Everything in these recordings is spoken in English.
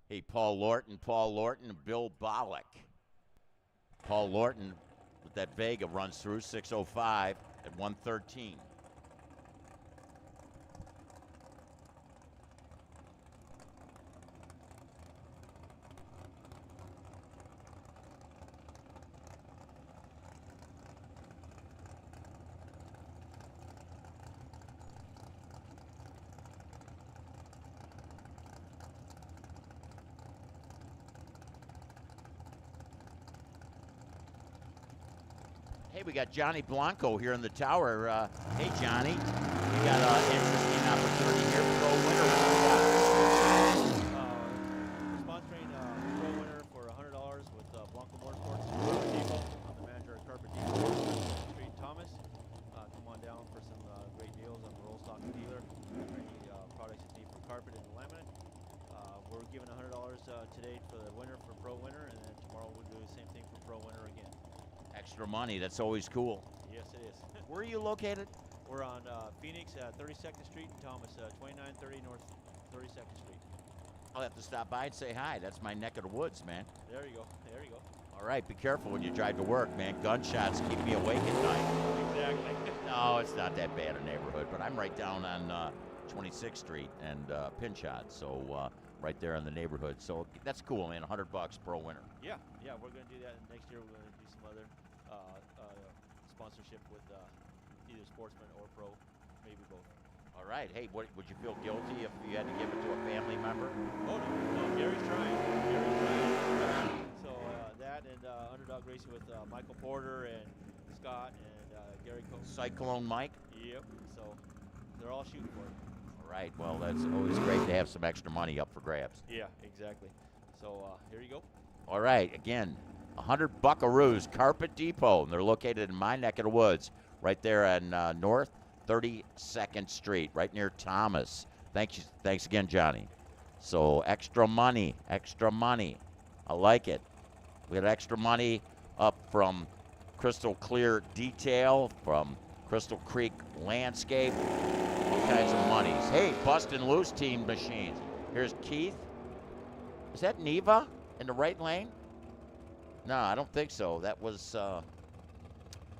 Hey, Paul Lorton, and Bill Bollock. Paul Lorton with that Vega runs through 6:05 at 113. Hey, we got Johnny Blanco here in the tower. Hey, Johnny, we got an interesting opportunity here. Pro winner. Sponsoring Pro winner for $100 with Blanco Motorsports. I'm the manager at Carpet Depot Street, Thomas. Come on down for some great deals. I'm a roll stock dealer. Any products you need for carpet and laminate. We're giving $100 today for the winner, for Pro winner, and then tomorrow we'll do the same thing for Pro winner again. Extra money, that's always cool. Yes, it is. Where are you located? We're on Phoenix at 32nd Street in Thomas, 2930 North 32nd Street. I'll have to stop by and say hi. That's my neck of the woods, man. There you go. There you go. All right, be careful when you drive to work, man. Gunshots keep me awake at night. Exactly. No, it's not that bad a neighborhood, but I'm right down on 26th Street and Pinchot, so right there in the neighborhood. So that's cool, man. $100 Pro winner. Yeah, we're going to do that, and next year we're going to do some other sponsorship with either Sportsman or Pro, maybe both. All right. Hey, would you feel guilty if you had to give it to a family member? Oh, no, Gary's trying. Gary's trying. So that and Underdog Racing with Michael Porter and Scott and Gary Coe. Cyclone Mike? Yep. So they're all shooting for it. All right. Well, that's always great to have some extra money up for grabs. Yeah, exactly. So here you go. All right. Again, 100 Buckaroos, Carpet Depot, and they're located in my neck of the woods, right there on North 32nd Street, right near Thomas. Thanks again, Johnny. So extra money. I like it. We got extra money up from Crystal Clear Detail, from Crystal Creek Landscape, all kinds of monies. Hey, Bustin' Loose Team Machines. Here's Keith. Is that Neva in the right lane? No, I don't think so. That was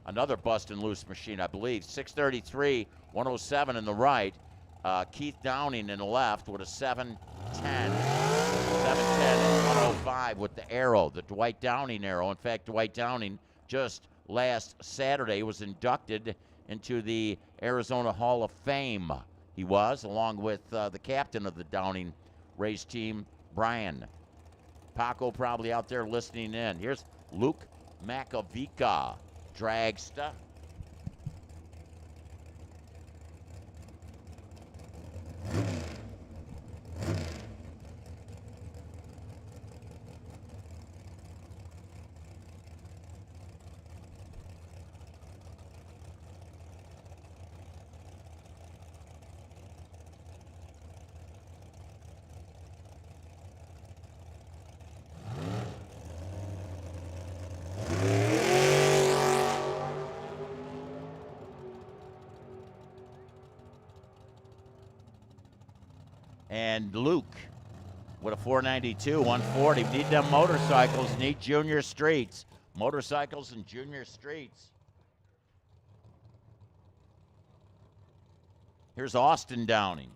another Bustin' Loose machine, I believe. 633, 107 in the right. Keith Downing in the left with a 710 and 105 with the arrow, the Dwight Downing arrow. In fact, Dwight Downing just last Saturday was inducted into the Arizona Hall of Fame. He was, along with the captain of the Downing race team, Brian. Paco probably out there listening in. Here's Luke Makovica, dragster. And Luke with a 492, 140. We need them motorcycles, need junior streets. Motorcycles and junior streets. Here's Austin Downing.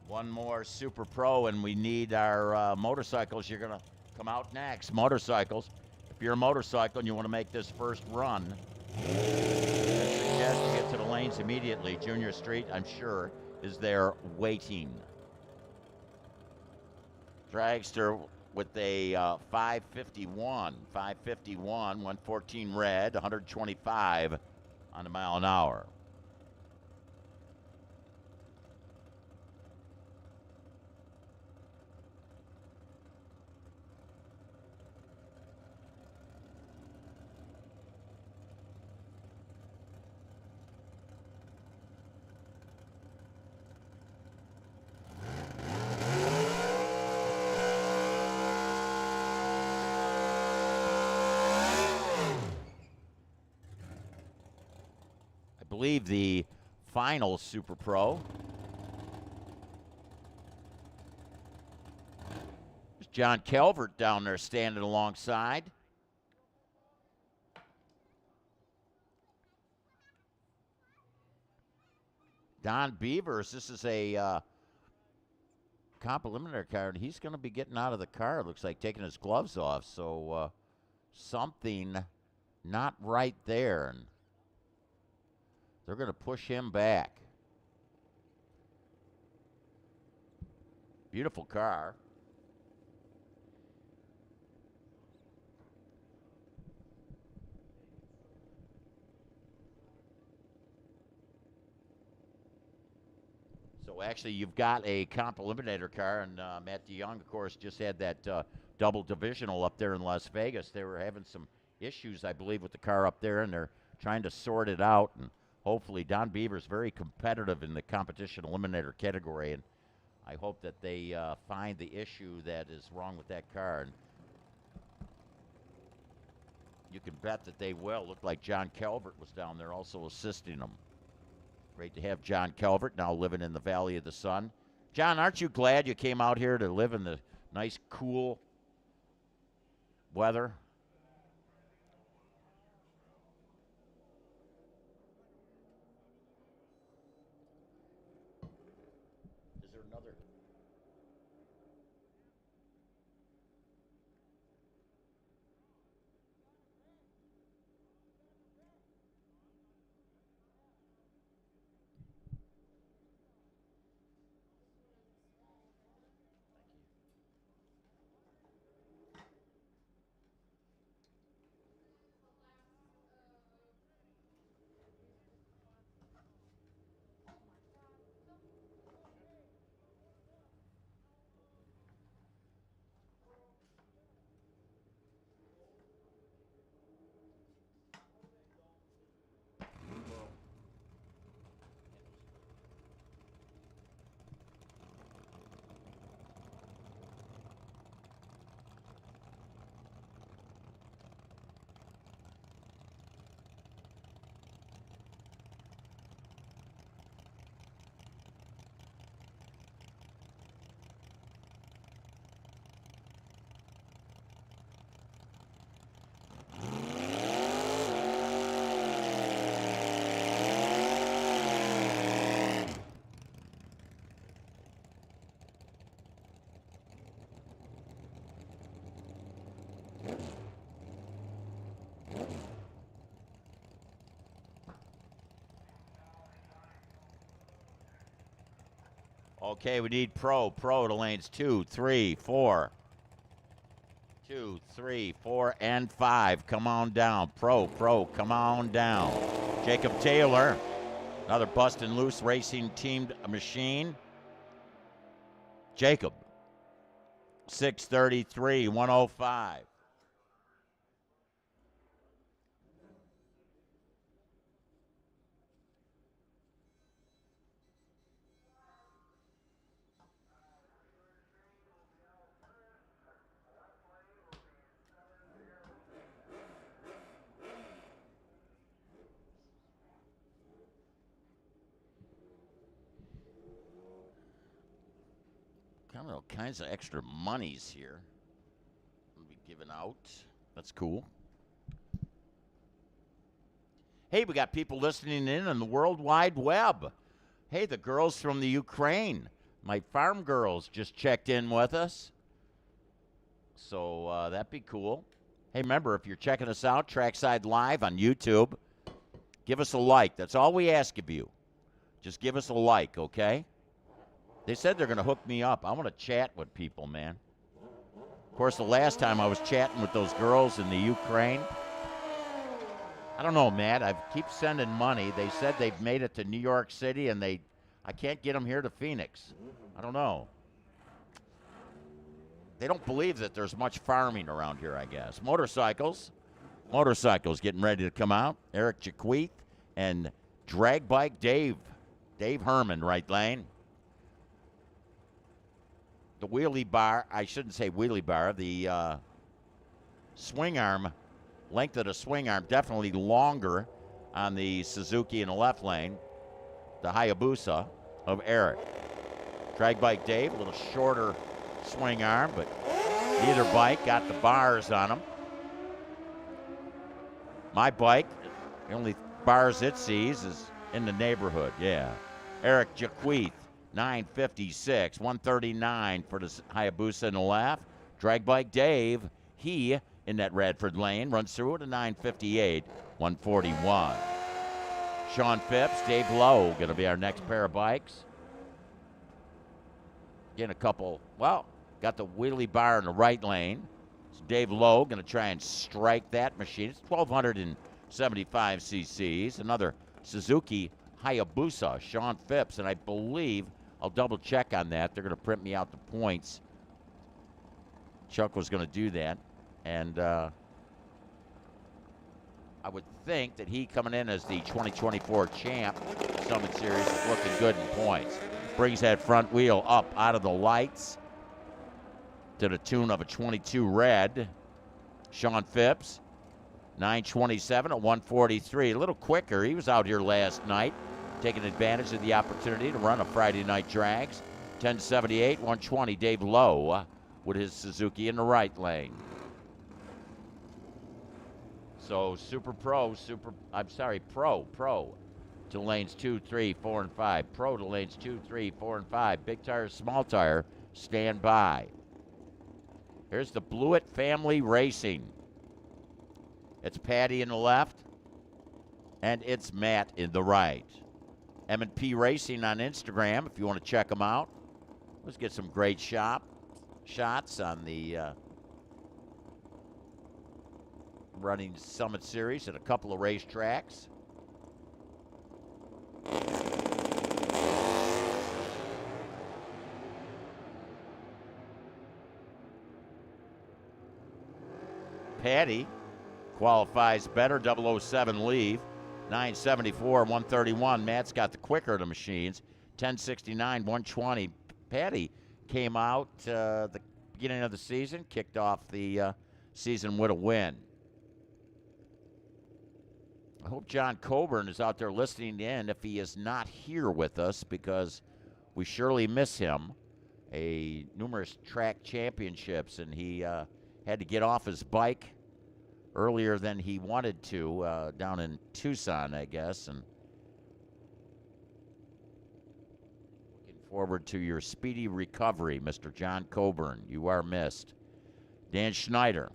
One more Super Pro, and we need our motorcycles. You're going to come out next. Motorcycles. If you're a motorcycle and you want to make this first run, I suggest you get to the lanes immediately. Junior Street, I'm sure, is there waiting. Dragster with a 551, 114 red, 125 on the mile an hour. believe the final Super Pro. There's John Calvert down there standing alongside. Don Beavers, this is a complimentary card. He's going to be getting out of the car. Looks like taking his gloves off. So something not right there. And they're going to push him back. Beautiful car. So actually, you've got a comp eliminator car, and Matt DeYoung, of course, just had that double divisional up there in Las Vegas. They were having some issues, I believe, with the car up there, and they're trying to sort it out. And hopefully, Don Beaver's very competitive in the competition eliminator category, and I hope that they find the issue that is wrong with that car. And you can bet that they will. Looked like John Calvert was down there also assisting them. Great to have John Calvert now living in the Valley of the Sun. John, aren't you glad you came out here to live in the nice, cool weather? Is there another? Okay, we need Pro to lanes 2, 3, 4. 2, 3, 4, and 5. Come on down. Pro, come on down. Jacob Taylor, another bustin' loose racing teamed machine. Jacob, 633, 105. Kind of all kinds of extra monies here. Will be given out. That's cool. Hey, we got people listening in on the World Wide Web. Hey, the girls from the Ukraine, my farm girls, just checked in with us. So that'd be cool. Hey, remember, if you're checking us out, Trackside Live on YouTube, give us a like. That's all we ask of you. Just give us a like, okay? They said they're going to hook me up. I want to chat with people, man. Of course, the last time I was chatting with those girls in the Ukraine, I don't know, Matt. I keep sending money. They said they've made it to New York City, and I can't get them here to Phoenix. I don't know. They don't believe that there's much farming around here, I guess. Motorcycles getting ready to come out. Eric Jaquith and drag bike Dave Herman, right lane. The wheelie bar, I shouldn't say wheelie bar, the swing arm, length of the swing arm, definitely longer on the Suzuki in the left lane, the Hayabusa of Eric. Drag bike Dave, a little shorter swing arm, but neither bike got the bars on them. My bike, the only bars it sees is in the neighborhood, yeah. Eric Jaquith, 956, 139 for the Hayabusa in the left. Drag bike Dave, he in that Radford lane runs through at a 958, 141. Sean Phipps, Dave Lowe, going to be our next pair of bikes. Again, a couple, well, got the wheelie bar in the right lane. So Dave Lowe going to try and strike that machine. It's 1,275 cc's. Another Suzuki Hayabusa, Sean Phipps, and I believe, I'll double check on that. They're going to print me out the points. Chuck was going to do that. And I would think that he coming in as the 2024 champ Summit Series is looking good in points. Brings that front wheel up out of the lights to the tune of a 22 red. Sean Phipps, 927 at 143. A little quicker. He was out here last night taking advantage of the opportunity to run a Friday night drags. 1078, 120. Dave Lowe with his Suzuki in the right lane. So Pro to lanes 2, 3, 4, and 5. Pro to lanes 2, 3, 4, and 5. Big tire, small tire, stand by. Here's the Blewett family racing. It's Patty in the left, and it's Matt in the right. M&P Racing on Instagram if you want to check them out. Let's get some great shots on the running Summit Series at a couple of racetracks. Patty qualifies better, 007 leave, 974, 131. Matt's got the quicker of the machines, 1069, 120. Patty came out the beginning of the season, kicked off the season with a win. I hope John Coburn is out there listening in if he is not here with us, because we surely miss him. Numerous track championships, and he had to get off his bike earlier than he wanted to down in Tucson, I guess. And looking forward to your speedy recovery, Mr. John Coburn. You are missed. Dan Schneider.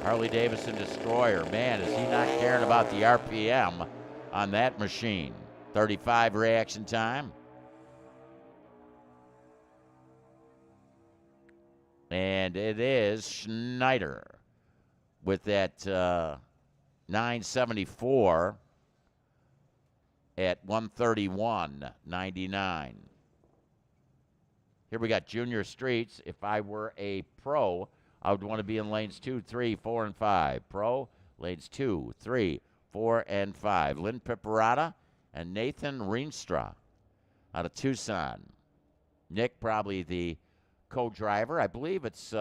Harley Davidson Destroyer. Man, is he not caring about the RPM on that machine. 35 reaction time. And it is Schneider with that 974 at 131.99. Here we got Junior Streets. If I were a pro, I would want to be in lanes 2, 3, 4, and 5. Pro, lanes 2, 3, 4, and 5. Lynn Piperata and Nathan Reenstra out of Tucson. Nick, probably the co-driver. I believe it's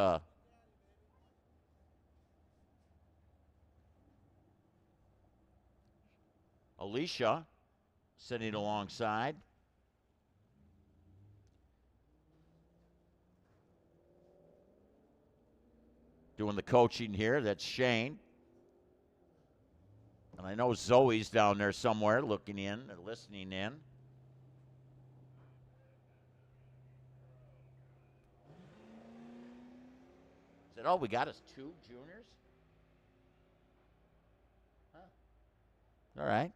Alicia sitting alongside. Doing the coaching here, that's Shane. And I know Zoe's down there somewhere looking in or listening in. Said, oh, we got us 2 juniors? Huh. All right.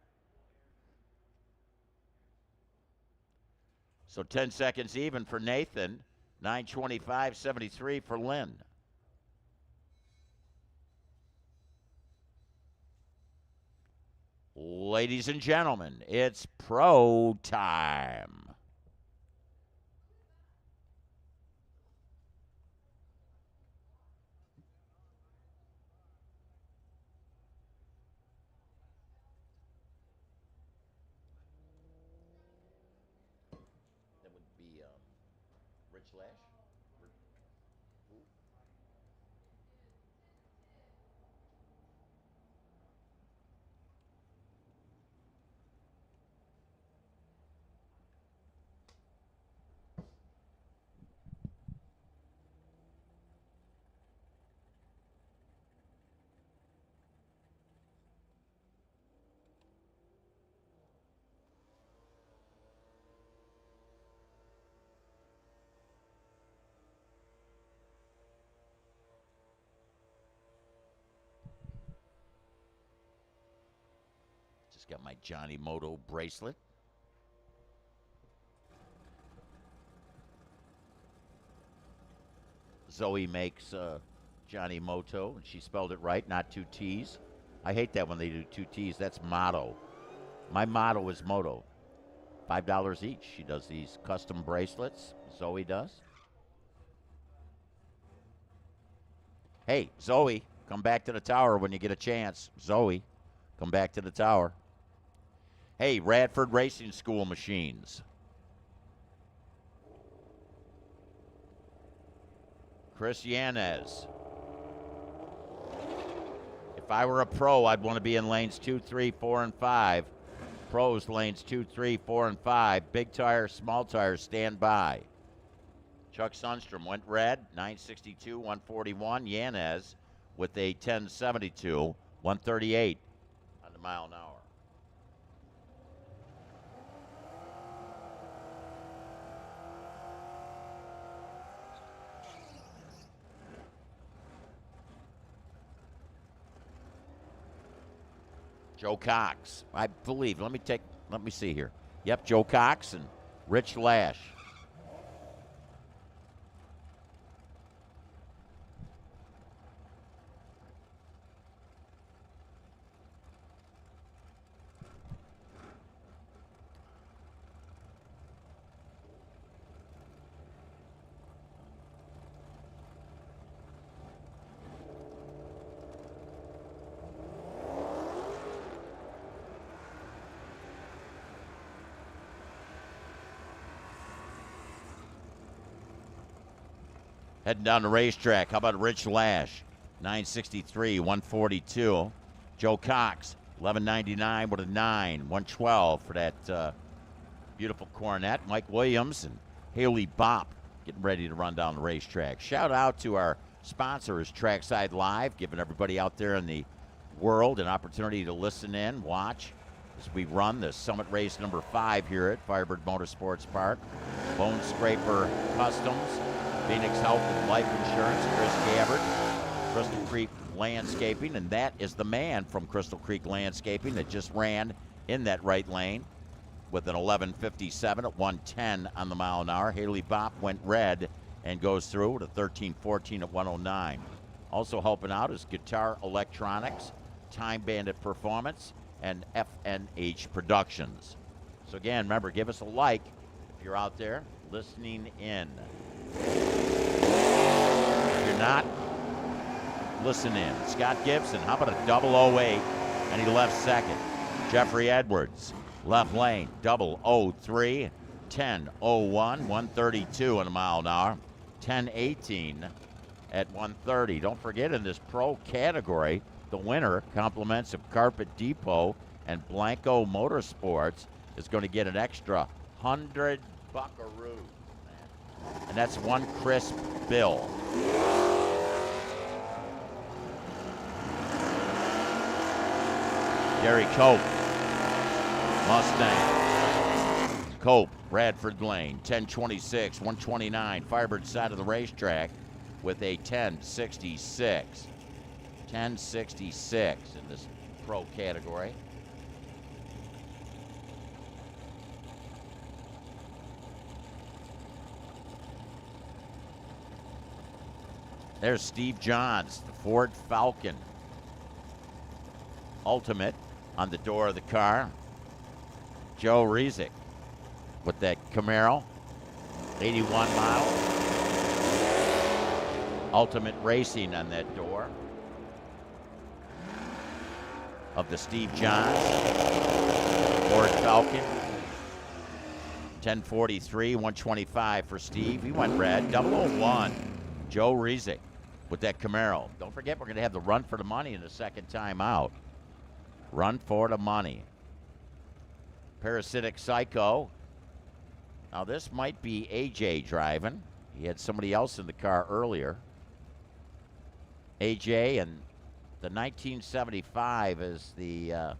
So 10 seconds even for Nathan. 9:25.73 for Lynn. Ladies and gentlemen, it's pro time. That would be Rich Lash. Who? Just got my Johnny Moto bracelet. Zoe makes Johnny Moto, and she spelled it right, not two T's. I hate that when they do two T's. That's motto. My motto is Moto. $5 each. She does these custom bracelets. Zoe does. Hey, Zoe, come back to the tower when you get a chance. Zoe, come back to the tower. Hey, Radford Racing School machines. Chris Yanez. If I were a pro, I'd want to be in lanes 2, 3, 4, and 5. Pros, lanes 2, 3, 4, and 5. Big tire, small tires, stand by. Chuck Sundstrom went red, 962, 141. Yanez with a 1072, 138 on the mile an hour. Joe Cox, I believe. Let me see here. Yep, Joe Cox and Rich Lash. Heading down the racetrack. How about Rich Lash? 963, 142. Joe Cox, 1199 with a 9, 112 for that beautiful coronet. Mike Williams and Haley Bopp getting ready to run down the racetrack. Shout out to our sponsors, Trackside Live, giving everybody out there in the world an opportunity to listen in, watch as we run the Summit Race number 5 here at Firebird Motorsports Park. Bone Scraper Customs, Phoenix Health and Life Insurance, Chris Gabbard, Crystal Creek Landscaping, and that is the man from Crystal Creek Landscaping that just ran in that right lane with an 11:57 at 110 on the mile an hour. Haley Bopp went red and goes through with a 13:14 at 109. Also helping out is Guitar Electronics, Time Bandit Performance, and FNH Productions. So again, remember, give us a like if you're out there listening in. If you're not, listen in. Scott Gibson, how about a 008, and he left second. Jeffrey Edwards, left lane, 003, 10:01, 132 in a mile an hour, 10:18 at 130. Don't forget, in this pro category, the winner, compliments of Carpet Depot and Blanco Motorsports, is going to get an extra 100 buckaroos. And that's one crisp bill. Gary Cope, Mustang. Cope, Bradford Lane, 1026, 129, Firebird side of the racetrack with a 1066. 1066 in this pro category. There's Steve Johns, the Ford Falcon Ultimate on the door of the car. Joe Rezick with that Camaro, 81 mile. Ultimate Racing on that door of the Steve Johns Ford Falcon. 1043, 125 for Steve. He went red. 001, Joe Rezick with that Camaro. Don't forget, we're going to have the Run for the Money in the second time out. Run for the Money. Parasitic Psycho. Now, this might be AJ driving. He had somebody else in the car earlier. AJ, and the 1975 is the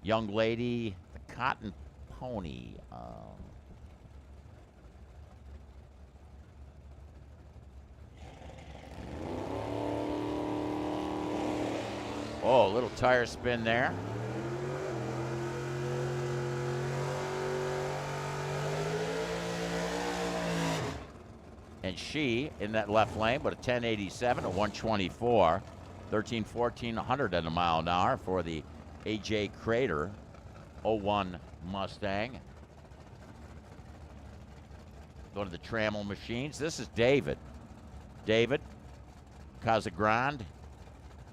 young lady, the Cotton Pony. Oh, a little tire spin there. And she in that left lane, but a 1087, a 124, 1314, 100 at a mile an hour for the AJ Crater 01 Mustang. Go to the Trammell machines. This is David. David Casagrande,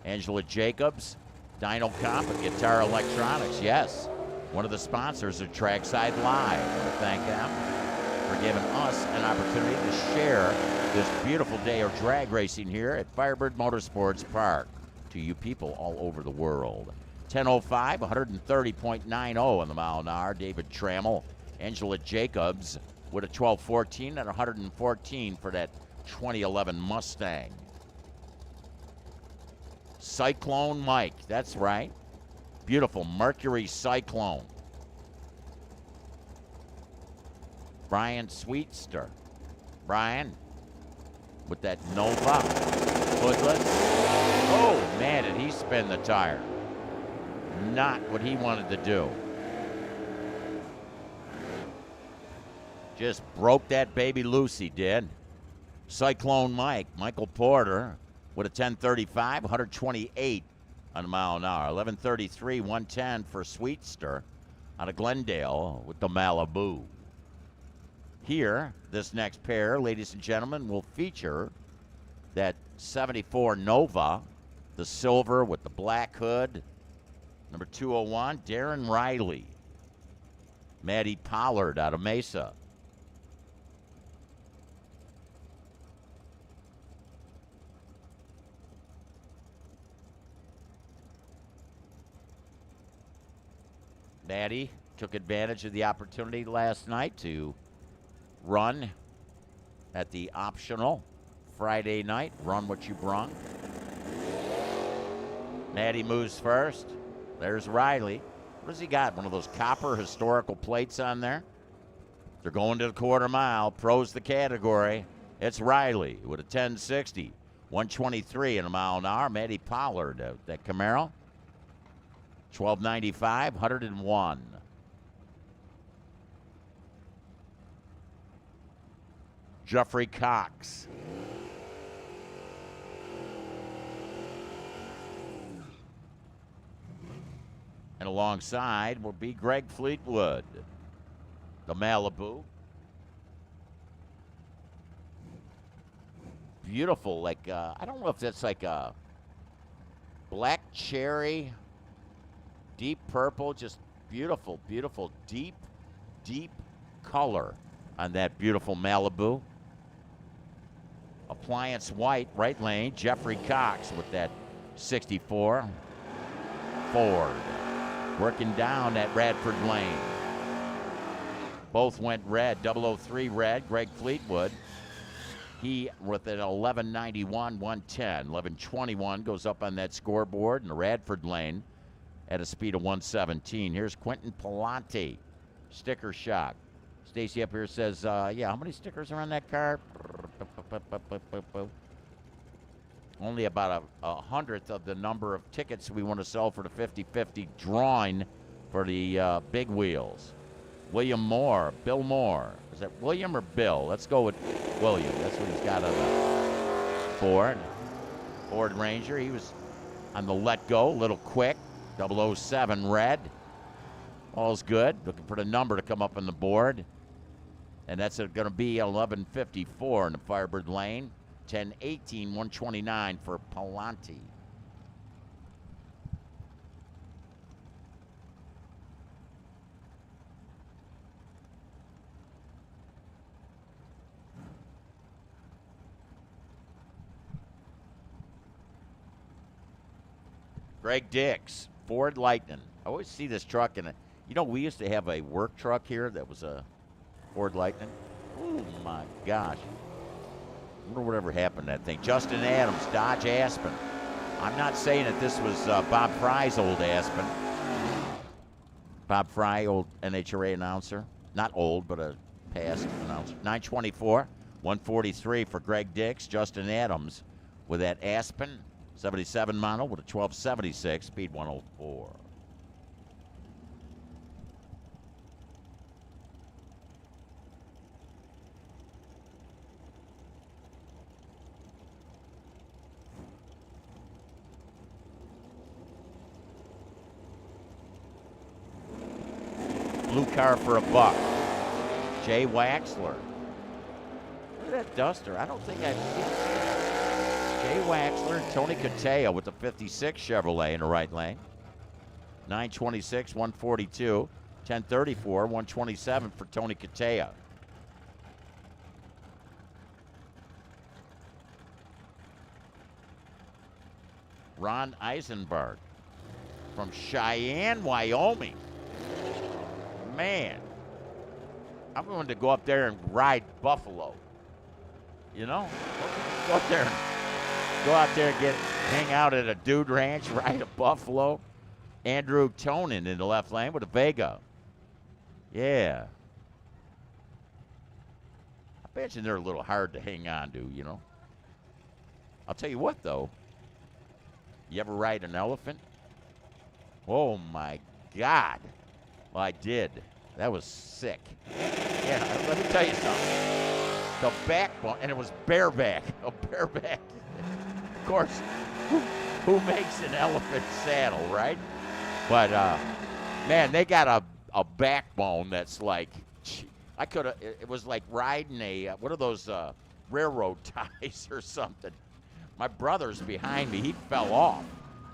Angela Jacobs, Dyno Comp, and Guitar Electronics. Yes, one of the sponsors of Trackside Live. I want to thank them for giving us an opportunity to share this beautiful day of drag racing here at Firebird Motorsports Park to you people all over the world. 10:05, 130.90 on the mile an hour. David Trammell, Angela Jacobs with a 12:14 and 114 for that 2011 Mustang. Cyclone Mike, that's right. Beautiful Mercury Cyclone. Brian Sweetster. Brian with that Nova hoodless. Oh, man, did he spin the tire. Not what he wanted to do. Just broke that baby loose, he did. Cyclone Mike, Michael Porter with a 1035, 128 on a mile an hour. 1133, 110 for Sweetster out of Glendale with the Malibu. Here, this next pair, ladies and gentlemen, will feature that 74 Nova, the silver with the black hood. Number 201, Darren Riley. Maddie Pollard out of Mesa. Maddie took advantage of the opportunity last night to run at the optional Friday night. Run what you brung. Maddie moves first. There's Riley. What has he got? One of those copper historical plates on there? They're going to the quarter mile. Pro's the category. It's Riley with a 1060. 123 in a mile an hour. Maddie Pollard, that Camaro. 1295, 101. Jeffrey Cox. And alongside will be Greg Fleetwood, the Malibu. Beautiful, like, I don't know if that's like a black cherry, deep purple, just beautiful, beautiful, deep, deep color on that beautiful Malibu. Appliance white, right lane, Jeffrey Cox with that 64 Ford. Working down that Radford lane. Both went red, 003 red, Greg Fleetwood. He with an 1191, 110. 1121 goes up on that scoreboard in the Radford lane at a speed of 117. Here's Quentin Palante, sticker shock. Stacy up here says, yeah, how many stickers are on that car? Only about a hundredth of the number of tickets we want to sell for the 50-50 drawing for the big wheels. William Moore, Bill Moore. Is that William or Bill? Let's go with William. That's what he's got on the Ford Ranger. He was on the let go, a little quick. 007 red. All's good. Looking for the number to come up on the board. And that's going to be 1154 in the Firebird lane. 1018, 129 for Palante. Greg Dix, Ford Lightning. I always see this truck, and you know, we used to have a work truck here that was a Ford Lightning. Oh my gosh. I wonder whatever happened to that thing. Justin Adams, Dodge Aspen. I'm not saying that this was Bob Fry's old Aspen. Bob Fry, old NHRA announcer. Not old, but a past announcer. 924, 143 for Greg Dix. Justin Adams with that Aspen 77 model with a 1276, speed 104. Blue car for a buck. Jay Waxler. Look at that duster. I don't think I've seen it. Jay Waxler and Tony Cateo with the 56 Chevrolet in the right lane. 926, 142. 1034, 127 for Tony Cateo. Ron Eisenberg from Cheyenne, Wyoming. Man, I'm going to go up there and ride buffalo. You know, go out there and hang out at a dude ranch, ride a buffalo. Andrew Tonin in the left lane with a Vega. Yeah. I imagine they're a little hard to hang on to, you know. I'll tell you what, though. You ever ride an elephant? Oh, my God. Well, I did. That was sick. Yeah, let me tell you something. The backbone, and it was bareback. A bareback. Of course, who makes an elephant saddle, right? But, man, they got a backbone that's like, I could have, it was like riding a, what are those railroad ties or something. My brother's behind me. He fell off.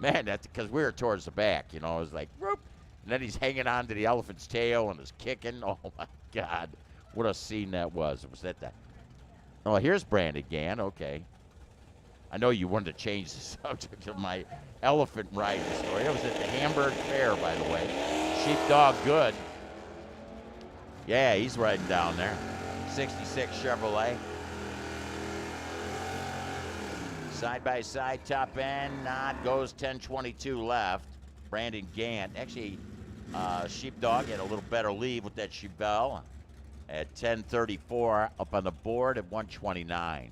Man, that's because we were towards the back, you know. It was like, whoop. And then he's hanging on to the elephant's tail and is kicking. Oh, my God. What a scene that was. Was that? Oh, here's Brandon Gann. Okay. I know you wanted to change the subject of my elephant riding story. I was at the Hamburg Fair, by the way. Sheepdog Good. Yeah, he's riding down there. 66 Chevrolet. Side-by-side, top end, nod, goes 1022 left. Brandon Gant. Actually, Sheepdog had a little better lead with that Chevelle at 1034, up on the board at 129.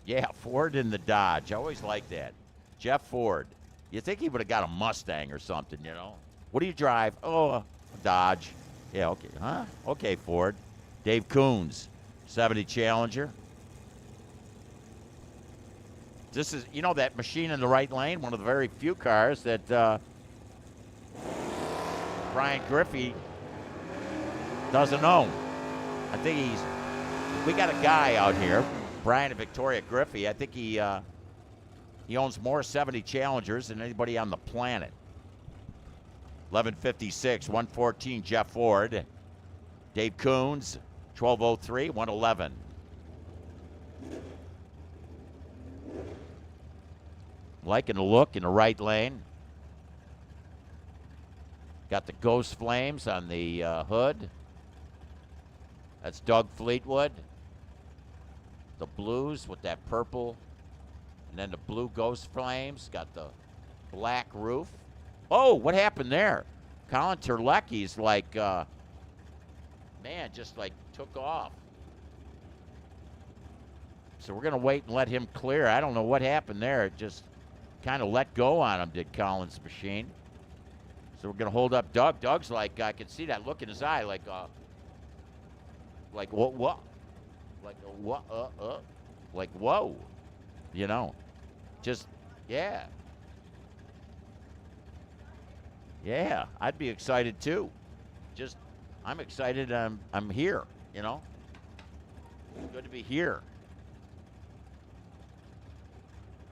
Yeah, Ford in the Dodge. I always like that. Jeff Ford. You think he would have got a Mustang or something, you know? What do you drive? Oh, a Dodge. Yeah, okay. Huh? Okay, Ford. Dave Coons, 70 Challenger. This is, you know, that machine in the right lane, one of the very few cars that Brian Griffey doesn't own. I think we got a guy out here, Brian and Victoria Griffey. I think he owns more 70 Challengers than anybody on the planet. 1156, 114, Jeff Ford. Dave Coons, 1203, 111. Liking the look in the right lane. Got the Ghost Flames on the hood. That's Doug Fleetwood. The blues with that purple. And then the blue Ghost Flames. Got the black roof. Oh, what happened there? Colin Terlecki's like, man, just like took off. So we're going to wait and let him clear. I don't know what happened there. It just kind of let go on him, did Colin's machine. So we're going to hold up Doug. Doug's like, I can see that look in his eye, like what? Like, what? Like, whoa. You know, just, yeah. Yeah, I'd be excited too. Just, I'm excited I'm here, you know. It's good to be here.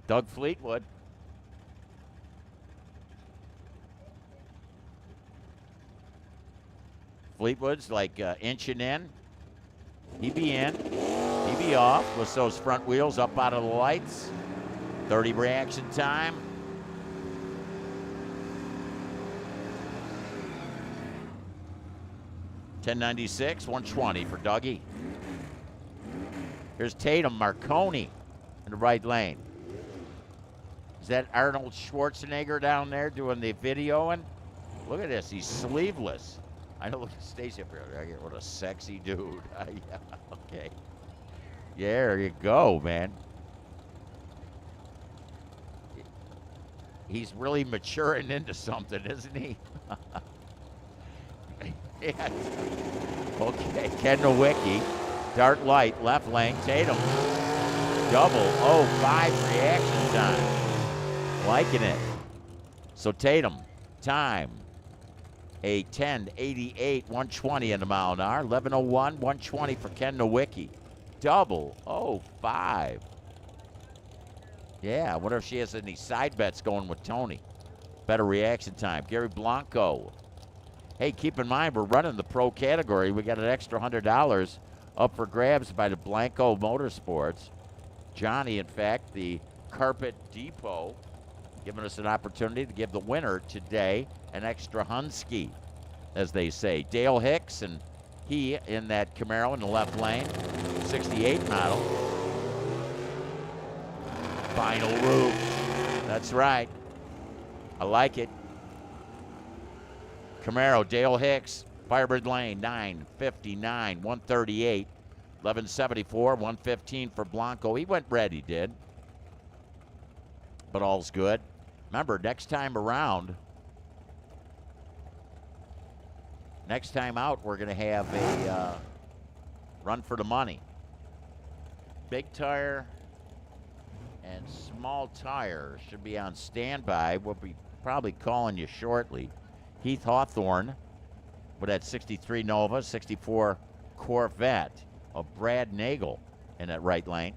Doug Fleetwood. Fleetwood's like inching in. He be in. He be off with those front wheels up out of the lights. 30 reaction time. $10.96, 120 for Dougie. Here's Tatum Marconi in the right lane. Is that Arnold Schwarzenegger down there doing the videoing? Look at this. He's sleeveless. I know, look at Stacy up here. What a sexy dude. Yeah, okay. Yeah, there you go, man. He's really maturing into something, isn't he? Yeah. Okay, Ken Nowicki. Dart light, left lane, Tatum. Double, 5 reaction time. Liking it. So Tatum, time, a 10.88, 120 in the mile an hour. 11.01, 120 for Ken Nowicki. Double, 5. Yeah, I wonder if she has any side bets going with Tony. Better reaction time. Gary Blanco. Hey, keep in mind, we're running the pro category. We got an extra $100 up for grabs by the Blanco Motorsports. Johnny, in fact, the Carpet Depot, giving us an opportunity to give the winner today an extra Hunsky, as they say. Dale Hicks, and he in that Camaro in the left lane, 68 model. Final roof. That's right. I like it. Camaro, Dale Hicks, Firebird Lane, 9:59, 138, 11:74, 115 for Blanco. He went red, he did. But all's good. Remember, next time around, next time out, we're going to have a run for the money. Big tire and small tire should be on standby. We'll be probably calling you shortly. Heath Hawthorne with that 63 Nova, 64 Corvette of Brad Nagel in that right lane.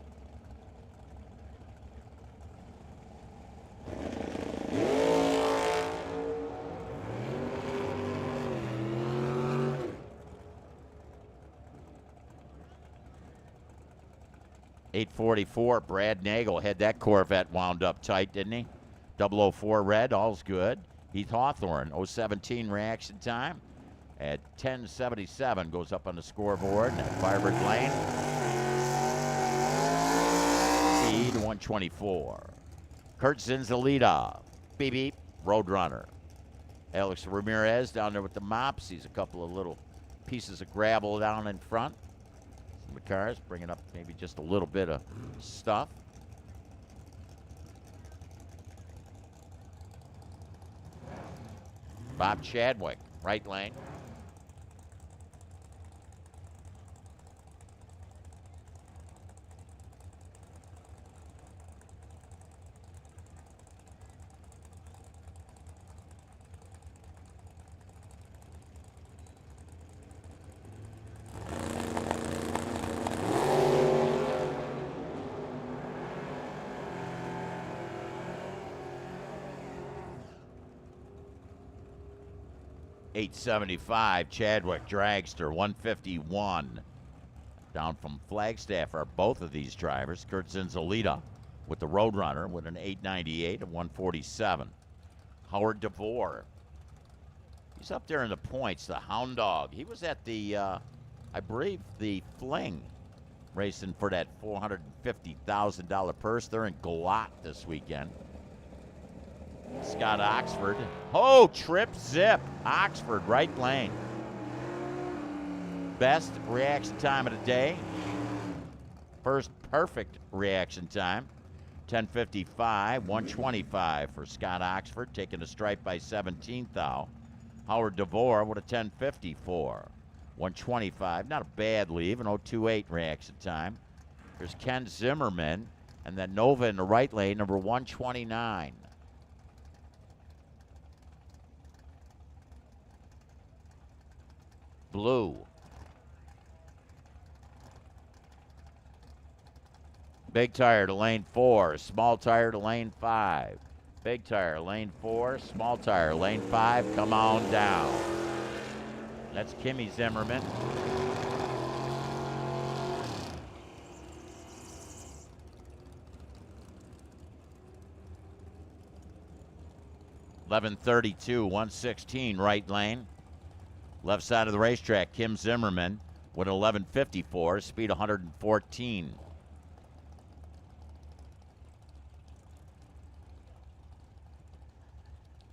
.844, Brad Nagel had that Corvette wound up tight, didn't he? 004 red, all's good. Heath Hawthorne, 017 reaction time at 10:77 goes up on the scoreboard at Firebird Lane. Speed 124. Kurt Zinzalita, beep beep, Roadrunner. Alex Ramirez down there with the mop. Sees a couple of little pieces of gravel down in front. Some of the cars bringing up maybe just a little bit of stuff. Bob Chadwick, right lane. .875, Chadwick Dragster, 151. Down from Flagstaff are both of these drivers. Kurt Zinzalita with the Roadrunner with an 898 of 147. Howard DeVore. He's up there in the points, the Hound Dog. He was at the, I believe, the Fling, racing for that $450,000 purse. They're in Galat this weekend. Scott Oxford. Oh, trip zip. Oxford, right lane. Best reaction time of the day. First perfect reaction time. 10:55, 125 for Scott Oxford, taking a stripe by 17th thou. Howard DeVore with a 10:54. 125, not a bad leave, an 028 reaction time. There's Ken Zimmerman, and then Nova in the right lane, number 129. Blue. Big tire to lane 4, small tire to lane 5. Big tire, lane 4, small tire, lane 5, come on down. That's Kimmy Zimmerman. .11:32, 116 right lane. Left side of the racetrack, Kim Zimmerman with 11:54, speed 114.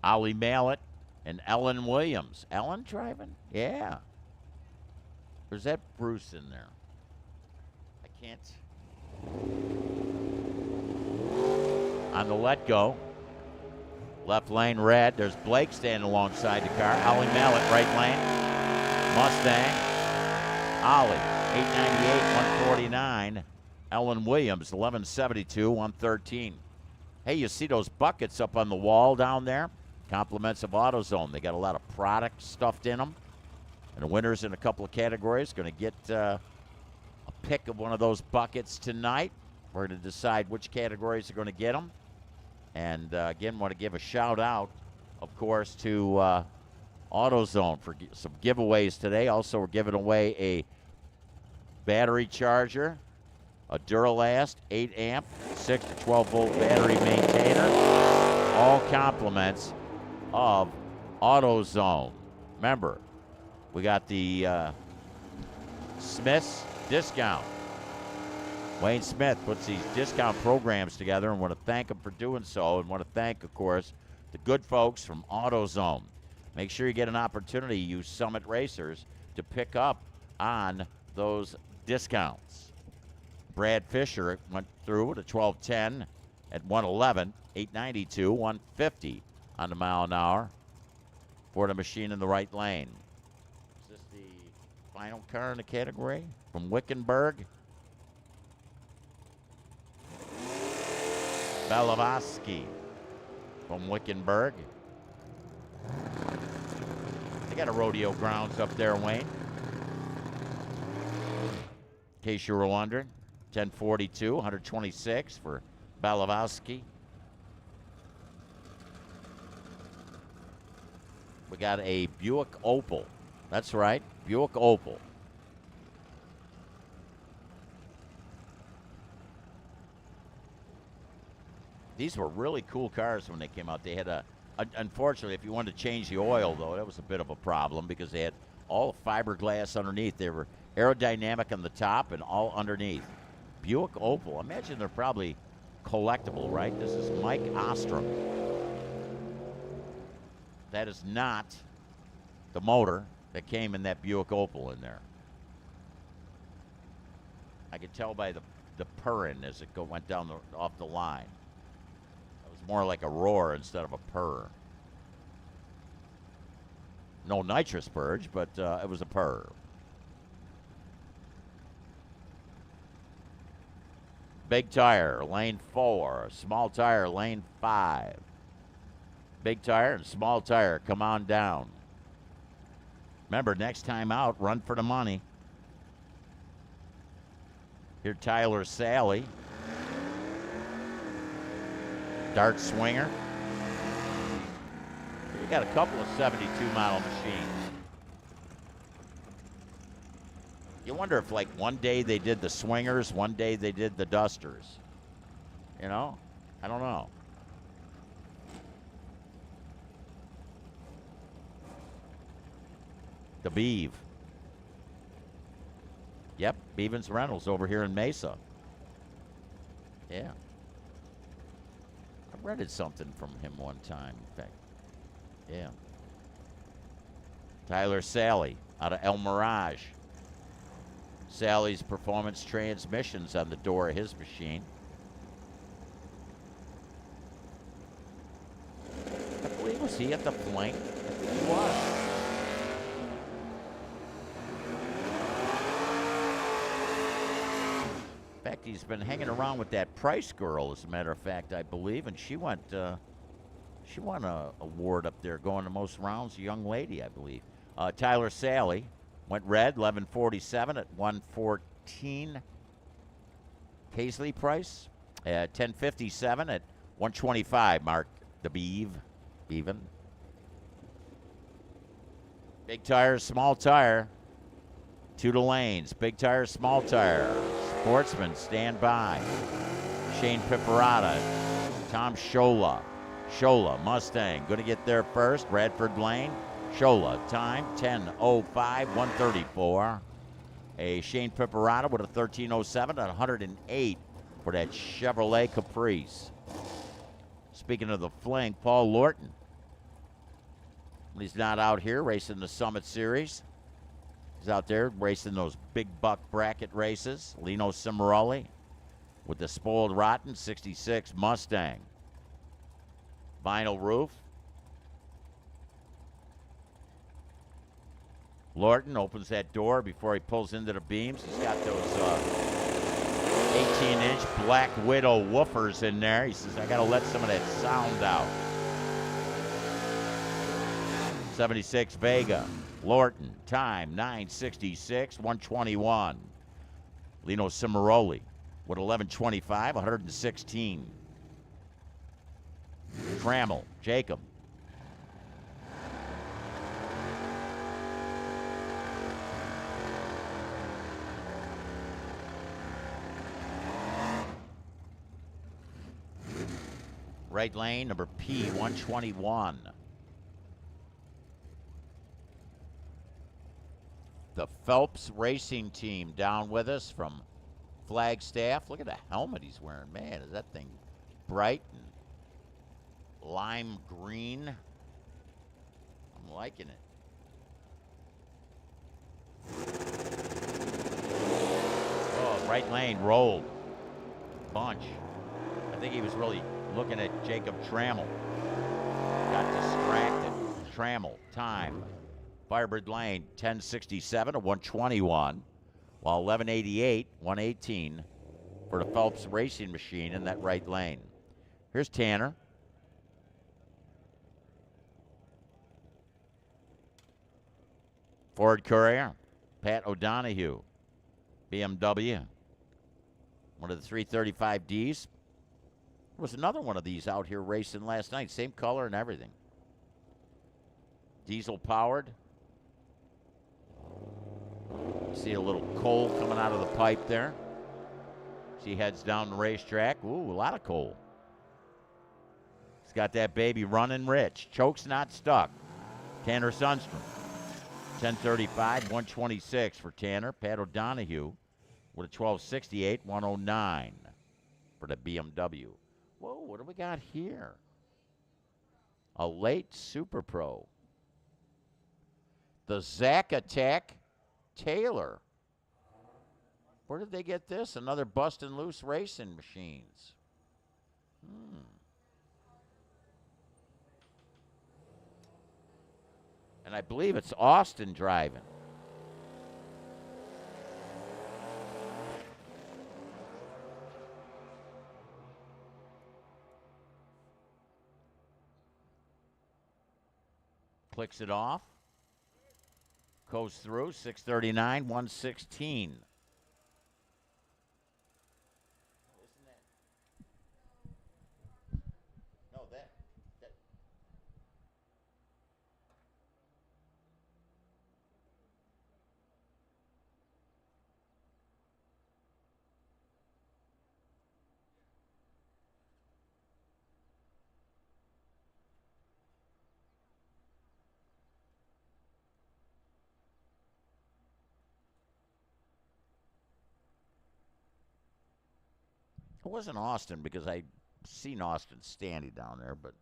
Ollie Mallet and Ellen Williams. Ellen driving? Yeah. Or is that Bruce in there? I can't. On the let go. Left lane red. There's Blake standing alongside the car. Ollie Mallet, right lane. Mustang. Ollie, 898, 149. Ellen Williams, 1172, 113. Hey, you see those buckets up on the wall down there? Compliments of AutoZone. They got a lot of product stuffed in them. And the winners in a couple of categories going to get a pick of one of those buckets tonight. We're going to decide which categories are going to get them. And again, want to give a shout out, of course, to AutoZone for some giveaways today. Also, we're giving away a battery charger, a Duralast 8 amp, 6 to 12 volt battery maintainer. All compliments of AutoZone. Remember, we got the Smith's discount. Wayne Smith puts these discount programs together, and want to thank him for doing so, and want to thank, of course, the good folks from AutoZone. Make sure you get an opportunity, you Summit Racers, to pick up on those discounts. Brad Fisher went through to 1210 at 111, 892, 150 on the mile an hour for the machine in the right lane. Is this the final car in the category from Wickenburg? Belavosky from Wickenburg. They got a rodeo grounds up there, Wayne. In case you were wondering, 1042, 126 for Belavosky. We got a Buick Opal. That's right, Buick Opal. These were really cool cars when they came out. They had unfortunately, if you wanted to change the oil, though, that was a bit of a problem because they had all fiberglass underneath. They were aerodynamic on the top and all underneath. Buick Opal. Imagine they're probably collectible, right? This is Mike Ostrom. That is not the motor that came in that Buick Opal in there. I could tell by the purring as it went down off the line. More like a roar instead of a purr. No nitrous purge, but it was a purr. Big tire, lane 4. Small tire, lane 5. Big tire and small tire, come on down. Remember, next time out, run for the money. Here, Tyler Sally. Dart Swinger. You got a couple of 72 model machines. You wonder if, like, one day they did the Swingers, one day they did the Dusters. You know? I don't know. The Beeve. Yep, Beavens Reynolds over here in Mesa. Yeah. I rented something from him one time, in fact. Yeah. Tyler Sally out of El Mirage. Sally's Performance Transmissions on the door of his machine. I believe, was he at the flank? I think he was. In fact, he's been hanging around with that Price girl, as a matter of fact, I believe, and she won a award up there, going the most rounds, a young lady, I believe. Tyler Sally went red, 1147 at 114. Paisley Price at 1057 at 125. Mark the Beaven. Big tire, small tire. 2 to lanes. Big tire, small tire. Sportsman, stand by. Shane Piperata. Tom Schola. Mustang, going to get there first. Radford Lane. Schola, time 10:05, 134. A Shane Piperata with a 13:07 at 108 for that Chevrolet Caprice. Speaking of the fling, Paul Lorton. He's not out here racing the Summit Series. He's out there racing those big buck bracket races. Lino Cimarelli, with the spoiled rotten 66 Mustang. Vinyl roof. Lorton opens that door before he pulls into the beams. He's got those 18-inch Black Widow woofers in there. He says, I got to let some of that sound out. 76 Vega. Lorton, time 9:66, 121. Lino Cimaroli with 11:25, 116. Trammell, Jacob. Right lane, number P121. The Phelps Racing Team down with us from Flagstaff. Look at the helmet he's wearing. Man, is that thing bright and lime green? I'm liking it. Oh, right lane rolled. Bunch. I think he was really looking at Jacob Trammell. Got distracted. Trammell, time. Firebird lane, 10:67 to 121. While 11:88, 118 for the Phelps Racing Machine in that right lane. Here's Tanner. Ford Courier, Pat O'Donohue, BMW. One of the 335Ds. There was another one of these out here racing last night. Same color and everything. Diesel powered. See a little coal coming out of the pipe there. She heads down the racetrack. Ooh, a lot of coal. He's got that baby running rich. Choke's not stuck. Tanner Sundstrom. 10:35, 126 for Tanner. Pat O'Donohue with a 12:68, 109 for the BMW. Whoa, what do we got here? A late Super Pro. The Zack Attack Taylor. Where did they get this? Another bustin' loose racing machines. And I believe it's Austin driving. Clicks it off. Goes through, 639, 116. Isn't that? No, that. It wasn't Austin because I seen Austin standing down there, but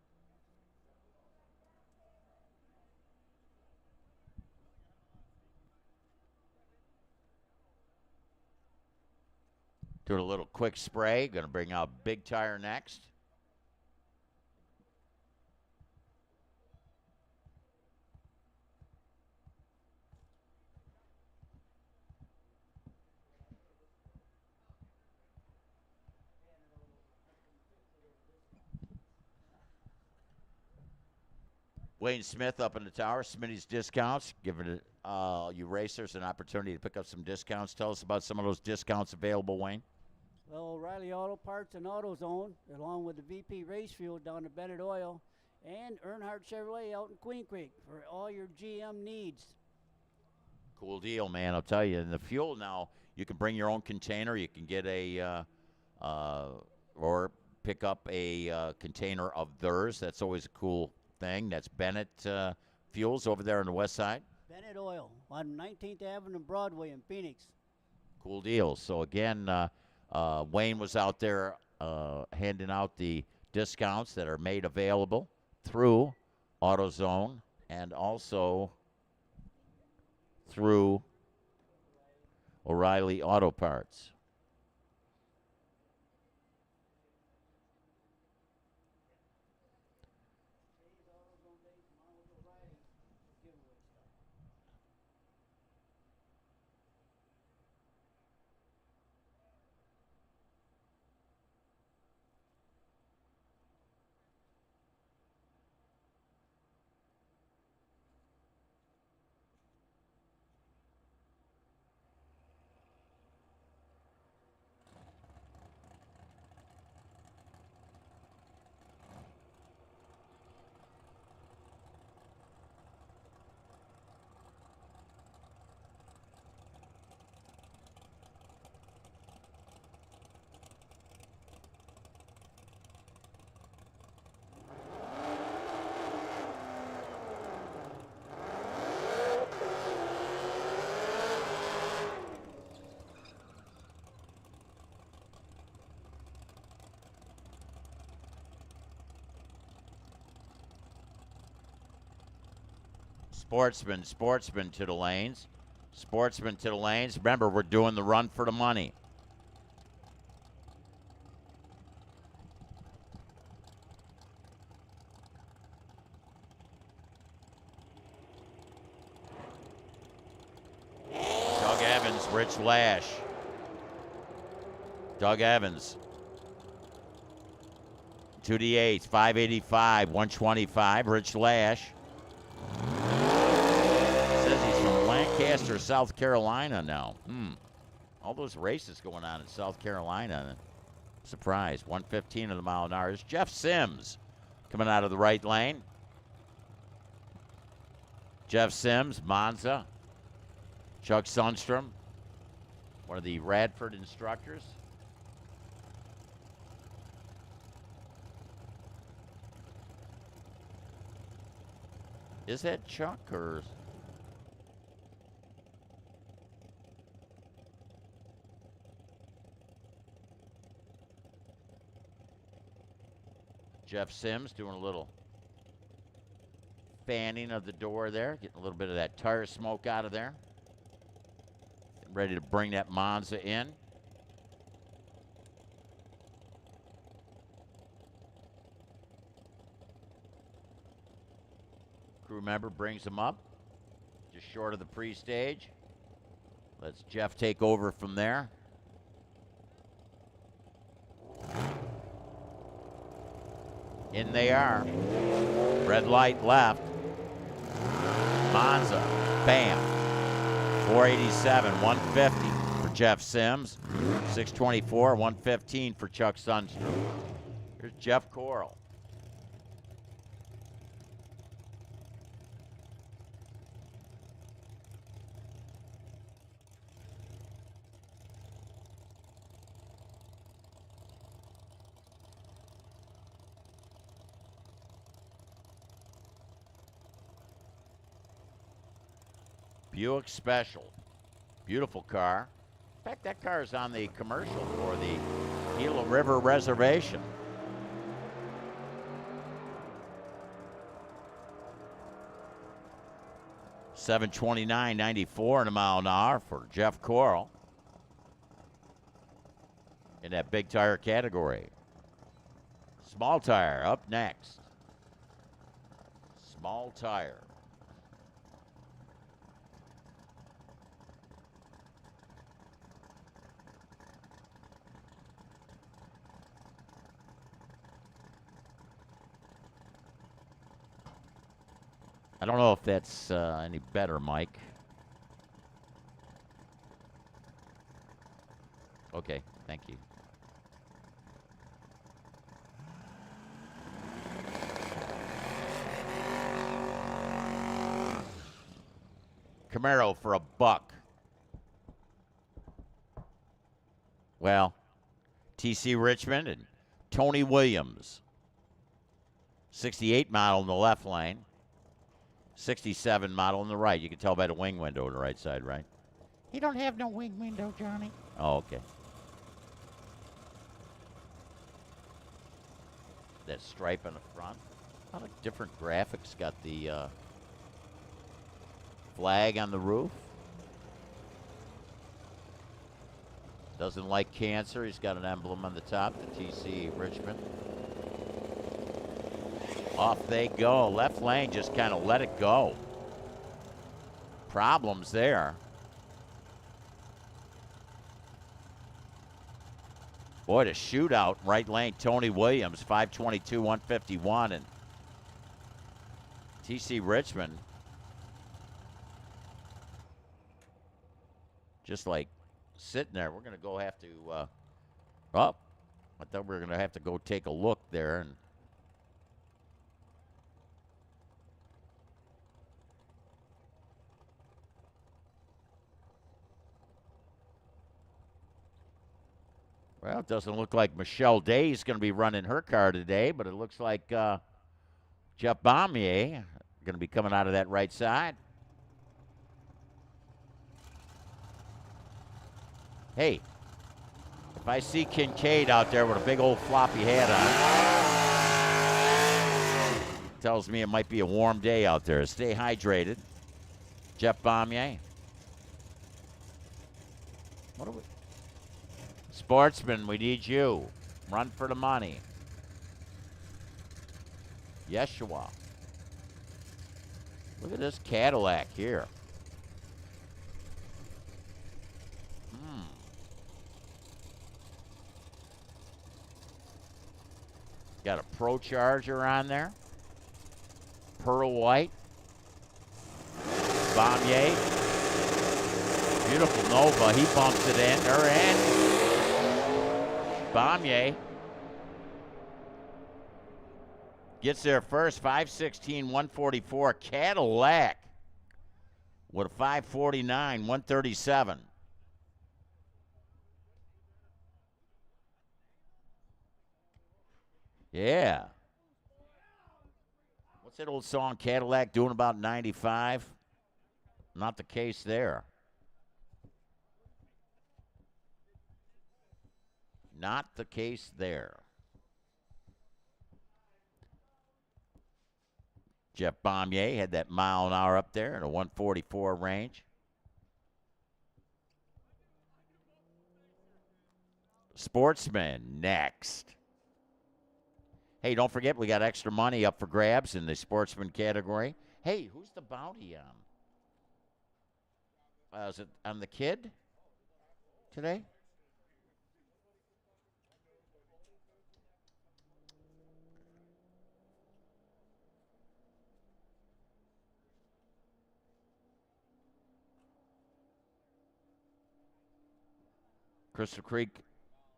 doing a little quick spray. Going to bring out big tire next. Wayne Smith up in the tower. Smitty's Discounts, giving you racers an opportunity to pick up some discounts. Tell us about some of those discounts available, Wayne. Well, O'Reilly Auto Parts and AutoZone, along with the VP Race Fuel down to Bennett Oil, and Earnhardt Chevrolet out in Queen Creek for all your GM needs. Cool deal, man. I'll tell you. And the fuel now, you can bring your own container. You can get or pick up a container of theirs. That's always a cool thing. That's Bennett Fuels over there on the west side. Bennett Oil on 19th Avenue and Broadway in Phoenix. Cool deal. So, again, Wayne was out there handing out the discounts that are made available through AutoZone and also through O'Reilly Auto Parts. Sportsman to the lanes. Sportsman to the lanes. Remember, we're doing the run for the money. Doug Evans, Rich Lash. Doug Evans. To the 8th, 585, 125, Rich Lash. Says he's from Lancaster, South Carolina now. All those races going on in South Carolina. Surprise, 115 of the mile an hour. Is Jeff Sims coming out of the right lane. Jeff Sims, Monza. Chuck Sundstrom, one of the Radford instructors. Is that Chuck or? Jeff Sims doing a little fanning of the door there, getting a little bit of that tire smoke out of there. Getting ready to bring that Monza in. Crew member brings him up, just short of the pre-stage. Lets Jeff take over from there. In they are. Red light left. Monza, bam. 487, 150 for Jeff Sims. 624, 115 for Chuck Sundstrom. Here's Jeff Coral. Buick Special. Beautiful car. In fact, that car is on the commercial for the Gila River Reservation. $729.94 in a mile an hour for Jeff Coral in that big tire category. Small tire up next. Small tire. I don't know if that's any better, Mike. Okay, thank you. Camaro for $1. Well, TC Richmond and Tony Williams. 68 model in the left lane. 67 model on the right. You can tell by the wing window on the right side, right? You don't have no wing window, Johnny. Oh, okay. That stripe on the front. A lot of different graphics. Got the flag on the roof. Doesn't like cancer. He's got an emblem on the top, the TC Richmond. Off they go. Left lane, just kind of let it go. Problems there. Boy, the shootout, right lane, Tony Williams, 522, 151. And TC Richmond, just like sitting there. We're going to go have to, I thought we were going to have to go take a look there. And well, it doesn't look like Michelle Day is going to be running her car today, but it looks like Jeff Baumier going to be coming out of that right side. Hey, if I see Kincaid out there with a big old floppy hat on, tells me it might be a warm day out there. Stay hydrated. Jeff Bombier. What are we? Sportsman, we need you. Run for the money. Yeshua. Look at this Cadillac here. Got a Pro Charger on there. Pearl white. Bombier. Beautiful Nova. He bumps it in. Her in. Bombier gets there first. 516, 144. Cadillac with a 549, 137. Yeah. What's that old song, Cadillac doing about 95? Not the case there. Not the case there. Jeff Bombier had that mile an hour up there in a 144 range. Sportsman next. Hey, don't forget, we got extra money up for grabs in the sportsman category. Hey, who's the bounty on? Is it on the kid today?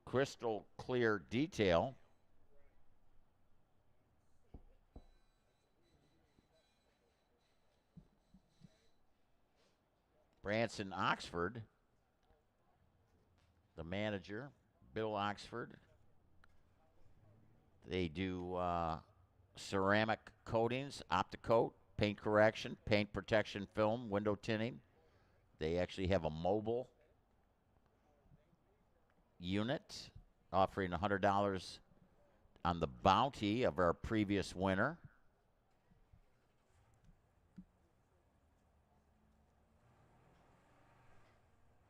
Crystal clear detail. Branson Oxford, the manager, Bill Oxford. They do ceramic coatings, Opticoat, paint correction, paint protection film, window tinting. They actually have a mobile unit offering $100 on the bounty of our previous winner.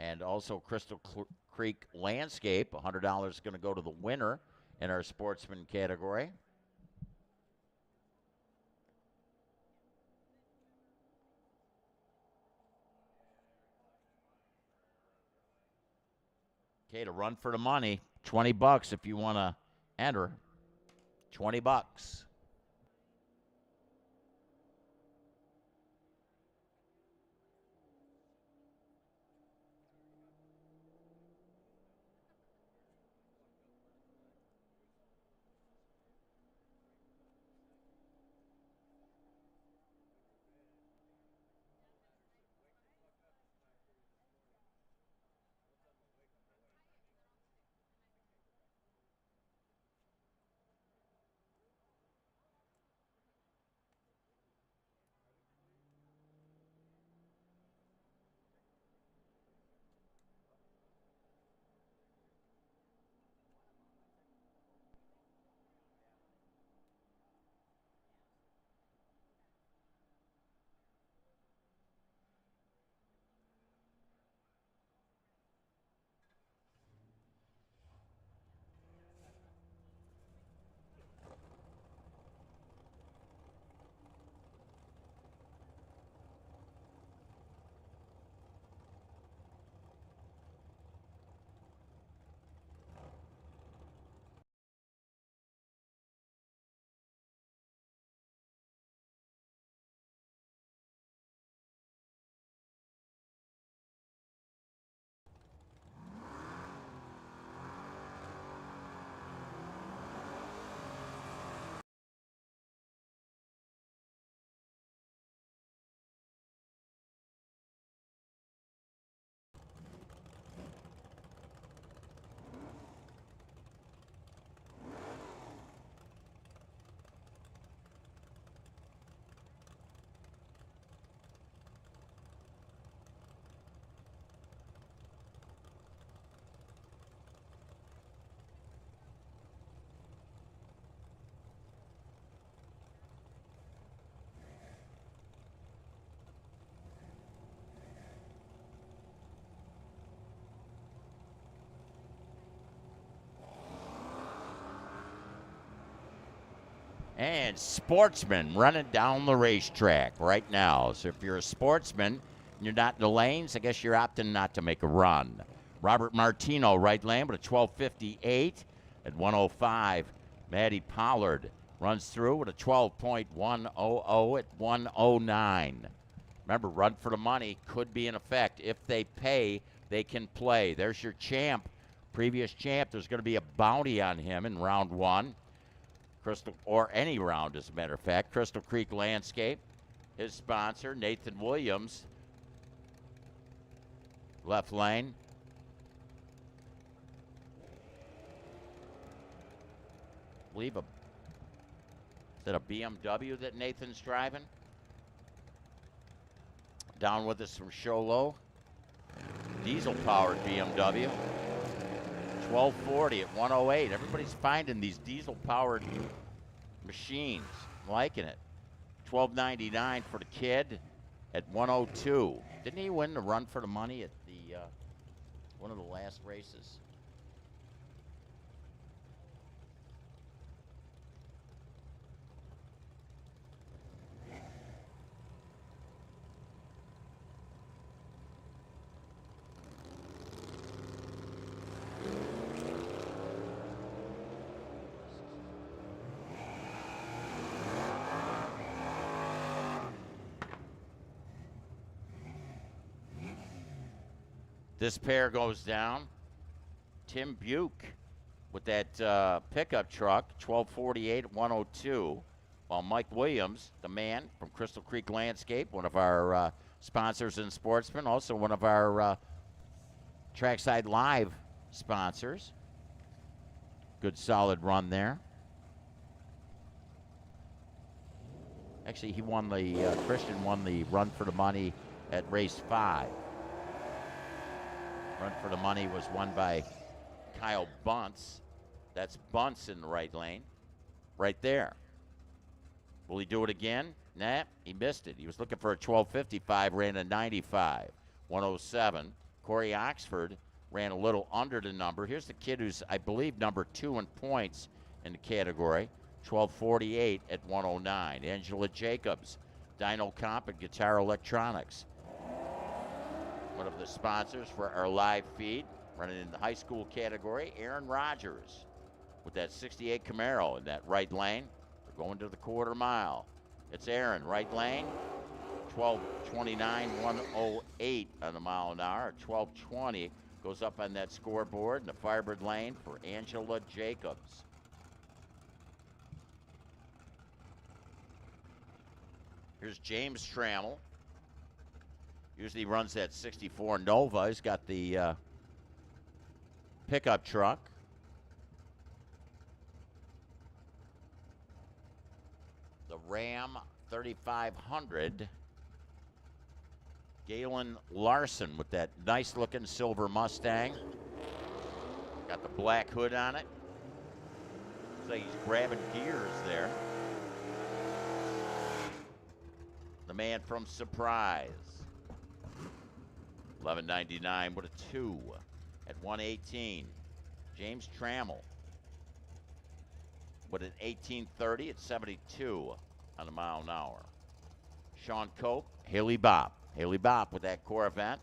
And also Crystal Creek Landscape, $100 is going to go to the winner in our sportsman category. Okay, to run for the money, $20 if you want to enter. $20. And Sportsman running down the racetrack right now. So if you're a sportsman and you're not in the lanes, I guess you're opting not to make a run. Robert Martino, right lane, with a 12:58 at 105. Maddie Pollard runs through with a 12.100 at 109. Remember, run for the money could be in effect. If they pay, they can play. There's your champ, previous champ. There's going to be a bounty on him in round one. Or any round, as a matter of fact. Crystal Creek Landscape, his sponsor, Nathan Williams. Left lane. I believe is that a BMW that Nathan's driving? Down with us from Sholo. Diesel-powered BMW. 1240 at 108. Everybody's finding these diesel-powered machines. I'm liking it. 1299 for the kid at 102. Didn't he win the run for the money at the one of the last races? This pair goes down. Tim Buke with that pickup truck, 1248 at 102. While Mike Williams, the man from Crystal Creek Landscape, one of our sponsors and sportsmen, also one of our Trackside Live sponsors. Good solid run there. Actually, he won the, Christian won the run for the money at race 5. Run for the money was won by Kyle Bunce. That's Bunce in the right lane. Right there. Will he do it again? Nah, he missed it. He was looking for a 12:55, ran a 95. 107. Corey Oxford ran a little under the number. Here's the kid who's, I believe, number 2 in points in the category. 12:48 at 109. Angela Jacobs, Dyno Comp and Guitar Electronics. One of the sponsors for our live feed, running in the high school category. Aaron Rodgers with that 68 Camaro in that right lane. They're going to the quarter mile. It's Aaron, right lane. 12:29, 108 on the mile an hour. 12:20 goes up on that scoreboard in the Firebird lane for Angela Jacobs. Here's James Trammell. Usually runs that 64 Nova. He's got the pickup truck. The Ram 3500. Galen Larson with that nice-looking silver Mustang. Got the black hood on it. Looks like he's grabbing gears there. The man from Surprise. 1199 with a 2 at 118. James Trammell with an 1830 at 72 on a mile an hour. Sean Cope, Haley Bopp. Haley Bopp with that Corvette.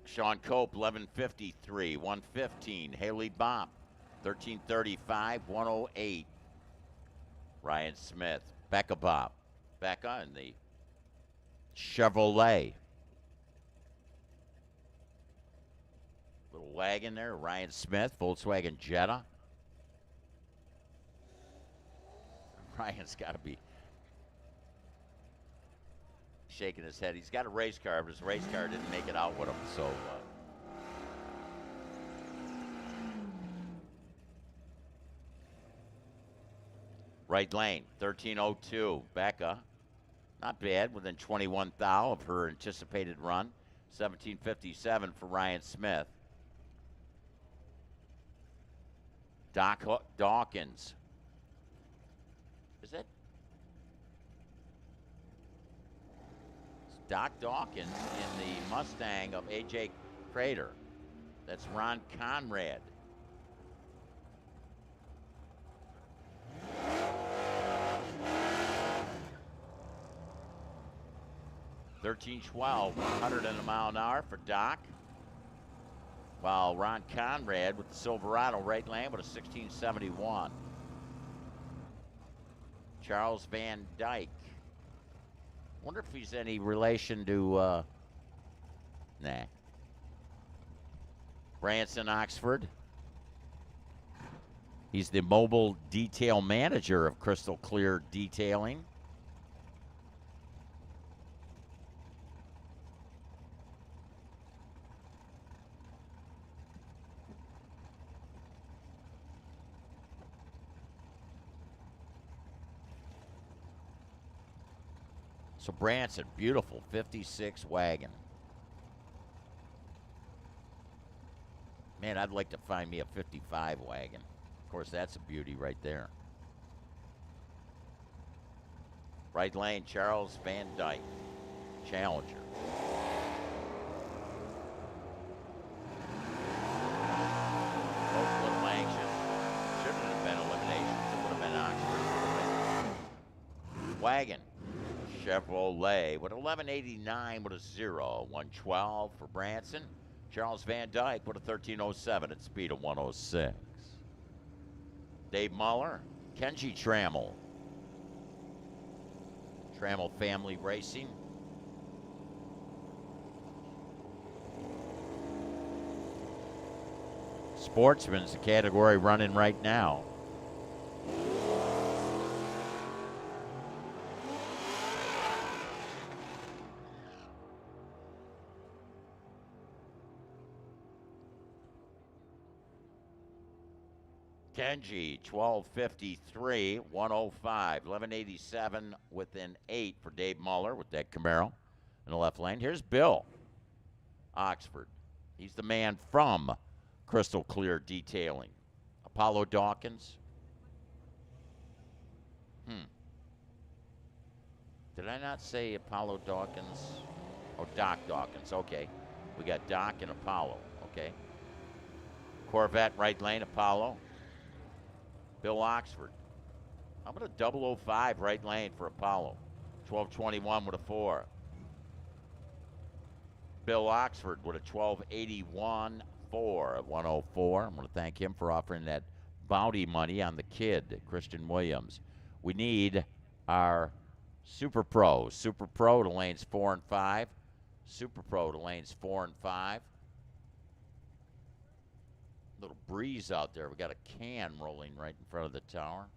Sean Cope, 1153, 115. Haley Bopp, 1335, 108. Ryan Smith, Becca Bopp. Becca in the Chevrolet. Little wagon there. Ryan Smith, Volkswagen Jetta. Ryan's got to be shaking his head. He's got a race car, but his race car didn't make it out with him. So, right lane, 1302. Becca, not bad, within 21 thou of her anticipated run. 1757 for Ryan Smith. Dawkins. Is it? It's Doc Dawkins in the Mustang of A.J. Crater. That's Ron Conrad. $13.12, 100 in a mile an hour for Doc. While Ron Conrad with the Silverado right lane with a 1671. Charles Van Dyke. Wonder if he's any relation to, nah. Branson Oxford. He's the mobile detail manager of Crystal Clear Detailing. So Branson, beautiful 56 wagon. Man, I'd like to find me a 55 wagon. Of course, that's a beauty right there. Right lane, Charles Van Dyke, Challenger. Both a little anxious. Shouldn't have been eliminations. It would have been Oxford. Wagon. Chevrolet with 1189 with a 0, 112 for Branson. Charles Van Dyke with a 1307 at speed of 106. Dave Muller, Kenji Trammell. Trammell Family Racing. Sportsman's the category running right now. Kenji, 1253, 105, 1187 with an 8 for Dave Muller with that Camaro in the left lane. Here's Bill Oxford. He's the man from Crystal Clear Detailing. Apollo Dawkins. Did I not say Apollo Dawkins? Oh, Doc Dawkins. Okay. We got Doc and Apollo. Okay. Corvette right lane, Apollo. Bill Oxford. How about a 005 right lane for Apollo? 1221 with a 4. Bill Oxford with a 1281 4 at 104. I'm going to thank him for offering that bounty money on the kid, Christian Williams. We need our Super Pro. Super Pro to lanes 4 and 5. Super Pro to lanes 4 and 5. Little breeze out there. We got a can rolling right in front of the tower.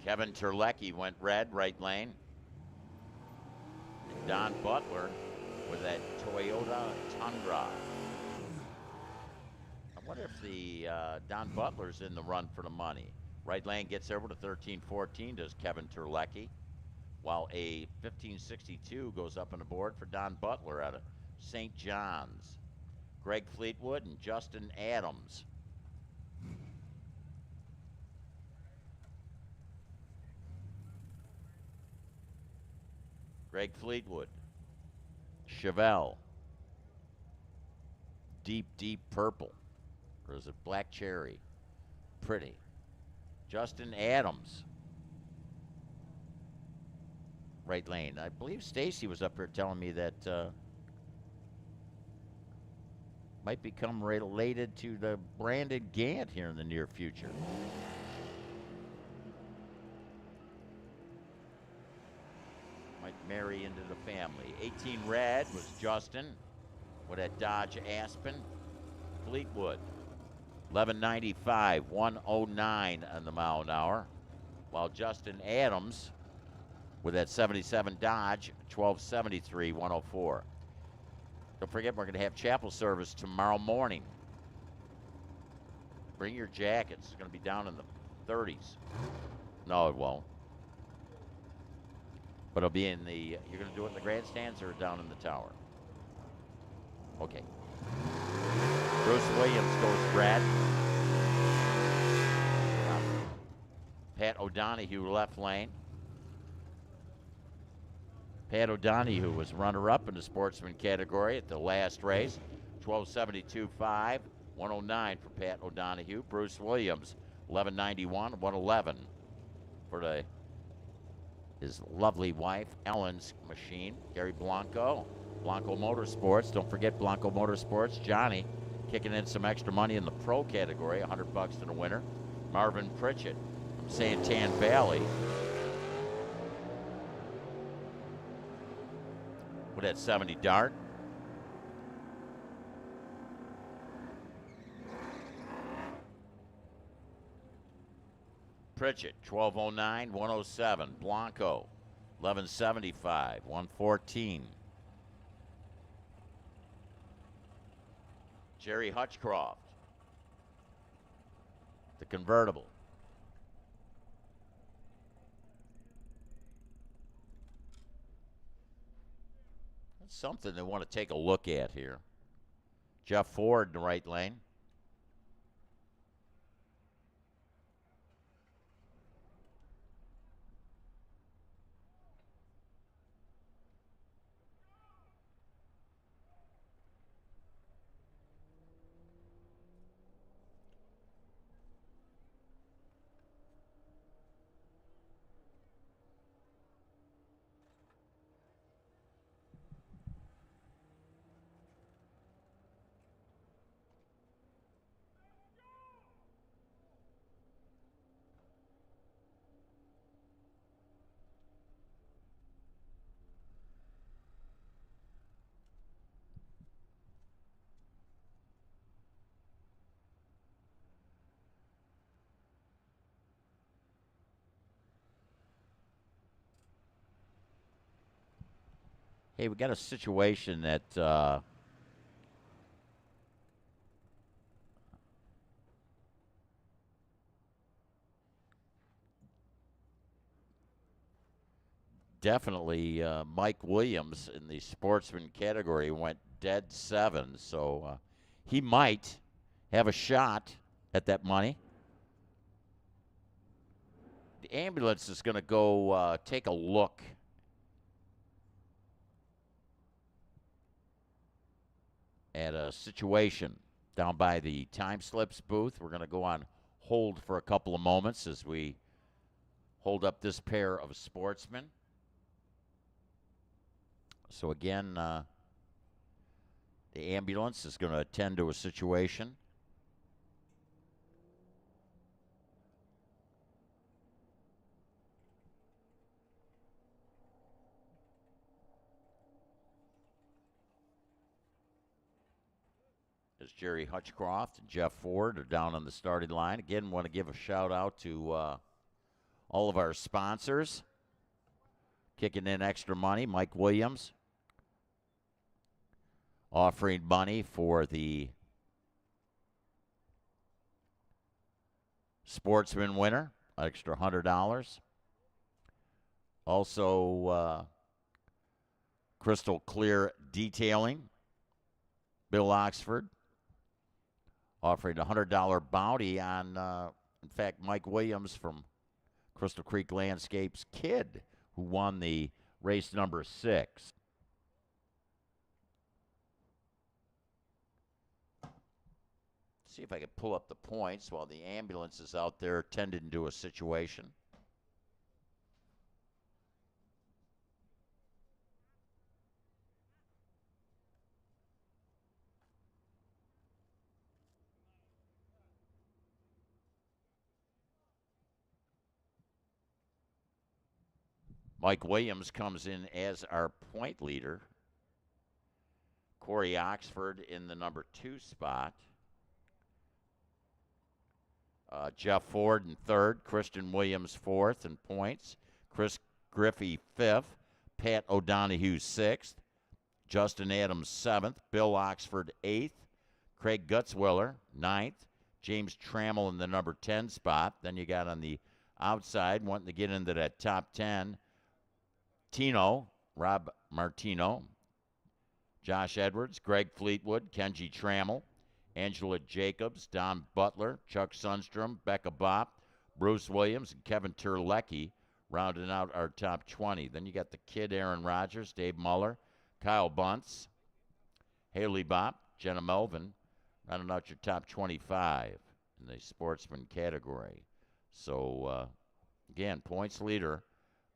Kevin Terlecki went red, right lane. And Don Butler with that Toyota Tundra. I wonder if the Don Butler's in the run for the money. Right lane gets there with a 1314, does Kevin Terlecki. While a 1562 goes up on the board for Don Butler out of St. John's. Greg Fleetwood and Justin Adams. Greg Fleetwood. Chevelle. Deep, deep purple. Or is it black cherry? Pretty. Justin Adams. Right lane. I believe Stacy was up here telling me that might become related to the Brandon Gant here in the near future. Might marry into the family. 18 red was Justin with that Dodge Aspen. Fleetwood. 1195, 109 on the mile an hour. While Justin Adams with that 77 Dodge, 1273, 104. Don't forget, we're going to have chapel service tomorrow morning. Bring your jackets. It's going to be down in the 30s. No, it won't. But it'll be in the, you're going to do it in the grandstands or down in the tower? Okay. Bruce Williams goes red. Pat O'Donohue left lane. Pat O'Donohue was runner-up in the sportsman category at the last race. 12:72.5, 109 for Pat O'Donohue. Bruce Williams, 11:91, 111 for his lovely wife, Ellen's machine. Gary Blanco, Blanco Motorsports. Don't forget Blanco Motorsports. Johnny kicking in some extra money in the pro category, $100 to the winner. Marvin Pritchett from Santan Valley. With that 70 dart. Pritchett, 12:09, 107. Blanco, 11:75, 114. Jerry Hutchcroft, the convertible. That's something they want to take a look at here. Jeff Ford in the right lane. Hey, we got a situation that definitely Mike Williams in the sportsman category went dead 7, so he might have a shot at that money. The ambulance is going to go take a look at a situation down by the time slips booth. We're going to go on hold for a couple of moments as we hold up this pair of sportsmen. So again, the ambulance is going to attend to a situation. As Jerry Hutchcroft and Jeff Ford are down on the starting line. Again, want to give a shout out to all of our sponsors. Kicking in extra money, Mike Williams offering money for the sportsman winner, extra $100. Also, Crystal Clear Detailing, Bill Oxford, offering a $100 bounty on, in fact, Mike Williams from Crystal Creek Landscapes kid, who won the race number 6. See if I can pull up the points while the ambulance is out there tending to a situation. Mike Williams comes in as our point leader. Corey Oxford in the number 2 spot. Jeff Ford in 3rd. Christian Williams 4th in points. Chris Griffey 5th. Pat O'Donohue 6th. Justin Adams 7th. Bill Oxford 8th. Craig Gutzwiller 9th. James Trammell in the number 10 spot. Then you got on the outside, wanting to get into that top 10, Rob Martino, Josh Edwards, Greg Fleetwood, Kenji Trammell, Angela Jacobs, Don Butler, Chuck Sundstrom, Becca Bopp, Bruce Williams, and Kevin Terlecki rounding out our top 20. Then you got the kid Aaron Rodgers, Dave Muller, Kyle Bunce, Haley Bopp, Jenna Melvin, rounding out your top 25 in the sportsman category. So, again, points leader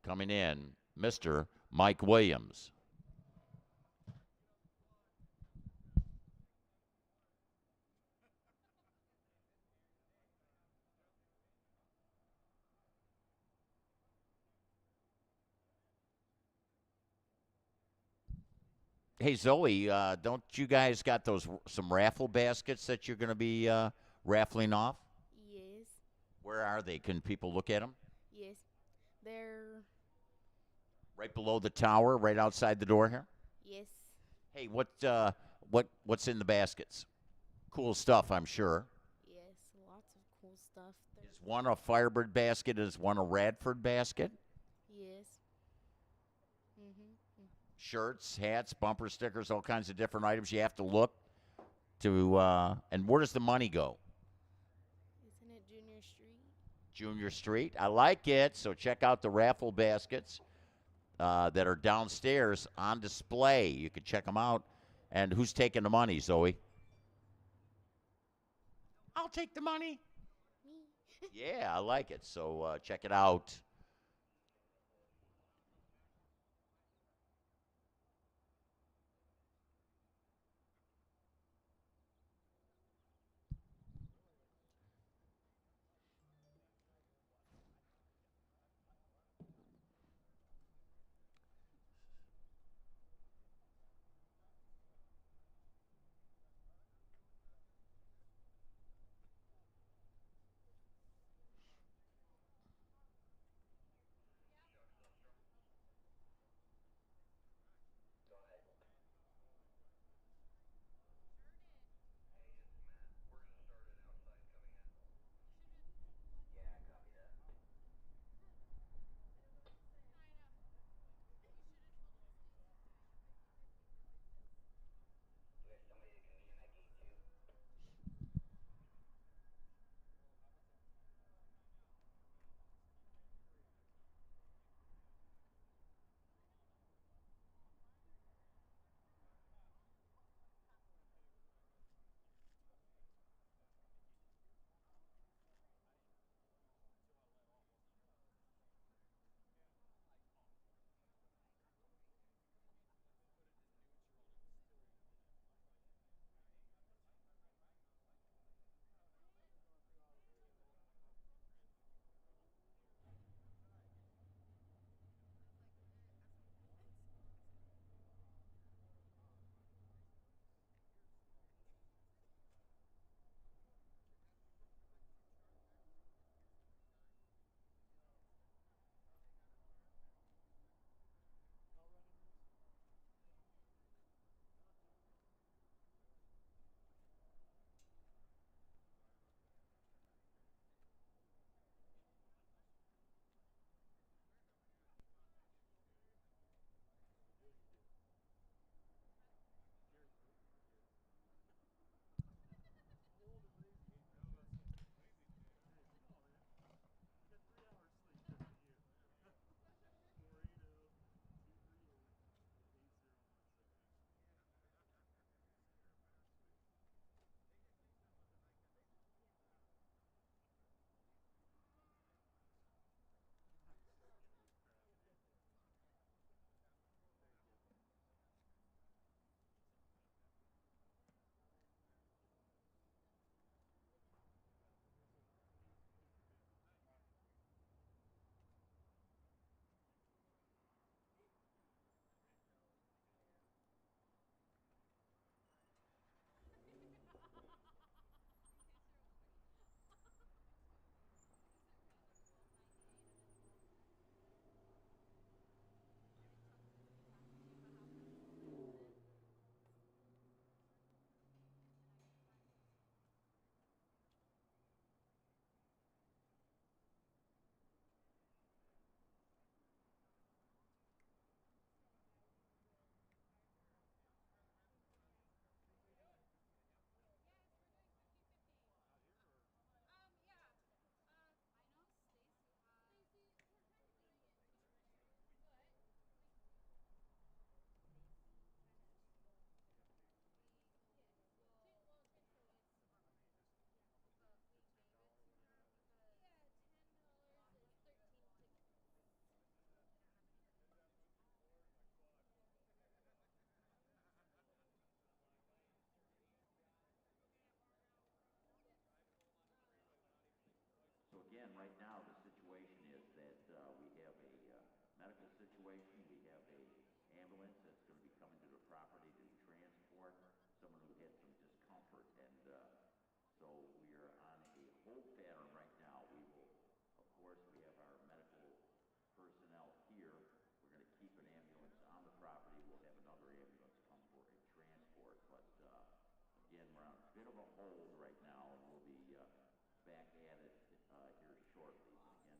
coming in, Mr. Mike Williams. Hey, Zoe, don't you guys got those some raffle baskets that you're going to be raffling off? Yes. Where are they? Can people look at them? Yes. They're Right below the tower, right outside the door here. yes. Hey, what's in the baskets? Cool stuff, I'm sure. Yes. Lots of cool stuff. Is one a Firebird basket? Is one a Radford basket? Yes. Mhm. Shirts, hats, bumper stickers, all kinds of different items. You have to look to. And where does the money go? Isn't it Junior Street? Junior Street. I like it. So check out the raffle baskets that are downstairs on display. You can check them out. And who's taking the money, Zoe? I'll take the money. Me. Yeah, I like it. So check it out. So we are on a hold pattern right now. We will, of course, we have our medical personnel here. We're going to keep an ambulance on the property. We'll have another ambulance come for a transport. But again, we're on a bit of a hold right now, and we'll be back at it here shortly. Again,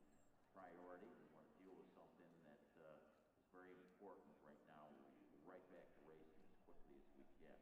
priority. We want to deal with something that is very important right now. We'll be right back to racing as quickly as we can.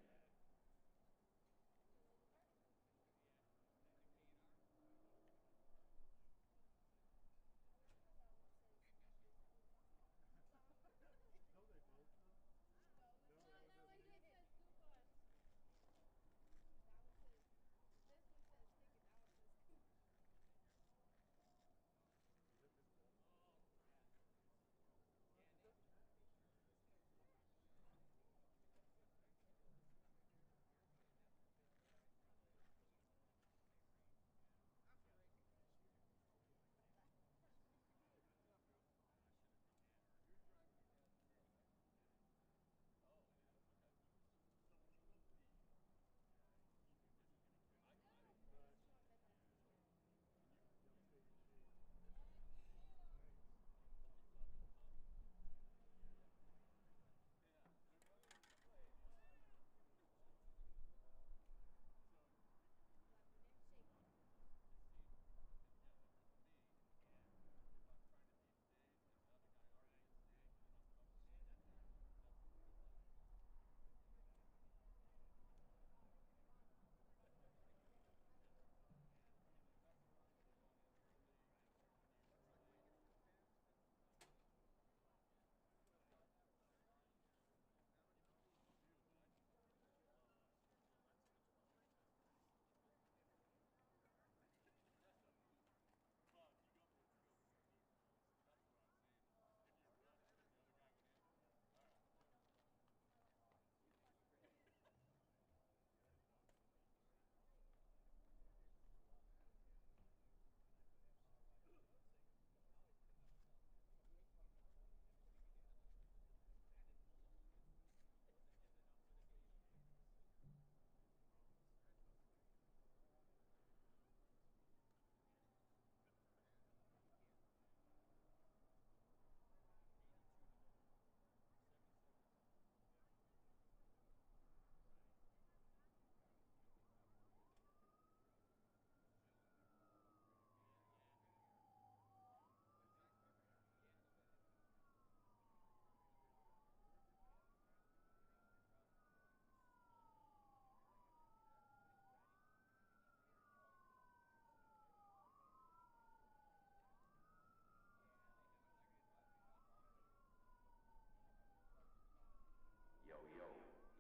Yo, yo,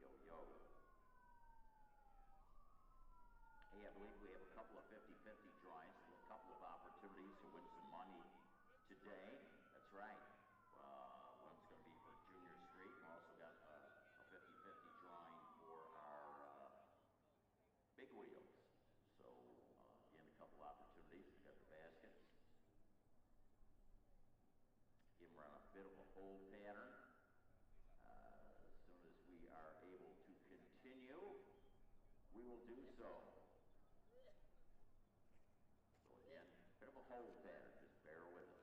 yo, yo. Hey, I believe we have a couple of 50-50 drawings, a couple of opportunities to win some money today. That's right. One's going to be for Junior Street. We also got a 50-50 drawing for our big wheels. So, again, a couple opportunities. We got the baskets. Again, we're on a bit of a hold pattern. As soon as we are able to continue, we will do so. So again, bit of a hold pattern, just bear with us.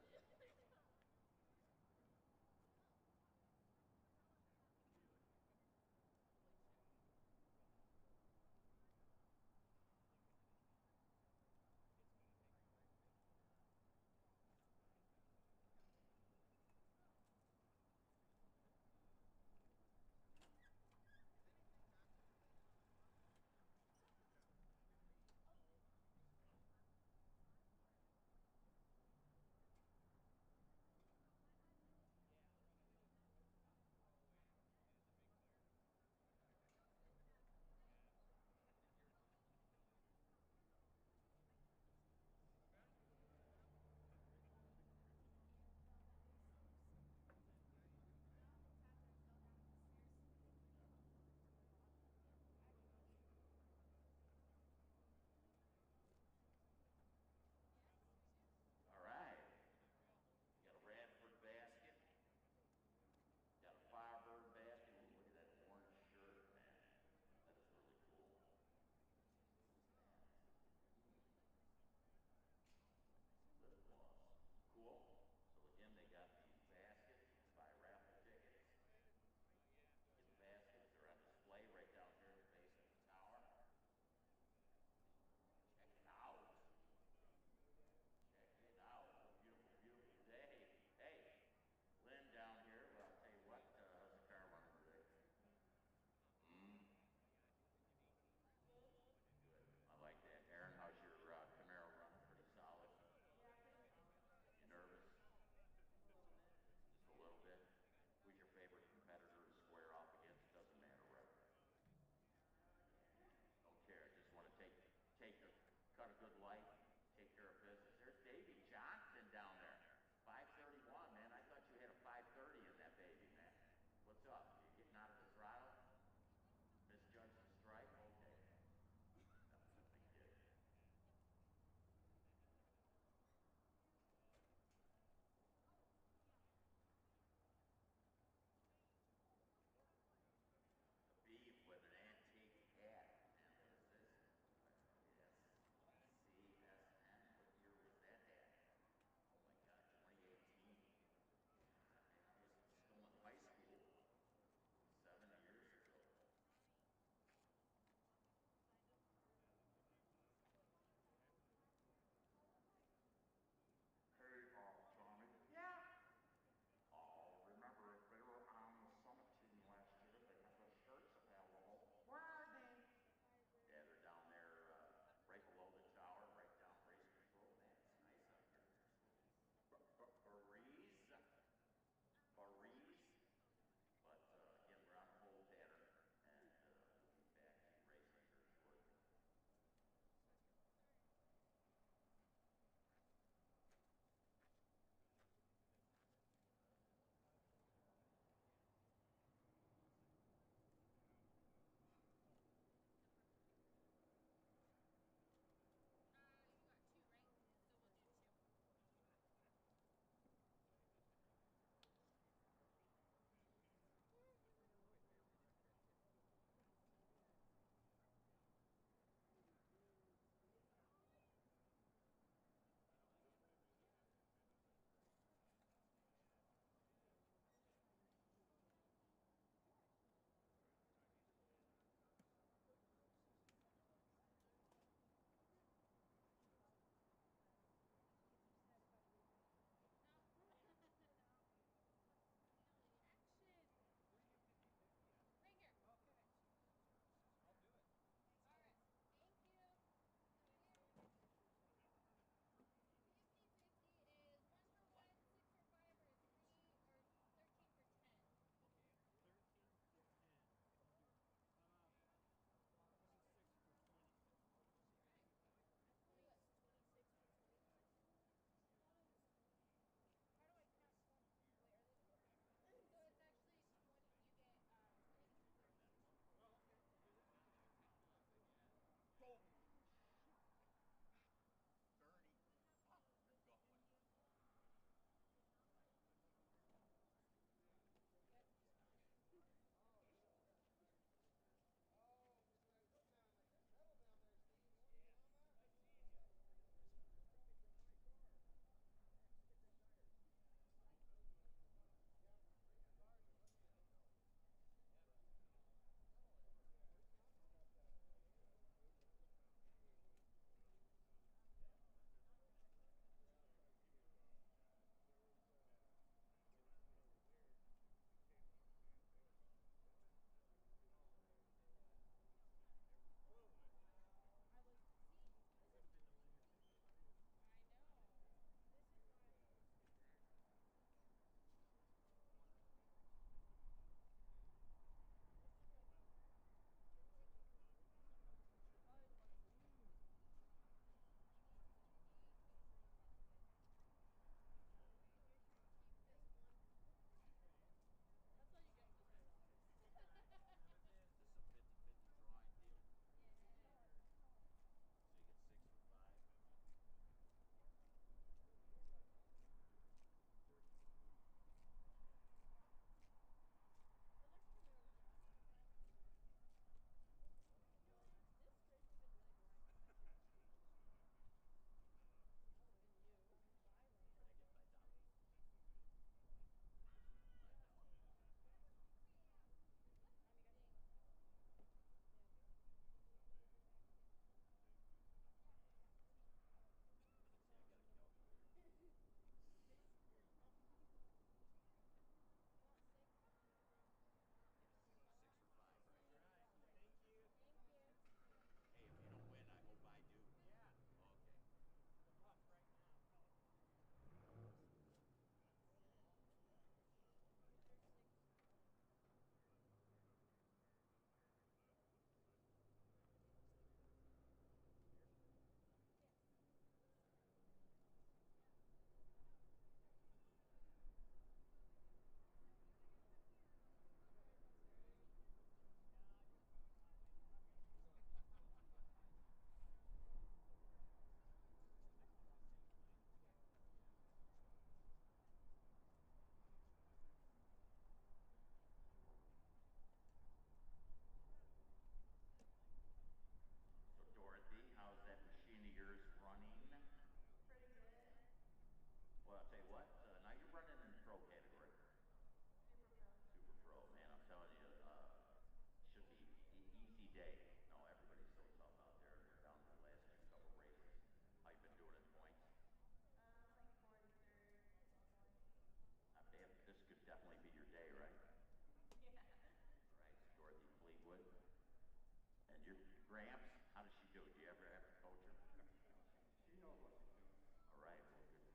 All right. Well, good.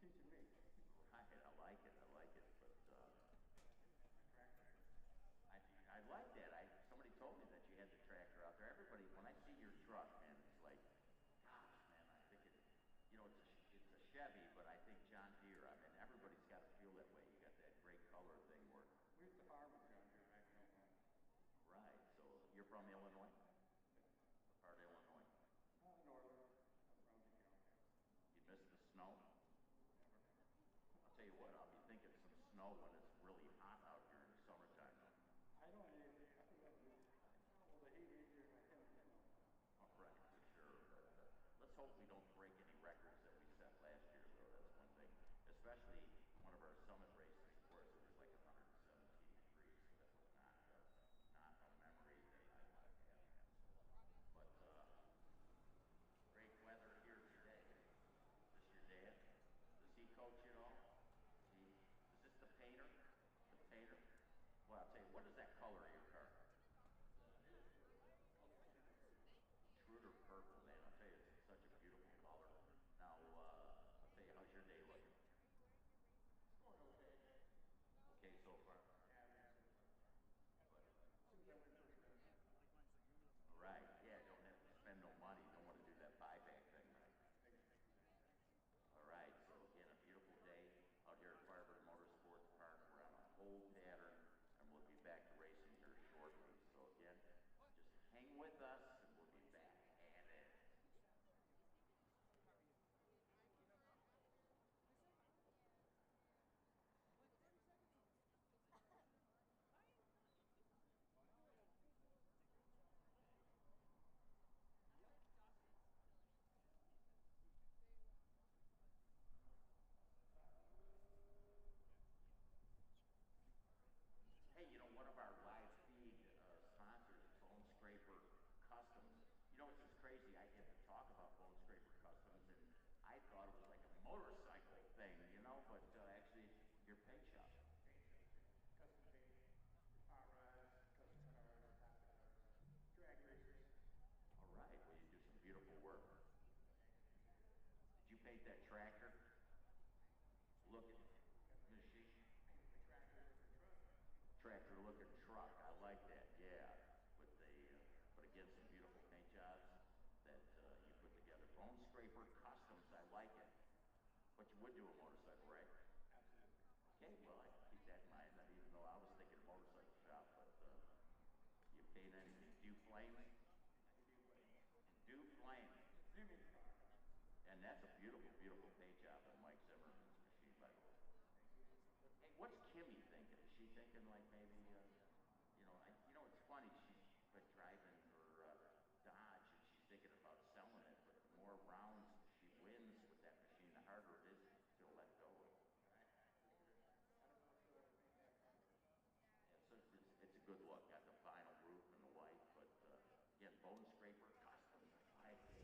Teaching me. Right. I like it. I like it. But I like that. Somebody told me that you had the tractor out there. Everybody, when I see your truck, man, it's like, gosh, man, I think it. You know, it's a Chevy, but I think John Deere. I mean, everybody's got to feel that way. You got that great color thing where. We used to farm with John Deere back in Illinois. Right. So you're from Illinois? What part of Illinois? Northern, around the county. You miss the snow? I'll tell you what, I'll be thinking some snow when it's really hot out here in the summertime. I don't need it. I think that's good. Well, the heat easier than I can snow. All right, for sure. But, let's hope we don't break any records that we set last year, though. That's one thing. Especially one of our summit races, of course, it was like 117 degrees. So that was not a memory that I want to have. But great weather here today. Is this your dad? Does he coach you at all? Is this the painter? The painter? Well, I'll tell you, what is that color of your car? Intruder purple, man. I'll tell you, it's such a beautiful color. Now, I'll tell you, how's your day looking? It's going okay. Okay so far? All right, yeah, don't have to spend no money. Don't want to do that buyback thing, right? All right, so again, a beautiful day out here at Firebird Motorsports Park. We're on a whole pattern, and we'll be back to racing here shortly. So again, just hang with us, and we'll be back at it. Hey, you know, one of our live feed sponsors, Bone Scraper Customs. You know, it's just crazy. I get to talk about Bone Scraper Customs, and I thought it was like a motorcycle thing, you know, but actually it's your paint shop. Custom paint, hot rods, custom cars, top cars, drag racers. All right, well, you do some beautiful work. Did you paint that tractor? Looking machine? Tractor looking truck. I like that, yeah. But but again, some beautiful paint jobs that you put together. Bone Scraper Customs, I like it. But you would do a motorcycle, right? Absolutely. Okay, well, I keep that in mind. I even though I was thinking motorcycle shop, but you paint anything. Do flames? Do flames. And that's a beautiful, beautiful paint job on Mike Zimmerman's machine, by the way. Hey, what's Kimmy thinking? Is she thinking like maybe, you know, it's funny. She's been driving her Dodge, and she's thinking about selling it. But the more rounds she wins with that machine, the harder it is to let go of it. Yeah, so it's a good look. Got the vinyl roof and the white, but again, Bone Scraper Customs. I like it.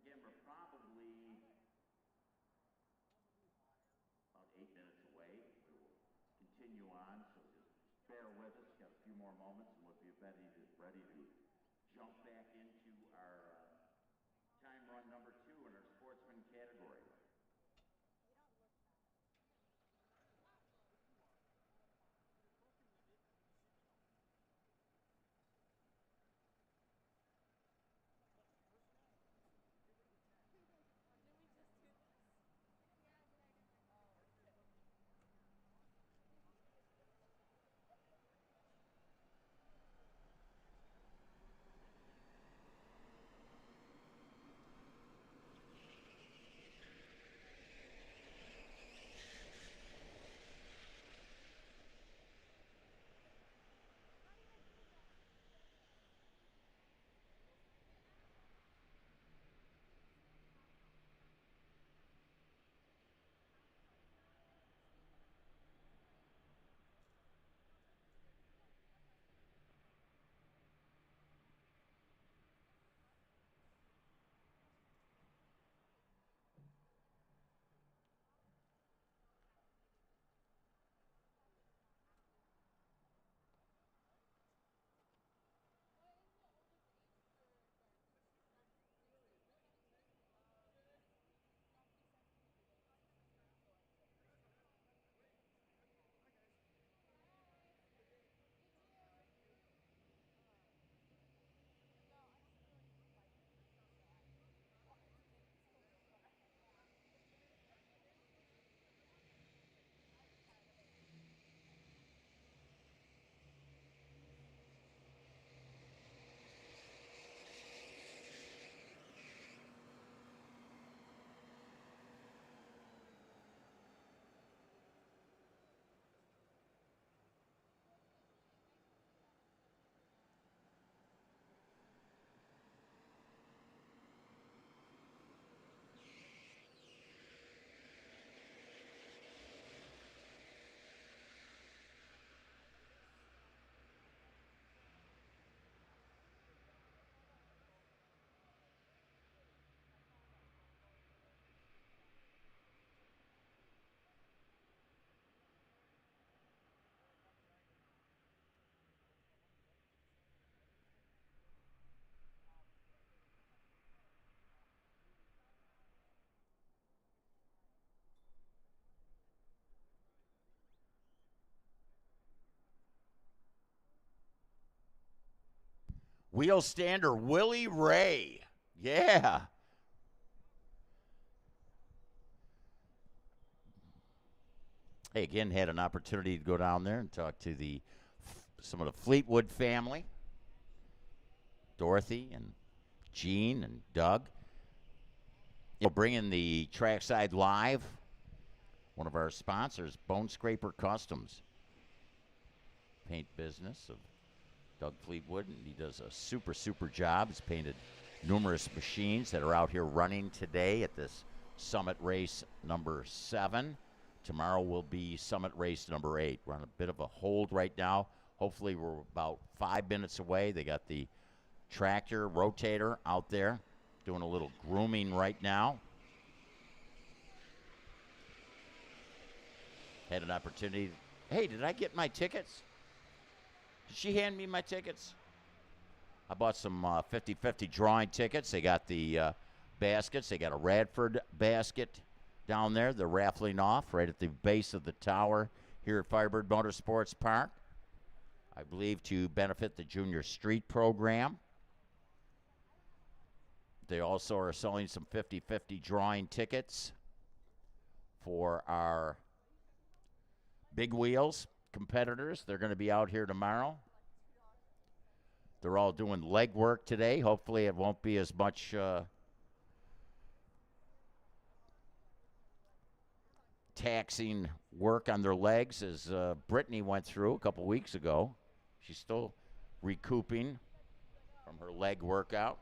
Again, we're probably about 8 minutes away. We will continue on, so just bear with us. Got a few more moments, and we'll be ready to jump back into our time run number 2 in our sportsman category. Wheel stander Willie Ray. Yeah. Hey, again, had an opportunity to go down there and talk to some of the Fleetwood family, Dorothy and Gene and Doug. Bringing the Trackside Live, one of our sponsors, Bone Scraper Customs, paint business of Doug Fleetwood, and he does a super job. He's painted numerous machines that are out here running today at this Summit Race number 7. Tomorrow will be Summit Race number 8. We're on a bit of a hold right now. Hopefully we're about 5 minutes away. They got the tractor rotator out there doing a little grooming right now. Had an opportunity. Hey, did I get my tickets? Did she hand me my tickets? I bought some 50-50 drawing tickets. They got the baskets. They got a Radford basket down there. They're raffling off right at the base of the tower here at Firebird Motorsports Park. I believe to benefit the Junior Street program. They also are selling some 50-50 drawing tickets for our big wheels competitors. They're going to be out here tomorrow. They're all doing leg work today. Hopefully it won't be as much taxing work on their legs as Brittany went through a couple weeks ago. She's still recouping from her leg workout.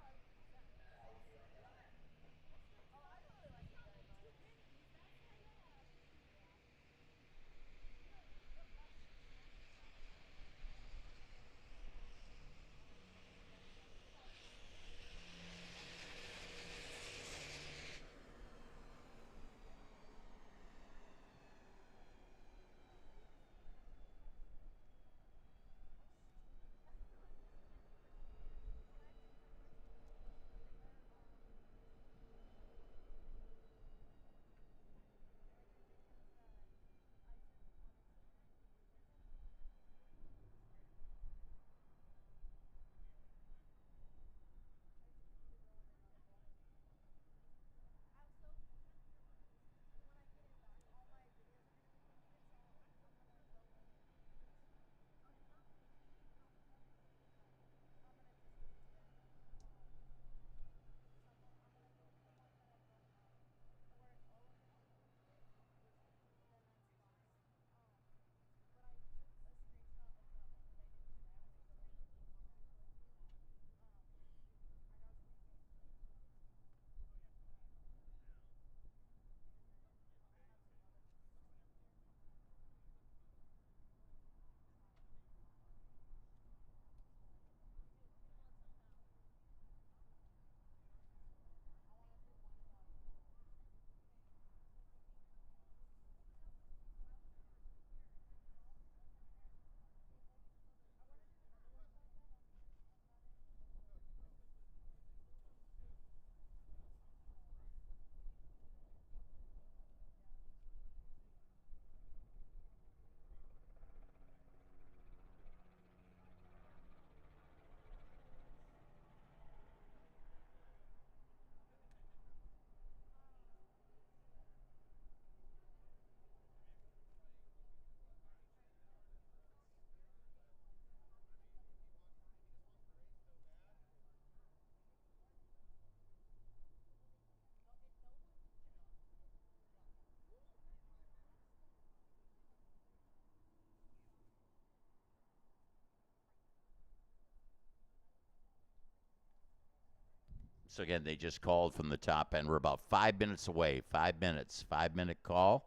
So again, they just called from the top end. We're about 5 minutes away. 5 minutes. 5-minute call.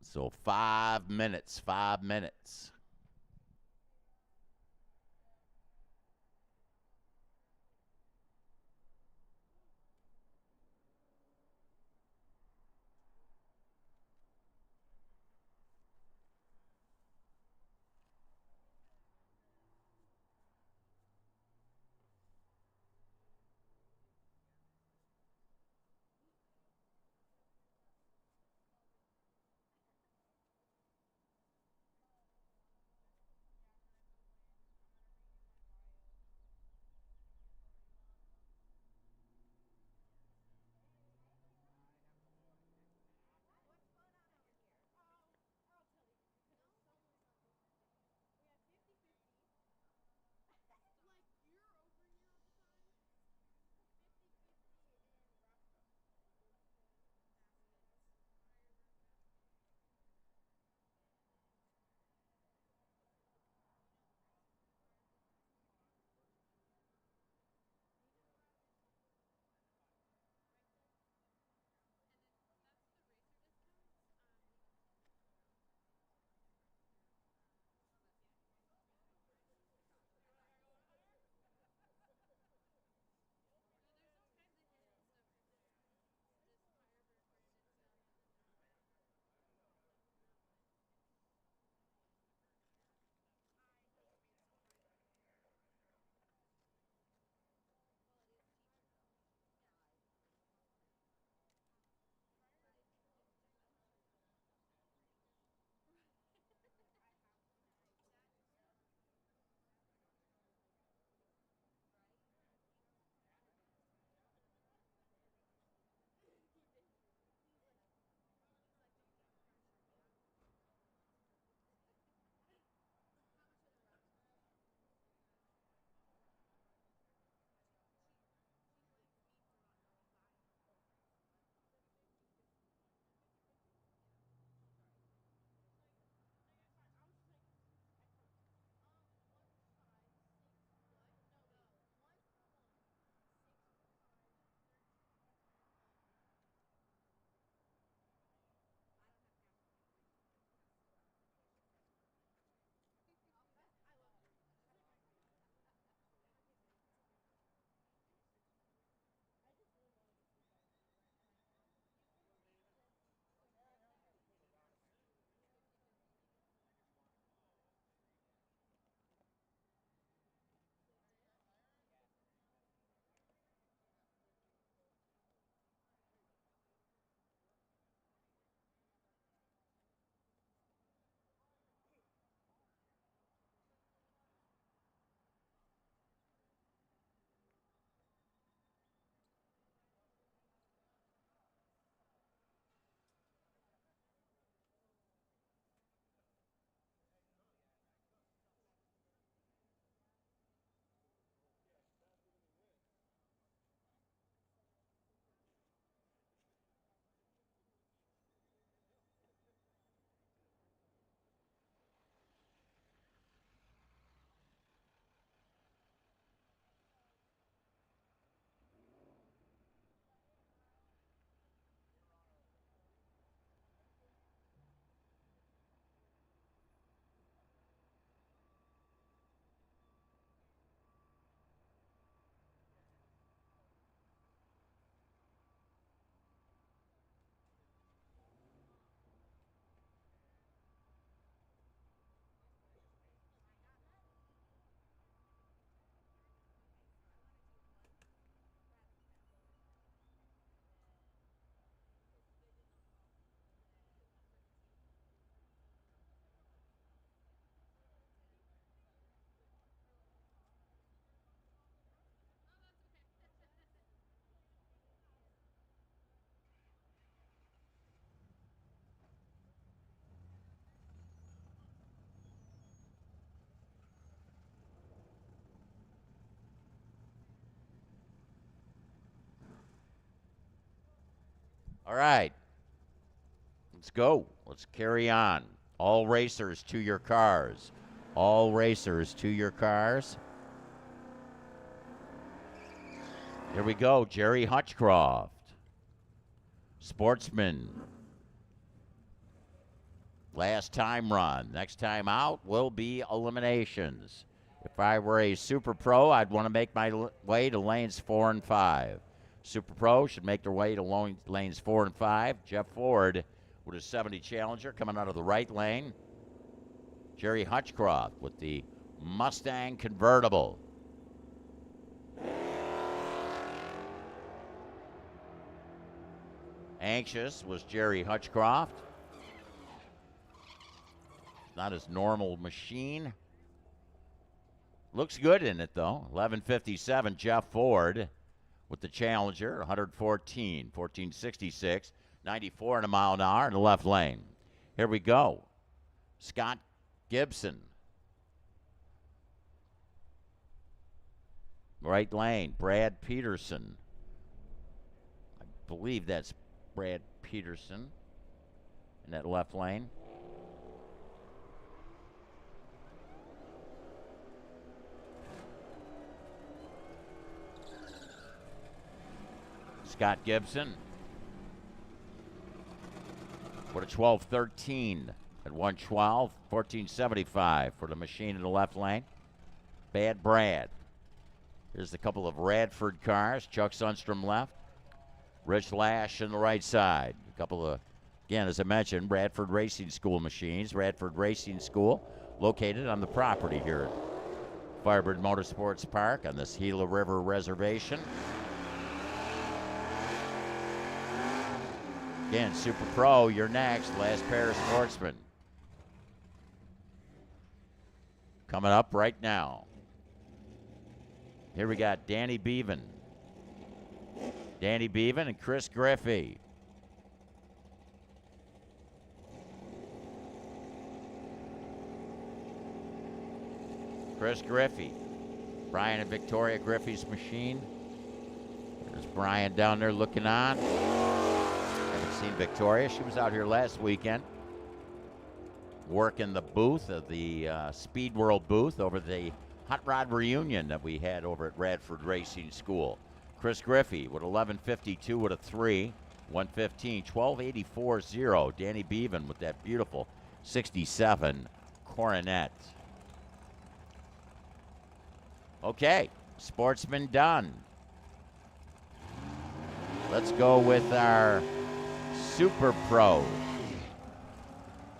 So 5 minutes. 5 minutes. All right. Let's go. Let's carry on. All racers to your cars. All racers to your cars. Here we go. Jerry Hutchcroft. Sportsman. Last time run. Next time out will be eliminations. If I were a Super Pro, I'd want to make my way to lanes 4 and 5. Super Pro should make their way to lanes 4 and 5. Jeff Ford with his 70 Challenger coming out of the right lane. Jerry Hutchcroft with the Mustang convertible. Anxious was Jerry Hutchcroft. Not his normal machine. Looks good in it, though. 11:57, Jeff Ford with the Challenger, 114, 1466, 94 in a mile an hour in the left lane. Here we go. Scott Gibson. Right lane, Brad Peterson. I believe that's Brad Peterson in that left lane. Scott Gibson with a 12:13 at 112, 1475 for the machine in the left lane. Bad Brad. Here's a couple of Radford cars. Chuck Sundstrom left. Rich Lash in the right side. A couple of, again, as I mentioned, Radford Racing School machines. Radford Racing School located on the property here at Firebird Motorsports Park on this Gila River Reservation. Again, Super Pro, you're next. Last pair of sportsmen. Coming up right now. Here we got Danny Bevan. Danny Bevan and Chris Griffey. Chris Griffey. Brian and Victoria Griffey's machine. There's Brian down there looking on. Seen Victoria. She was out here last weekend working the booth of the Speed World booth over the Hot Rod reunion that we had over at Radford Racing School. Chris Griffey with 11:52 with a 3, 115, 12:84.0. Danny Bevan with that beautiful 67 Coronet. Okay, sportsman done. Let's go with our Super Pro.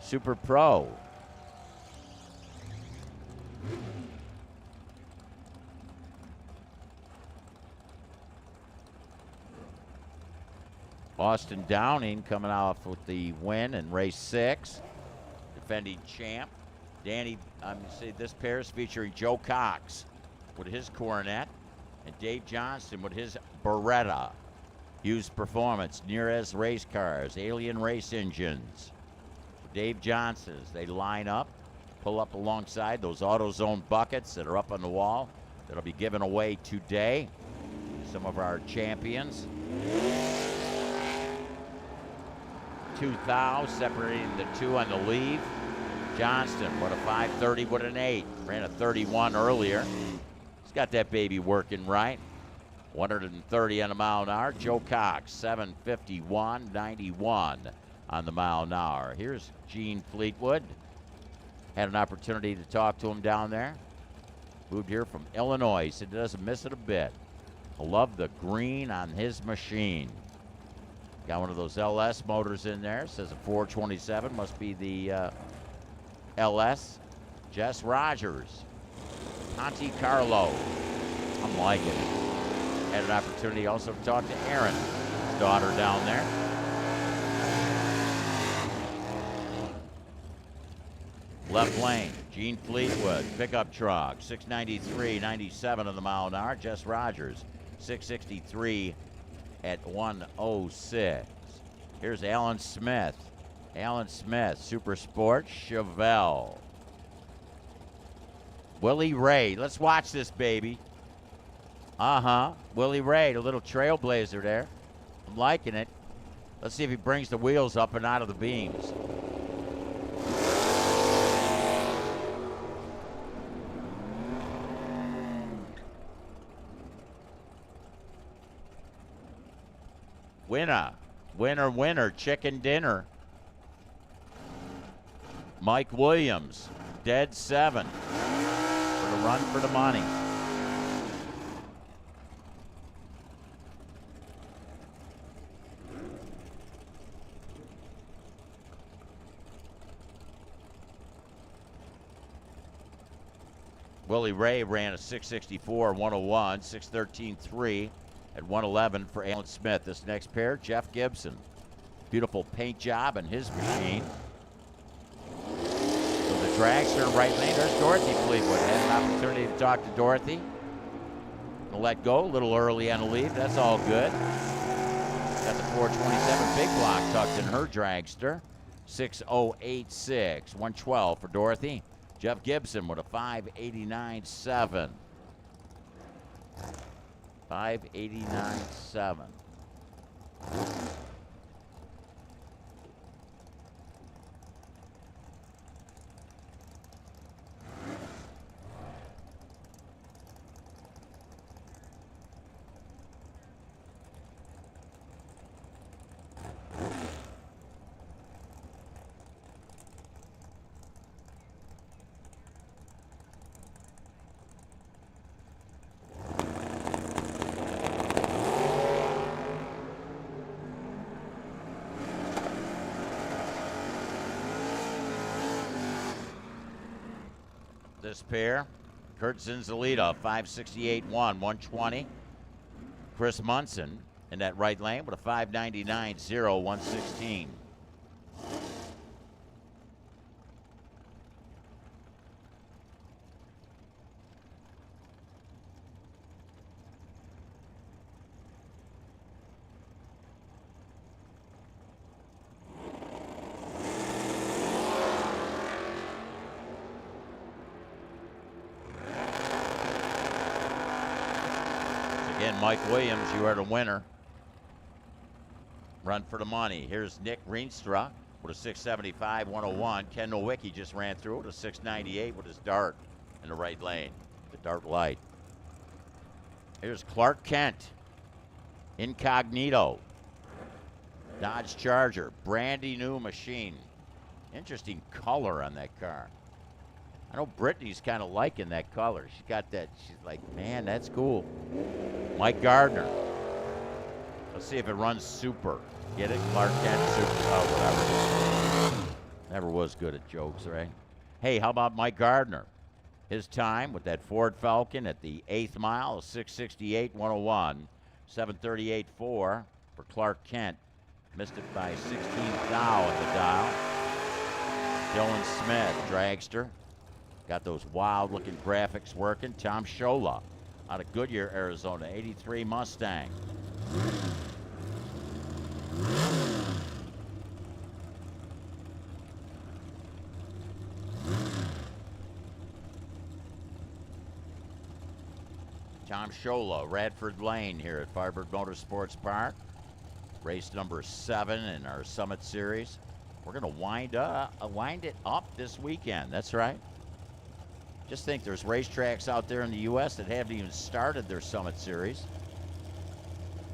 Super Pro. Austin Downing coming off with the win in race 6. Defending champ. Danny, see this pair is featuring Joe Cox with his Coronet and Dave Johnston with his Beretta. Hughes Performance, Nearez Race Cars, Alien Race Engines. Dave Johnson's, they line up, pull up alongside those AutoZone buckets that are up on the wall that'll be given away today. Some of our champions. 2,000 separating the two on the lead. Johnston, what a 5:30 with an 8. Ran a 31 earlier. He's got that baby working right. 130 on a mile an hour. Joe Cox, 7:51.91 on the mile an hour. Here's Gene Fleetwood. Had an opportunity to talk to him down there. Moved here from Illinois. He said he doesn't miss it a bit. I love the green on his machine. Got one of those LS motors in there. Says a 427. Must be the LS. Jess Rogers. Monte Carlo. I'm liking it. Had an opportunity also to talk to Aaron, his daughter down there. Left lane, Gene Fleetwood, pickup truck, 693.97 on the mile an hour. Jess Rogers, 663 at 106. Here's Alan Smith. Alan Smith, Super Sport, Chevelle. Willie Ray, let's watch this, baby. Willie Ray, a little trailblazer there. I'm liking it. Let's see if he brings the wheels up and out of the beams. Winner, winner, winner, chicken dinner. Mike Williams, dead 7 for the run for the money. Willie Ray ran a 664, 101, 613.3 at 111 for Alan Smith. This next pair, Jeff Gibson. Beautiful paint job in his machine. So the dragster right lane. There's Dorothy Fleetwood. Had an opportunity to talk to Dorothy. Gonna let go a little early on the lead. That's all good. Got the 427 big block tucked in her dragster. 6086, 112 for Dorothy. Jeff Gibson with a 589.7. 589.7. This pair, Kurt Zinzalita, 568.1, 120. Chris Munson in that right lane with a 599.0, 116. Again, Mike Williams, you are the winner. Run for the money. Here's Nick Reenstra with a 675, 101. Ken Nowicki just ran through it, a 698 with his dart in the right lane, the dart light. Here's Clark Kent, Incognito, Dodge Charger, brandy new machine. Interesting color on that car. I know Brittany's kind of liking that color. She's got that, she's like, man, that's cool. Mike Gardner. Let's see if it runs super. Get it? Clark Kent super. Oh, whatever. Never was good at jokes, right? Hey, how about Mike Gardner? His time with that Ford Falcon at the 8th mile, 668, 101, 738.4 for Clark Kent. Missed it by 16th thou at the dial. Dylan Smith, dragster. Got those wild-looking graphics working. Tom Shola out of Goodyear, Arizona, 83 Mustang. Tom Shola, Radford Lane here at Firebird Motorsports Park. Race number 7 in our Summit Series. We're going to wind it up this weekend. That's right. Just think there's racetracks out there in the U.S. that haven't even started their Summit Series.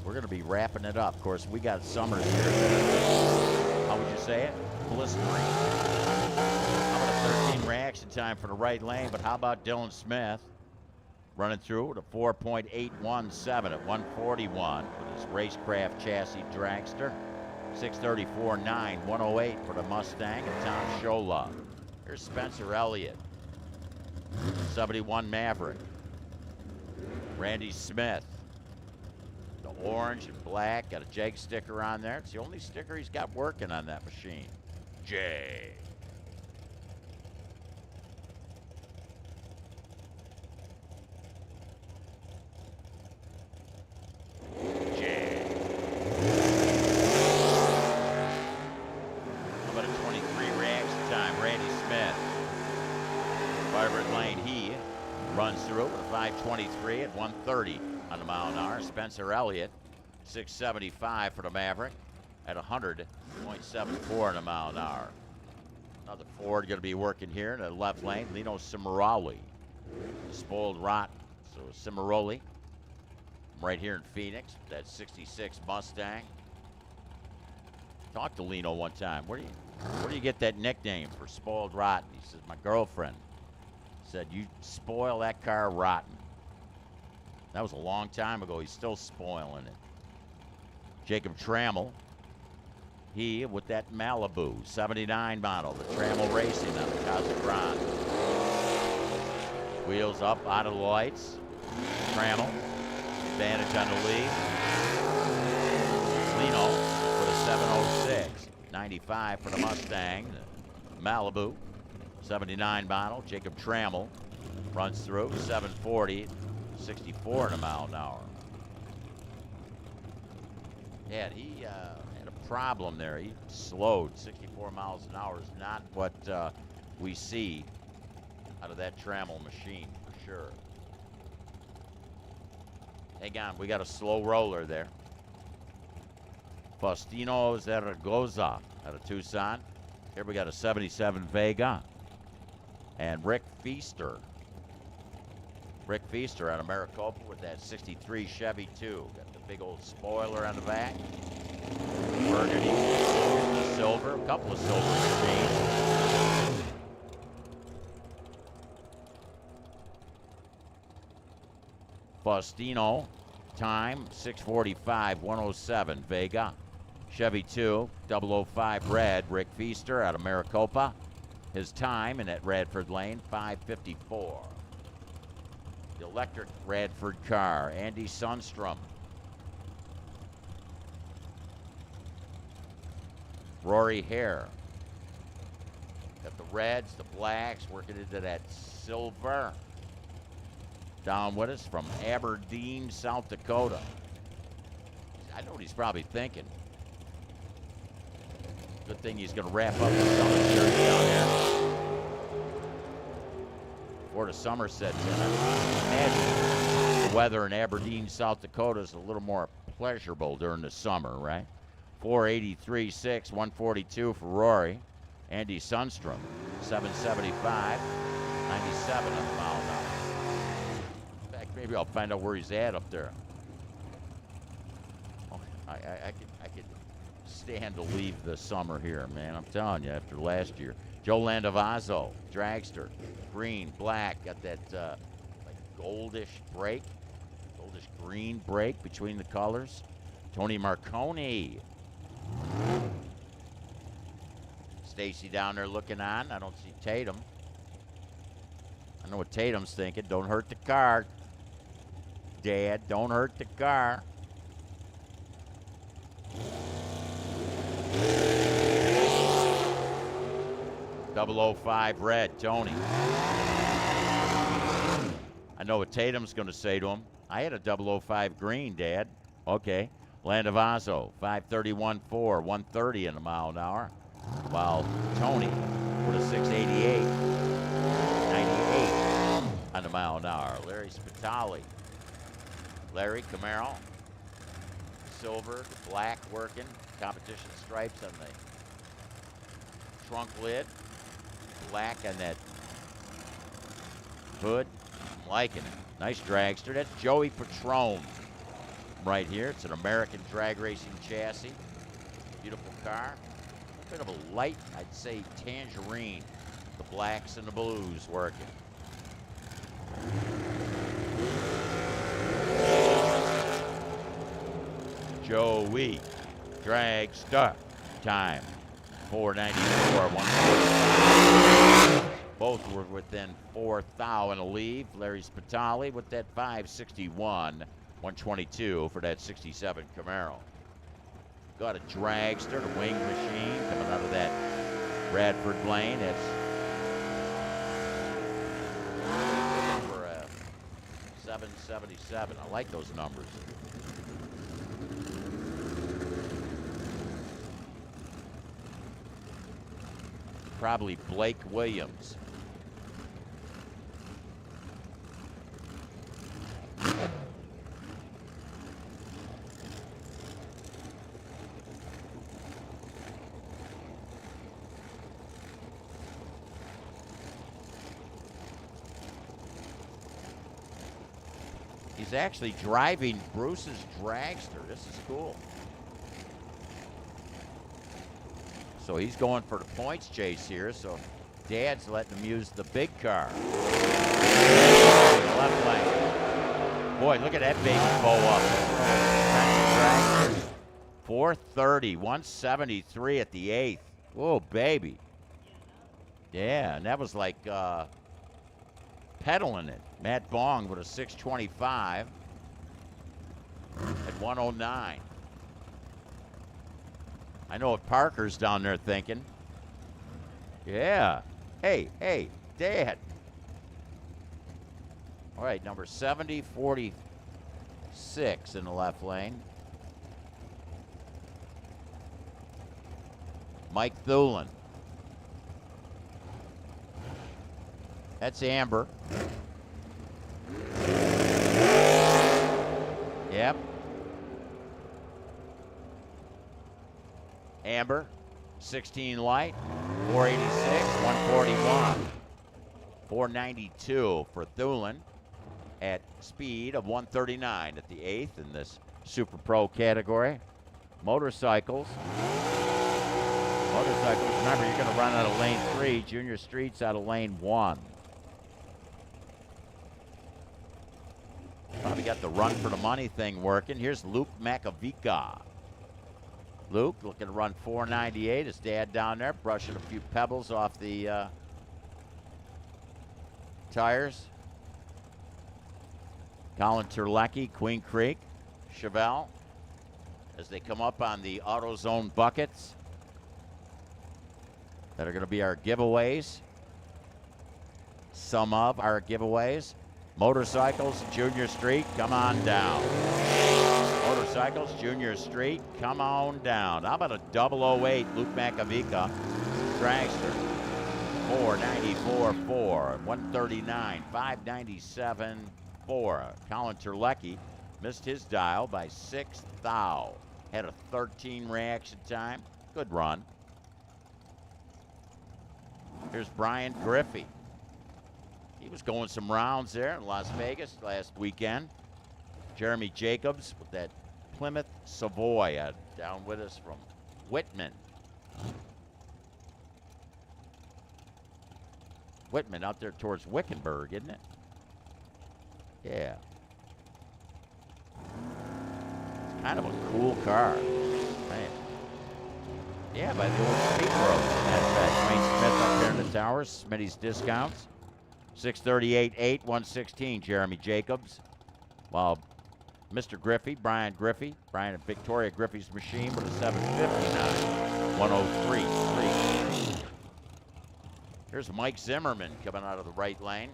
We're going to be wrapping it up. Of course, we got summers here that are just, how would you say it? Blistering. How about a 13 reaction time for the right lane? But how about Dylan Smith running through with a 4.817 at 141 with his racecraft chassis dragster. 634.9, 108 for the Mustang and Tom Shola. Here's Spencer Elliott. 71 Maverick. Randy Smith. The orange and black, got a Jag sticker on there. It's the only sticker he's got working on that machine. Jag. Jag. How about a 23 reaction time? Randy Smith. Firebird Lane, he runs through it with a 523 at 130 on the mile an hour. Spencer Elliott, 675 for the Maverick. at 100.74 in a mile an hour. Another Ford going to be working here in the left lane. Lino Cimaroli, spoiled rotten. So Cimaroli, right here in Phoenix, that 66 Mustang. Talked to Lino one time. Where do you get that nickname for spoiled rotten? He says, my girlfriend said, you spoil that car rotten. That was a long time ago. He's still spoiling it. Jacob Trammell, he with that Malibu 79 model, the Trammell Racing on the Casa Grande. Wheels up out of the lights. Trammell, advantage on the lead. Lino with a 706. 95 for the Mustang. The Malibu 79 model. Jacob Trammell runs through 740, 64 in a mile an hour. Yeah, he had a problem there. He slowed. 64 miles an hour is not what we see out of that Trammell machine for sure. Hang on, we got a slow roller there. Faustino Zaragoza out of Tucson. Here we got a 77 Vega. And Rick Feaster. Rick Feaster out of Maricopa with that 63 Chevy 2. Got the big old spoiler on the back. Burgundy, silver, a couple of silver machines. Faustino, time 6:45, 107 Vega. Chevy 2, 005 red, Rick Feaster out of Maricopa. His time in that Radford lane, 5:54. The electric Radford car, Andy Sundstrom. Rory Hare. Got the reds, the blacks, working into that silver. Down with us from Aberdeen, South Dakota. I know what he's probably thinking. Good thing he's going to wrap up the summer series down there. Florida Somerset. Imagine the weather in Aberdeen, South Dakota is a little more pleasurable during the summer, right? 483.6, 142 for Rory. Andy Sundstrom, 775, 97 on the mile an hour. In fact, maybe I'll find out where he's at up there. Oh, I could stand to leave the summer here, man. I'm telling you, after last year. Joe Landavazzo, dragster, green, black, got that like goldish break, goldish green break between the colors. Tony Marconi. Stacy down there looking on. I don't see Tatum. I know what Tatum's thinking. Don't hurt the car, Dad. Don't hurt the car. .005 red, Tony. I know what Tatum's going to say to him. I had a .005 green, Dad. Okay. Landavazzo, 531.4, 130 in a mile an hour. While Tony with a 688, 98 on the mile an hour. Larry Spitali. Larry Camaro. Silver, black working. Competition stripes on the trunk lid. Black on that hood. I'm liking it. Nice dragster. That's Joey Patrone right here. It's an American drag racing chassis. Beautiful car. A bit of a light, I'd say, tangerine. The blacks and the blues working. Joey dragster. Time 494, 145. Both were within 4 thou and a leave. Larry Spitali with that 561, 122 for that 67 Camaro. Got a dragster, the wing machine coming out of that Radford lane. That's for a 777. I like those numbers. Probably Blake Williams. He's actually driving Bruce's dragster. This is cool. So he's going for the points chase here. So Dad's letting him use the big car. Left lane. Boy, look at that baby bow up. 430, 173 at the 8th. Whoa, baby. Yeah, and that was like pedaling it. Matt Bong with a 625 at 109. I know what Parker's down there thinking. Yeah. Hey, Dad. All right, number 7046 in the left lane. Mike Thulin. That's Amber. Yep. Amber, 16 light, 486, 141. 492 for Thulin at speed of 139 at the 8th in this Super Pro category. Motorcycles, remember you're going to run out of lane 3. Junior Street's out of lane 1. Probably got the run for the money thing working. Here's Luke Makovica. Luke looking to run 498. His dad down there brushing a few pebbles off the tires. Colin Terlecki, Queen Creek, Chevelle, as they come up on the AutoZone buckets that are going to be our giveaways. Some of our giveaways. Motorcycles, Junior Street, come on down. Motorcycles, Junior Street, come on down. How about a 008 Luke Makovica dragster? 494 4, 139, 597 4. Colin Terlecki missed his dial by 6 thou. Had a 13 reaction time. Good run. Here's Brian Griffey. He was going some rounds there in Las Vegas last weekend. Jeremy Jacobs with that Plymouth Savoy down with us from Whitman. Whitman out there towards Wickenburg, isn't it? Yeah. It's kind of a cool car. Man. Yeah, by the old Speed Road. That's Wayne Smith up here in the towers. Smitty's Discounts. 638.8, 116, Jeremy Jacobs. While Mr. Griffey, Brian and Victoria Griffey's machine with a 759, 103.3. Here's Mike Zimmerman coming out of the right lane.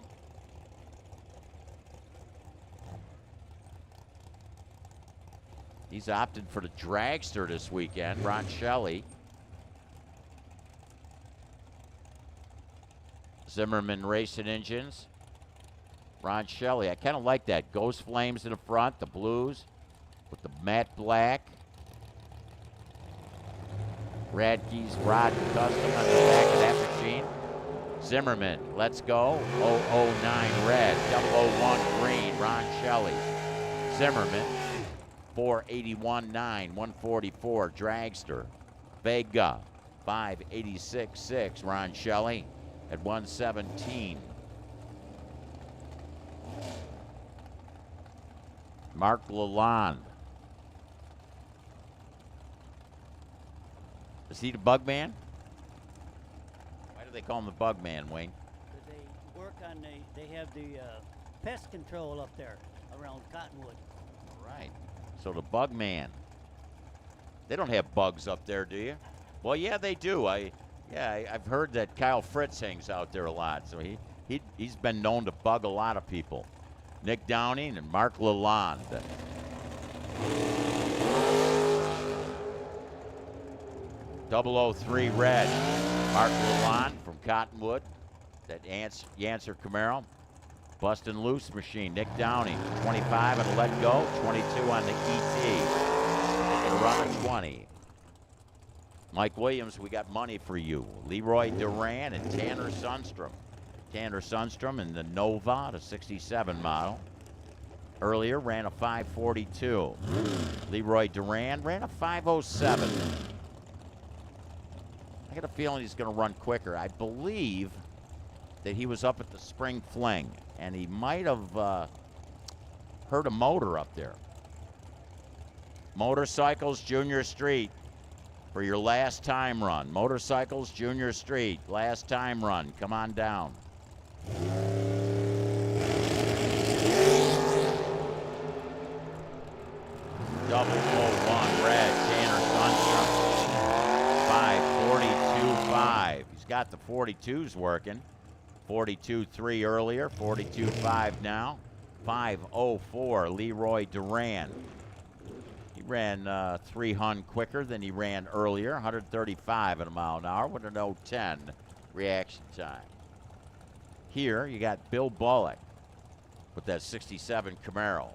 He's opted for the dragster this weekend. Ron Shelley. Zimmerman Racing Engines. Ron Shelley. I kind of like that. Ghost Flames in the front, the blues with the matte black. Radke's Rod Custom on the back of that machine. Zimmerman, let's go. 009 red, 001 green, Ron Shelley. Zimmerman, 481.9, 144 dragster. Vega, 586.6, Ron Shelley at 117. Mark Lalonde. Is he the bug man? Why do they call him the bug man, Wayne? Because they work on they have the pest control up there around Cottonwood. All right. So the bug man. They don't have bugs up there, do you? Well, yeah, they do. I've heard that Kyle Fritz hangs out there a lot, so he's been known to bug a lot of people. Nick Downing and Mark Lalonde. .003 red, Mark Lalonde from Cottonwood. That Yancer Camaro. Bustin' Loose machine, Nick Downing. 25 on the let go, 22 on the ET. Taking a run of 20. Mike Williams, we got money for you. Leroy Duran and Tanner Sundstrom. Tanner Sundstrom in the Nova, the 67 model. earlier ran a 5:42. Leroy Duran ran a 5:07. I got a feeling he's going to run quicker. I believe that he was up at the spring fling, and he might have hurt a motor up there. Motorcycles Junior Street for your last time run. Motorcycles Junior Street, last time run. Come on down. Double 01 red, Tanner Sunshine. 5:42.5. He's got the 42s working. 42.3 earlier, 42.5 now. 5:04 Leroy Duran. He ran 3 hun quicker than he ran earlier, 135 at a mile an hour with an 0:10 reaction time. Here you got Bill Bullock with that 67 Camaro.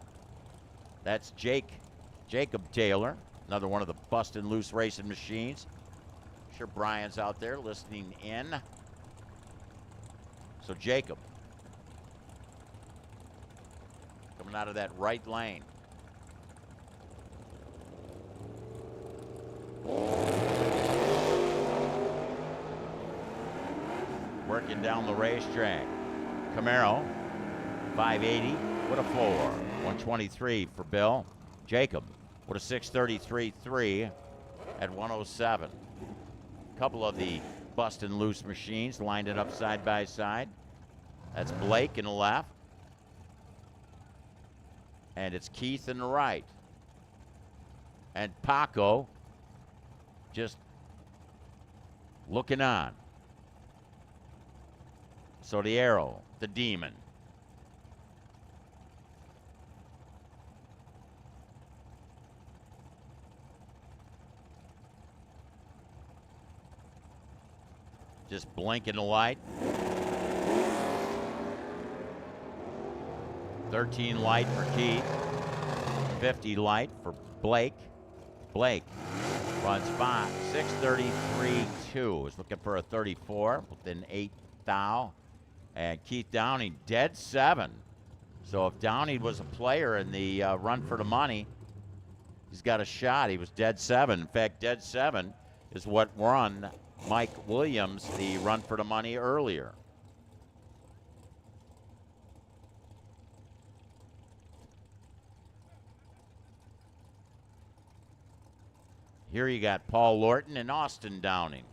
That's Jacob Taylor, another one of the busted loose racing machines. I'm sure Brian's out there listening in. So Jacob coming out of that right lane. Working down the racetrack. Camaro, 580 with a 4. 123 for Bill. Jacob with a 633.3 at 107. A couple of the bustin' loose machines lined it up side by side. That's Blake in the left. And it's Keith in the right. And Paco just looking on. So the Arrow, the Demon. Just blinking the light. 13 light for Keith. 50 light for Blake. Blake runs 6:33.2. Is looking for a 34 within 8 thou. And Keith Downing dead 7. So if Downing was a player in the run for the money, he's got a shot. He was dead 7. In fact, dead 7 is what won Mike Williams the run for the money earlier. Here you got Paul Lorton and Austin Downing.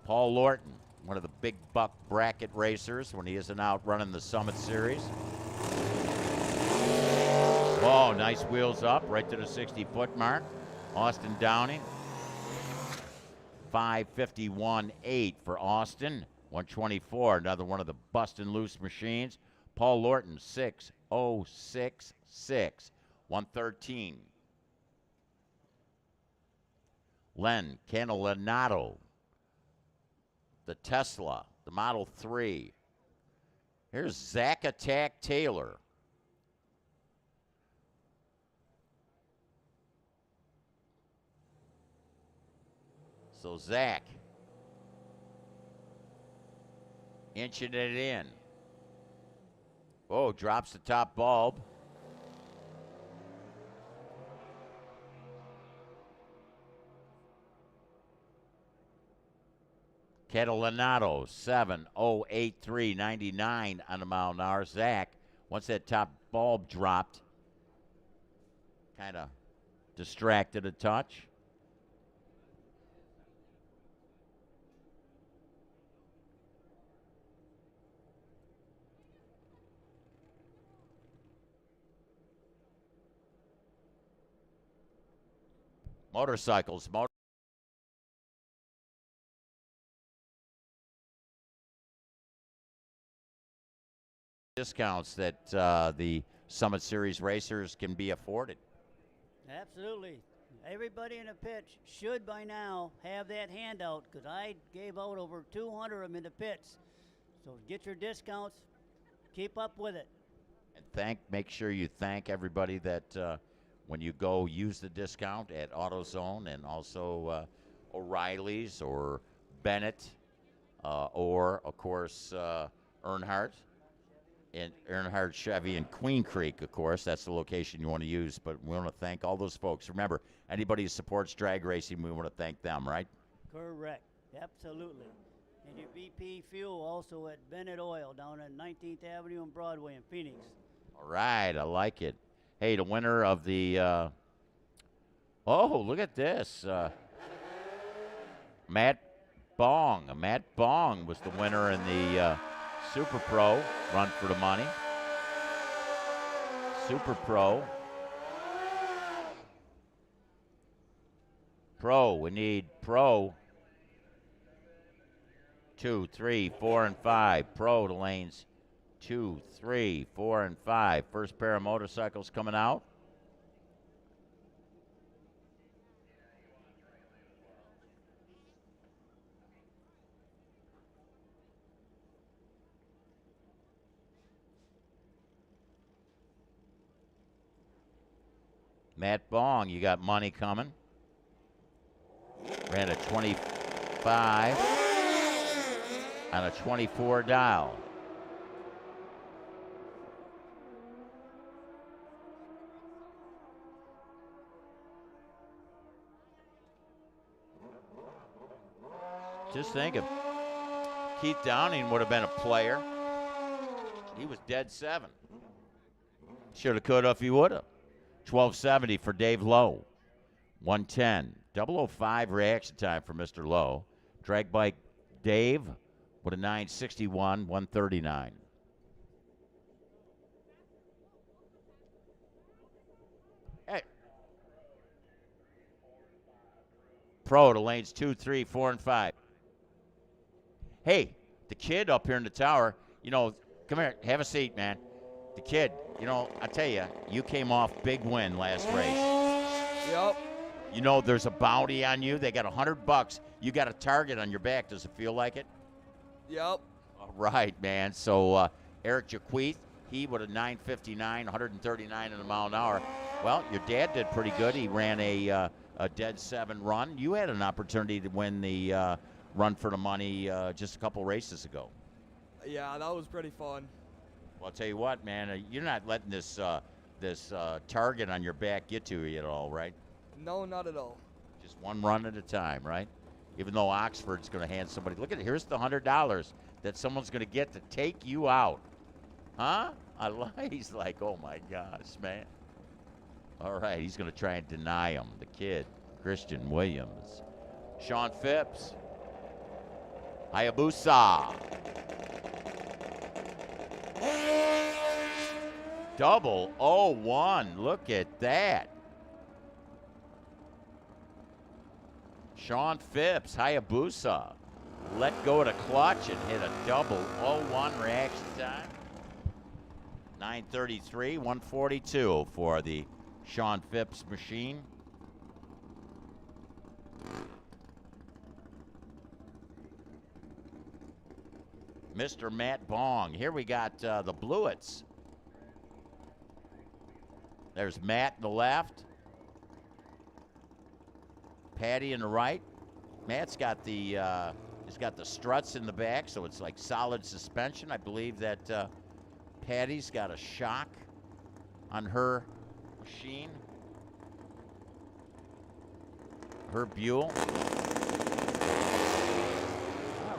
Paul Lorton, one of the big buck bracket racers when he isn't out running the Summit Series. Whoa, nice wheels up right to the 60-foot mark. Austin Downing. 5:51.8 for Austin. 124, another one of the bustin' loose machines. Paul Lorton, 6:06.6. 113. Len Canelanato, the Tesla, the Model 3. Here's Zach Attack Taylor. So Zach inching it in. Oh, drops the top bulb. Catalanato, 7:08.3.99 on a mile an hour. Zach, once that top bulb dropped, kind of distracted a touch. Motorcycles, discounts that the Summit Series racers can be afforded. Absolutely. Everybody in the pits should by now have that handout because I gave out over 200 of them in the pits. So get your discounts. Keep up with it. And make sure you thank everybody that when you go use the discount at AutoZone and also O'Reilly's or Bennett or, of course, Earnhardt. in Earnhardt Chevy in Queen Creek, of course. That's the location you want to use. But we want to thank all those folks. Remember, anybody who supports drag racing, we want to thank them, right? Correct. Absolutely. And your BP fuel also at Bennett Oil down at 19th Avenue and Broadway in Phoenix. All right, I like it. Hey, the winner of the oh, look at this. Matt Bong. Matt Bong was the winner in the Super Pro Run for the Money. Super Pro. Pro, we need Pro 2, 3, 4, and 5. Pro to lanes 2, 3, 4, and 5. First pair of motorcycles coming out. Matt Bong, you got money coming. Ran a 25 and a 24 dial. Just think of Keith Downing would have been a player. He was dead 7. Should have, could have, if he would have. 1270 for Dave Lowe. 110. 005 reaction time for Mr. Lowe. Drag bike Dave with a 961, 139. Hey. Pro to lanes 2, 3, 4, and 5. Hey, the kid up here in the tower, you know, come here, have a seat, man. The kid, you know, I tell you, you came off big win last race. Yep. You know, there's a bounty on you. They got $100. You got a target on your back. Does it feel like it? Yep. All right, man. So Eric Jaquith, he with a 959, 139 in a mile an hour. Well, your dad did pretty good. He ran a dead 7 run. You had an opportunity to win the Run for the Money just a couple races ago. Yeah, that was pretty fun. Well, I'll tell you what, man, you're not letting this target on your back get to you at all, right? No, not at all. Just one run at a time, right? Even though Oxford's going to hand somebody, look at it, here's the $100 that someone's going to get to take you out. Huh? He's like, oh my gosh, man. All right, he's going to try and deny him, the kid, Christian Williams. Sean Phipps. Hayabusa. 001. Look at that. Sean Phipps, Hayabusa. Let go of the clutch and hit a 001 reaction time. 933, 142 for the Sean Phipps machine. Mr. Matt Bong. Here we got the Bluets. There's Matt in the left. Patty in the right. Matt's got the he's got the struts in the back, so it's like solid suspension. I believe that Patty's got a shock on her machine. Her Buell.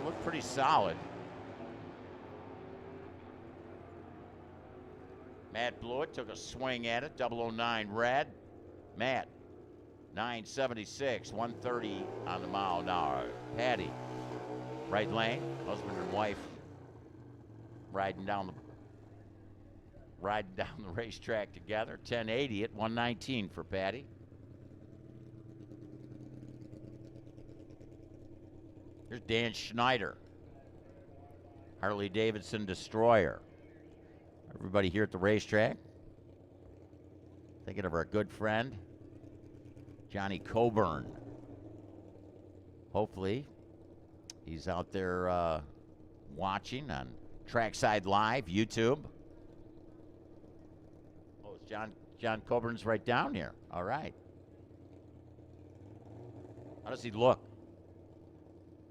Looked pretty solid. Matt Blewett took a swing at it. 009 red. Matt, 976, 130 on the mile an hour. Patty, right lane, husband and wife, riding down the racetrack together. 1080 at 119 for Patty. Here's Dan Schneider, Harley Davidson Destroyer. Everybody here at the racetrack, thinking of our good friend, Johnny Coburn. Hopefully, he's out there watching on Trackside Live, YouTube. Oh, it's John Coburn's right down here. All right. How does he look?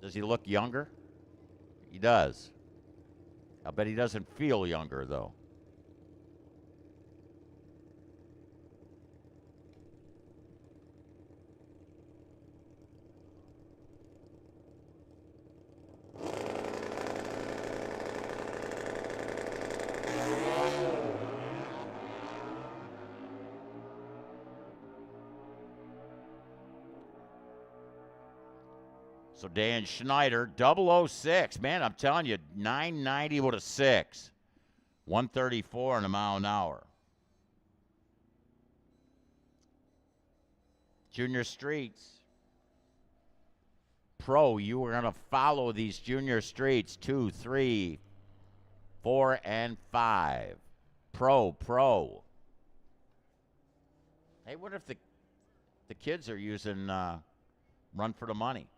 Does he look younger? He does. I bet he doesn't feel younger, though. So Dan Schneider, 006. Man, I'm telling you, 990 with a 6. 134 in a mile an hour. Junior Streets. Pro, you were going to follow these junior streets. 2, 3, 4, and 5. Pro. Hey, what if the kids are using Run for the Money?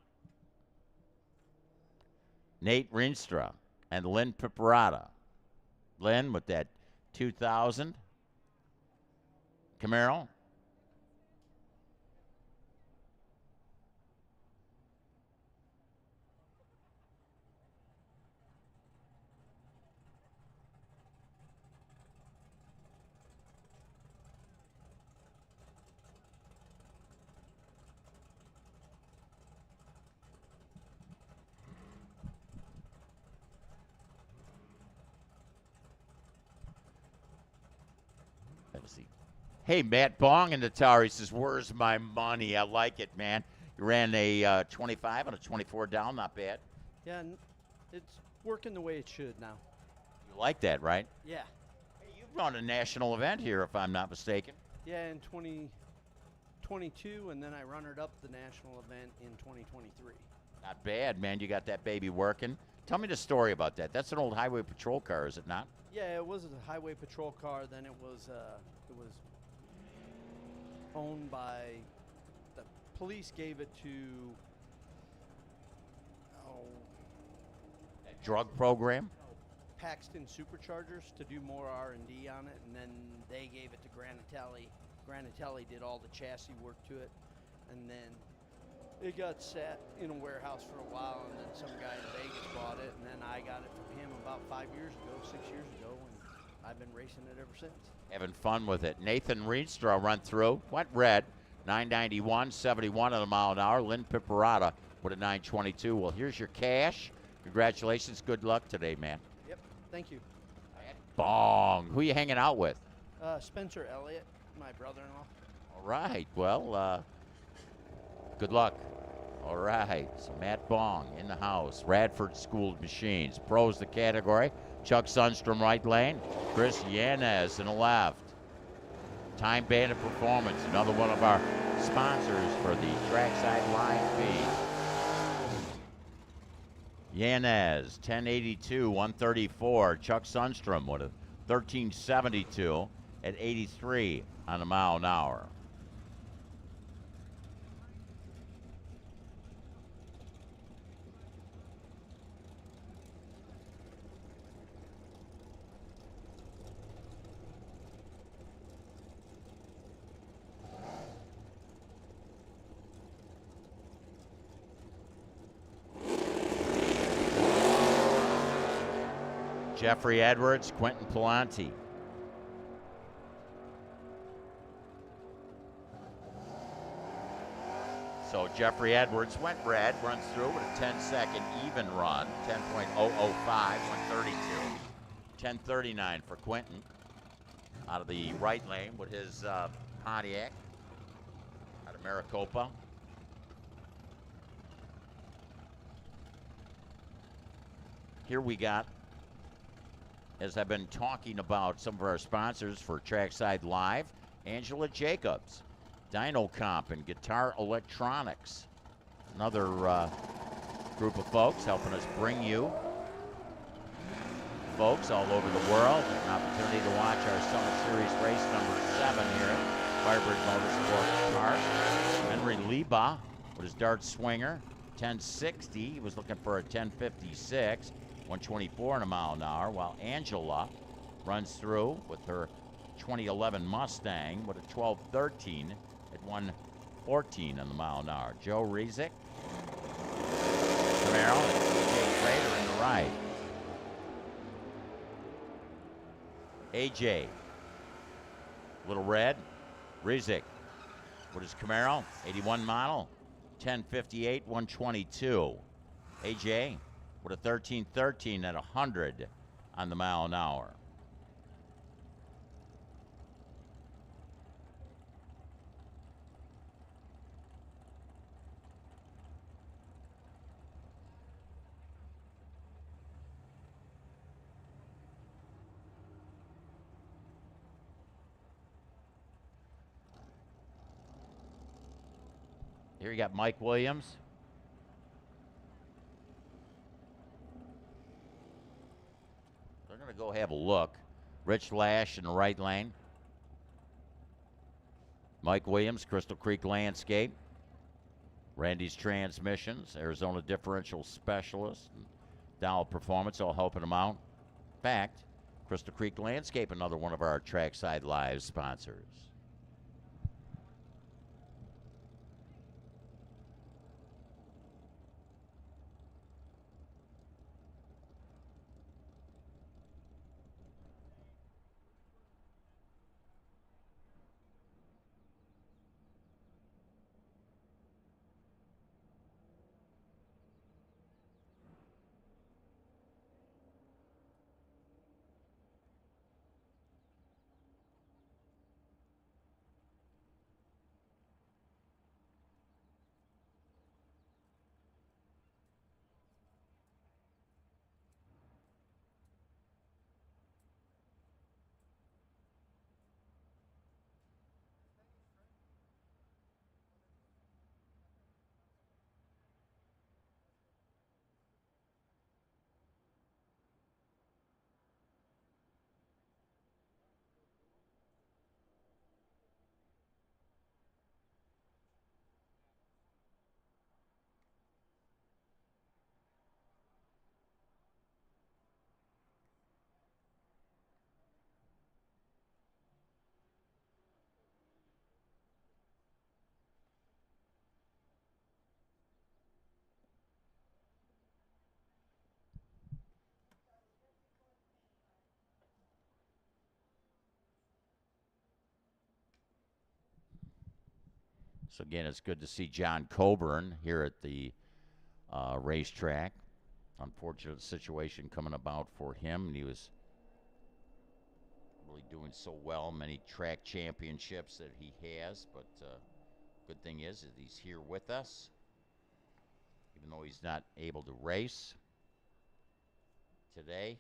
Nate Rienstra and Lynn Piperata. Lynn with that 2000 Camaro. Hey, Matt Bong in the tower. He says, where's my money? I like it, man. You ran a 25 and a 24 down. Not bad. Yeah, it's working the way it should now. You like that, right? Yeah. Hey, you've run a national event here, if I'm not mistaken. Yeah, in 2022, and then I runnered up the national event in 2023. Not bad, man. You got that baby working. Tell me the story about that. That's an old highway patrol car, is it not? Yeah, it was a highway patrol car. Then it was owned by the police. Gave it to That drug program? Paxton Superchargers to do more R&D on it, and then they gave it to Granatelli. Granatelli did all the chassis work to it, and then it got sat in a warehouse for a while, and then some guy in Vegas bought it, and then I got it from him about 5 years ago, 6 years ago, and I've been racing it ever since. Having fun with it. Nathan Rienstra run through. Went red. 991, 71 at a mile an hour. Lynn Piperata with a 922. Well, here's your cash. Congratulations. Good luck today, man. Yep, thank you. Bong. Who you hanging out with? Spencer Elliott, my brother-in-law. All right. Well, good luck. All right. So Matt Bong in the house. Radford School Machines. Pros the category. Chuck Sundstrom right lane. Chris Yanez in the left. Time Bandit Performance, another one of our sponsors for the Trackside Live feed. Yanez, 1082, 134. Chuck Sundstrom with a 1372 at 83 on a mile an hour. Jeffrey Edwards, Quentin Palante. So Jeffrey Edwards went red, runs through with a 10-second even run, 10.005, 132. 10:39 for Quentin out of the right lane with his Pontiac out of Maricopa. Here we got, as I've been talking about some of our sponsors for Trackside Live, Angela Jacobs, Dyno Comp and Guitar Electronics. Another group of folks helping us bring you folks all over the world an opportunity to watch our Summit Series race number 7 here at Firebird Motorsport Park. Henry Liba with his Dart Swinger, 1060. He was looking for a 1056. 124 in a mile an hour, while Angela runs through with her 2011 Mustang with a 1213 at 114 in the mile an hour. Joe Rezick, Camaro, and Jake Prater in the right. AJ. Little red. Rizik with his Camaro, 81 model, 1058, 122. AJ with a 1313 at 100 on the mile an hour. Here you got Mike Williams. They're going to go have a look. Rich Lash in the right lane. Mike Williams, Crystal Creek Landscape. Randy's Transmissions, Arizona Differential Specialist, and Dow Performance, all helping them out. In fact, Crystal Creek Landscape, another one of our Trackside Live sponsors. So again, it's good to see John Coburn here at the racetrack. Unfortunate situation coming about for him. He was really doing so well, many track championships that he has. But good thing is that he's here with us, even though he's not able to race today.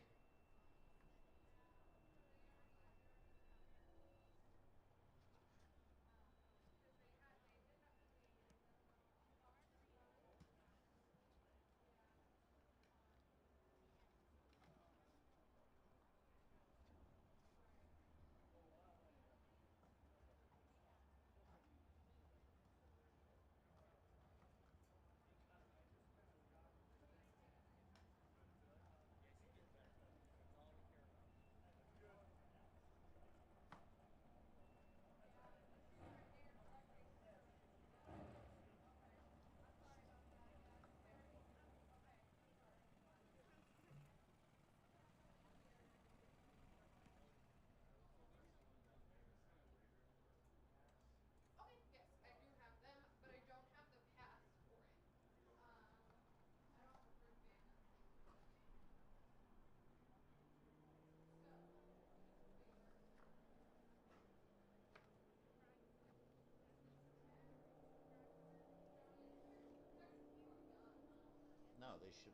No, they should.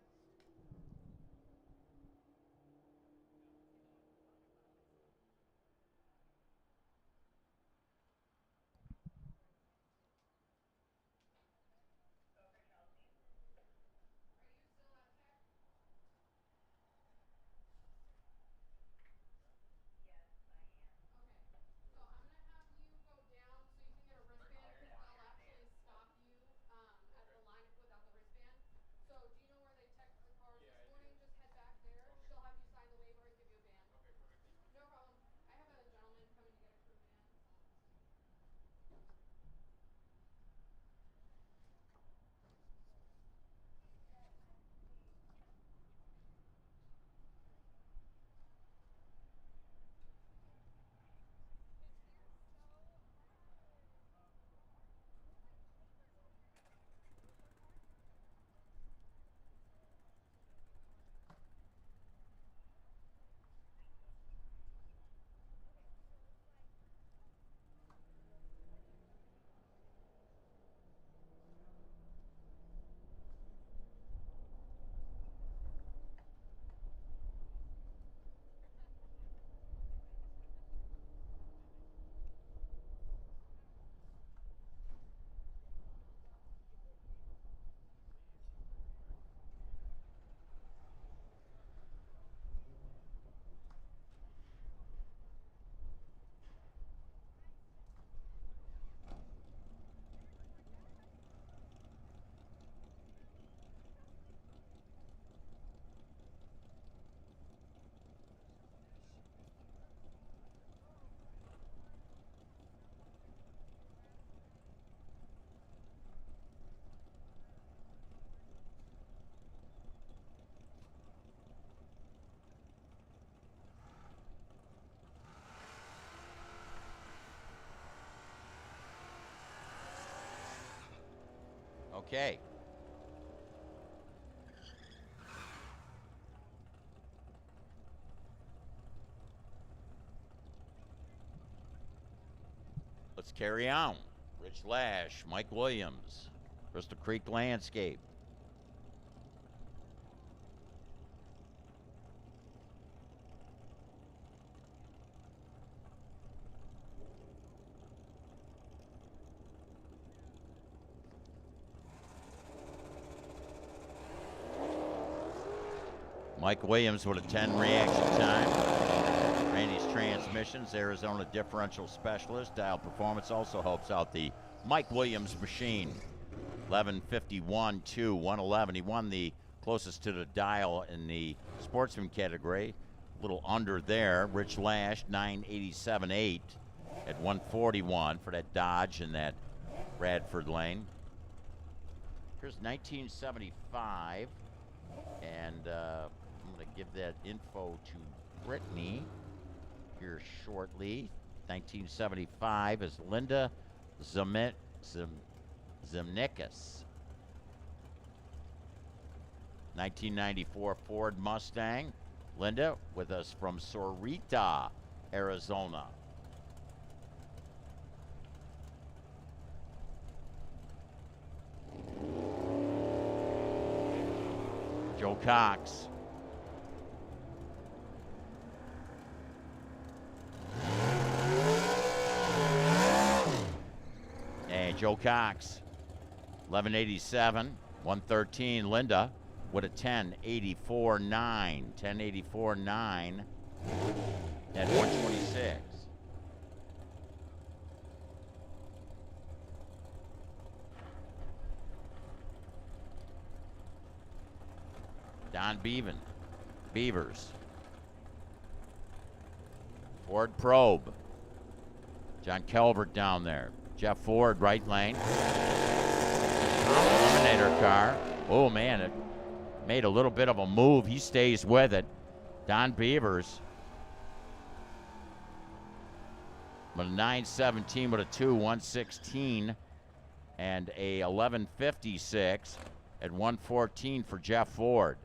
Okay. Let's carry on. Rich Lash, Mike Williams, Crystal Creek Landscape. Mike Williams with a 10 reaction time. Randy's Transmissions, Arizona differential specialist. Dial Performance also helps out the Mike Williams machine. 11:51, 111. He won the closest to the dial in the sportsman category. A little under there. Rich Lash, 987.8 at 141 for that Dodge in that Bradford lane. Here's 1975. And I'm going to give that info to Brittany here shortly. 1975 is Linda Zemnikas. 1994 Ford Mustang. Linda with us from Sorita, Arizona. Joe Cox. Hey, Joe Cox. 1187, 113. Linda with a 1084.9. 1084.9 at 126. Don Beavers. Ford Probe. John Calvert down there. Jeff Ford, right lane. Eliminator car. Oh, man, it made a little bit of a move. He stays with it. Don Beavers. With a 917 with a 116 and a 1156 at 114 for Jeff Ford.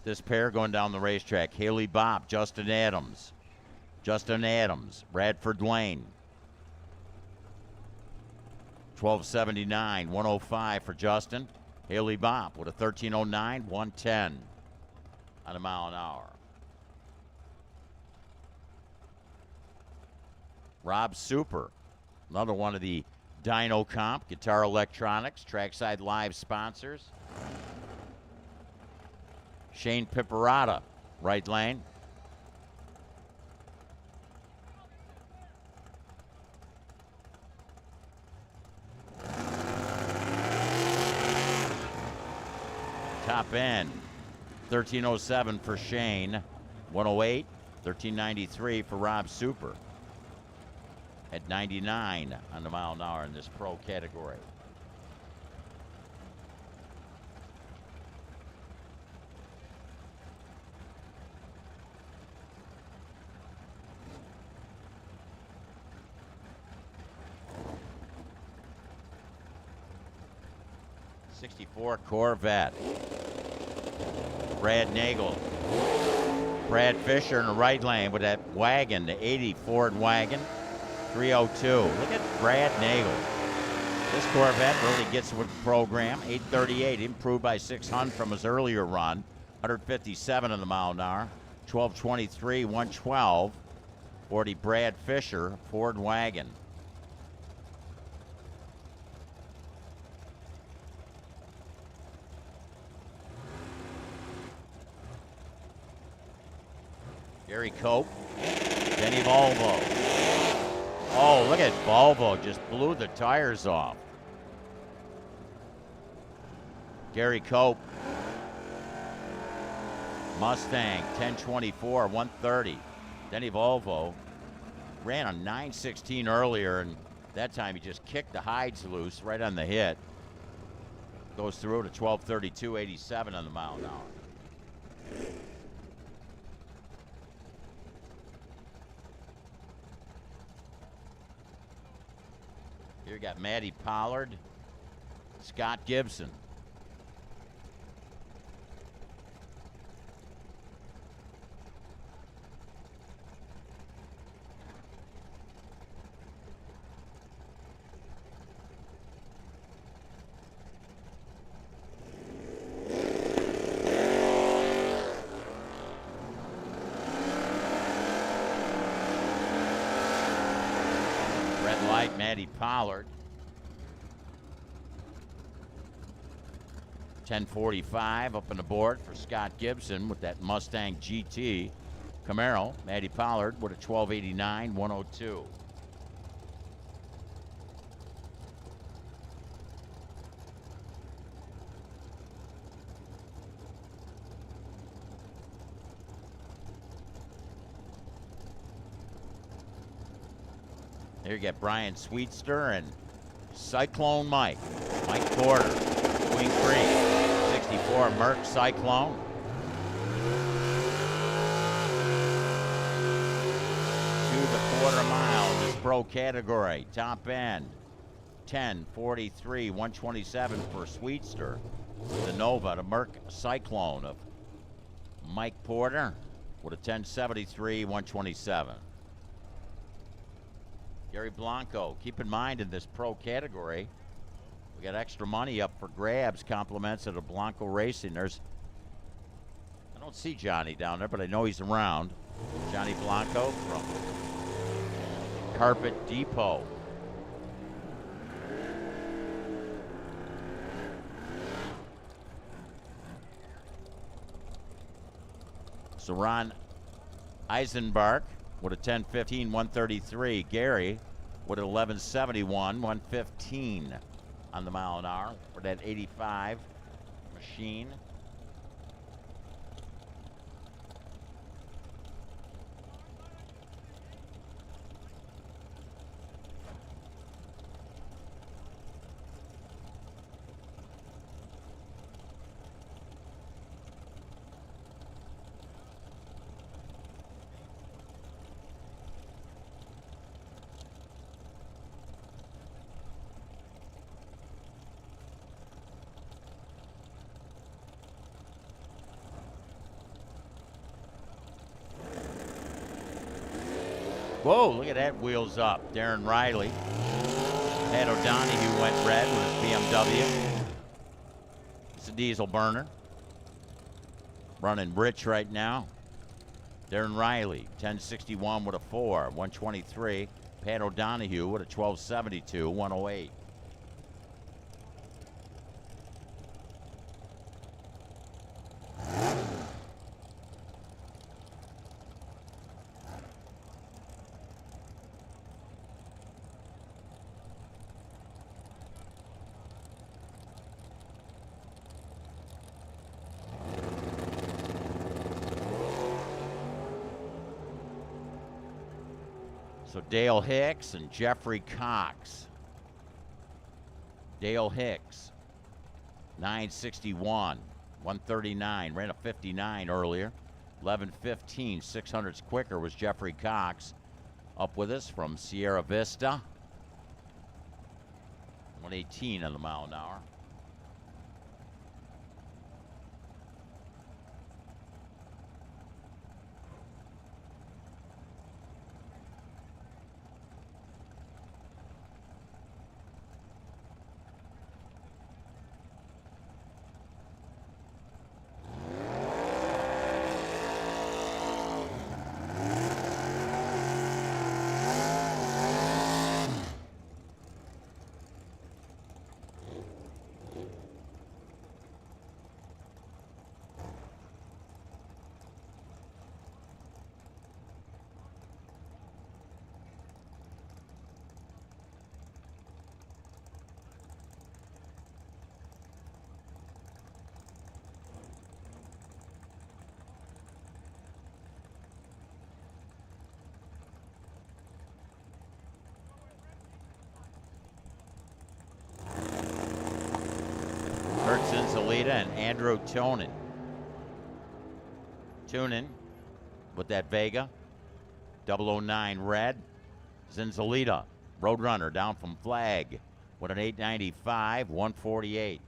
This pair going down the racetrack. Haley Bopp, Justin Adams. Bradford Lane. 1279, 105 for Justin. Haley Bopp with a 1309, 110 on a mile an hour. Rob Super, another one of the Dyno Comp, Guitar Electronics, Trackside Live sponsors. Shane Piperata, right lane. Top end, 1307 for Shane, 108, 1393 for Rob Super at 99 on the mile an hour in this pro category. '64 Corvette. Brad Nagel. Brad Fisher in the right lane with that wagon, the 80 Ford wagon, 302. Look at Brad Nagel. This Corvette really gets with the program. 838, improved by 600 from his earlier run. 157 on the mile an hour. 1223, 112. 40 Brad Fisher Ford wagon. Gary Cope. Denny Volvo. Oh, look at Volvo. Just blew the tires off. Gary Cope. Mustang, 1024, 130. Denny Volvo ran a 916 earlier, and that time he just kicked the hides loose right on the hit. Goes through to 1232, 87 on the mile an hour. Here you got Matty Pollard, Scott Gibson. Matty Pollard. 1045 up on the board for Scott Gibson with that Mustang GT Camaro. Matty Pollard with a 1289, 102. Here you get Brian Sweetster and Cyclone Mike. Mike Porter, Queen Creek, 64 Merc Cyclone. To the quarter mile in this pro category. Top end, 10:43, 127 for Sweetster. The Nova, the Merc Cyclone of Mike Porter with a 10:73, 127. Gary Blanco, keep in mind in this pro category, we got extra money up for grabs, compliments of the Blanco Racing. I don't see Johnny down there, but I know he's around. Johnny Blanco from Carpet Depot. So Ron Eisenbark with a 10:15, 133. Gary with an 11:71, 115 on the mile an hour for that 85 machine. Whoa, look at that, wheels up. Darren Riley. Pat O'Donohue went red with his BMW. It's a diesel burner. Running rich right now. Darren Riley, 1061 with a 4, 123. Pat O'Donohue with a 1272, 108. So Dale Hicks and Jeffrey Cox. Dale Hicks, 961, 139. Ran a 59 earlier. 11:15, 600s quicker was Jeffrey Cox. Up with us from Sierra Vista. 118 on the mile an hour. Firebird, Zinzalita, and Andrew Tonin. Tunin with that Vega. 009 red. Zinzalita, Roadrunner, down from flag with an 895, 148.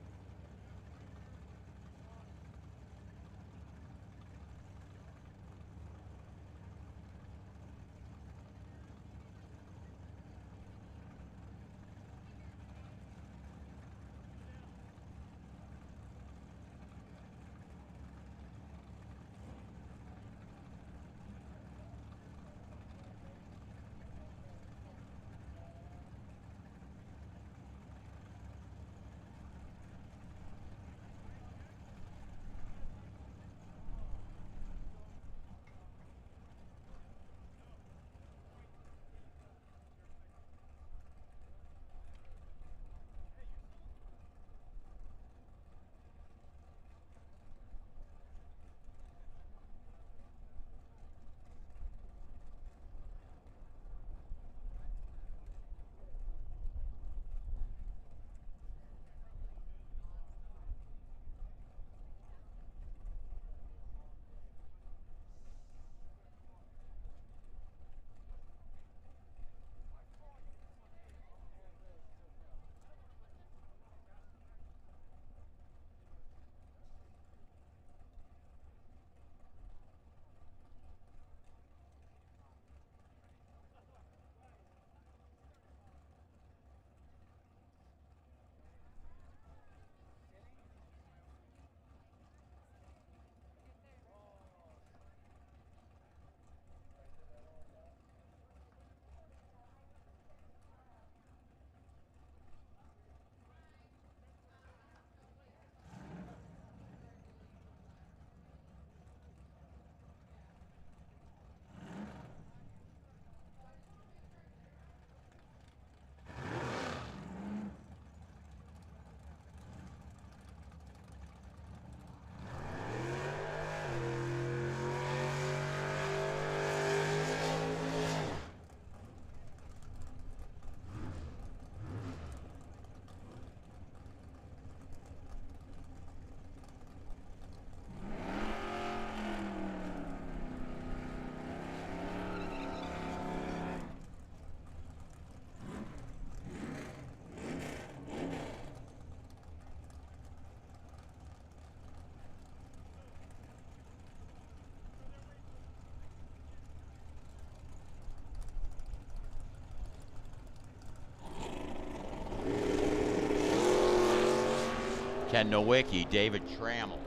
Ken Nowicki, David Trammell.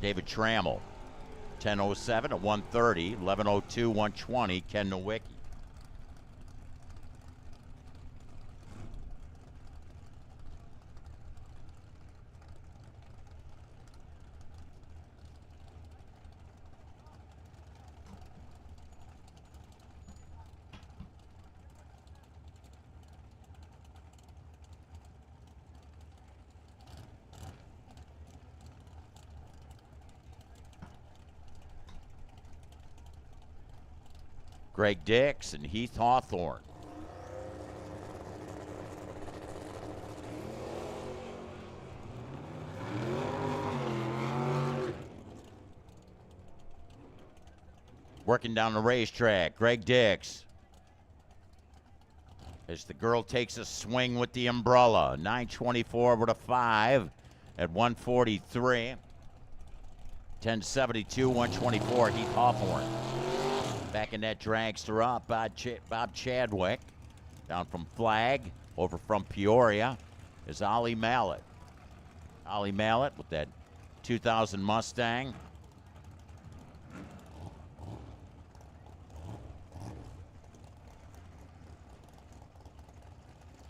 David Trammell, 10:07 at 130, 11:02, 120, Ken Nowicki. Greg Dix and Heath Hawthorne. Working down the racetrack, Greg Dix. As the girl takes a swing with the umbrella. 924 with a 5 at 143. 1072, 124, Heath Hawthorne. Back in that dragster up, Bob Chadwick. Down from flag, over from Peoria is Ollie Mallet. Ollie Mallet with that 2000 Mustang.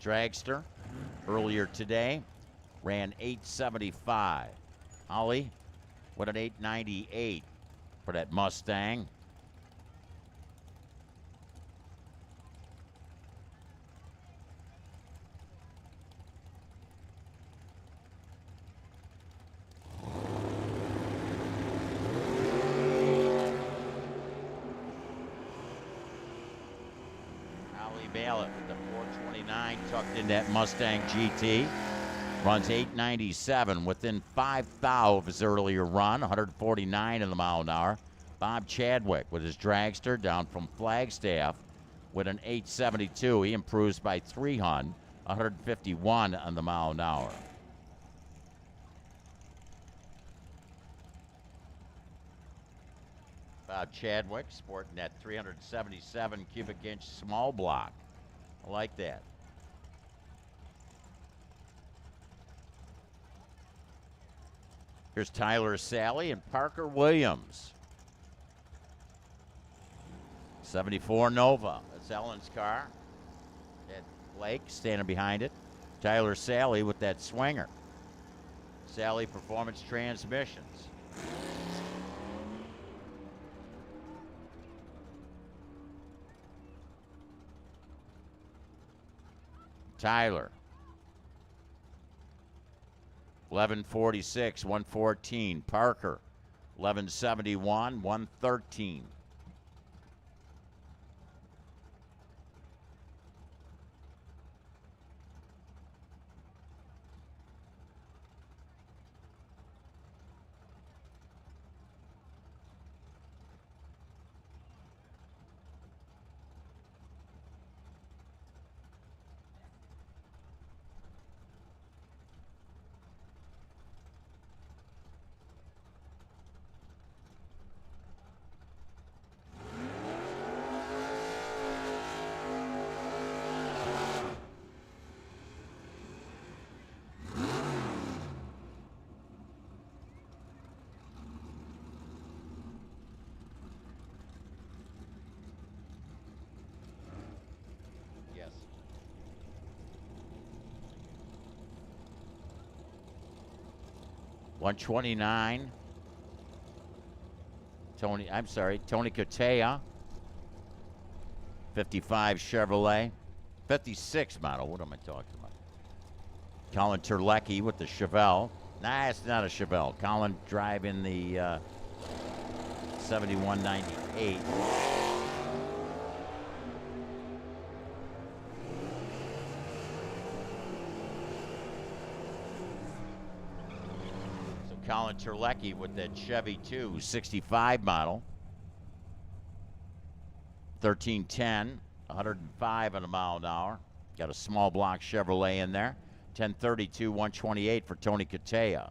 Dragster earlier today ran 875. Ollie with an 898 for that Mustang. Mallet with the 429 tucked in that Mustang GT. Runs 897 within 5 thou of his earlier run, 149 in the mile an hour. Bob Chadwick with his dragster down from Flagstaff with an 872. He improves by 3 hun, 151 on the mile an hour. Bob Chadwick sporting that 377 cubic inch small block. I like that. Here's Tyler Sally and Parker Williams. 74 Nova. That's Ellen's car. Ed Blake standing behind it. Tyler Sally with that swinger. Sally Performance Transmissions. Tyler. 1146, 114. Parker. 1171, 113. Yes. $129. Tony Cotea. 55 Chevrolet. 56 model. What am I talking about? Colin Terlecki with the Chevelle. Nah, it's not a Chevelle. Colin driving the 7198. So Colin Terlecki with that Chevy 2 65 model. 1310, 105 on a mile an hour. Got a small block Chevrolet in there. 1032, 128 for Tony Cotea.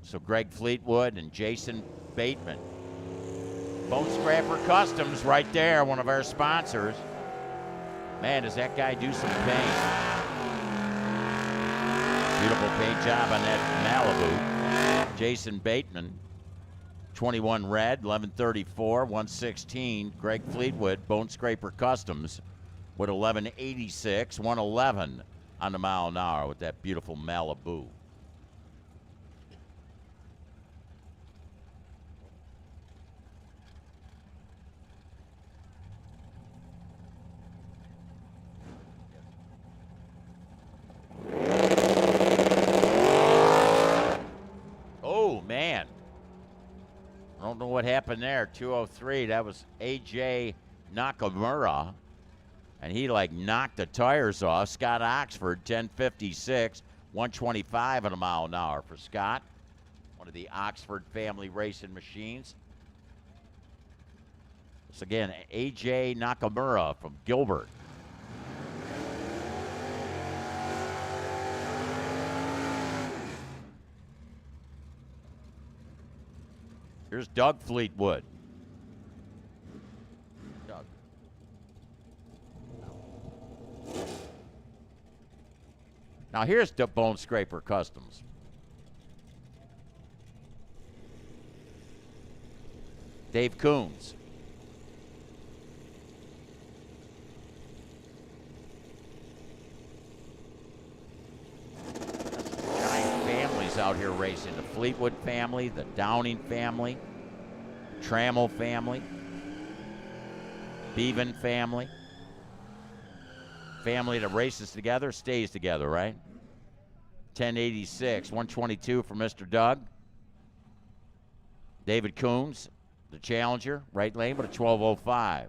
So Greg Fleetwood and Jason Bateman. Bone Scrapper Customs right there, one of our sponsors. Man, does that guy do some paint. Beautiful paint job on that Malibu. Jason Bateman, 21 red, 1134, 116. Greg Fleetwood, Bone Scraper Customs with 1186, 111 on the mile an hour with that beautiful Malibu. Man, I don't know what happened there. 203, that was AJ Nakamura, and he like knocked the tires off. Scott Oxford, 1056, 125 on a mile an hour for Scott, one of the Oxford family racing machines. So again, AJ Nakamura from Gilbert. Here's Doug Fleetwood. Doug. Now here's the Bone Scraper Customs. Dave Coons. Giant families out here racing. The Fleetwood family, the Downing family. Trammell family. Bevan family. Family that races together stays together, right? 1086, 122 for Mr. Doug. David Coombs, the challenger, right lane, but a 1205.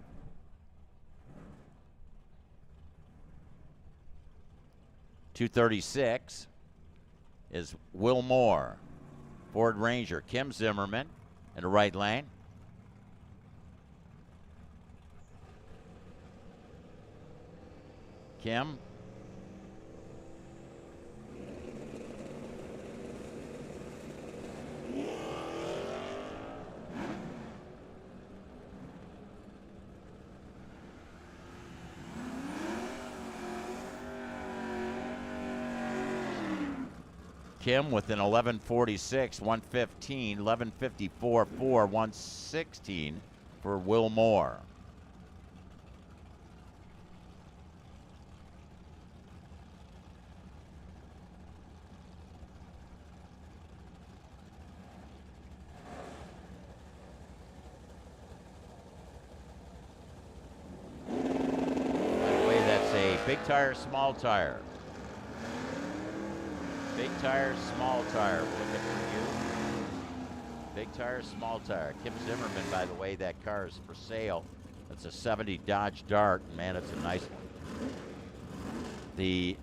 .236 is Will Moore, Ford Ranger. Kim Zimmerman in the right lane. Kim. Kim with an 1146, 115, 1154, 4, 116 for Will Moore. By the way, that's a big tire, small tire. Big tire, small tire. We're looking for you. Big tire, small tire. Kim Zimmerman, by the way, that car is for sale. It's a 70 Dodge Dart. Man, it's a nice one. The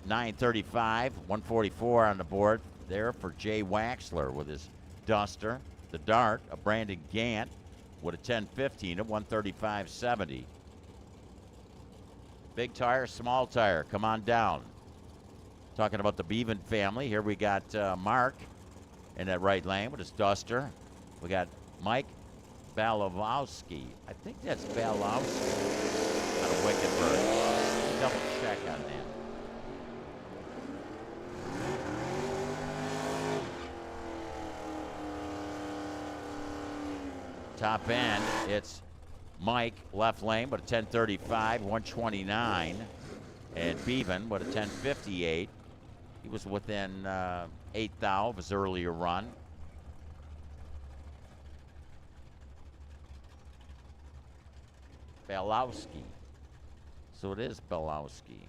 935, 144 on the board there for Jay Waxler with his Duster. The Dart, a Brandon Gant with a 1015 at 135.70. Big tire, small tire. Come on down. Talking about the Bevan family, here we got Mark in that right lane with his Duster. We got Mike Balowski. I think that's Balowski out of Wickenburg. Double check on that. Top end, it's Mike left lane, but a 1035, 129. And Bevan with a 1058. He was within 8 thou of his earlier run. Belowski. So it is Belowski.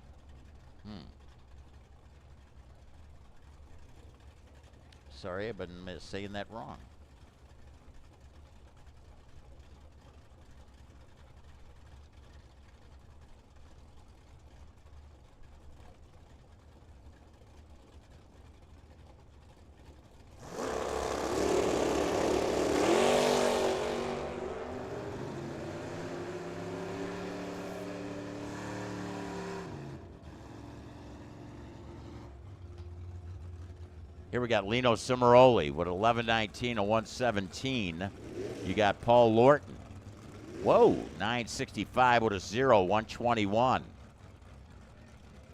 Sorry, I've been saying that wrong. Here we got Lino Cimaroli with 1119 and 117. You got Paul Lorton. Whoa, 965 with a 0, 121.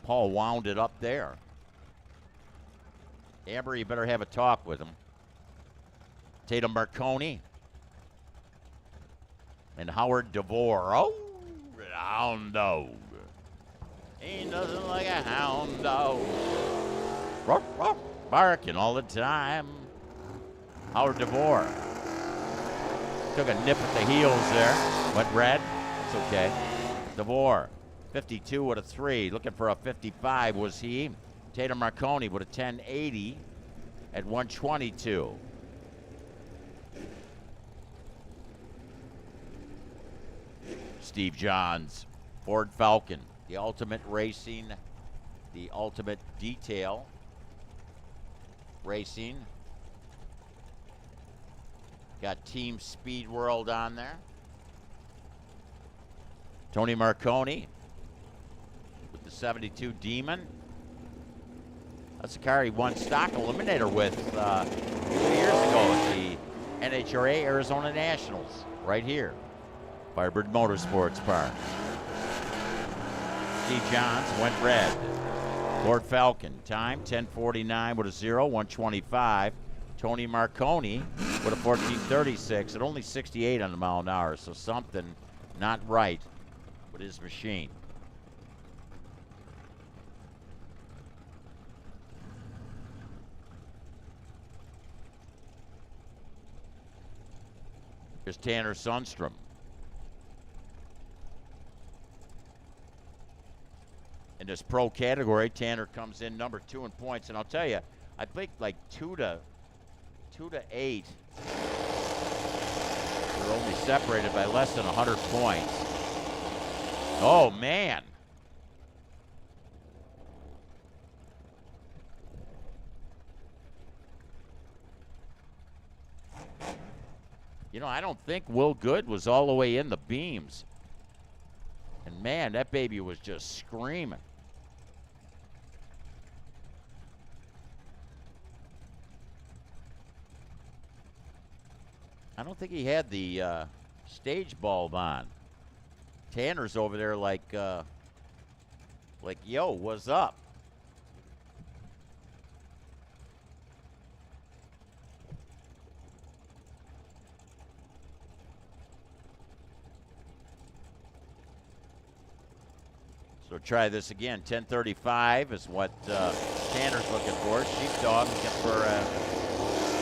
Paul wound it up there. Amber, you better have a talk with him. Tatum Marconi. And Howard DeVore. Oh, hound dog. Ain't nothing like a hound dog. Ruff, ruff. Barking all the time. Howard DeVore. Took a nip at the heels there. Went red. That's okay. DeVore, 52 with a 3. Looking for a 55 was he. Tatum Marconi with a 1080 at 122. Steve Johns, Ford Falcon, the ultimate racing, the ultimate detail. Racing. Got Team Speed World on there. Tony Marconi with the 72 Demon. That's the car he won stock eliminator with 2 years ago at the NHRA Arizona Nationals, right here. Firebird Motorsports Park. Steve Johns went red. Ford Falcon, time 10:49 with a 0, 125. Tony Marconi with a 14:36 at only 68 on the mile an hour, so something not right with his machine. Here's Tanner Sundstrom. In this pro category, Tanner comes in number 2 in points, and I'll tell you, I think like 2 to 8. They're only separated by less than 100 points. Oh man! You know, I don't think Will Good was all the way in the beams. And man, that baby was just screaming. I don't think he had the stage bulb on. Tanner's over there like, yo, what's up? So try this again. 1035 is what Tanner's looking for. Sheepdog looking for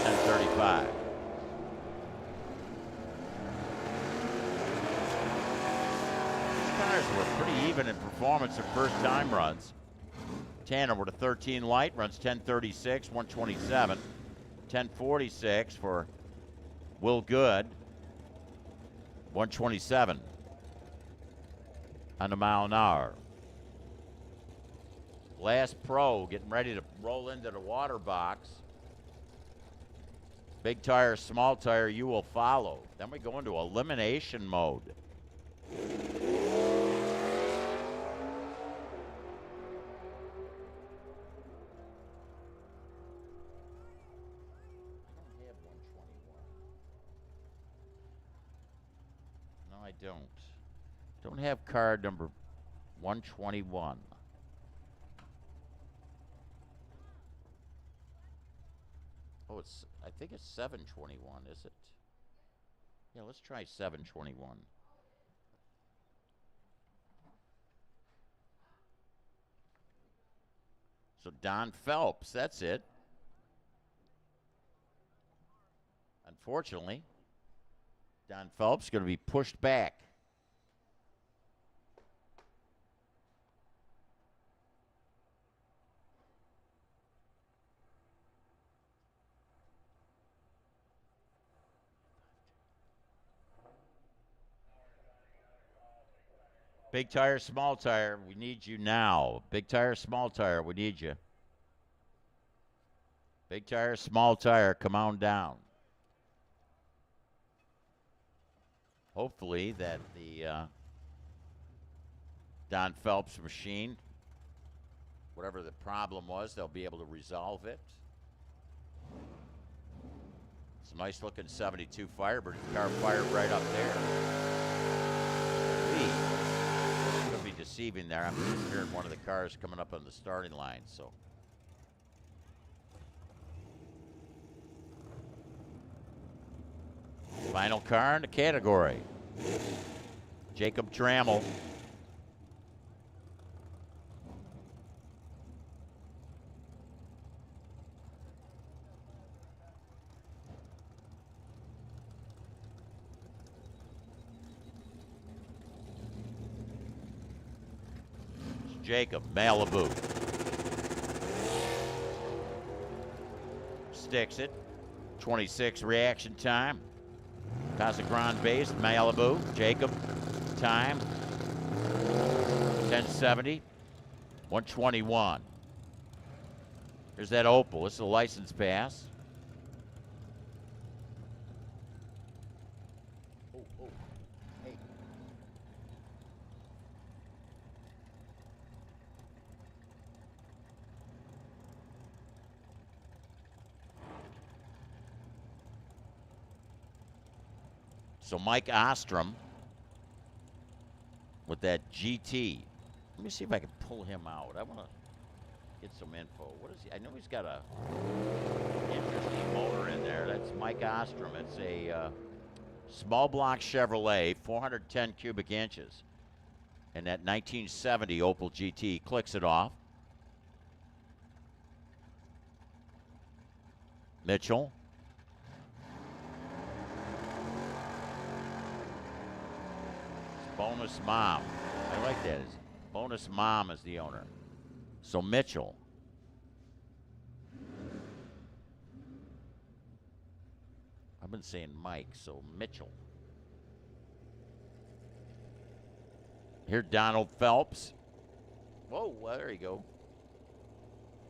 1035. These cars were pretty even in performance their first time runs. Tanner with a 13 light runs 1036, 127. 1046 for Will Good, 127 on a mile an hour. Last pro getting ready to roll into the water box. Big tire, small tire, you will follow. Then we go into elimination mode. I don't have 121. No, I don't. Don't have card number 121. Oh, I think it's 721, is it? Yeah, let's try 721. So Don Phelps, that's it. Unfortunately, Don Phelps is going to be pushed back. Big tire, small tire, we need you now. Big tire, small tire, we need you. Big tire, small tire, come on down. Hopefully that the Don Phelps machine, whatever the problem was, they'll be able to resolve it. It's a nice looking 72 Firebird. The car fired right up there. Could be deceiving there. I'm just hearing one of the cars coming up on the starting line, so. Final car in the category. Jacob Trammell. Jacob, Malibu. Sticks it. 26 reaction time. Casa Grande base, Malibu. Jacob, time. 1070. 121. There's that Opal. This is a license pass. Hey. So Mike Ostrom with that GT. Let me see if I can pull him out. I want to get some info. What is he? I know he's got a interesting motor in there. That's Mike Ostrom. It's a small block Chevrolet, 410 cubic inches. And that 1970 Opel GT. Clicks it off. Bonus Mom. I like that. Bonus Mom is the owner. So Mitchell. I've been saying Mike, so Mitchell. Here, Donald Phelps. Whoa, well, there you go.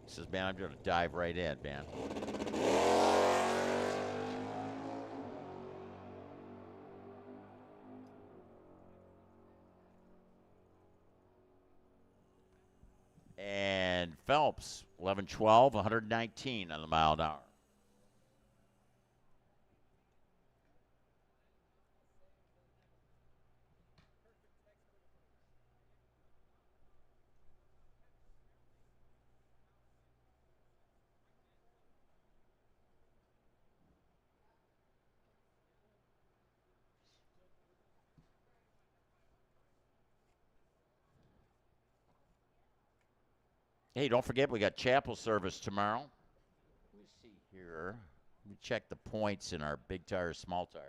He says, man, I'm going to dive right in, man. And Phelps, 11-12, 119 on the mile an hour. Hey, don't forget we got chapel service tomorrow. Let me see here. Let me check the points in our big tire, small tire.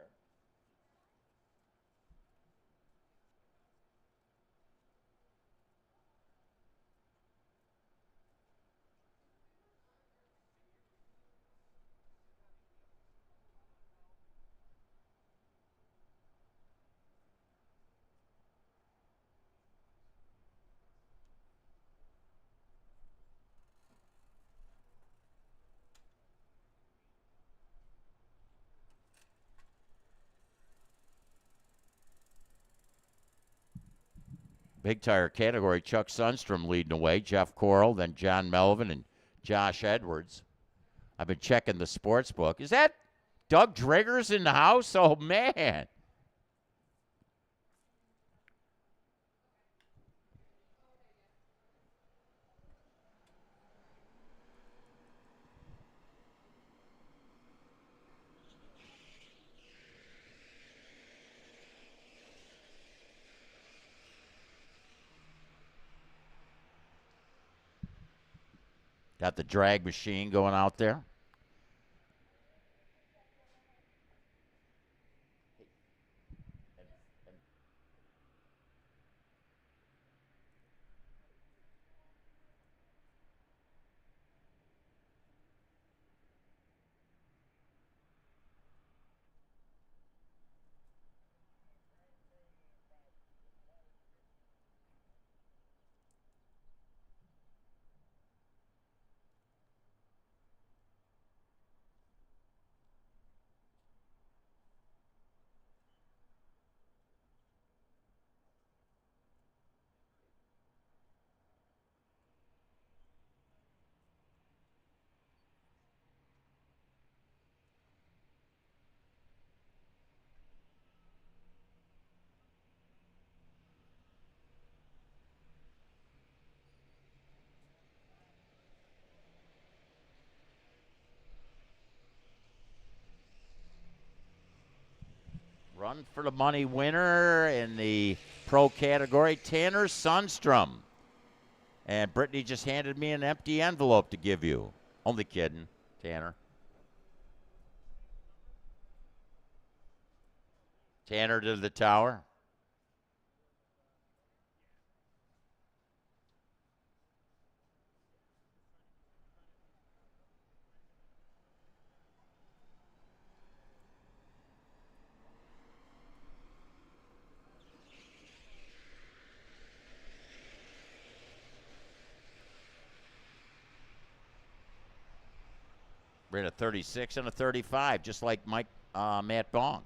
Big tire category, Chuck Sundstrom leading away, Jeff Corral, then John Melvin and Josh Edwards. I've been checking the sports book. Is that Doug Driggers in the house? Oh, man. Got the drag machine going out there. Run for the money winner in the pro category, Tanner Sundstrom. And Brittany just handed me an empty envelope to give you. Only kidding, Tanner. Tanner to the tower. We're in a 36 and a 35, just like Matt Bong.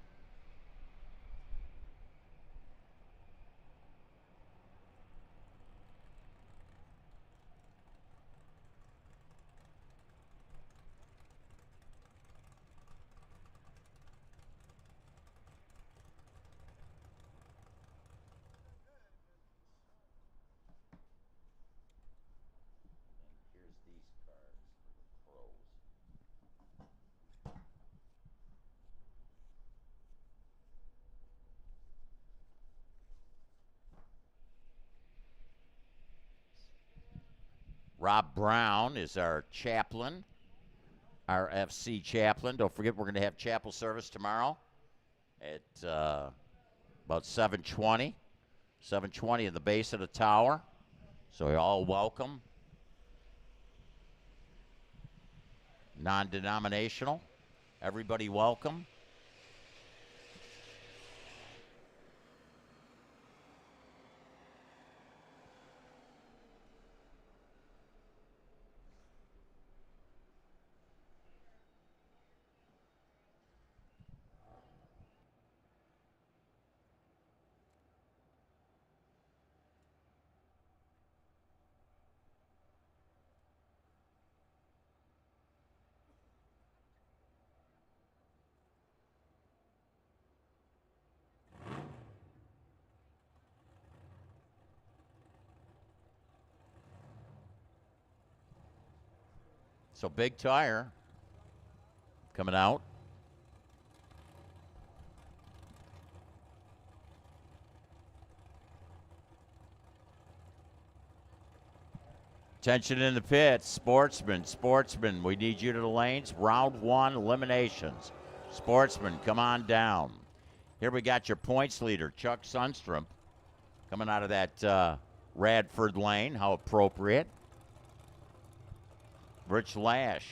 Here's these cards for the pros. Rob Brown is our chaplain, our FC chaplain. Don't forget, we're going to have chapel service tomorrow at about 7:20. 720 at the base of the tower. So you're all welcome. Non-denominational. Everybody welcome. So big tire coming out. Attention in the pits. Sportsman, we need you to the lanes. Round 1, eliminations. Sportsman, come on down. Here we got your points leader, Chuck Sundstrom, coming out of that Radford lane. How appropriate. Rich Lash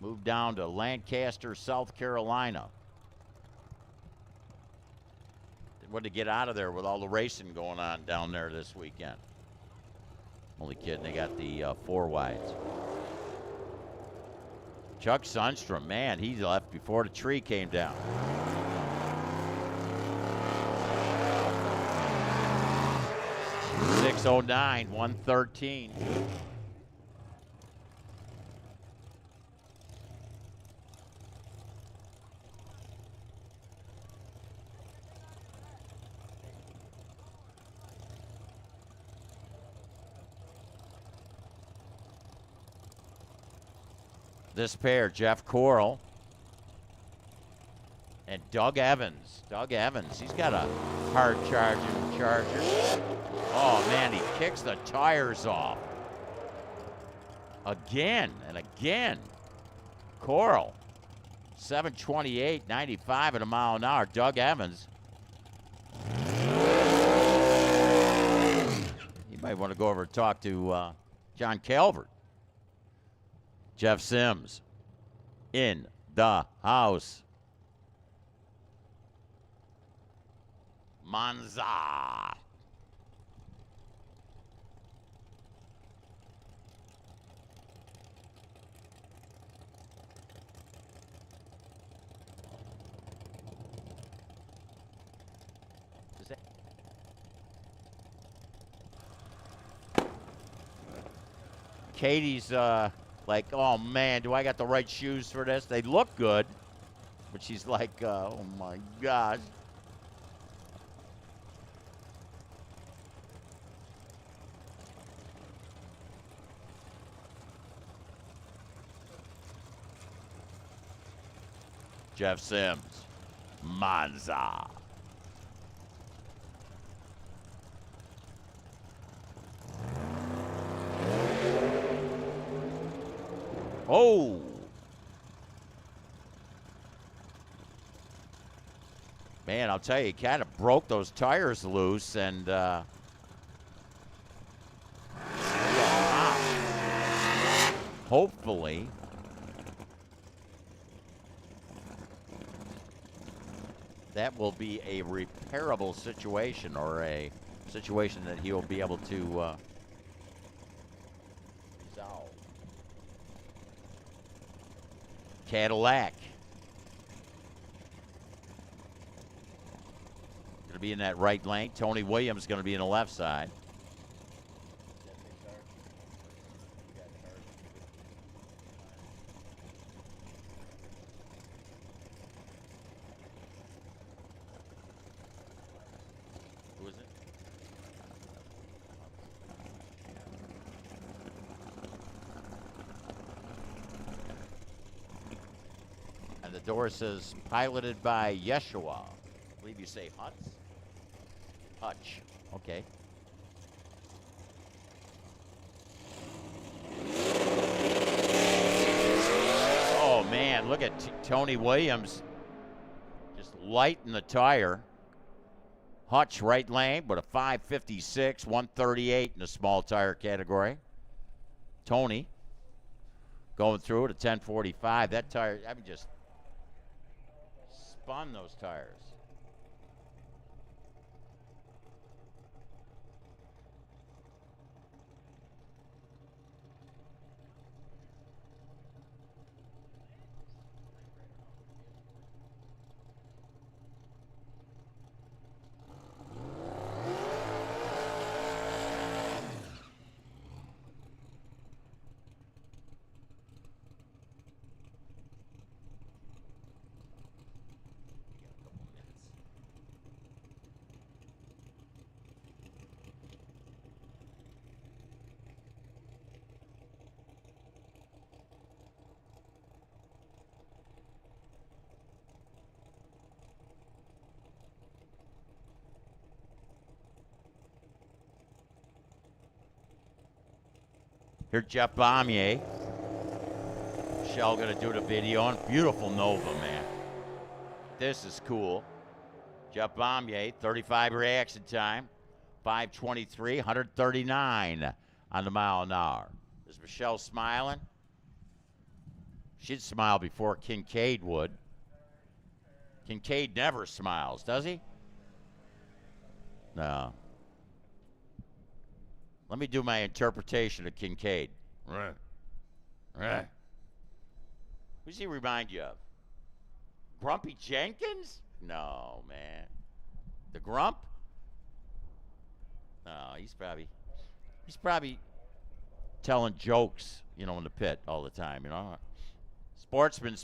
moved down to Lancaster, South Carolina. Wanted to get out of there with all the racing going on down there this weekend. Only kidding, they got the 4 wides. Chuck Sundstrom, man, he left before the tree came down. .609, 113. This pair, Jeff Corral and Doug Evans. Doug Evans, he's got a hard charging Charger. Oh man, he kicks the tires off. Again and again. Corral, 728, 95 at a mile an hour. Doug Evans. You might want to go over and talk to John Calvert. Jeff Sims in the house. Monza. Katie's like, oh man, do I got the right shoes for this? They look good, but she's like, oh my gosh. Jeff Sims, Monza. Oh. Man, I'll tell you, he kind of broke those tires loose and hopefully that will be a repairable situation or a situation that he'll be able to resolve. Cadillac. Going to be in that right lane. Tony Williams going to be in the left side. Who is it? And the door says piloted by Yeshua. I believe you say Hutz? Hutch. Okay. Oh man, look at Tony Williams just lighting the tire. Hutch, right lane, but a 5:56, 1:38 in the small tire category. Tony going through at a 10:45. That tire, I mean, just spun those tires. Here's Jeff Bommier. Michelle gonna do the video on beautiful Nova, man. This is cool. Jeff Bommier, 35 reaction time, 5:23, 139 on the mile an hour. Is Michelle smiling? She'd smile before Kincaid would. Kincaid never smiles, does he? No. Let me do my interpretation of Kincaid. Right. Right. Who does he remind you of? Grumpy Jenkins? No, man. The Grump? No, he's probably telling jokes, you know, in the pit all the time, you know. Sportsman,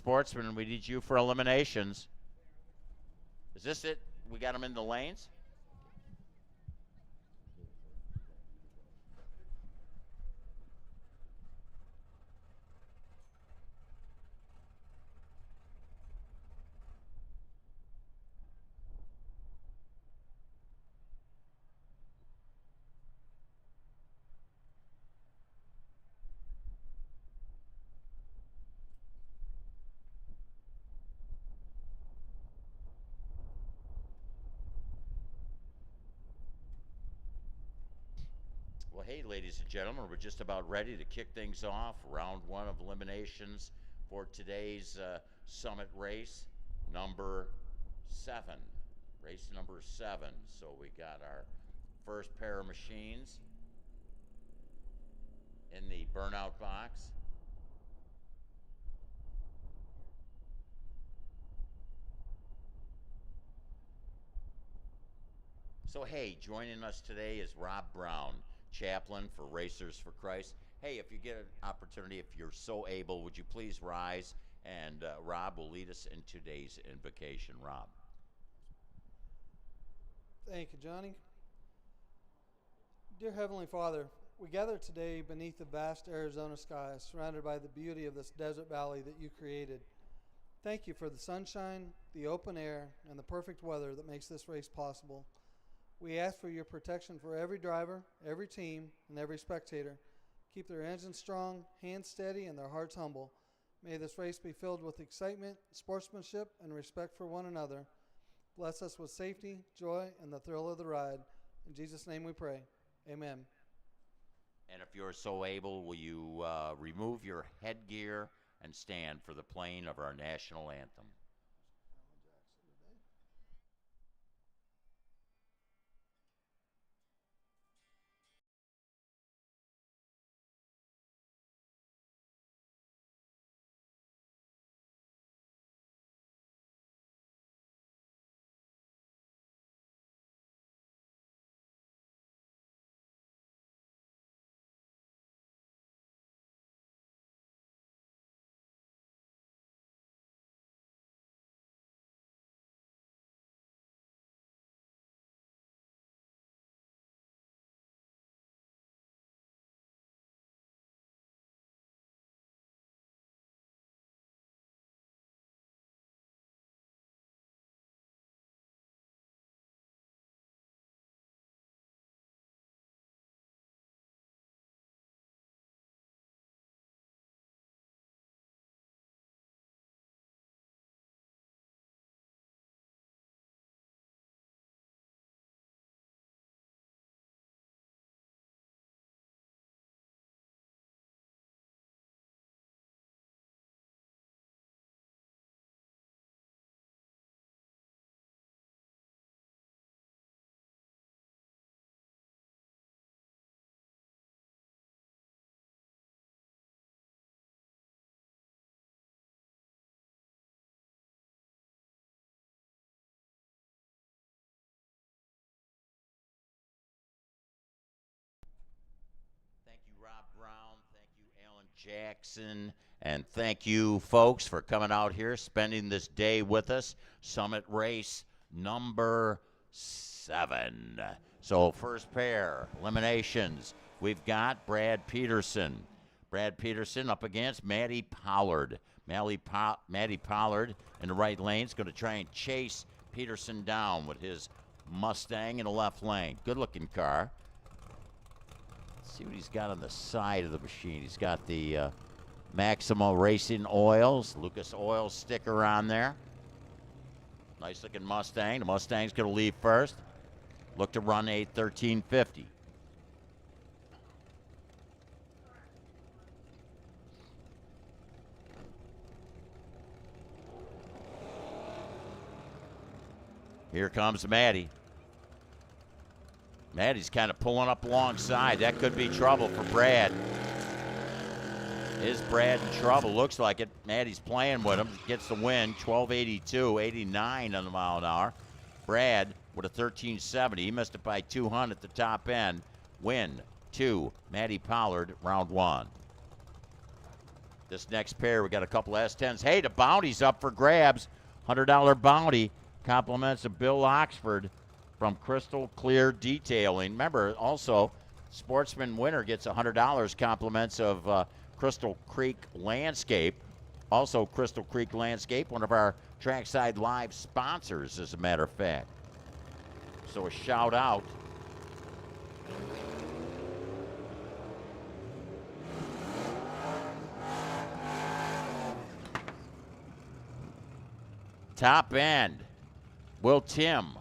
we need you for eliminations. Is this it? We got him in the lanes? Well, hey, ladies and gentlemen, we're just about ready to kick things off. Round one of eliminations for today's summit race, number 7. Race number 7. So we got our first pair of machines in the burnout box. So, hey, joining us today is Rob Brown, chaplain for Racers for Christ. Hey, if you get an opportunity, if you're so able, would you please rise, and Rob will lead us in today's invocation. Rob. Thank you, Johnny. Dear Heavenly Father, we gather today beneath the vast Arizona sky, surrounded by the beauty of this desert valley that you created. Thank you for the sunshine, the open air, and the perfect weather that makes this race possible. We ask for your protection for every driver, every team, and every spectator. Keep their engines strong, hands steady, and their hearts humble. May this race be filled with excitement, sportsmanship, and respect for one another. Bless us with safety, joy, and the thrill of the ride. In Jesus' name we pray. Amen. And if you're so able, will you remove your headgear and stand for the playing of our national anthem? Thank you, Rob Brown. Thank you, Alan Jackson. And thank you, folks, for coming out here, spending this day with us. Summit race number 7. So first pair, eliminations. We've got Brad Peterson. Brad Peterson up against Maddie Pollard. Maddie Pollard in the right lane is going to try and chase Peterson down with his Mustang in the left lane. Good-looking car. Let's see what he's got on the side of the machine. He's got the Maxima Racing Oils, Lucas Oil sticker on there. Nice-looking Mustang. The Mustang's going to leave first. Look to run a 1350. Here comes Maddie. Maddie's kind of pulling up alongside. That could be trouble for Brad. Is Brad in trouble? Looks like it. Maddie's playing with him. Gets the win. 1282, 89 on the mile an hour. Brad with a 1370. He missed it by 200 at the top end. Win 2. Maddie Pollard, round 1. This next pair, we got a couple S10s. Hey, the bounty's up for grabs. $100 bounty. Compliments of Bill Oxford from Crystal Clear Detailing. Remember, also, Sportsman winner gets $100 compliments of Crystal Creek Landscape. Also, Crystal Creek Landscape, one of our Trackside Live sponsors, as a matter of fact. So a shout out. Top end. Will Tim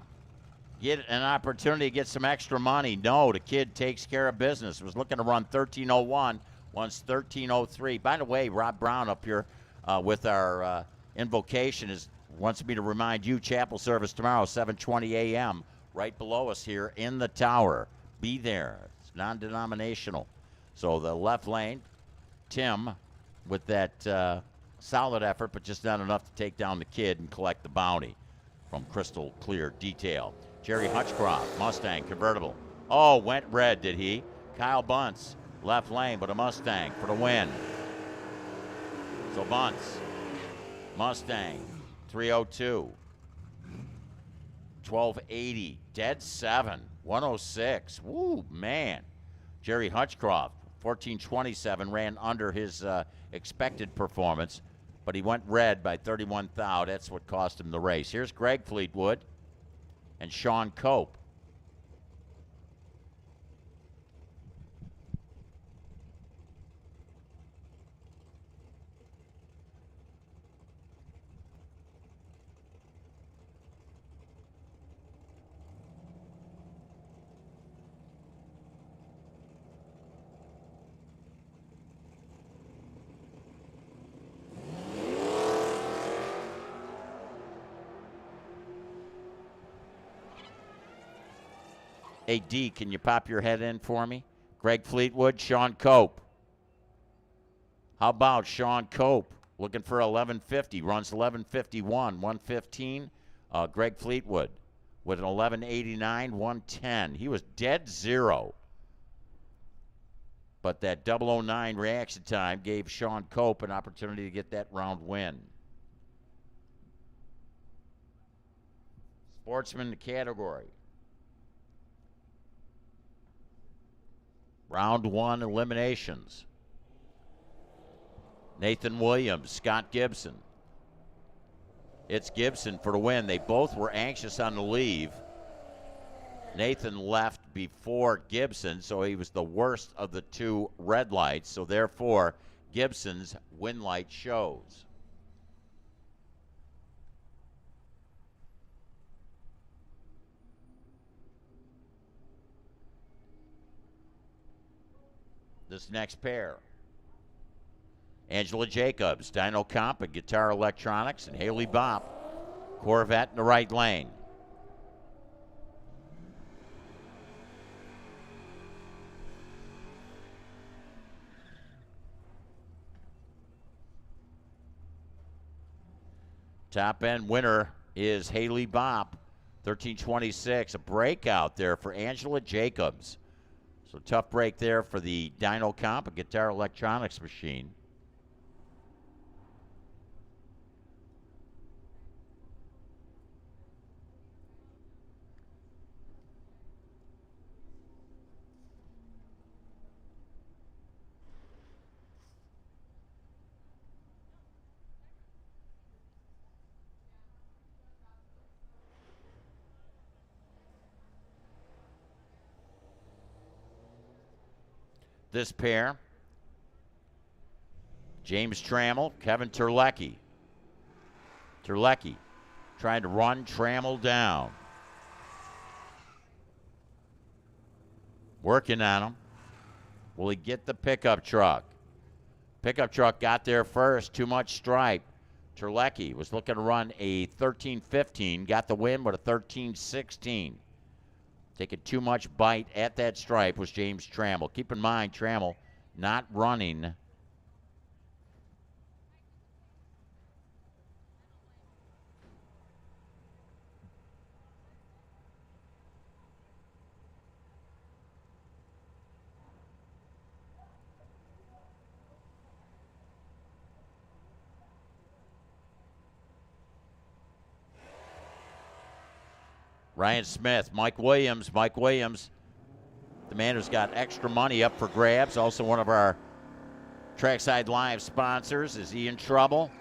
get an opportunity to get some extra money? No, the kid takes care of business. Was looking to run 1301, runs 1303. By the way, Rob Brown up here with our invocation wants me to remind you, chapel service tomorrow, 7:20 a.m., right below us here in the tower. Be there. It's non-denominational. So the left lane, Tim, with that solid effort, but just not enough to take down the kid and collect the bounty from Crystal Clear Detail. Jerry Hutchcroft, Mustang convertible. Oh, went red, did he? Kyle Bunce, left lane, but a Mustang for the win. So Bunce, Mustang, 302. 1280, dead 7, 106. Woo, man. Jerry Hutchcroft, 1427, ran under his expected performance, but he went red by 31 thou. That's what cost him the race. Here's Greg Fleetwood and Sean Cope. Hey, D, can you pop your head in for me? Greg Fleetwood, Sean Cope. How about Sean Cope? Looking for 1150, runs 1151, 115. Greg Fleetwood with an 1189, 110. He was dead zero. But that 009 reaction time gave Sean Cope an opportunity to get that round win. Sportsman category. Round 1 eliminations. Nathan Williams, Scott Gibson. It's Gibson for the win. They both were anxious on the leave. Nathan left before Gibson, so he was the worst of the two red lights. So therefore, Gibson's win light shows. This next pair. Angela Jacobs, Dyno Comp and Guitar Electronics, and Haley Bop, Corvette in the right lane. Top end winner is Haley Bop, 1326, a breakout there for Angela Jacobs. So tough break there for the Dyno Comp, a guitar electronics machine. This pair, James Trammell, Kevin Terlecki. Terlecki trying to run Trammell down. Working on him. Will he get the pickup truck? Pickup truck got there first, too much stripe. Terlecki was looking to run a 13-15, got the win with a 13-16. Taking too much bite at that stripe was James Trammell. Keep in mind, Trammell not running. Ryan Smith, Mike Williams, the man who's got extra money up for grabs, also one of our Trackside Live sponsors. Is he in trouble?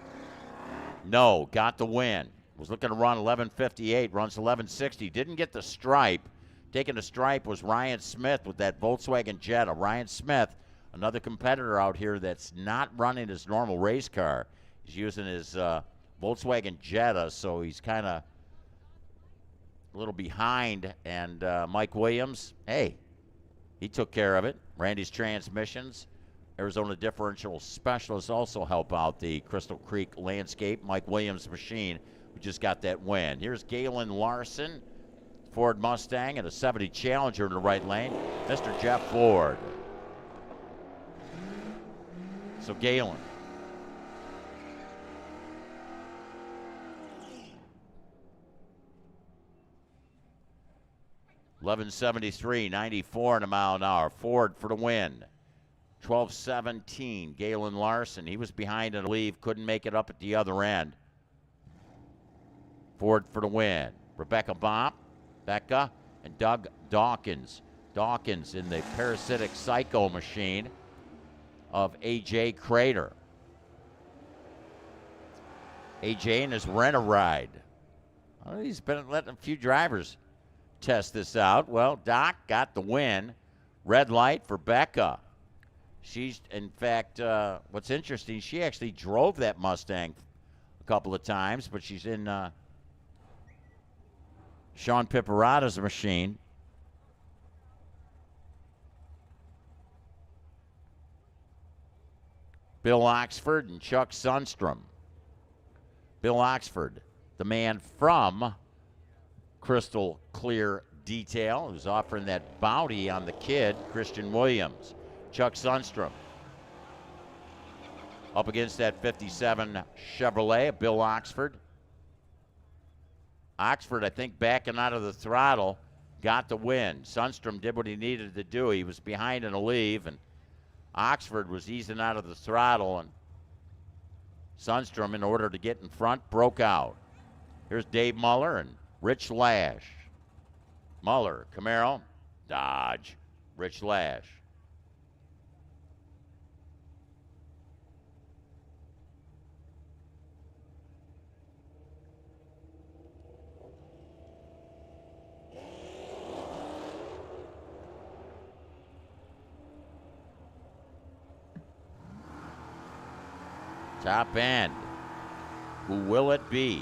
No, got the win. Was looking to run 11:58, runs 11:60. Didn't get the stripe. Taking the stripe was Ryan Smith with that Volkswagen Jetta. Ryan Smith, another competitor out here that's not running his normal race car. He's using his Volkswagen Jetta, so he's kind of a little behind. And Mike Williams, hey, he took care of it. Randy's Transmissions, Arizona Differential Specialists also help out the Crystal Creek landscape. Mike Williams machine, who just got that win. Here's Galen Larson, Ford Mustang, and a 70 Challenger in the right lane. Mr. Jeff Ford. So Galen. $11.73, 94 in a mile an hour. Ford for the win. 12:17, Galen Larson. He was behind in a leave, couldn't make it up at the other end. Ford for the win. Rebecca Bopp, Becca, and Doug Dawkins. Dawkins in the parasitic psycho machine of AJ Crater. AJ in his rent-a-ride. Well, he's been letting a few drivers test this out. Well, Doc got the win. Red light for Becca. She's, in fact, what's interesting, she actually drove that Mustang a couple of times, but she's in Sean Piperata's machine. Bill Oxford and Chuck Sundstrom. Bill Oxford, the man from Crystal Clear Detail, who's offering that bounty on the kid, Christian Williams. Chuck Sundstrom up against that 57 Chevrolet of Bill Oxford. Oxford, I think, backing out of the throttle, got the win. Sundstrom did what he needed to do. He was behind in a leave, and Oxford was easing out of the throttle, and Sundstrom, in order to get in front, broke out. Here's Dave Muller and Rich Lash. Muller, Camaro, Dodge, Rich Lash. Top end. Who will it be?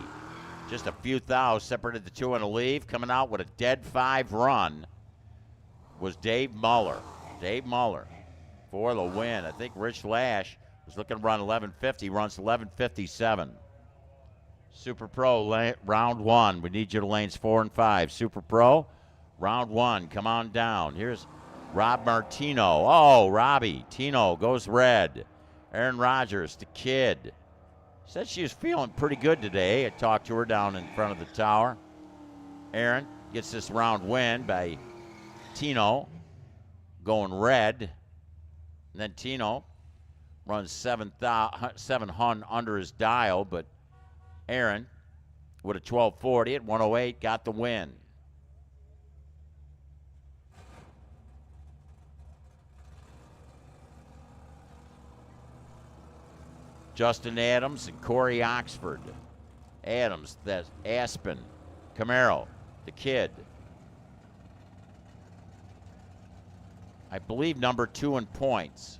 Just a few thou separated the two in a leave. Coming out with a dead 5 run was Dave Muller. Dave Muller for the win. I think Rich Lash was looking to run 11:50, runs 11:57. Super Pro round 1. We need you to lanes 4 and 5. Super Pro round 1. Come on down. Here's Rob Martino. Oh, Robbie. Tino goes red. Aaron Rodgers, the kid. Said she was feeling pretty good today. I talked to her down in front of the tower. Aaron gets this round win by Tino. going red. And then Tino runs 700 under his dial, but Aaron with a 12:40 at 108 got the win. Justin Adams and Corey Oxford. Adams, that's Aspen, Camaro, the kid. I believe number 2 in points.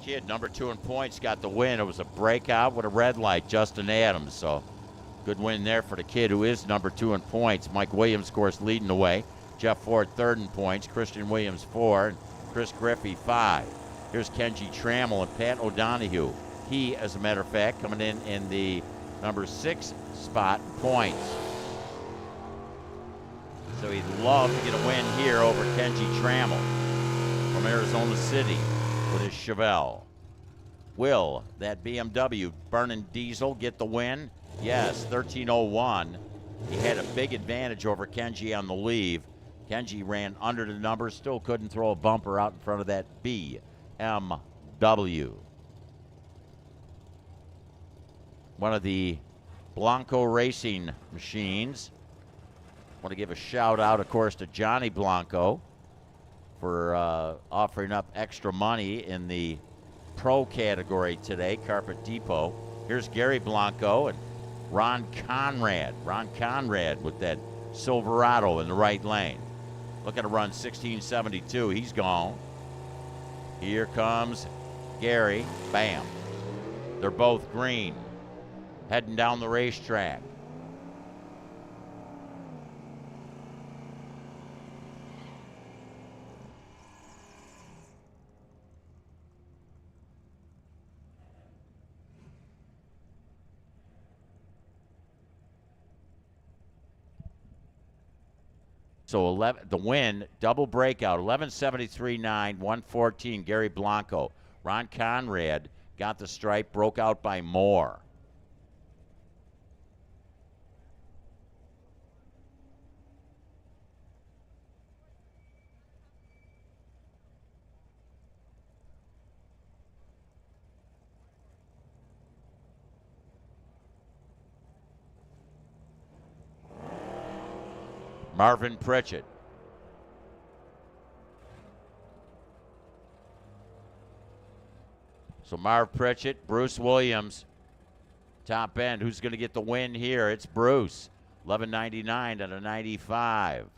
Kid, number 2 in points, got the win. It was a breakout with a red light, Justin Adams. So good win there for the kid who is number 2 in points. Mike Williams, of course, leading the way. Jeff Ford 3rd in points. Christian Williams 4. And Chris Griffey 5. Here's Kenji Trammell and Pat O'Donohue. He, as a matter of fact, coming in the number 6 spot in points. So he'd love to get a win here over Kenji Trammell from Arizona City with his Chevelle. Will that BMW burning diesel get the win? Yes, 13:01. He had a big advantage over Kenji on the leave. Kenji ran under the numbers, still couldn't throw a bumper out in front of that BMW. One of the Blanco racing machines. Want to give a shout out, of course, to Johnny Blanco for offering up extra money in the pro category today, Carpet Depot. Here's Gary Blanco and Ron Conrad. Ron Conrad with that Silverado in the right lane. Looking to run 1672. He's gone. Here comes Gary. Bam. They're both green. Heading down the racetrack. So 11, the win, double breakout, 11:73.9, 114, Gary Blanco. Ron Conrad got the stripe, broke out by more. Marvin Pritchett. So Marv Pritchett, Bruce Williams, top end. Who's going to get the win here? It's Bruce. 11.99 at a 95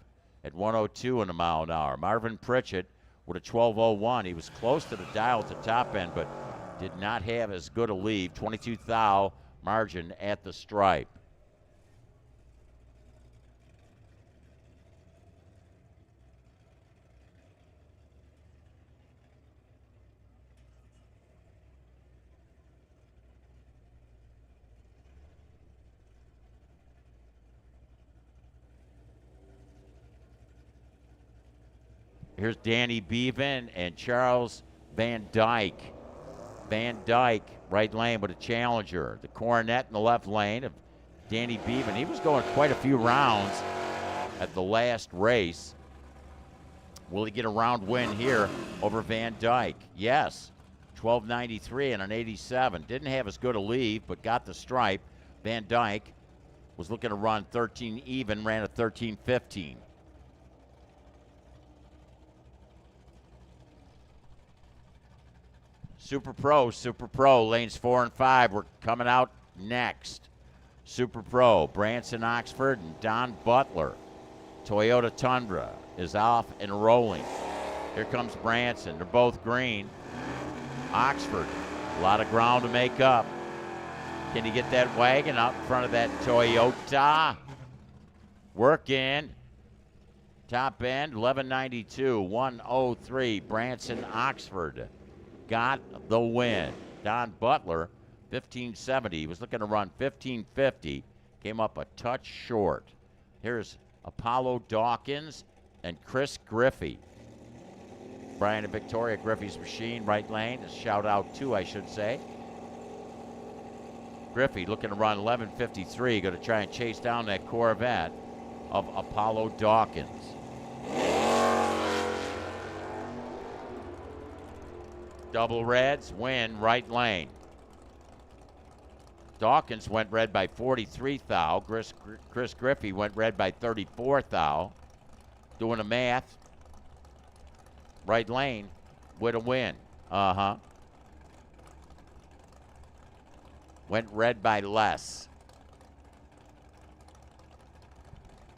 at 102 in a mile an hour. Marvin Pritchett with a 12.01. He was close to the dial at the top end, but did not have as good a lead. 22 thou margin at the stripe. Here's Danny Bevan and Charles Van Dyke. Van Dyke, right lane with a Challenger. The Coronet in the left lane of Danny Bevan. He was going quite a few rounds at the last race. Will he get a round win here over Van Dyke? Yes. 12.93 and an 87. Didn't have as good a lead, but got the stripe. Van Dyke was looking to run 13 even, ran a 13.15. Super Pro, lanes 4 and 5. We're coming out next. Super Pro, Branson Oxford and Don Butler. Toyota Tundra is off and rolling. Here comes Branson. They're both green. Oxford, a lot of ground to make up. Can he get that wagon out in front of that Toyota? Working. Top end, 1192, 103. Branson Oxford got the win. Don Butler, 1570. He was looking to run 1550. Came up a touch short. Here's Apollo Dawkins and Chris Griffey. Brian and Victoria, Griffey's machine, right lane. A shout out to, I should say. Griffey looking to run 1153. Going to try and chase down that Corvette of Apollo Dawkins. Double reds win right lane. Dawkins went red by 43 thou. Chris Griffey went red by 34 thou. Doing the math. Right lane with a win. Went red by less.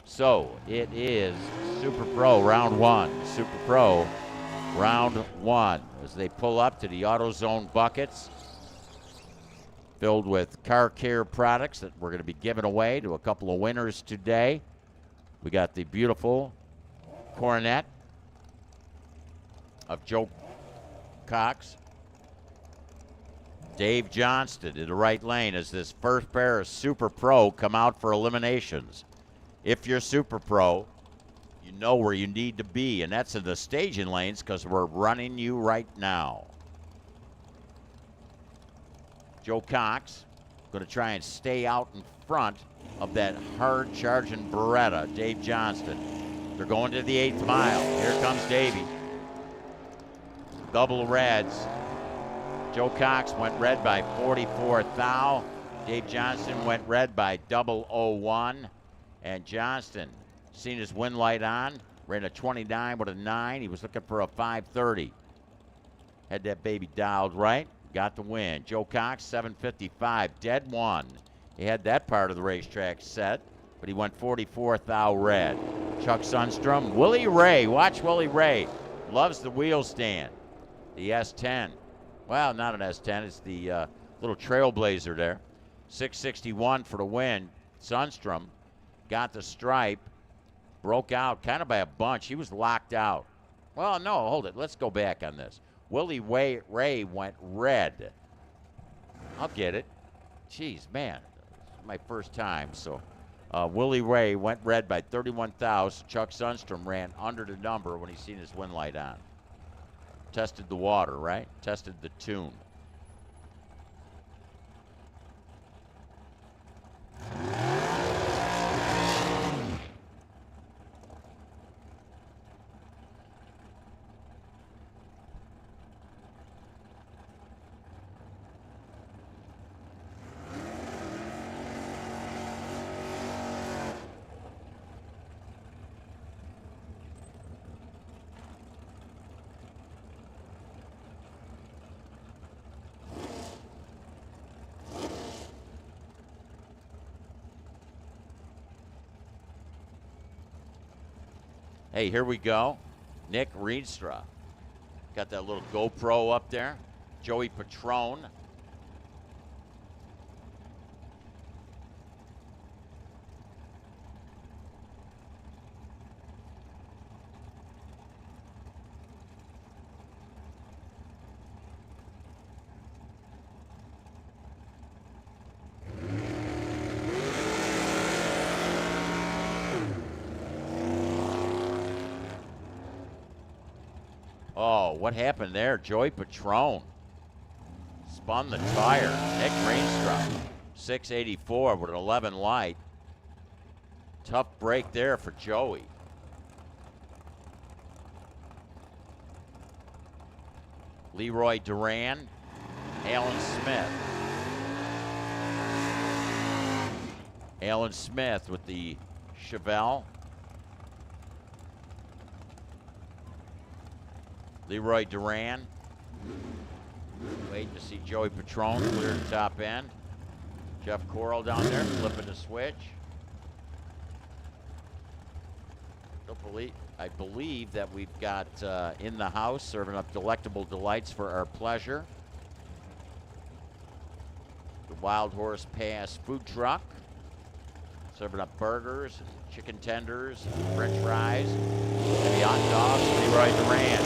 So it is Super Pro round one. Super Pro round one. As they pull up to the AutoZone buckets filled with car care products that we're going to be giving away to a couple of winners today. We got the beautiful Coronet of Joe Cox. Dave Johnston in the right lane as this first pair of Super Pro come out for eliminations. If you're Super Pro, you know where you need to be, and that's in the staging lanes because we're running you right now. Joe Cox going to try and stay out in front of that hard-charging Beretta, Dave Johnston. They're going to the 8th mile. Here comes Davey. Double reds. Joe Cox went red by 44 thou. Dave Johnston went red by 001. And Johnston, seen his win light on, ran a 29 with a 9. He was looking for a 530. Had that baby dialed right. Got the win. Joe Cox, 755. Dead one. He had that part of the racetrack set, but he went 44 thou red. Chuck Sundstrom. Willie Ray. Watch Willie Ray. Loves the wheel stand. The S10. Well, not an S10. It's the little Trailblazer there. 661 for the win. Sundstrom got the stripe. Broke out kind of by a bunch. He was locked out. Well, no, hold it. Let's go back on this. Willie Ray went red. I'll get it. Jeez, man. This is my first time. So Willie Ray went red by 31,000. Chuck Sundstrom ran under the number when he seen his win light on. Tested the water, right? Tested the tune. Hey, here we go. Nick Rienstra. Got that little GoPro up there. Joey Patrone. Oh, what happened there? Joey Patrone spun the tire. Nick Rienstra, 684 with an 11 light. Tough break there for Joey. Leroy Duran, Alan Smith. Alan Smith with the Chevelle. Leroy Duran. Waiting to see Joey Patrone clear the top end. Jeff Corral down there flipping the switch. I believe that we've got in the house serving up delectable delights for our pleasure. The Wild Horse Pass food truck. Serving up burgers, and chicken tenders, and french fries, maybe hot dogs. Leroy Durant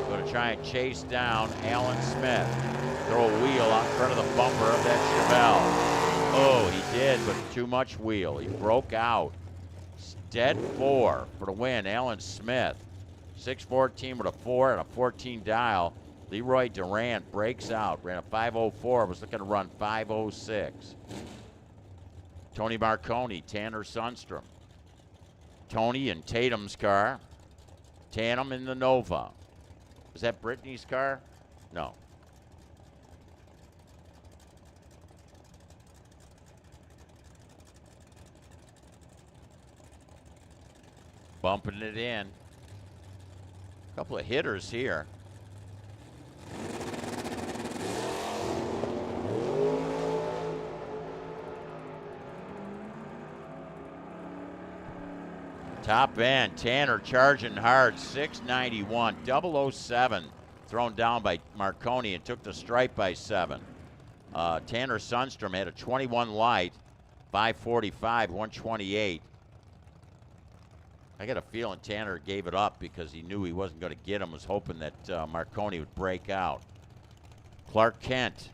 going to try and chase down Alan Smith. Throw a wheel out in front of the bumper of that Chevelle. Oh, he did, but too much wheel. He broke out. Dead 4 for the win, Alan Smith. 6:14 with a 4 and a 14 dial. Leroy Durant breaks out, ran a 5:04, was looking to run 5:06. Tony Marconi, Tanner Sundstrom. Tony in Tatum's car. Tatum in the Nova. Is that Brittany's car? No. Bumping it in. A couple of hitters here. Top end, Tanner charging hard, 691, 007 thrown down by Marconi and took the stripe by 7. Tanner Sundstrom had a 21 light, 545, 128. I got a feeling Tanner gave it up because he knew he wasn't going to get him, was hoping that Marconi would break out. Clark Kent,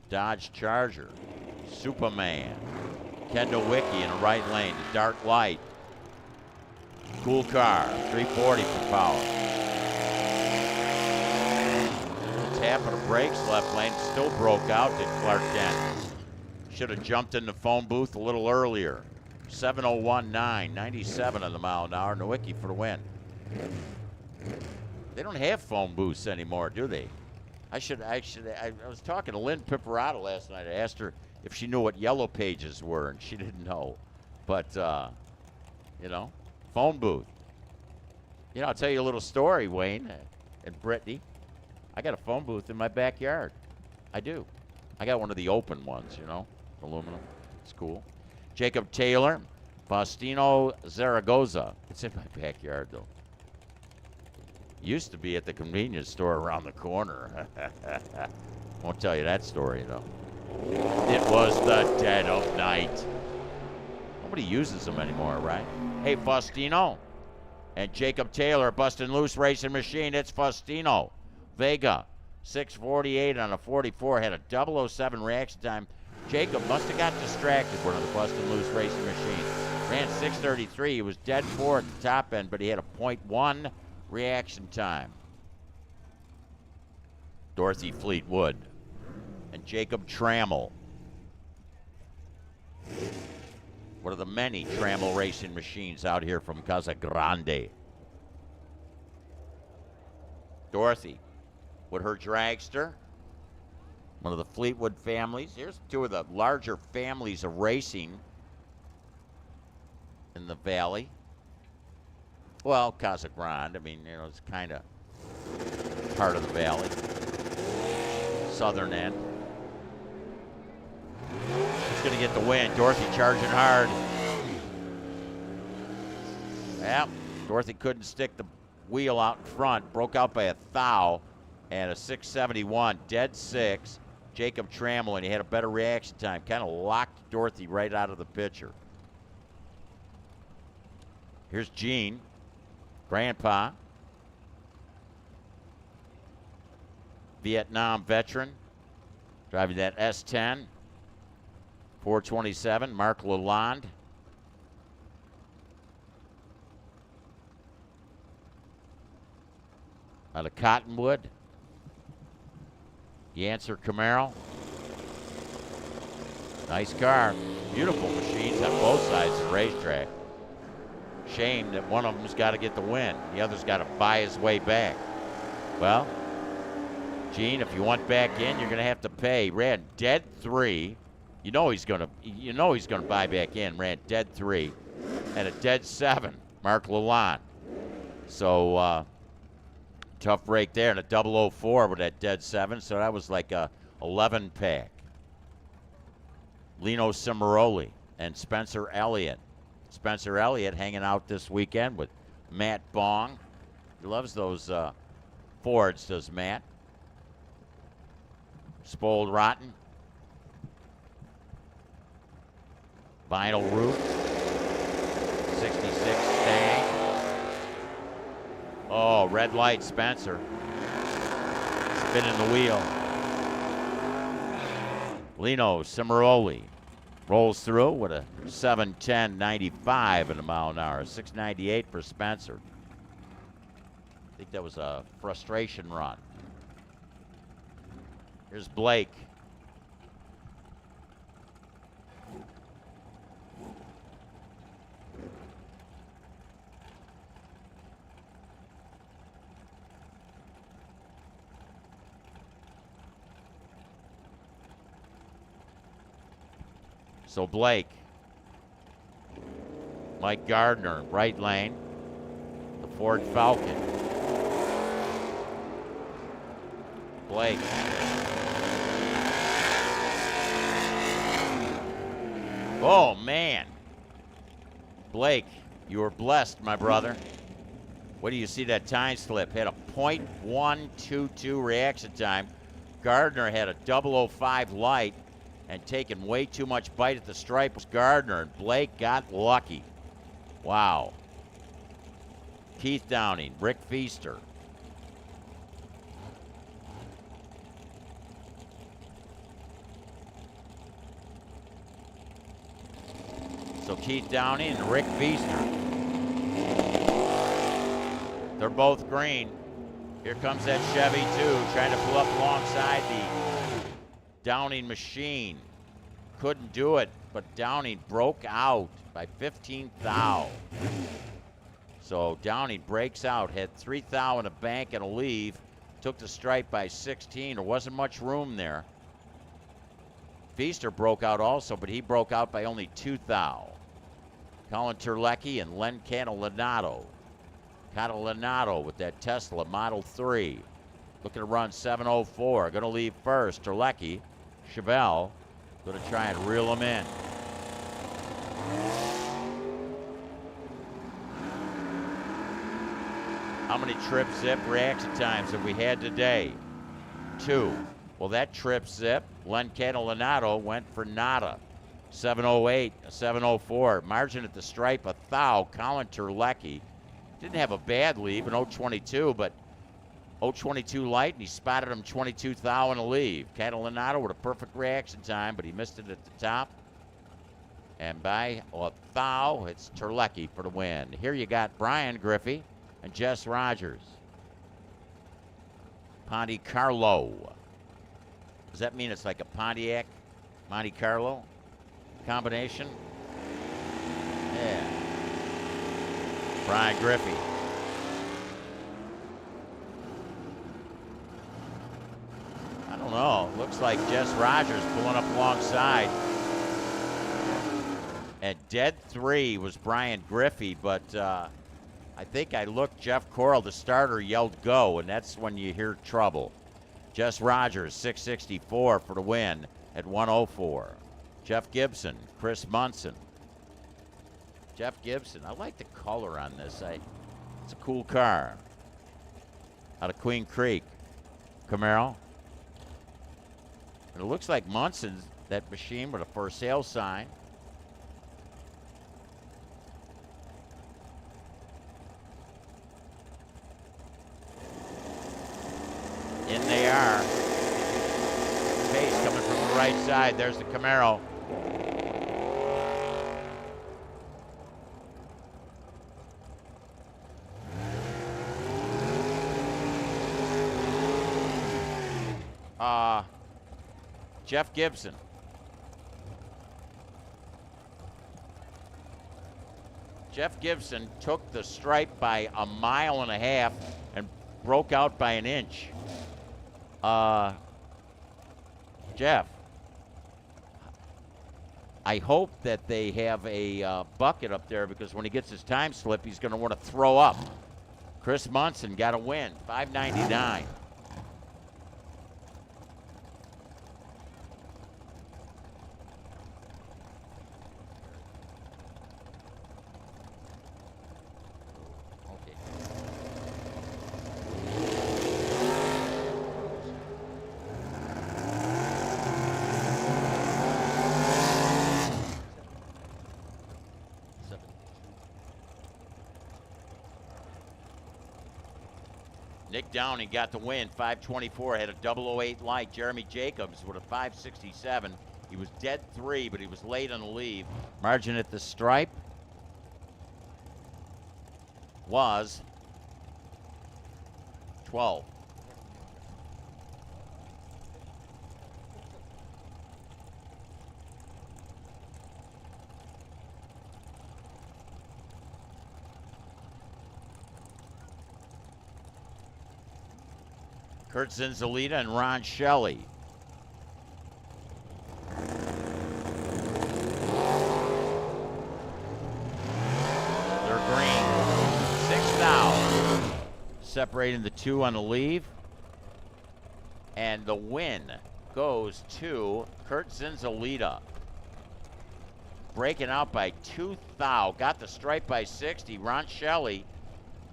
Dodge Charger, Superman. Kendall Wickie in the right lane, the dark light. Cool car, 340 for power. Tap of the brakes left lane, still broke out, did Clark Kent. Should have jumped in the phone booth a little earlier. 7:01.9, 97 on the mile an hour. Nowicki for the win. They don't have phone booths anymore, do they? I was talking to Lynn Pipparata last night. I asked her if she knew what yellow pages were, and she didn't know. But, you know, phone booth. You know, I'll tell you a little story, Wayne and Brittany. I got a phone booth in my backyard. I do. I got one of the open ones, you know, aluminum. It's cool. Jacob Taylor, Faustino Zaragoza. It's in my backyard, though. Used to be at the convenience store around the corner. Won't tell you that story, though. It was the dead of night. Nobody uses them anymore, right? Hey, Faustino and Jacob Taylor, busting loose racing machine. It's Faustino. Vega, 6:48 on a 44, had a 007 reaction time. Jacob must have got distracted, one of the busting loose racing machines. Ran 6:33. He was dead 4 at the top end, but he had a .1 reaction time. Dorothy Fleetwood and Jacob Trammell. One of the many Trammell racing machines out here from Casa Grande. Dorothy with her dragster. One of the Fleetwood families. Here's two of the larger families of racing in the valley. Well, Casa Grande, I mean, you know, it's kind of part of the valley. Southern end. He's going to get the win. Dorothy charging hard. Yep. Dorothy couldn't stick the wheel out in front. Broke out by a thou and a 671. Dead 6. Jacob Trammell, and he had a better reaction time. Kind of locked Dorothy right out of the picture. Here's Gene, Grandpa. Vietnam veteran, driving that S10, 427, Mark Lalonde. Out of Cottonwood, Yancer Camaro. Nice car, beautiful machines on both sides of the racetrack. Shame that one of them's got to get the win, the other's got to buy his way back. Well, Gene, if you want back in, you're going to have to pay. Ran dead 3. You know he's going to buy back in. Ran dead 3 and a dead 7. Mark Lalonde. So tough break there, and a 004 with that dead 7. So that was like a 11 pack. Lino Cimaroli and Spencer Elliott. Spencer Elliott hanging out this weekend with Matt Bong. He loves those Fords, does Matt. Spoiled Rotten. Vinyl roof. 66 Stang. Oh, red light, Spencer. Spinning the wheel. Lino Cimaroli rolls through with a 7:10.95 in a mile an hour. 6:98 for Spencer. I think that was a frustration run. Here's Blake. So Blake, Mike Gardner, right lane, the Ford Falcon. Blake. Oh, man. Blake, you were blessed, my brother. What do you see that time slip? Had a .122 reaction time. Gardner had a 005 light and taken way too much bite at the stripe was Gardner, and Blake got lucky. Wow. Keith Downing, Rick Feaster. So Keith Downing and Rick Feaster. They're both green. Here comes that Chevy too, trying to pull up alongside the Downing machine. Couldn't do it, but Downing broke out by 15 thou. So Downing breaks out, had 3 thou in a bank and a leave, took the stripe by 16. There wasn't much room there. Feaster broke out also, but he broke out by only 2 thou. Colin Terlecki and Len Catalinato. Catalinato with that Tesla Model 3. Looking to run 7:04. Going to leave first. Terlecki, Chevelle, going to try and reel him in. How many trip zip reaction times have we had today? 2. Well, that trip zip, Len Catalinato went for nada. 7:08, 7:04. Margin at the stripe, 1 thou. Colin Terlecki didn't have a bad leave in 0:22, but 0:22 light, and he spotted him 22 thou in a leave. Catalinato with a perfect reaction time, but he missed it at the top. And by 1 thou, it's Terlecki for the win. Here you got Brian Griffey and Jess Rogers. Ponte Carlo. Does that mean it's like a Pontiac Monte Carlo combination? Yeah. Brian Griffey. I don't know. Looks like Jess Rogers pulling up alongside. And dead 3 was Brian Griffey, but I think I looked, Jeff Corral, the starter, yelled go, and that's when you hear trouble. Jess Rogers, 664 for the win at 1:04. Jeff Gibson, Chris Munson. Jeff Gibson, I like the color on this. It's a cool car. Out of Queen Creek. Camaro. And it looks like Munson's that machine with a for sale sign. In they are. Pace coming from the right side. There's the Camaro. Jeff Gibson. Jeff Gibson took the stripe by 1.5 miles and broke out by 1 inch. Jeff, I hope that they have a bucket up there, because when he gets his time slip, he's going to want to throw up. Chris Munson got a win, 599. Nick Downey got the win, 524, had a 008 light. Jeremy Jacobs with a 567. He was dead 3, but he was late on the leave. Margin at the stripe was 12. Kurt Zinzalita and Ron Shelley. They're green. 6 now. Separating the 2 on the leave. And the win goes to Kurt Zinzalita. Breaking out by 2 thou. Got the stripe by 60. Ron Shelley.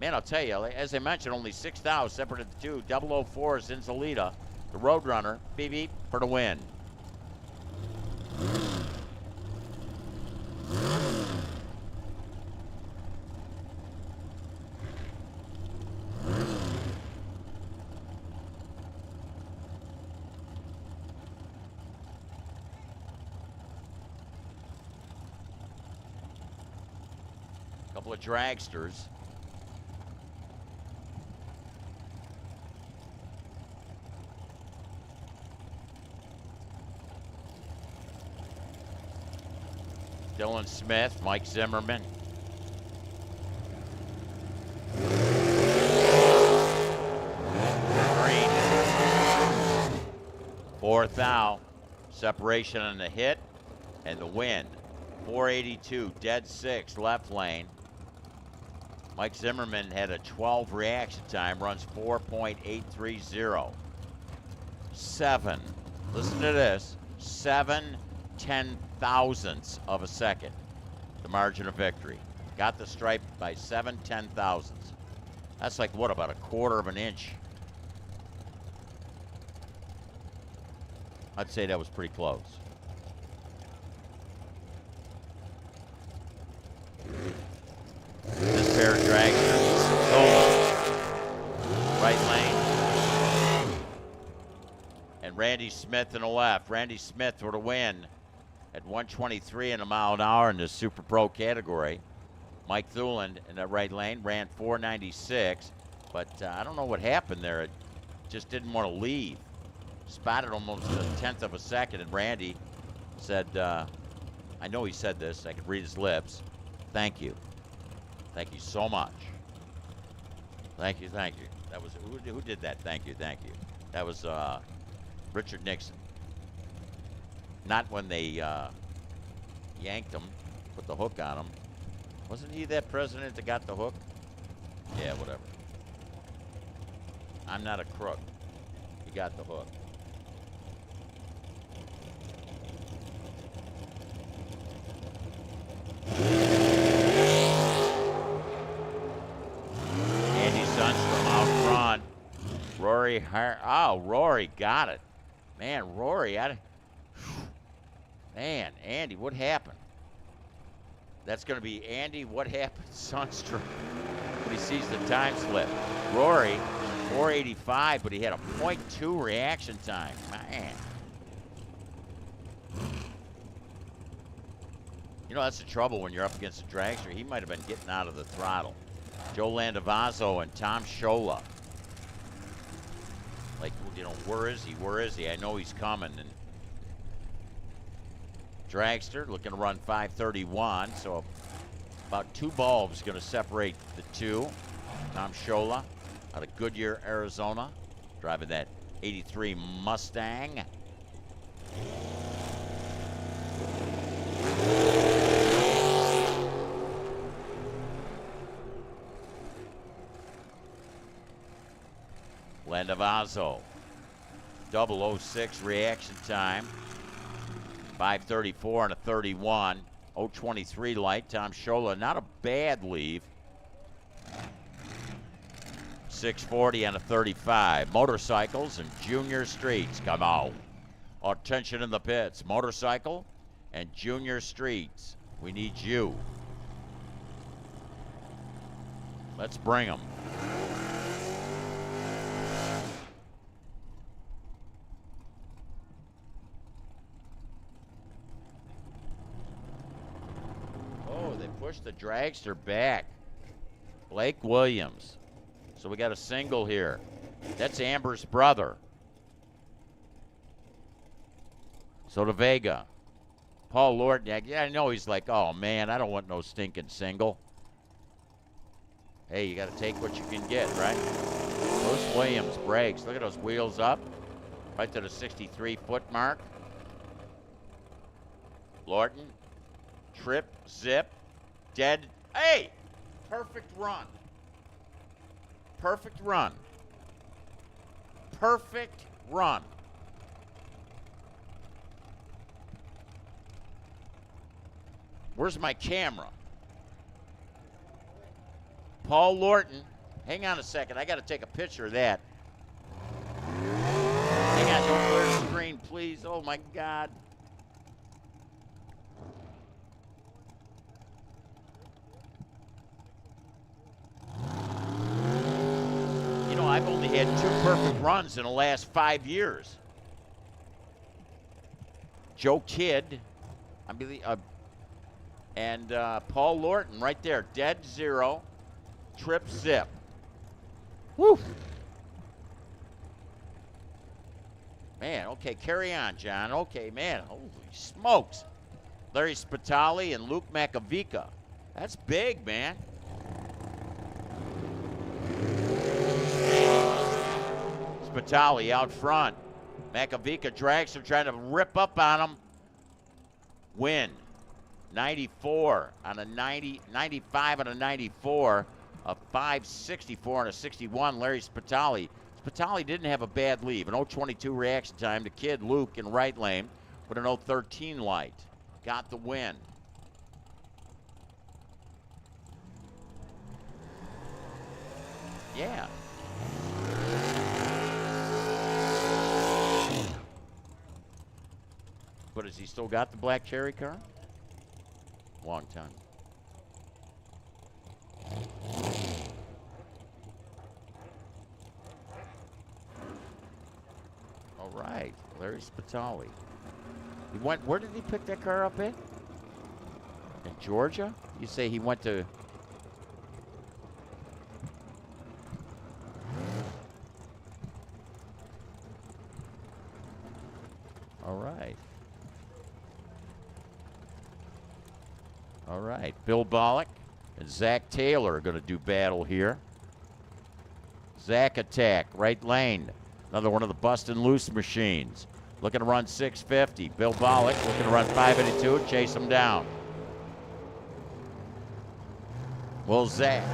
Man, I'll tell you, as I mentioned, only 6 thou separated the 2. 004 Zinzalita, the Roadrunner, beep beep for the win. Couple of dragsters. Dylan Smith, Mike Zimmerman. Green. 4 thou. Separation on the hit and the win. 482, dead 6, left lane. Mike Zimmerman had a 12 reaction time, runs 4.830. 7, listen to this, 7/10,000ths of a second, the margin of victory. Got the stripe by 7/10,000ths. That's like, what, about a quarter of an inch? I'd say that was pretty close. This pair of dragsters, right lane. And Randy Smith in the left. Randy Smith for the win at 123 in a mile an hour in the Super Pro category. Mike Thuland in that right lane ran 496, but I don't know what happened there. It just didn't want to leave. Spotted almost a 1/10 of a second, and Randy said, I know he said this, I could read his lips, thank you. Thank you so much. Thank you, thank you. That was, who did that? Thank you, thank you. That was Richard Nixon. Not when they yanked him, put the hook on him. Wasn't he that president that got the hook? Yeah, whatever. I'm not a crook. He got the hook. Andy Sundstrom out front. Rory, Rory got it. Man, Rory, man, Andy, what happened? That's going to be Andy, what happened, Sundstrom, when he sees the time slip. Rory, 485, but he had a 0.2 reaction time. Man. You know, that's the trouble when you're up against a dragster. He might have been getting out of the throttle. Joe Landavazzo and Tom Schola. Like, you know, where is he? Where is he? I know he's coming. And dragster looking to run 531, so about 2 bulbs going to separate the 2. Tom Schola out of Goodyear, Arizona, driving that 83 Mustang. Landavazzo, 006 reaction time, 534 and a 31, 023 light. Tom Schola, not a bad leave. 640 and a 35. Motorcycles and junior streets, come on. Attention in the pits. Motorcycle and junior streets, we need you. Let's bring them. they pushed the dragster back. Blake Williams. So we got a single here. That's Amber's brother. So to Vega. Paul Lordniak. Yeah, I know he's like, oh, man, I don't want no stinking single. Hey, you got to take what you can get, right? Bruce Williams breaks. Look at those wheels up. Right to the 63-foot mark. Lorton. Trip. Zip. Dead. Hey! Perfect run. Perfect run. Perfect run. Where's my camera? Paul Lorton. Hang on a second. I got to take a picture of that. Hang on. Don't clear the screen, please. Oh, my God. You know, I've only had 2 perfect runs in the last 5 years. Joe Kidd, I believe, and Paul Lorton right there, dead zero, trip zip. Woo! Man, okay, carry on, John. Okay, man, holy smokes. Larry Spitali and Luke Makovica. That's big, man. Spitali out front. Makovica drags him, trying to rip up on him. Win. 94 on a 90, 95 on a 94, a 564 on a 61. Larry Spitali. Spitali didn't have a bad leave. An 022 reaction time to Kid Luke in right lane with an 013 light. Got the win. Yeah. But has he still got the black cherry car? Long time. All right, Larry Spitali. He went. Where did he pick that car up in? In Georgia? You say he went to? All right. All right, Bill Bollock and Zach Taylor are going to do battle here. Zach attack, right lane. Another one of the bustin' loose machines. Looking to run 650. Bill Bollock looking to run 582, chase him down. Will Zach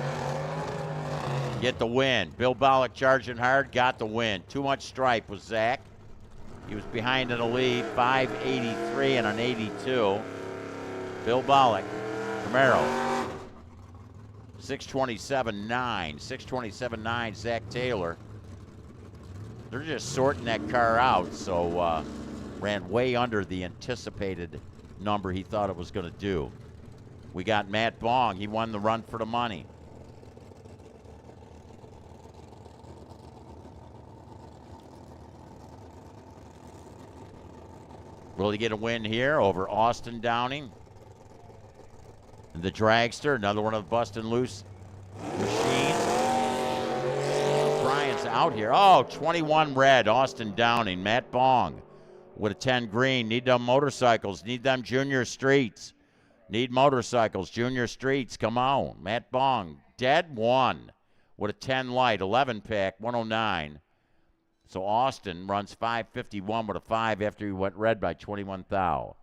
get the win? Bill Bollock charging hard, got the win. Too much stripe with Zach. He was behind in the lead, 583 and an 82. Bill Bollock. Camaro, 627.9, 627.9, Zach Taylor. They're just sorting that car out, so ran way under the anticipated number he thought it was going to do. We got Matt Bong. He won the run for the money. Will he get a win here over Austin Downing? The dragster, another one of the bustin' loose machines. Bryant's out here. Oh, 21 red, Austin Downing. Matt Bong with a 10 green. Need them motorcycles. Need them junior streets. Need motorcycles, junior streets. Come on. Matt Bong, dead one with a 10 light, 11 pack, 109. So Austin runs 551 with a 5 after he went red by 21 thou.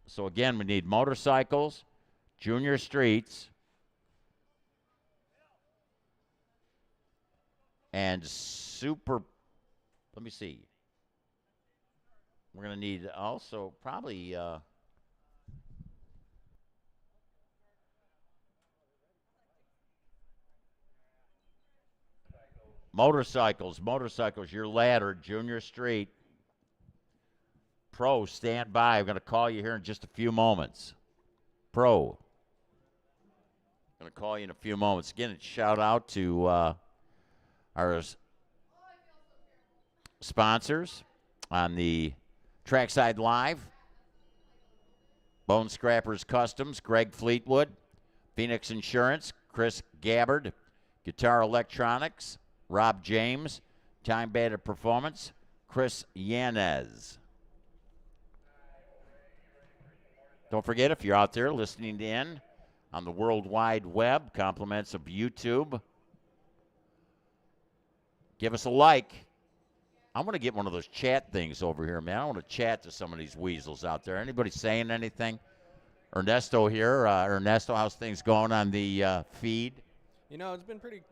So again, we need motorcycles, junior streets, and super, let me see. We're going to need also probably motorcycles, your ladder, junior street. Pro, stand by. I'm going to call you here in just a few moments. Pro. I'm going to call you in a few moments. Again, shout out to our sponsors on the Trackside Live. Bone Scrappers Customs, Greg Fleetwood. Phoenix Insurance, Chris Gabbard. Guitar Electronics, Rob James. Time Bandit Performance, Chris Yanez. Don't forget, if you're out there listening in on the World Wide Web, compliments of YouTube, give us a like. I want to get one of those chat things over here, man. I want to chat to some of these weasels out there. Anybody saying anything? Ernesto here. Ernesto, how's things going on the feed? You know, it's been pretty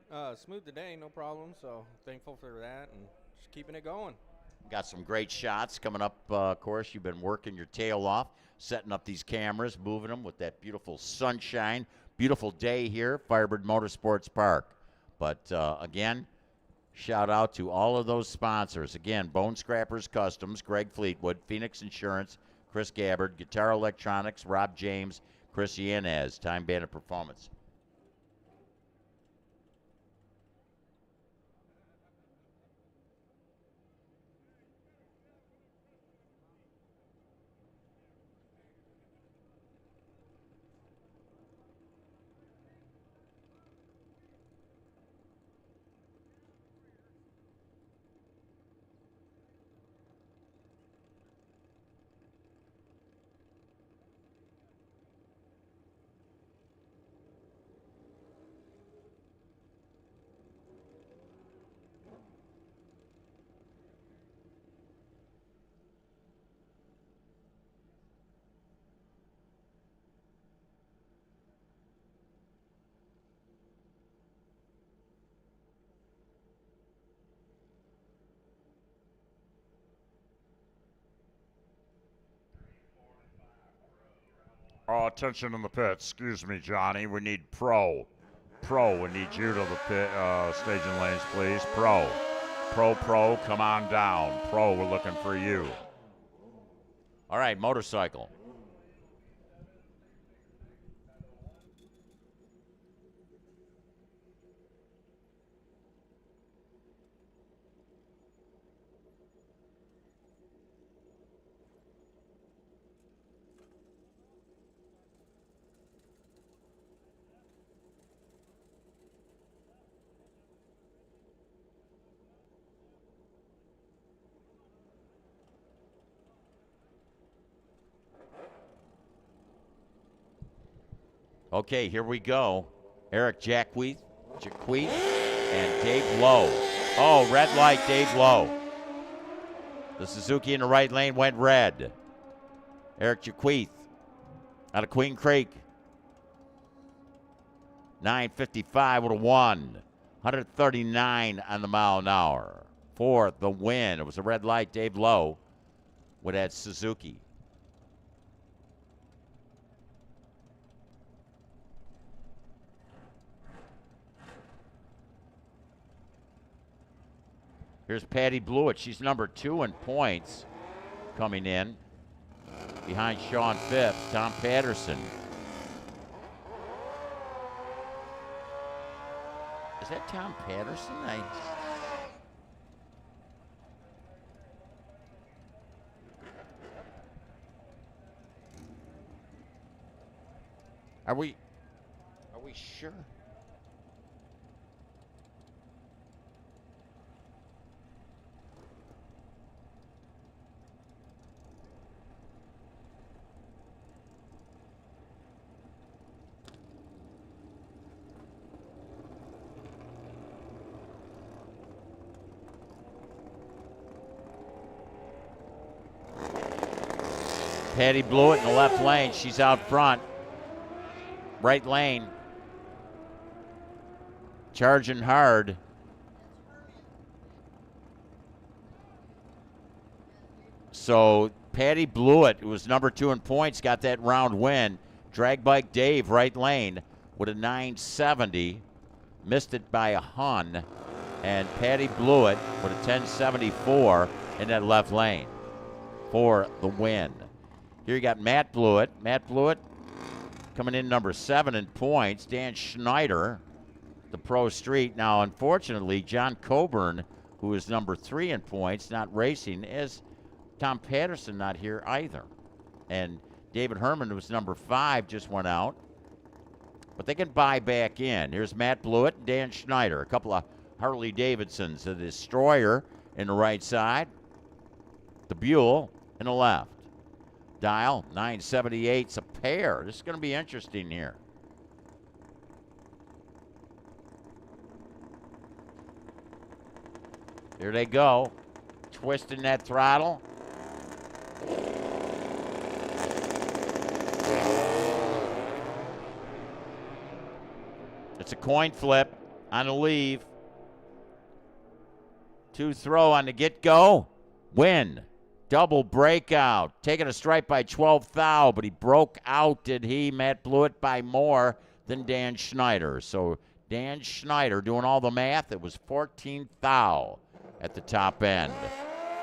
smooth today, no problem. So thankful for that and just keeping it going. Got some great shots coming up, of course. You've been working your tail off, setting up these cameras, moving them with that beautiful sunshine. Beautiful day here, Firebird Motorsports Park. But, again, shout out to all of those sponsors. Again, Bone Scrappers Customs, Greg Fleetwood, Phoenix Insurance, Chris Gabbard, Guitar Electronics, Rob James, Chris Yanez, Time Bandit Performance. Oh, attention in the pit. Excuse me, Johnny. We need Pro. Pro, we need you to the pit, staging lanes, please. Pro. Pro, come on down. Pro, we're looking for you. All right, motorcycle. Okay, here we go. Eric Jaquith, and Dave Lowe. Oh, red light, Dave Lowe. The Suzuki in the right lane went red. Eric Jaquith out of Queen Creek. 9:55 with a 139 on the mile an hour for the win. It was a red light, Dave Lowe with that Suzuki. Here's Patty Blewett. She's number 2 in points coming in. Behind Sean Phipps, Tom Patterson. Is that Tom Patterson? Are we sure? Patty Blewett in the left lane. She's out front. Right lane. Charging hard. So Patty Blewett, who was number 2 in points, got that round win. Drag Bike Dave, right lane, with a 970. Missed it by a hun. And Patty Blewett with a 1074 in that left lane for the win. Here you got Matt Blewett. Matt Blewett coming in number 7 in points. Dan Schneider, the Pro Street. Now, unfortunately, John Coburn, who is number 3 in points, not racing, is Tom Patterson not here either. And David Herman was number 5, just went out. But they can buy back in. Here's Matt Blewett and Dan Schneider. A couple of Harley Davidsons. The Destroyer in the right side. The Buell in the left. Dial 978's a pair. This is going to be interesting here. Here they go. Twisting that throttle. It's a coin flip on the leave. 2 throw on the get-go. Win. Double breakout. Taking a strike by 12 thou, but he broke out, did he? Matt Blewett by more than Dan Schneider. So Dan Schneider doing all the math. It was 14 thou at the top end.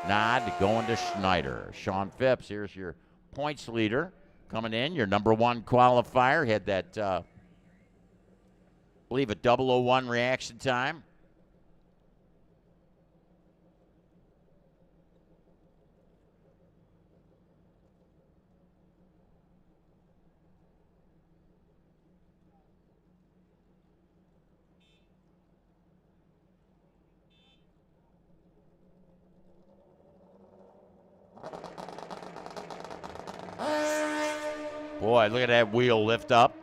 Nod going to Schneider. Sean Phipps, here's your points leader coming in. Your number 1 qualifier. Had that, I believe, a 001 reaction time. Boy, look at that wheel lift up.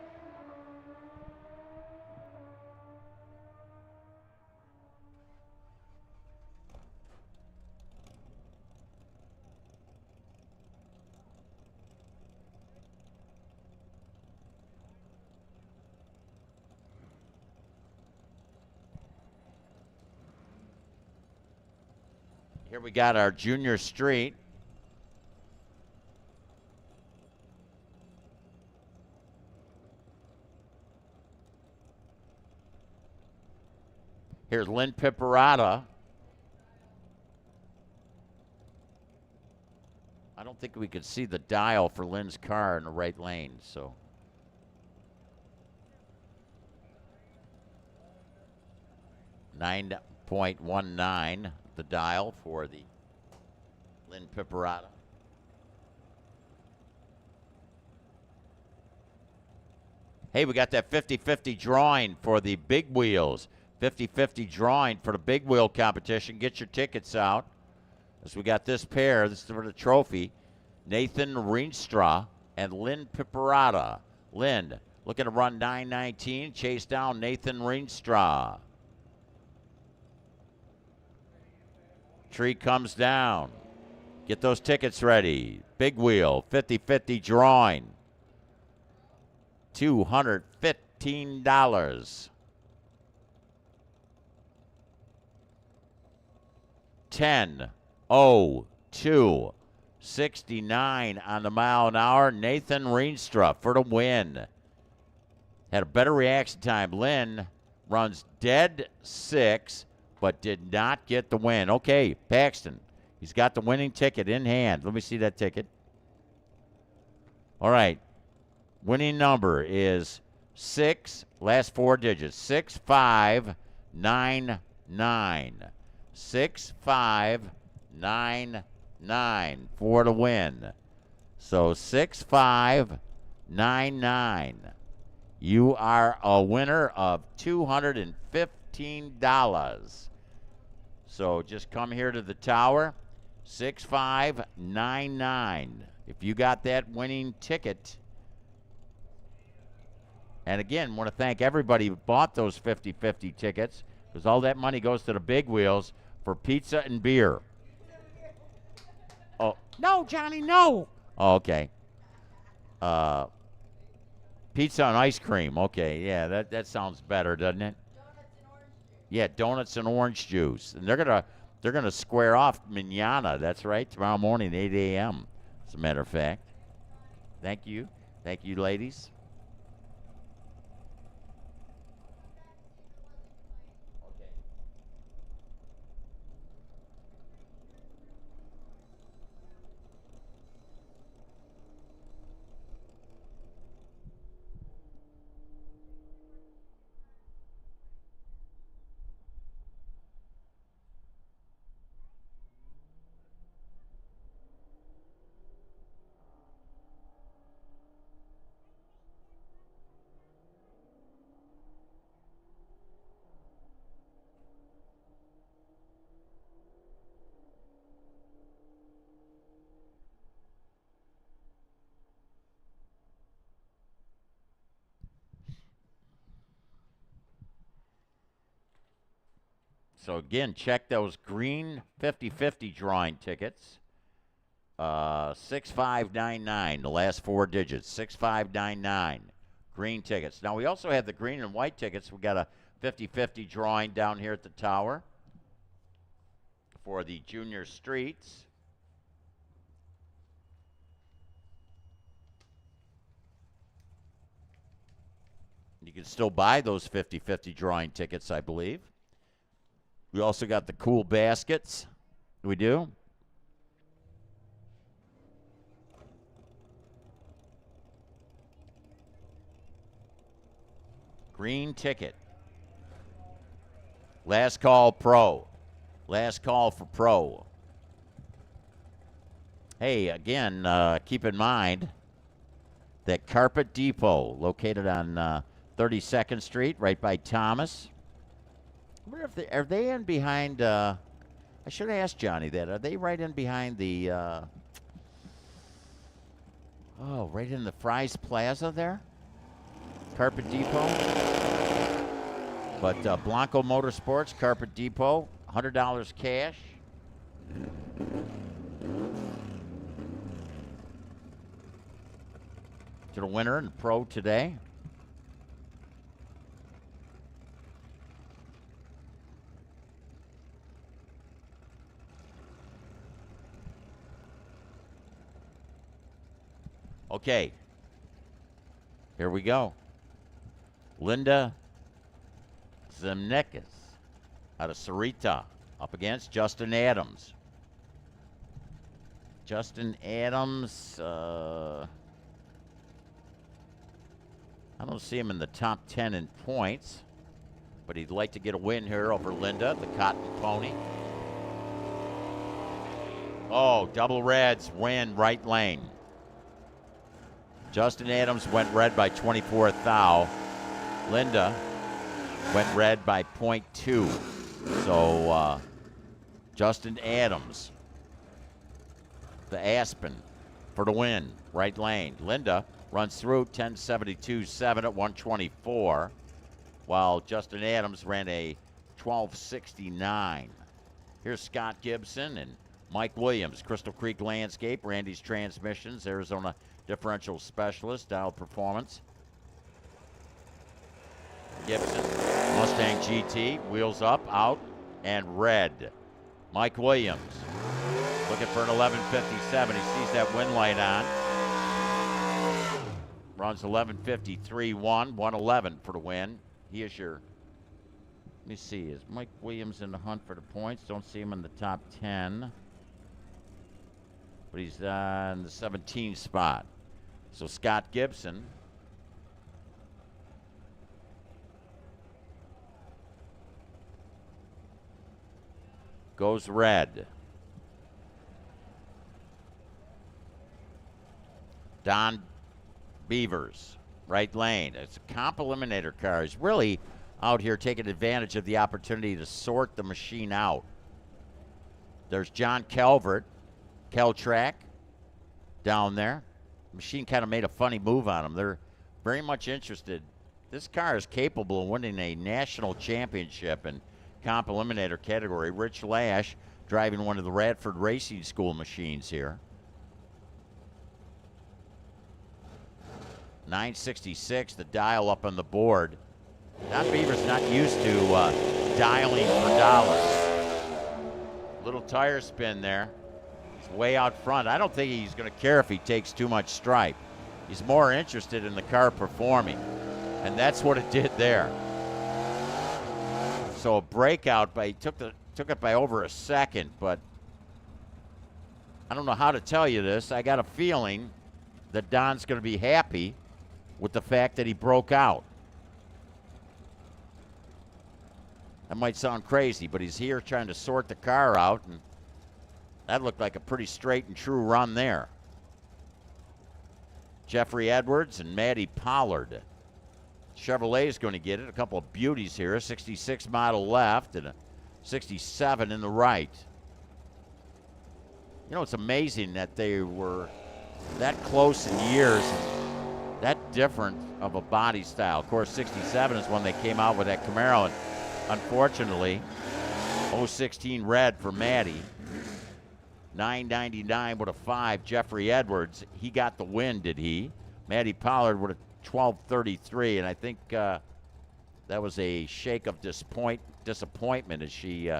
Here we got our junior street. Here's Lynn Pipparata. I don't think we could see the dial for Lynn's car in the right lane, so. .19, the dial for the Lynn Pipparata. Hey, we got that 50-50 drawing for the big wheels. 50-50 drawing for the big wheel competition. Get your tickets out. As we got this pair, this is for the trophy. Nathan Rienstra and Lynn Pipparata. Lynn looking to run 9:19. Chase down Nathan Rienstra. Tree comes down. Get those tickets ready. Big wheel, 50-50 drawing. $215. 10:02. 69 on the mile an hour. Nathan Rienstra for the win. Had a better reaction time. Lynn runs dead 6, but did not get the win. Okay, Paxton, he's got the winning ticket in hand. Let me see that ticket. All right, winning number is 6, last 4 digits, 6599. 6599 for the win. So 6599. You are a winner of $215. So just come here to the tower. 6599. If you got that winning ticket. And again, want to thank everybody who bought those 50-50 tickets, because all that money goes to the big wheels for pizza and beer. Oh, no, Johnny, no. Oh, okay. Pizza and ice cream. Okay, yeah, that sounds better, doesn't it? Yeah, donuts and orange juice. And they're gonna square off Manana. That's right, tomorrow morning, 8 a.m., as a matter of fact. Thank you. Thank you, ladies. So, again, check those green 50-50 drawing tickets. 6599, the last 4 digits, 6599. Green tickets. Now, we also have the green and white tickets. We got a 50-50 drawing down here at the tower for the junior streets. You can still buy those 50-50 drawing tickets, I believe. We also got the cool baskets. We do. Green ticket. Last call, Pro. Last call for Pro. Hey, again, keep in mind that Carpet Depot, located on 32nd Street, right by Thomas. I wonder if are they in behind, I should have asked Johnny that. Are they right in behind the, right in the Fry's Plaza there? Carpet Depot. But Blanco Motorsports, Carpet Depot, $100 cash. To the winner in Pro today. Okay. Here we go. Linda Zemnikas out of Sarita up against Justin Adams. Justin Adams, I don't see him in the top 10 in points, but he'd like to get a win here over Linda, the Cotton Pony. Oh, double reds win right lane. Justin Adams went red by 24 thou. Linda went red by 0.2. So Justin Adams, the Aspen, for the win, right lane. Linda runs through 10.72.7 at 124, while Justin Adams ran a 12.69. Here's Scott Gibson and Mike Williams, Crystal Creek Landscape, Randy's Transmissions, Arizona Differential Specialist, Dial Performance. Gibson, Mustang GT, wheels up, out, and red. Mike Williams, looking for an 11.57. He sees that win light on. Runs 11.53.1, 111 for the win. He is your, let me see, is Mike Williams in the hunt for the points? Don't see him in the top 10. But he's in the 17th spot. So Scott Gibson goes red. Don Beavers, right lane. It's a comp eliminator car. He's really out here taking advantage of the opportunity to sort the machine out. There's John Calvert, Keltrack, down there. The machine kind of made a funny move on him. They're very much interested. This car is capable of winning a national championship in comp eliminator category. Rich Lash driving one of the Radford Racing School machines here. 966, the dial up on the board. Don Beaver's not used to dialing for dollars. Little tire spin there. He's way out front. I don't think he's going to care if he takes too much stripe. He's more interested in the car performing. And that's what it did there. So a breakout, but he took it by over a second. But I don't know how to tell you this. I got a feeling that Don's going to be happy with the fact that he broke out. That might sound crazy, but he's here trying to sort the car out, and that looked like a pretty straight and true run there. Jeffrey Edwards and Maddie Pollard. Chevrolet is going to get it. A couple of beauties here. A 66 model left and a 67 in the right. You know, it's amazing that they were that close in years, that different of a body style. Of course, 67 is when they came out with that Camaro, and unfortunately, 016 red for Maddie. 999 with a 5. Jeffrey Edwards, he got the win, did he? Maddie Pollard with a 1233, and I think that was a shake of disappointment as she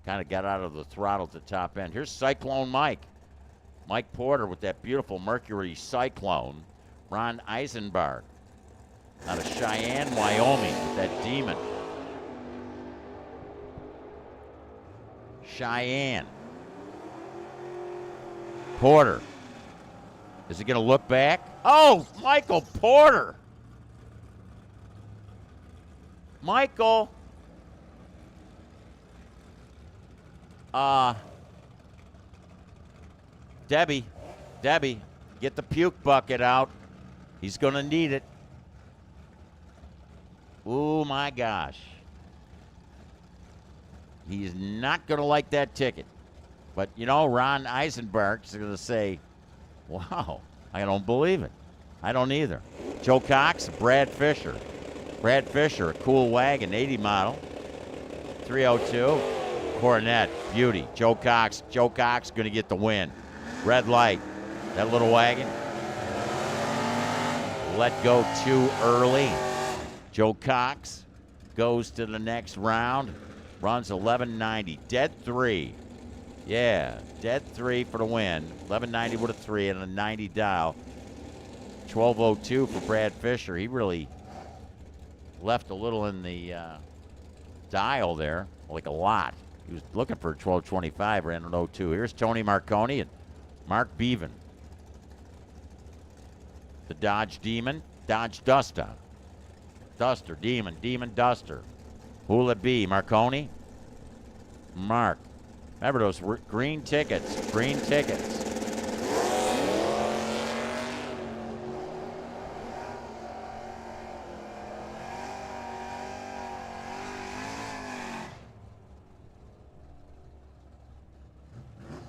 kind of got out of the throttle at the top end. Here's Cyclone Mike. Mike Porter with that beautiful Mercury Cyclone. Ron Eisenberg out of Cheyenne, Wyoming with that Demon. Cheyenne. Porter. Is he going to look back? Oh, Michael Porter. Michael. Debbie, get the puke bucket out. He's going to need it. Oh, my gosh. He's not going to like that ticket. But, you know, Ron Eisenberg's going to say, wow, I don't believe it. I don't either. Joe Cox, Brad Fisher. Brad Fisher, a cool wagon, 80 model. 302. Coronet, beauty. Joe Cox going to get the win. Red light. That little wagon. Let go too early. Joe Cox goes to the next round. Runs 1190. Dead 3. Yeah, dead 3 for the win. 1190 with a 3 and a 90 dial. 1202 for Brad Fisher. He really left a little in the dial there, like a lot. He was looking for a 1225, ran an 02. Here's Tony Marconi and Mark Beaven. The Dodge Demon, Dodge Duster. Duster, Demon, Duster. Who'll it be? Marconi? Mark. Remember those green tickets. Green tickets.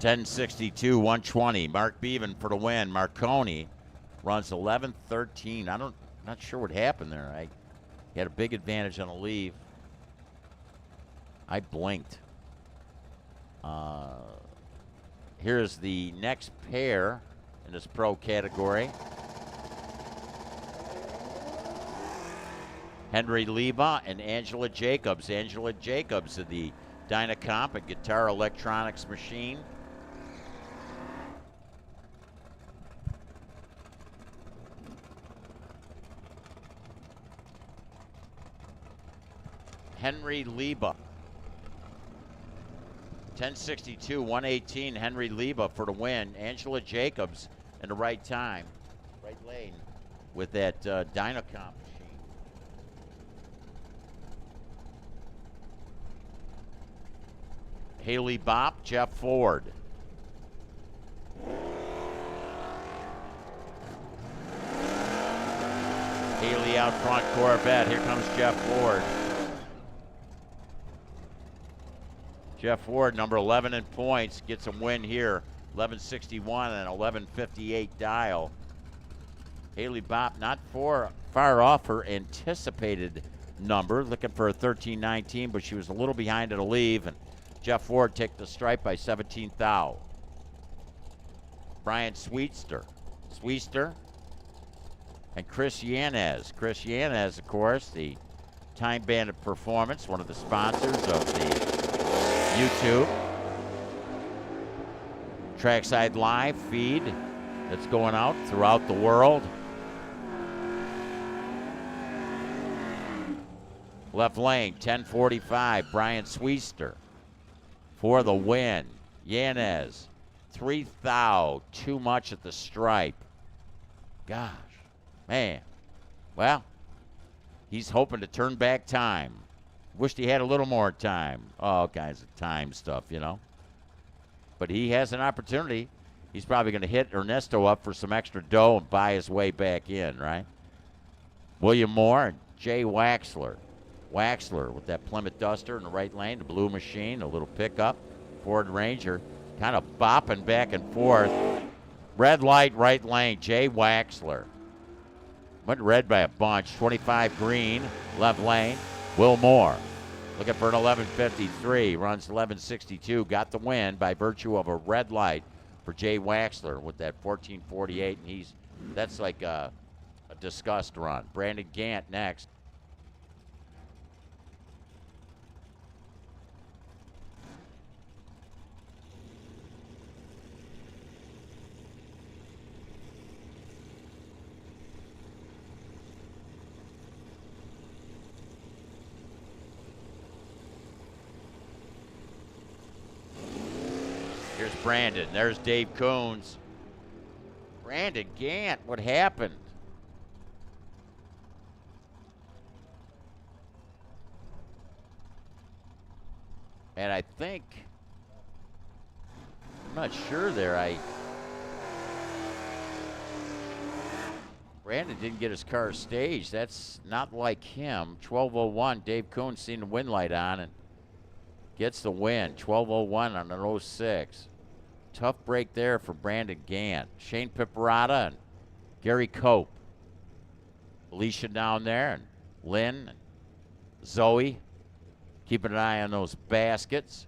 $10.62, 120. Mark Beaven for the win. Marconi runs 11:13. Not sure what happened there. He had a big advantage on a leave. I blinked. Here's the next pair in this pro category. Henry Leva and Angela Jacobs. Angela Jacobs of the Dynacomp, a guitar electronics machine. Henry Leva. 1062, 118, Henry Leva for the win. Angela Jacobs in the right time, right lane with that Dynacomp machine. Haley Bopp, Jeff Ford. Haley out front, Corvette. Here comes Jeff Ford. Jeff Ford, number 11 in points, gets a win here. 1161 and 1158 dial. Haley Bopp not far off her anticipated number, looking for a 1319, but she was a little behind at a leave, and Jeff Ford took the stripe by 17 thou. Brian Sweetster, and Chris Yanez. Chris Yanez, of course, the Time Bandit Performance, one of the sponsors of the YouTube Trackside Live feed that's going out throughout the world. Left lane, 1045, Brian Sweetster for the win. Yanez, 3 thou, too much at the stripe. Gosh, man. Well, he's hoping to turn back time. Wished he had a little more time. All kinds of time stuff, you know. But he has an opportunity. He's probably going to hit Ernesto up for some extra dough and buy his way back in, right? William Moore and Jay Waxler. Waxler with that Plymouth Duster in the right lane, the blue machine, a little pickup. Ford Ranger kind of bopping back and forth. Red light, right lane, Jay Waxler. Went red by a bunch. 25 green, left lane. Will Moore. Looking for an 11:53. Runs 11:62. Got the win by virtue of a red light for Jay Waxler with that 14:48, and that's like a disgust run. Brandon Gant next. Here's Brandon. There's Dave Coons. Brandon Gant, what happened? And I think, I'm not sure there. Brandon didn't get his car staged. That's not like him. 12:01. Dave Coons seen the win light on and gets the win. 12:01 on an 06. Tough break there for Brandon Gant. Shane Piperata and Gary Cope. Alicia down there and Lynn and Zoe. Keeping an eye on those baskets.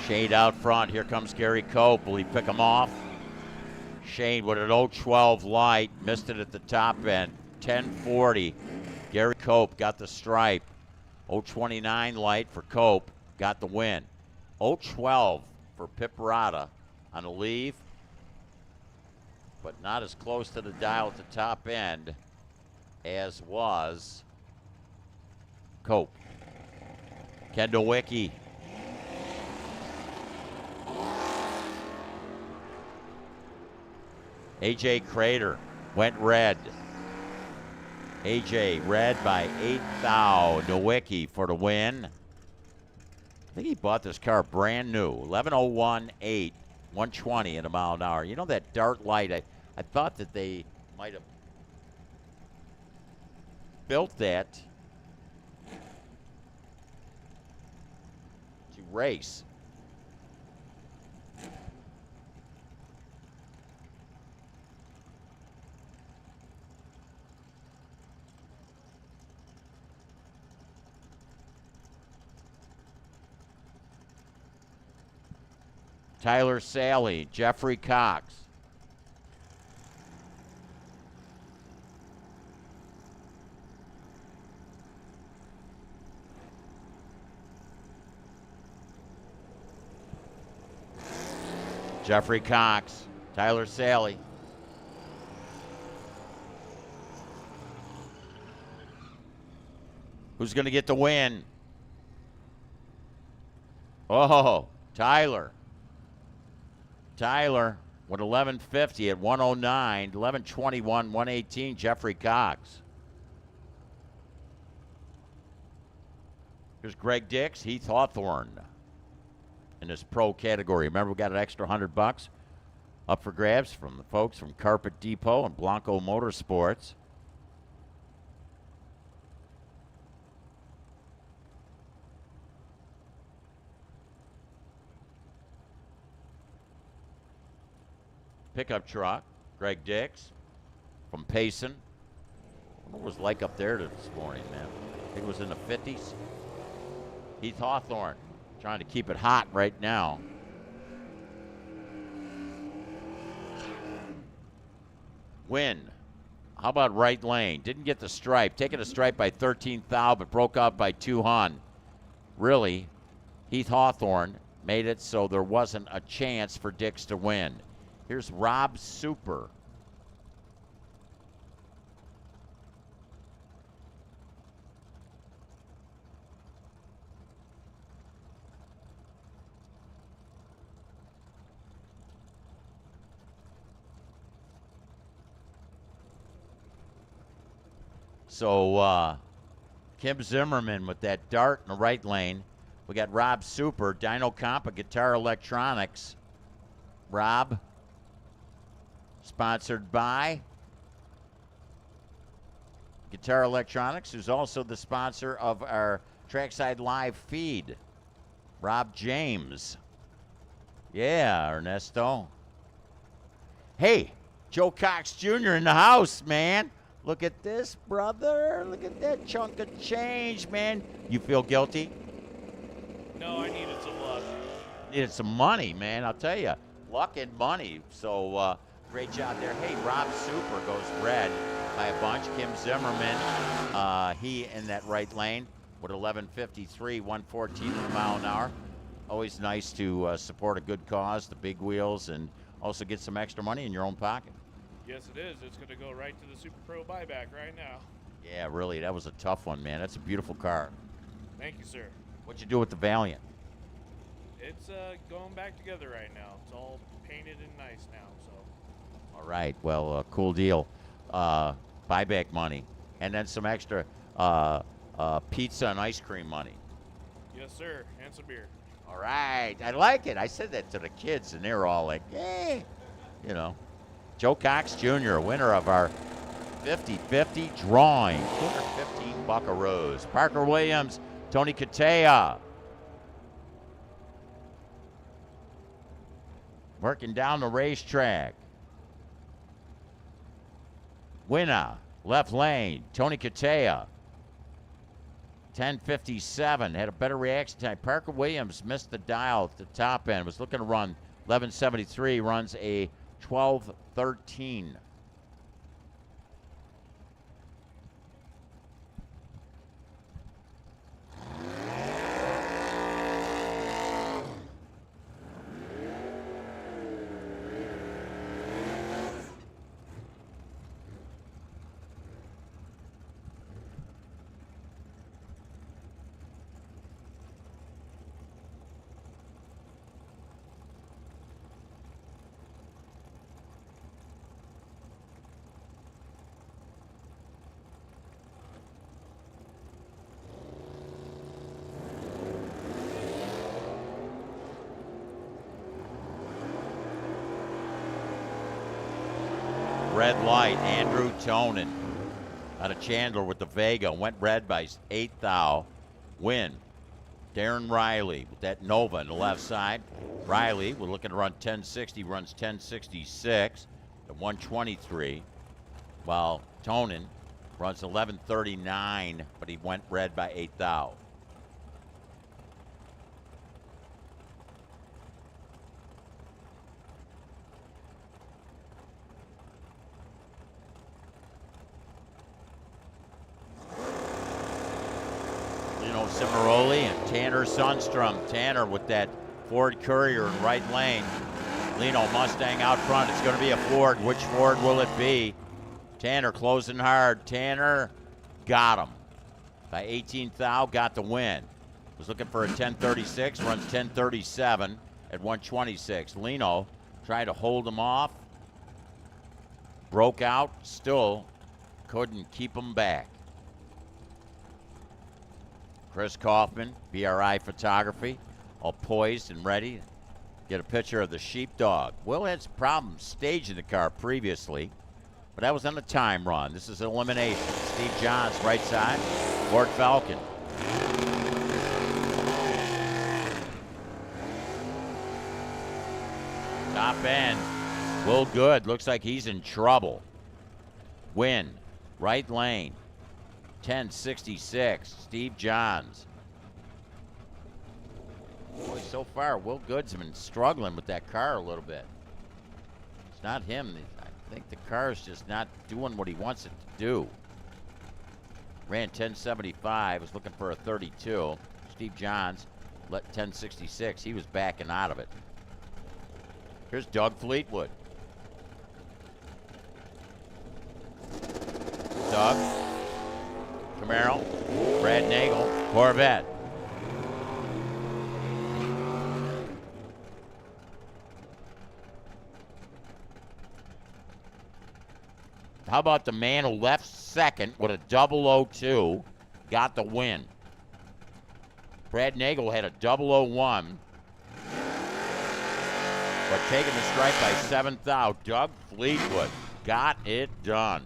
Shane out front. Here comes Gary Cope. Will he pick him off? Shane with an 0-12 light. Missed it at the top end. 10:40. Gary Cope got the stripe. 0-29 light for Cope. Got the win. 0-12 for Piperata on a leave. But not as close to the dial at the top end as was Cope. Kendall Wickie. AJ Crater went red. AJ red by 8 thou. Nowicki for the win. I think he bought this car brand new. 11:01.8, 120 in a mile an hour. You know that dart light, I thought that they might have built that to race. Tyler Sally, Jeffrey Cox. Jeffrey Cox, Tyler Sally. Who's going to get the win? Oh, Tyler. Tyler with 11:50 at 109, 11:21, 118, Jeffrey Cox. Here's Greg Dix, Heath Hawthorne in this pro category. Remember, we got an extra $100 up for grabs from the folks from Carpet Depot and Blanco Motorsports. Pickup truck, Greg Dix from Payson. What was it like up there this morning, man? I think it was in the 50s. Heath Hawthorne trying to keep it hot right now. Win. How about right lane? Didn't get the stripe. Taking a stripe by 13 thou, but broke out by 2 hun. Really, Heath Hawthorne made it so there wasn't a chance for Dix to win. Here's Rob Super. So Kim Zimmerman with that dart in the right lane. We got Rob Super, Dino Compa, Guitar Electronics. Rob, sponsored by Guitar Electronics, who's also the sponsor of our Trackside Live feed. Rob James. Yeah, Ernesto. Hey, Joe Cox Jr. in the house, man. Look at this, brother. Look at that chunk of change, man. You feel guilty? No, I needed some luck. Needed some money, man. I'll tell you. Luck and money. So, great job there. Hey, Rob Super goes red by a bunch. Kim Zimmerman, he in that right lane with 11:53, 114 mile an hour. Always nice to support a good cause, the big wheels, and also get some extra money in your own pocket. Yes, it is. It's going to go right to the Super Pro buyback right now. Yeah, really, that was a tough one, man. That's a beautiful car. Thank you, sir. What'd you do with the Valiant? It's going back together right now. It's all painted and nice now. So. All right, well, cool deal. Buyback money, and then some extra pizza and ice cream money. Yes, sir, and some beer. All right, I like it. I said that to the kids, and they were all like, "Eh," you know. Joe Cox Jr., winner of our 50-50 drawing, 215 Buckaroos. Parker Williams, Tony Katea. Working down the racetrack. Winner, left lane, Tony Katea. 10:57, had a better reaction time. Parker Williams missed the dial at the top end, was looking to run 11:73, runs a 12:13. Red light, Andrew Tonin out of Chandler with the Vega. Went red by 8 thou. Win. Darren Riley with that Nova on the left side. Riley, we're looking to run 1060, runs 1066 at 123. While Tonin runs 1139, but he went red by 8 thou. Cimaroli and Tanner Sundstrom. Tanner with that Ford Courier in right lane. Lino Mustang out front. It's going to be a Ford. Which Ford will it be? Tanner closing hard. Tanner got him by 18 thou. Got the win. Was looking for a 1036. Runs 1037 at 126. Lino tried to hold him off. Broke out. Still couldn't keep him back. Chris Kaufman, BRI Photography, all poised and ready to get a picture of the sheepdog. Will had some problems staging the car previously, but that was on the time run. This is elimination. Steve Johns, right side, Ford Falcon. Top end, Will Good, looks like he's in trouble. Win, right lane. 1066, Steve Johns. Boy, so far, Will Good's been struggling with that car a little bit. It's not him. I think the car's just not doing what he wants it to do. Ran 1075, was looking for a 32. Steve Johns let 1066. He was backing out of it. Here's Doug Fleetwood. Doug. Camaro, Brad Nagel, Corvette. How about the man who left second with a 002, got the win? Brad Nagel had a 001. But taking the stripe by 7th out, Doug Fleetwood got it done.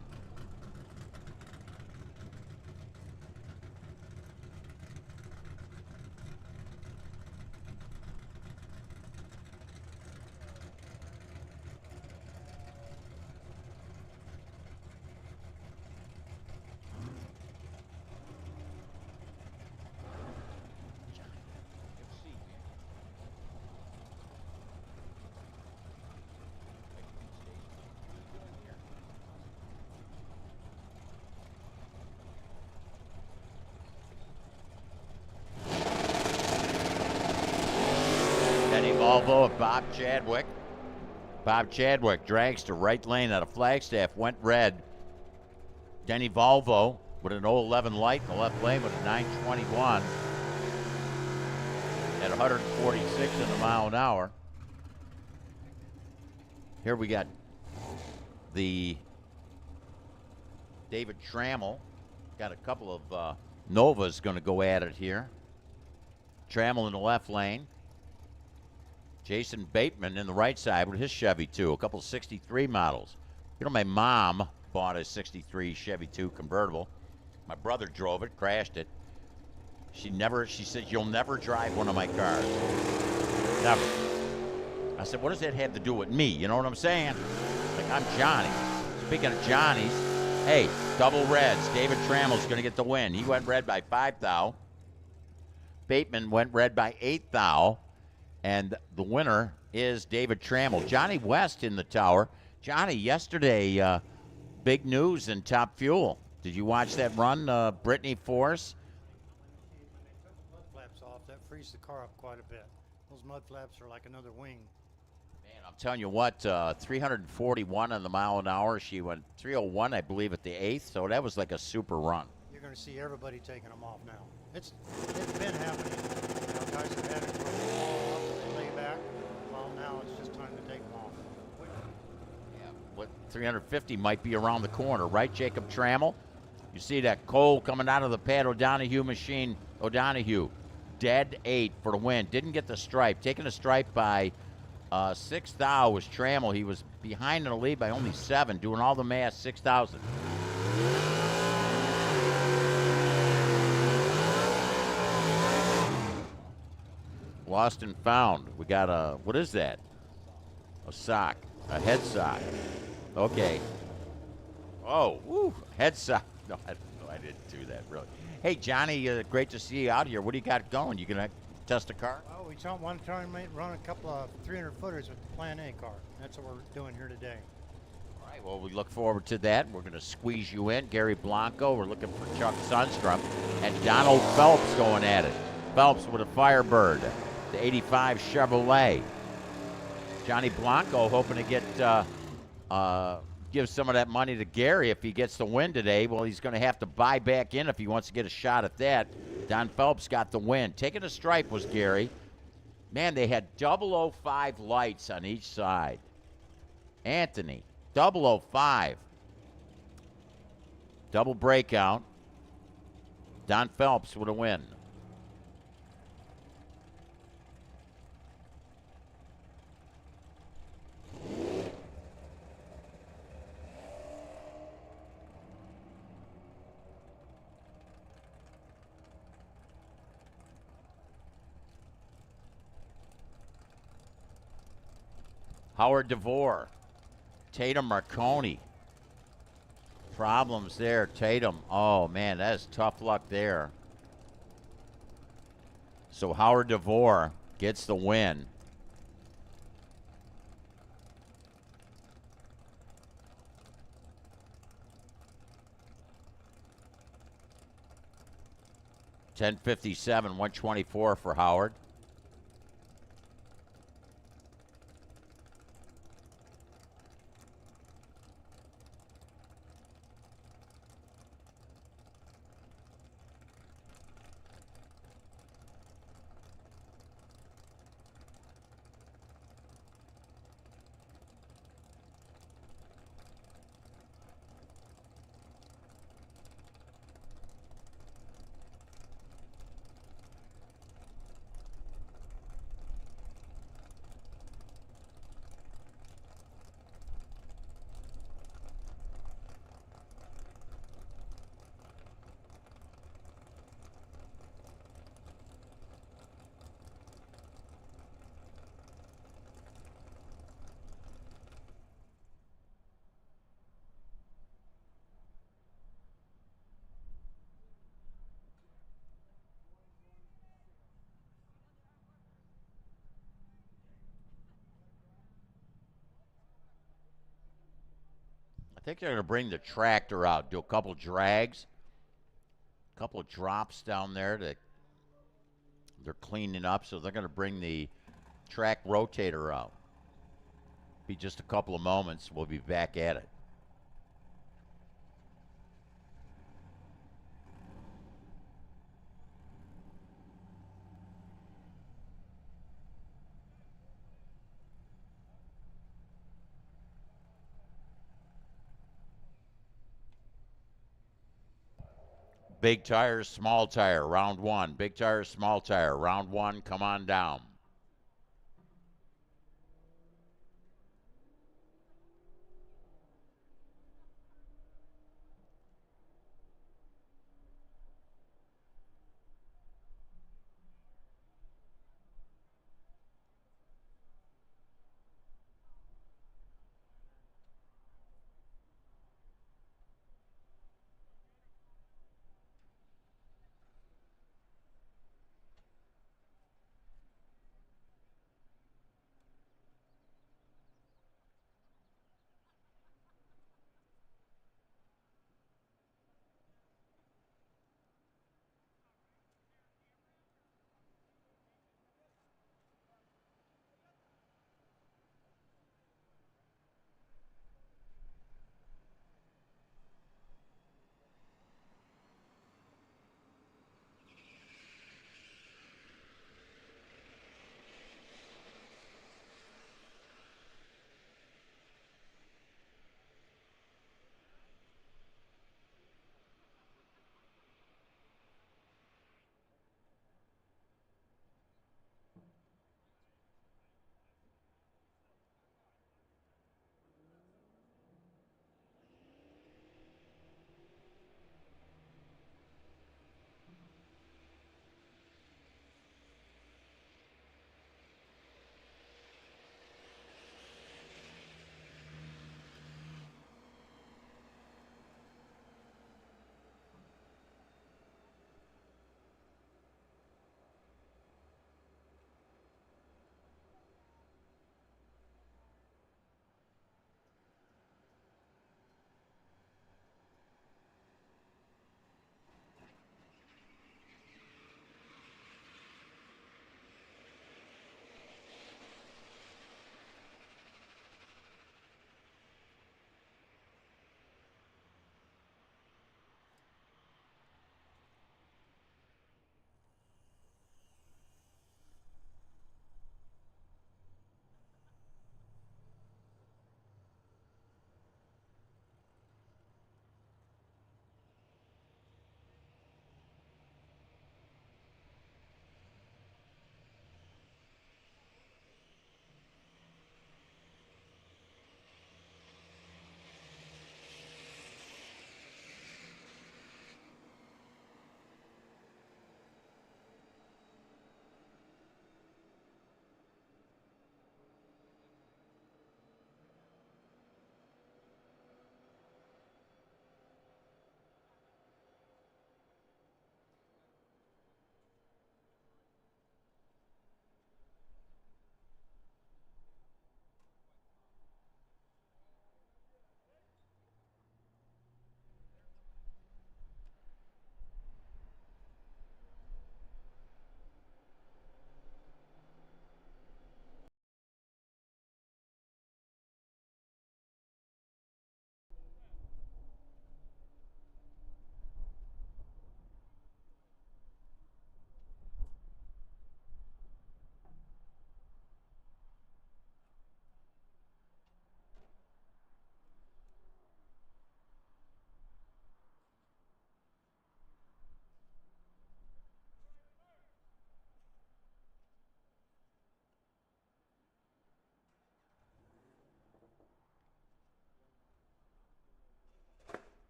Volvo of Bob Chadwick. Bob Chadwick drags to right lane out of Flagstaff, went red. Denny Volvo with an 011 light in the left lane with a 921 at 146 in a mile an hour. Here we got the David Trammell. Got a couple of Novas going to go at it here. Trammell in the left lane. Jason Bateman in the right side with his Chevy 2, a couple 63 models. You know, my mom bought a 63 Chevy 2 convertible. My brother drove it, crashed it. She said, you'll never drive one of my cars. Never. I said, what does that have to do with me? You know what I'm saying? Like, I'm Johnny. Speaking of Johnny's, hey, double reds. David Trammell's going to get the win. He went red by 5 thou. Bateman went red by 8 thou. And the winner is David Trammell. Johnny West in the tower. Johnny, yesterday, big news in Top Fuel. Did you watch that run, Brittany Force? When they took the mud flaps off, that frees the car up quite a bit. Those mud flaps are like another wing. Man, I'm telling you what, 341 on the mile an hour. She went 301, I believe, at the 8th. So that was like a super run. You're going to see everybody taking them off now. It's been happening. You know, guys have had it where they fall off, they lay back. Well, now it's just time to take them off. Yeah, what 350 might be around the corner, right, Jacob Trammell? You see that Cole coming out of the Pat O'Donohue machine. O'Donohue, dead 8 for the win. Didn't get the stripe. Taking the stripe by 6 thou was Trammell. He was behind in the lead by only 7, doing all the math, 6,000. Lost and found. We got a, what is that? A sock, a head sock. Okay. Oh, woo, head sock. No, I didn't do that, really. Hey, Johnny, great to see you out here. What do you got going? You gonna test a car? Well, we want to try and run a couple of 300-footers with the Plan A car. That's what we're doing here today. All right, well, we look forward to that. We're going to squeeze you in. Gary Blanco, we're looking for Chuck Sundstrom, and Donald Phelps going at it. Phelps with a Firebird, the 85 Chevrolet. Johnny Blanco hoping to get give some of that money to Gary if he gets the win today. Well, he's going to have to buy back in if he wants to get a shot at that. Don Phelps got the win. Taking a stripe was Gary. Man, they had 005 lights on each side. Anthony, 005. Double breakout. Don Phelps with a win. Howard DeVore, Tatum Marconi. Problems there, Tatum. Oh, man, that is tough luck there. So Howard DeVore gets the win. $10.57, 124 for Howard. think they're going to bring the tractor out, do a couple drags, a couple of drops down there that they're cleaning up. So they're going to bring the track rotator out. Be just a couple of moments. We'll be back at it. Big tires, small tire, round one. Big tire, small tire, round one. Come on down.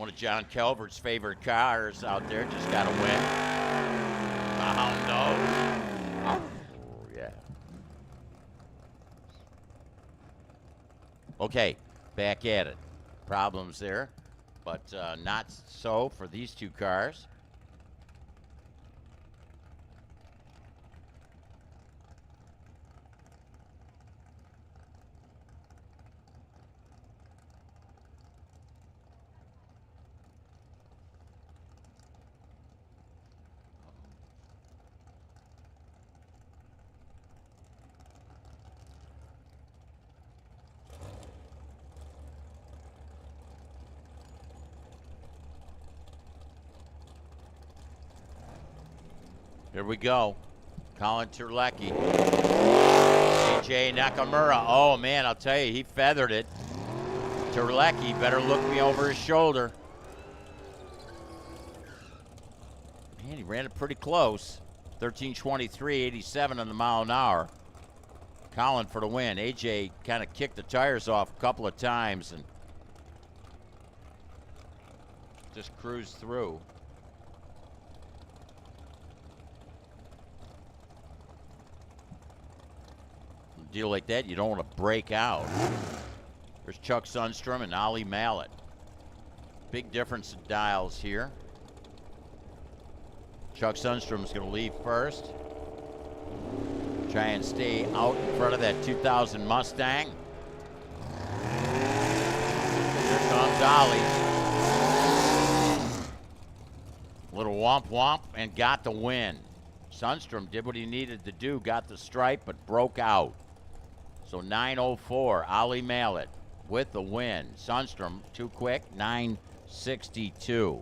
One of John Calvert's favorite cars out there just got a win. Oh, yeah. Okay, back at it. Problems there, but not so for these two cars. Here we go. Colin Terlecki. AJ Nakamura. Oh, man, I'll tell you, he feathered it. Terlecki better look me over his shoulder. Man, he ran it pretty close. 13:23.87 on the mile an hour. Colin for the win. AJ kind of kicked the tires off a couple of times and just cruised through. Deal like that, you don't want to break out. There's Chuck Sundstrom and Ollie Mallet. Big difference in dials here. Chuck Sundstrom's going to leave first. Try and stay out in front of that 2000 Mustang. Here comes Ollie. Little womp womp and got the win. Sundstrom did what he needed to do, got the stripe, but broke out. So 9:04, Ollie Mallet with the win. Sundstrom, too quick, 9:62.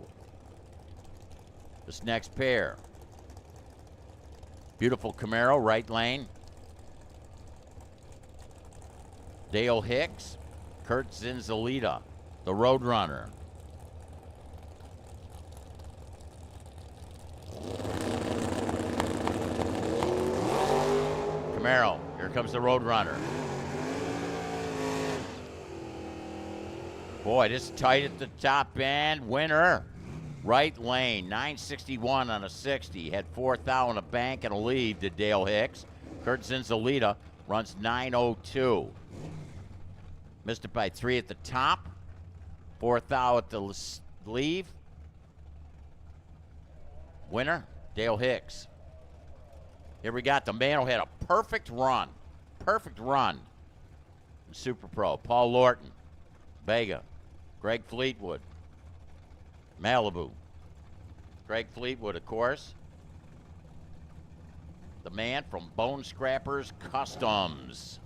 This next pair. Beautiful Camaro, right lane. Dale Hicks, Kurt Zinzalita, the Roadrunner. Camaro, here comes the Roadrunner. Boy, this is tight at the top end. Winner, right lane, 961 on a 60. Had 4,000 in a bank and a lead to Dale Hicks. Kurt Zinzalita runs 902. Missed it by 3 at the top. 4,000 at the leave. Winner, Dale Hicks. Here we got the man who had a perfect run. Perfect run. Super Pro. Paul Lorton. Vega. Greg Fleetwood. Malibu. Greg Fleetwood, of course. The man from Bone Scrappers Customs.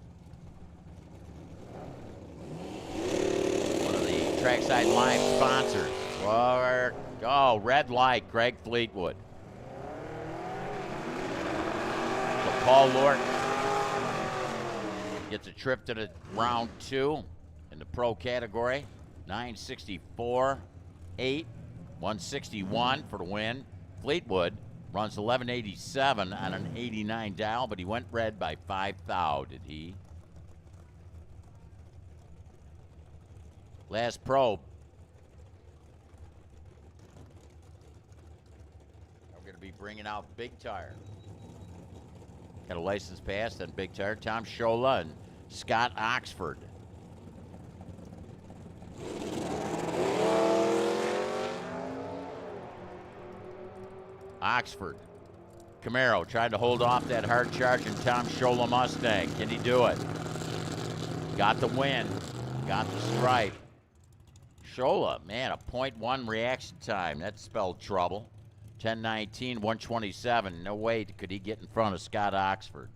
One of the Trackside Live sponsors. Oh, red light, Greg Fleetwood. So Paul Lorton gets a trip to the round 2 in the pro category. 964.8, 161 for the win. Fleetwood runs 1187 on an 89 dial, but he went red by 5,000, did he? Last probe. We're going to be bringing out Big Tire. Got a license pass on Big Tire. Tom Schola and Scott Oxford. Oxford. Camaro trying to hold off that hard charging Tom Schola Mustang. Can he do it? Got the win. Got the stripe. Schola, man, a 0.1 reaction time. That spelled trouble. 10:19, 127. No way could he get in front of Scott Oxford.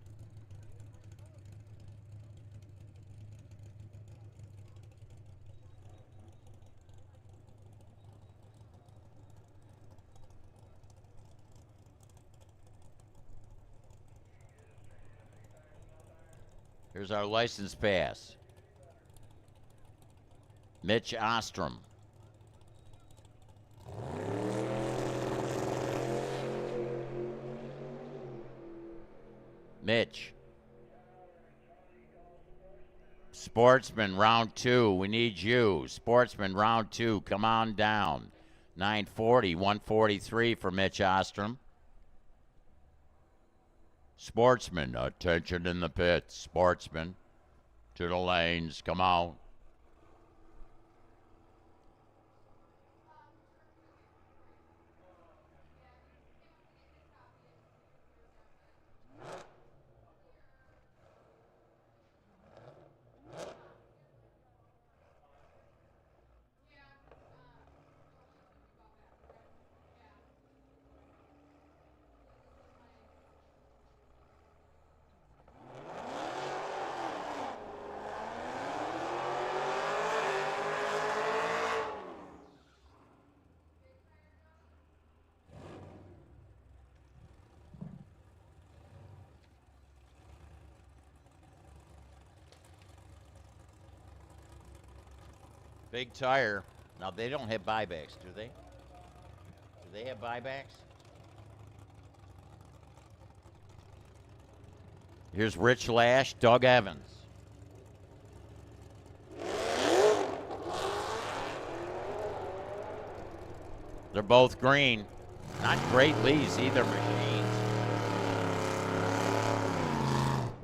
Here's our license pass. Mitch Ostrom. Mitch. Sportsman, round 2. We need you. Sportsman, round 2. Come on down. 940, 143 for Mitch Ostrom. Sportsman, attention in the pits. Sportsman, to the lanes. Come on. Big tire. Now, they don't have buybacks, do they? Do they have buybacks? Here's Rich Lash, Doug Evans. They're both green. Not great leads, either machines.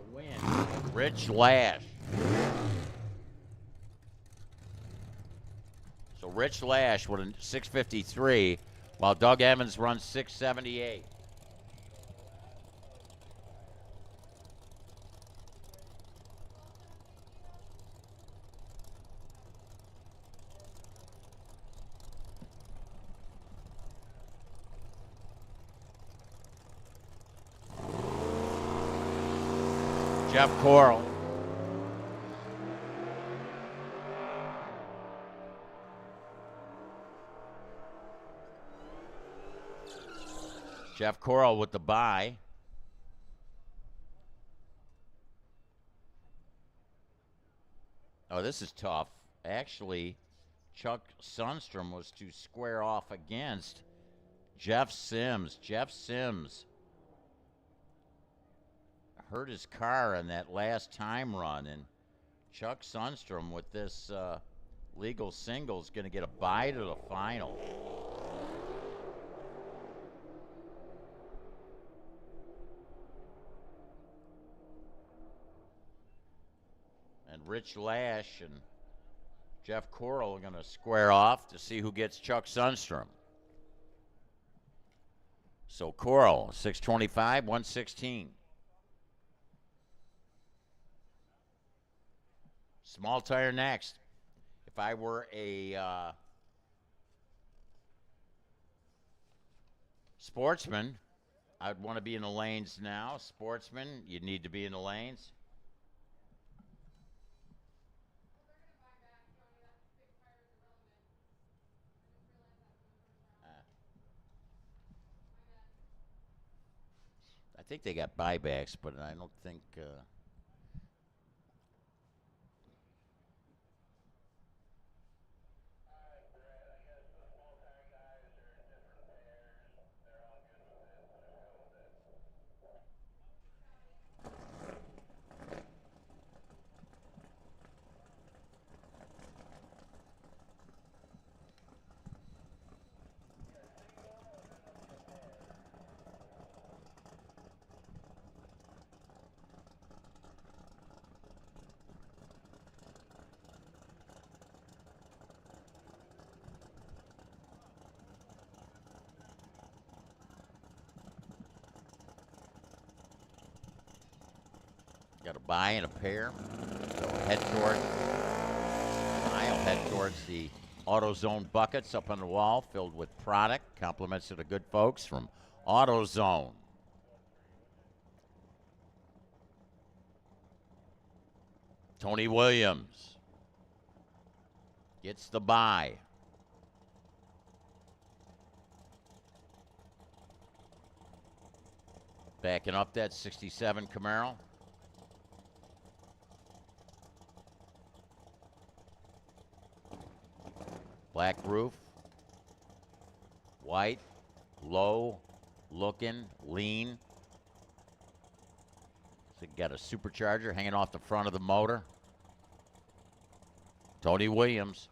The win. Rich Lash. So Rich Lash with a 653, while Doug Evans runs 678. Jeff Coral. Jeff Coral with the bye. Oh, this is tough. Actually, Chuck Sundstrom was to square off against Jeff Sims. Jeff Sims hurt his car in that last time run, and Chuck Sundstrom with this legal single is going to get a bye to the final. And Rich Lash and Jeff Coral are going to square off to see who gets Chuck Sundstrom. So Coral, 625, 116. Small tire next. If I were a sportsman, I'd want to be in the lanes now. Sportsman, you need to be in the lanes. I think they got buybacks, but I don't think... Got a buy and a pair. So head towards, I'll head towards the AutoZone buckets up on the wall filled with product. Compliments to the good folks from AutoZone. Tony Williams gets the buy. Backing up that 67 Camaro. Black roof, white, low, looking, lean. So you got a supercharger hanging off the front of the motor. Tony Williams.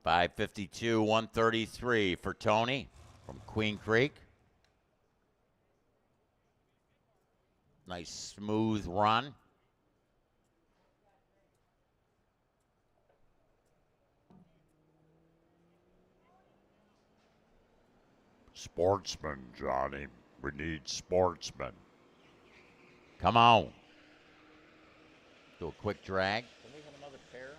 .552, 133 for Tony from Queen Creek. Nice smooth run. Sportsman, Johnny. We need sportsmen. Come on. Do a quick drag. Can we have another pair?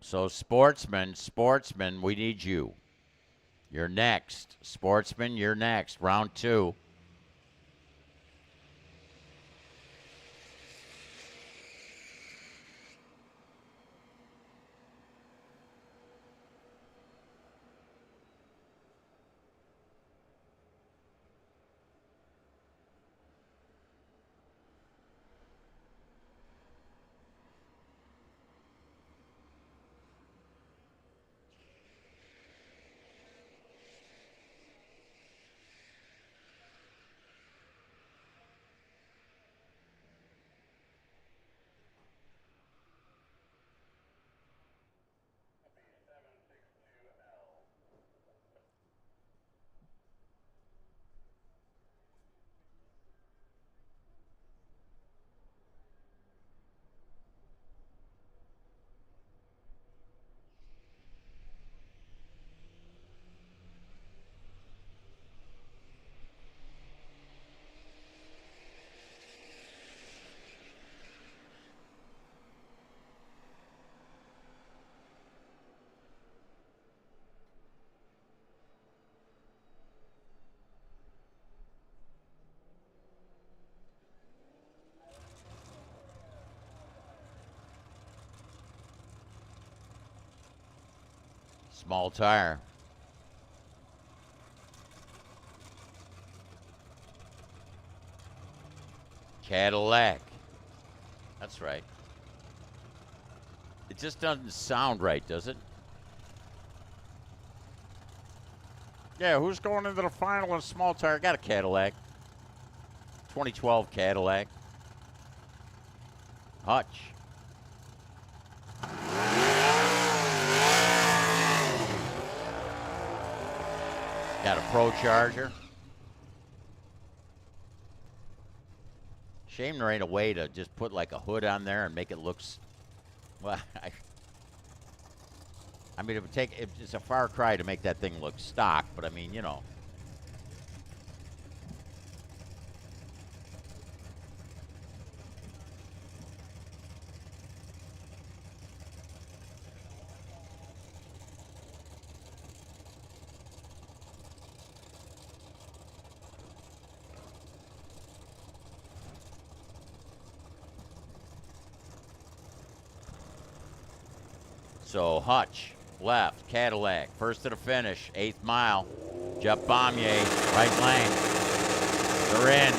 So sportsman, we need you. You're next. Sportsman, you're next. Round 2. Small tire. Cadillac. That's right. It just doesn't sound right, does it? Yeah, who's going into the final in small tire? Got a Cadillac. 2012 Cadillac. Hutch. Got a Pro Charger. Shame there ain't a way to just put like a hood on there and make it look. Well, I mean, it's a far cry to make that thing look stock, but I mean, you know. So Hutch, left, Cadillac, first to the finish, 8th mile. Jeff Bommier, right lane. They're in.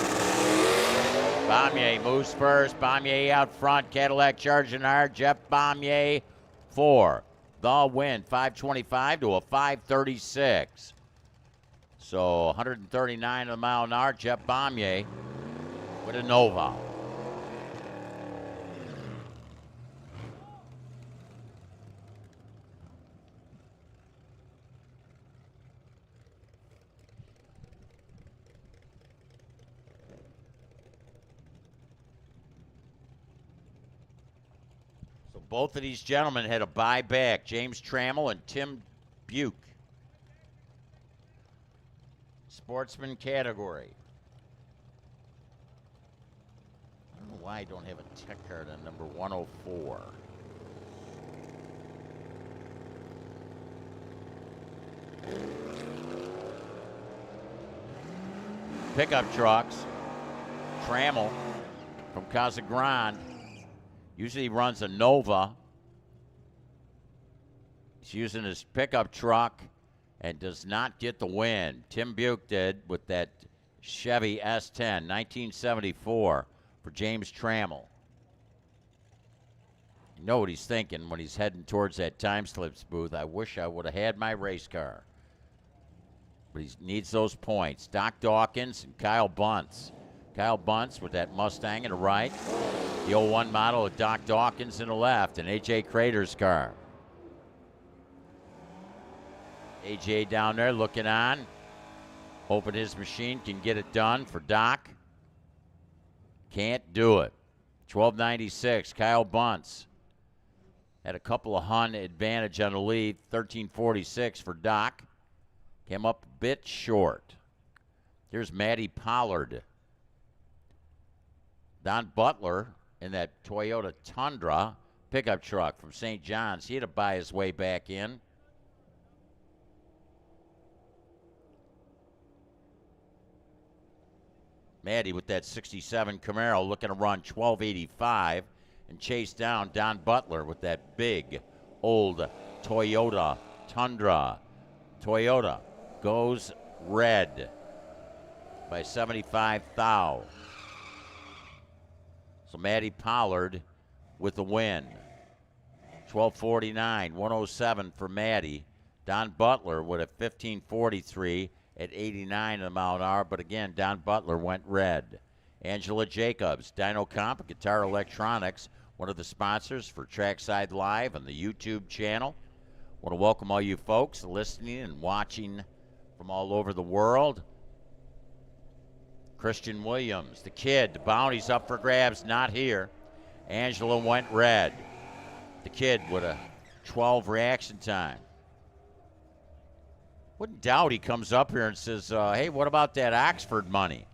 Bommier moves first. Bommier out front. Cadillac charging hard. Jeff Bommier for the win. 525 to a 536. So 139 a mile an hour. Jeff Bommier with a Nova. Both of these gentlemen had a buyback, James Trammell and Tim Buke. Sportsman category. I don't know why I don't have a tech card on number 104. Pickup trucks. Trammell from Casa Grande. Usually runs a Nova. He's using his pickup truck and does not get the win. Tim Buick did with that Chevy S10, 1974 for James Trammell. You know what he's thinking when he's heading towards that time slips booth. I wish I would have had my race car. But he needs those points. Doc Dawkins and Kyle Bunce. Kyle Bunce with that Mustang in the right. The 01 model of Doc Dawkins in the left, and A.J. Crater's car. A.J. down there looking on. Hoping his machine can get it done for Doc. Can't do it. 1296, Kyle Bunce. Had a couple of Hun advantage on the lead. 1346 for Doc. Came up a bit short. Here's Matty Pollard. Don Butler in that Toyota Tundra pickup truck from St. John's. He had to buy his way back in. Matty with that 67 Camaro looking to run 1285 and chase down Don Butler with that big old Toyota Tundra. Toyota goes red by 75 thou. So Matty Pollard with the win. 1249, 107 for Matty. Don Butler with a 1543 at 89 a mile an hour, but again, Don Butler went red. Angela Jacobs, Dyno Comp, Guitar Electronics, one of the sponsors for Trackside Live on the YouTube channel. Want to welcome all you folks listening and watching from all over the world. Christian Williams, the kid, the bounty's up for grabs, not here. Angela went red. The kid with a 12 reaction time. Wouldn't doubt he comes up here and says, hey, what about that Oxford money?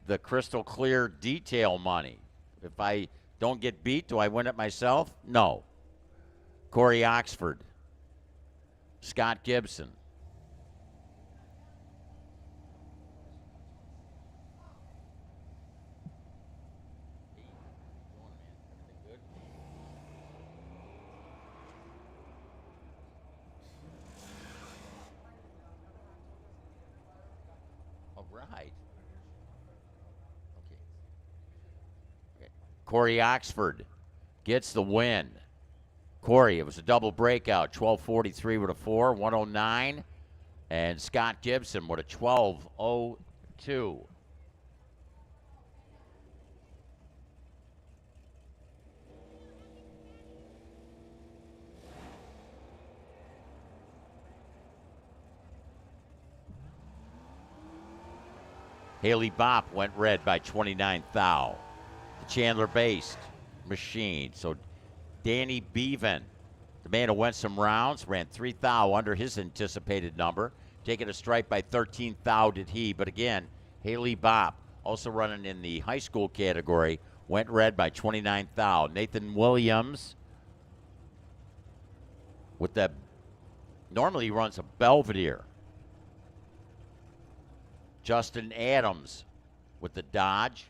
The crystal clear detail money. If I don't get beat, do I win it myself? No. Corey Oxford. Scott Gibson. Right. Okay. Corey Oxford gets the win. Corey, it was a double breakout. 1243 with a 4, 109. And Scott Gibson with a 1202. Haley Bopp went red by 29 thou. The Chandler-based machine. So Danny Bevan, the man who went some rounds, ran 3 thou under his anticipated number. Taking a stripe by 13 thou did he. But again, Haley Bopp, also running in the high school category, went red by 29 thou. Nathan Williams with the, normally he runs a Belvedere. Justin Adams with the Dodge.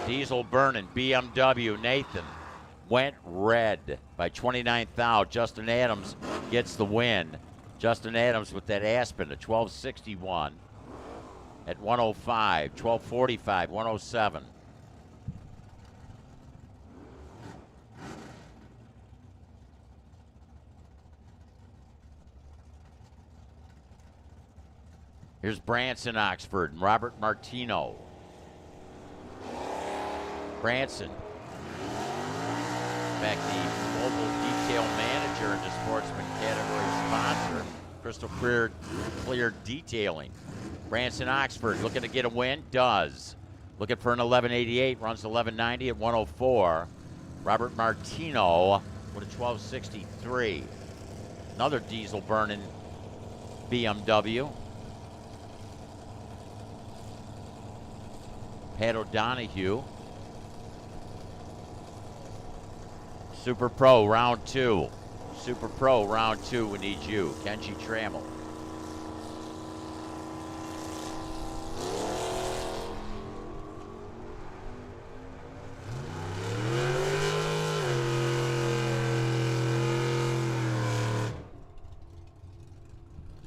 Diesel burning, BMW, Nathan went red by 29 thou. Justin Adams gets the win. Justin Adams with that Aspen, a 1261 at 105, 1245, 107. Here's Branson Oxford and Robert Martino. Branson, in fact, the mobile detail manager in the Sportsman category sponsor, Crystal Clear Detailing. Branson Oxford looking to get a win, does. Looking for an 1188, runs 1190 at 104. Robert Martino with a 1263. Another diesel burning BMW. Pat O'Donohue. Super Pro round 2. Super Pro round 2, we need you. Kenji Trammell.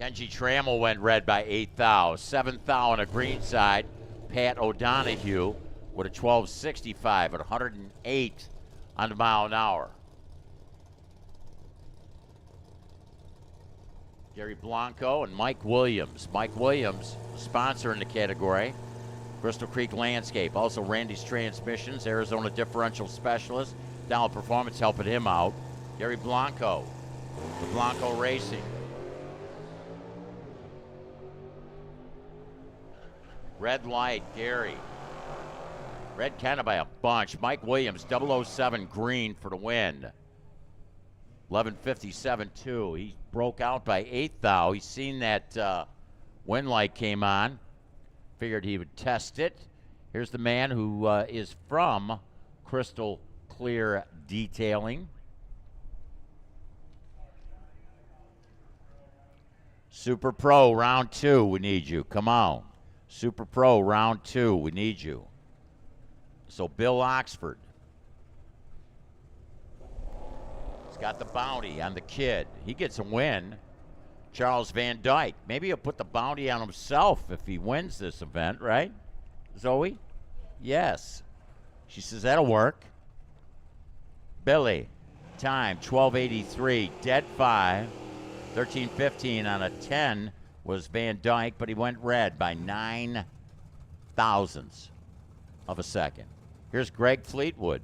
Kenji Trammell went red by 8 thou. 7 thou on a green side. Pat O'Donohue with a 1265 at 108 on the mile an hour. Gary Blanco and Mike Williams. Mike Williams, sponsor in the category. Crystal Creek Landscape. Also Randy's Transmissions, Arizona Differential Specialist. Down Performance helping him out. Gary Blanco, the Blanco Racing. Red light, Gary. Red kind of by a bunch. Mike Williams, 007 green for the win. 11:57.2. He broke out by 8 thou. He's seen that wind light came on. Figured he would test it. Here's the man who is from Crystal Clear Detailing. Super Pro round 2, we need you. Come on. Super Pro round 2, we need you. So Bill Oxford. He's got the bounty on the kid. He gets a win. Charles Van Dyke. Maybe he'll put the bounty on himself if he wins this event, right? Zoe? Yes. She says that'll work. Billy. Time 12:83. Dead 5. 13:15 on a 10 was Van Dyke, but he went red by 9 thousandths of a second. Here's Greg Fleetwood.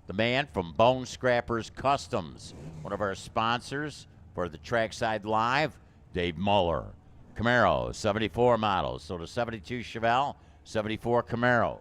The man from Bone Scrappers Customs, one of our sponsors for the Trackside Live, Dave Muller. Camaro, 74 models. So the 72 Chevelle, 74 Camaro.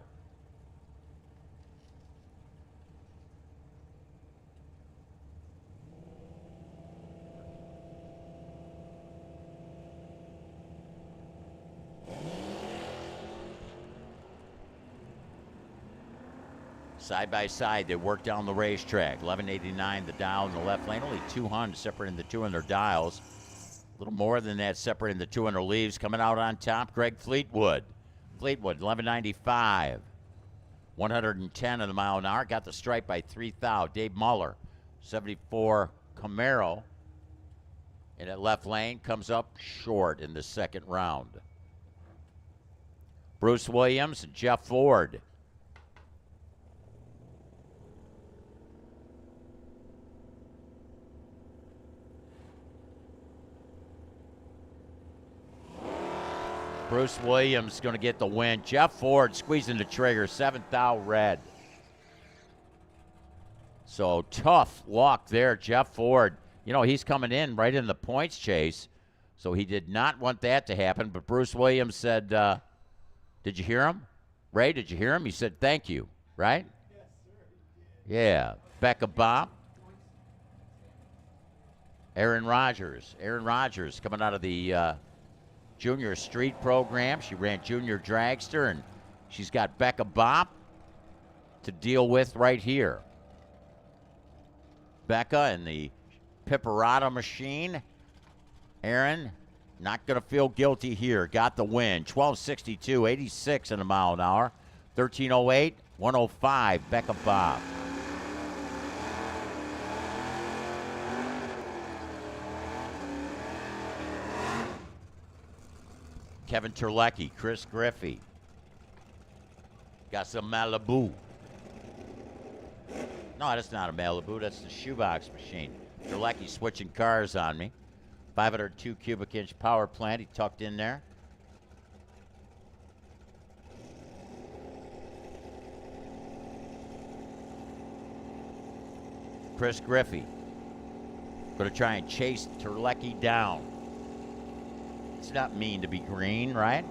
Side by side, they work down the racetrack. 1189 the dial in the left lane. Only 200 separating the two in their dials. A little more than that separating the two in their leaves. Coming out on top, Greg Fleetwood. Fleetwood, 1195. 110 on the mile an hour. Got the stripe by 3 thou. Dave Muller, 74 Camaro. In that left lane, comes up short in the second round. Bruce Williams and Jeff Ford. Bruce Williams going to get the win. Jeff Ford squeezing the trigger, 7 thou red. So tough luck there, Jeff Ford. You know, he's coming in right in the points chase, so he did not want that to happen. But Bruce Williams said, did you hear him? Ray, did you hear him? He said, thank you, right? Yes, sir, he did. Yeah. Becca Bopp. Aaron Rodgers. Aaron Rodgers coming out of the Junior Street program. She ran Junior Dragster, and she's got Becca Bopp to deal with right here. Becca and the Pipparata machine. Aaron, not going to feel guilty here. Got the win. 12:62, 86 in a mile an hour. 13:08, 105, Becca Bopp. Kevin Terlecki, Chris Griffey. Got some Malibu. No, that's not a Malibu. That's the shoebox machine. Terlecki switching cars on me. 502 cubic inch power plant. He tucked in there. Chris Griffey. Going to try and chase Terlecki down. It's not mean to be green, right?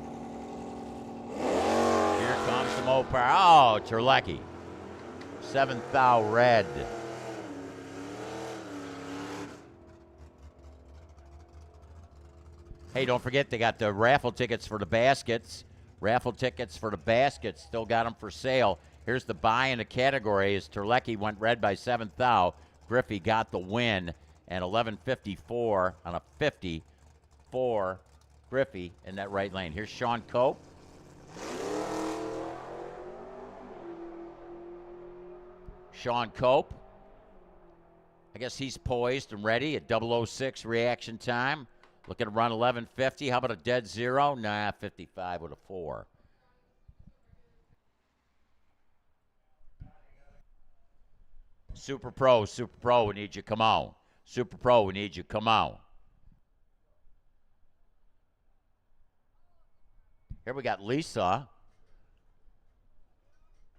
Here comes the Mopar. Oh, Terlecki. 7th thou red. Hey, don't forget they got the raffle tickets for the baskets. Raffle tickets for the baskets. Still got them for sale. Here's the buy in the category as Terlecki went red by 7th thou. Griffey got the win and 11:54 on a 50 for Griffey in that right lane. Here's Sean Cope. Sean Cope. I guess he's poised and ready at 006 reaction time. Looking to run 11:50. How about a dead zero? Nah, 55 with a 4. Super Pro, we need you. Come on. Super Pro, we need you. Come on. Here we got Lisa.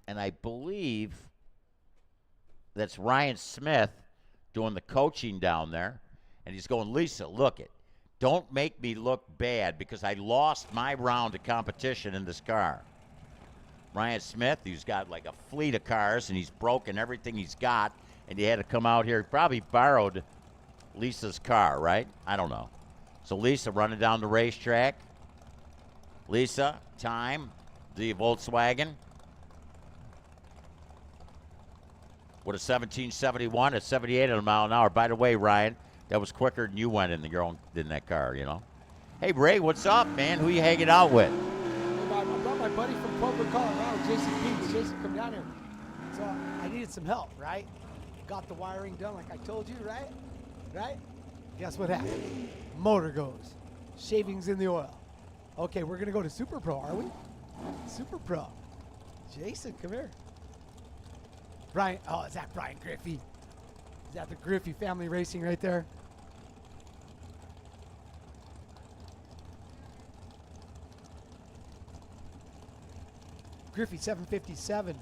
And I believe that's Ryan Smith doing the coaching down there. And he's going, Lisa, look it. Don't make me look bad because I lost my round of competition in this car. Ryan Smith, who's got like a fleet of cars, and he's broken everything he's got, and he had to come out here. He probably borrowed Lisa's car, right? I don't know. So Lisa running down the racetrack. Lisa, time, the Volkswagen. With a 1771 at 78 at a mile an hour. By the way, Ryan, that was quicker than you went in in that car, you know. Hey, Ray, what's up, man? Who you hanging out with? I brought my buddy from Pueblo, Colorado, Jason Peets. Jason, come down here. So I needed some help, right? Got the wiring done like I told you, right? Right? Guess what happened? Motor goes. Shavings in the oil. Okay, we're going to go to Super Pro, are we? Super Jason, come here. Brian, oh, is that Brian Griffey? Is that the Griffey family racing right there? Griffey 757.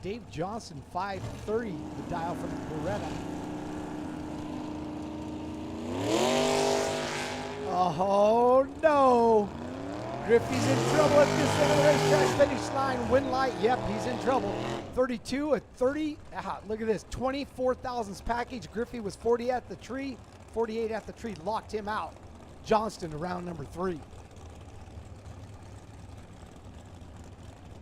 Dave Johnson 530, the dial from Beretta. Oh no! Griffey's in trouble at this end of the racetrack finish line. Win light, yep, he's in trouble. 32 at 30. Look at this, 24 thousandths package. Griffey was 40 at the tree, 48 at the tree, locked him out. Johnston around number 3.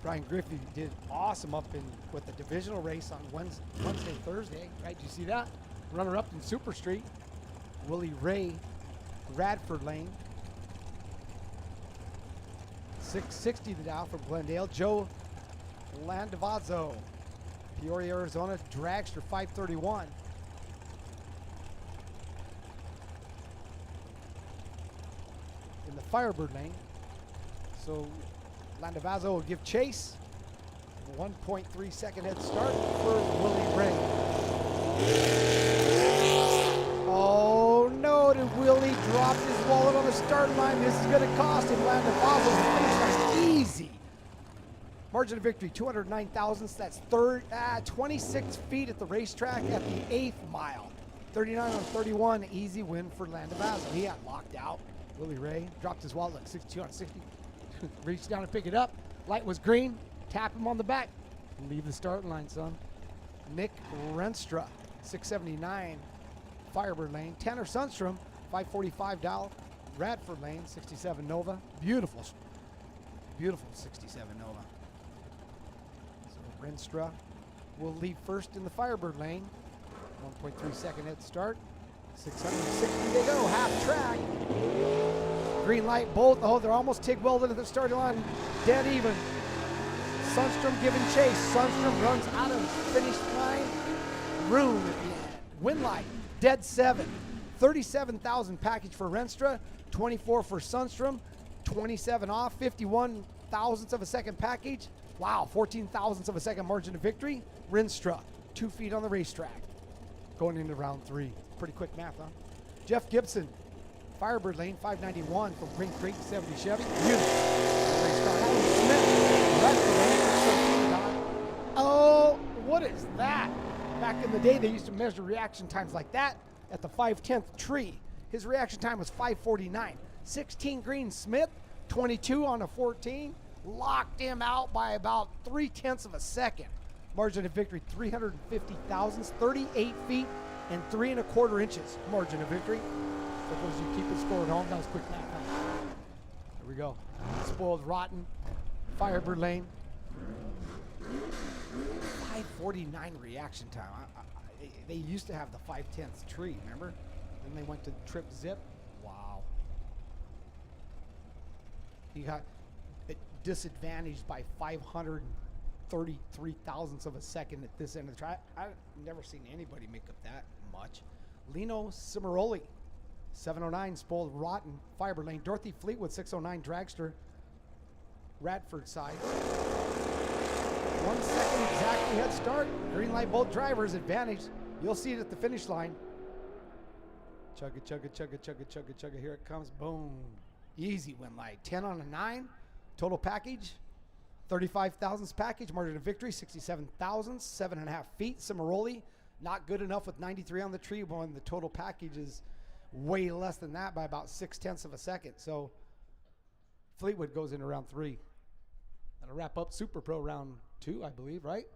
Brian Griffey did awesome up in with the divisional race on Wednesday, Thursday, right? Did you see that? Runner-up in Super Street. Willie Ray, Radford Lane. 660 the dial from Glendale. Joe Landavazzo, Peoria, Arizona. Dragster 531. In the Firebird lane. So Landavazzo will give chase. 1.3 second head start for Willie Ray. Oh no, did Willie drop his wallet on the start line? This is going to cost him. Landavazzo finish line easy. Margin of victory, 209 thousandths. That's 26 feet at the racetrack at the 8th mile. 39 on 31, easy win for Landavazzo. He got locked out. Willie Ray dropped his wallet like 62 on 60. Reached down to pick it up. Light was green. Tap him on the back. Leave the starting line, son. Nick Renstra, 679. Firebird lane. Tanner Sundstrom, 545 dial. Radford lane, 67 Nova. Beautiful 67 Nova. So Renstra will lead first in the Firebird lane. 1.3 second head start. 660 they go, half track. Green light both. Oh, they're almost TIG welded at the starting line. Dead even. Sundstrom giving chase. Sundstrom runs out of finish line. Room at the end. Win light. Dead 7. 37,000 package for Renstra. 24 for Sundstrom. 27 off. 51 thousandths of a second package. Wow, 14 thousandths of a second margin of victory. Renstra, 2 feet on the racetrack. Going into round 3. Pretty quick math, huh? Jeff Gibson, Firebird lane, 591 from Green Creek, 70 Chevy. Oh, what is that? Back in the day, they used to measure reaction times like that at the 5/10th tree. His reaction time was 5:49. 16 Green Smith, 22 on a 14. Locked him out by about 3/10 of a second. Margin of victory, 350 thousandths, 38 feet and 3 1/4 inches. Margin of victory. For those of you keeping score at home, that was quick math. There we go. Spoiled Rotten, Firebird Lane. 5:49 reaction time. They used to have the 5/10 tree, remember? Then they went to trip zip. Wow. He got disadvantaged by 533 thousandths of a second at this end of the track. I've never seen anybody make up that much. Lino Cimaroli, 709, spoiled Rotten, Fiber Lane. Dorothy Fleetwood, 609, Dragster, Radford side. 1 second exactly head start. Green light, both drivers, advantage. You'll see it at the finish line. Chugga, chugga, chugga, chugga, chugga, chugga. Here it comes. Boom. Easy win light. 10 on a 9. Total package, 35 thousandths package. Margin of victory, 67 thousandths, 7.5 feet. Cimaroli, not good enough with 93 on the tree, when the total package is way less than that by about 6/10 of a second. So Fleetwood goes into round 3. That'll wrap up Super Pro round 2, I believe, right?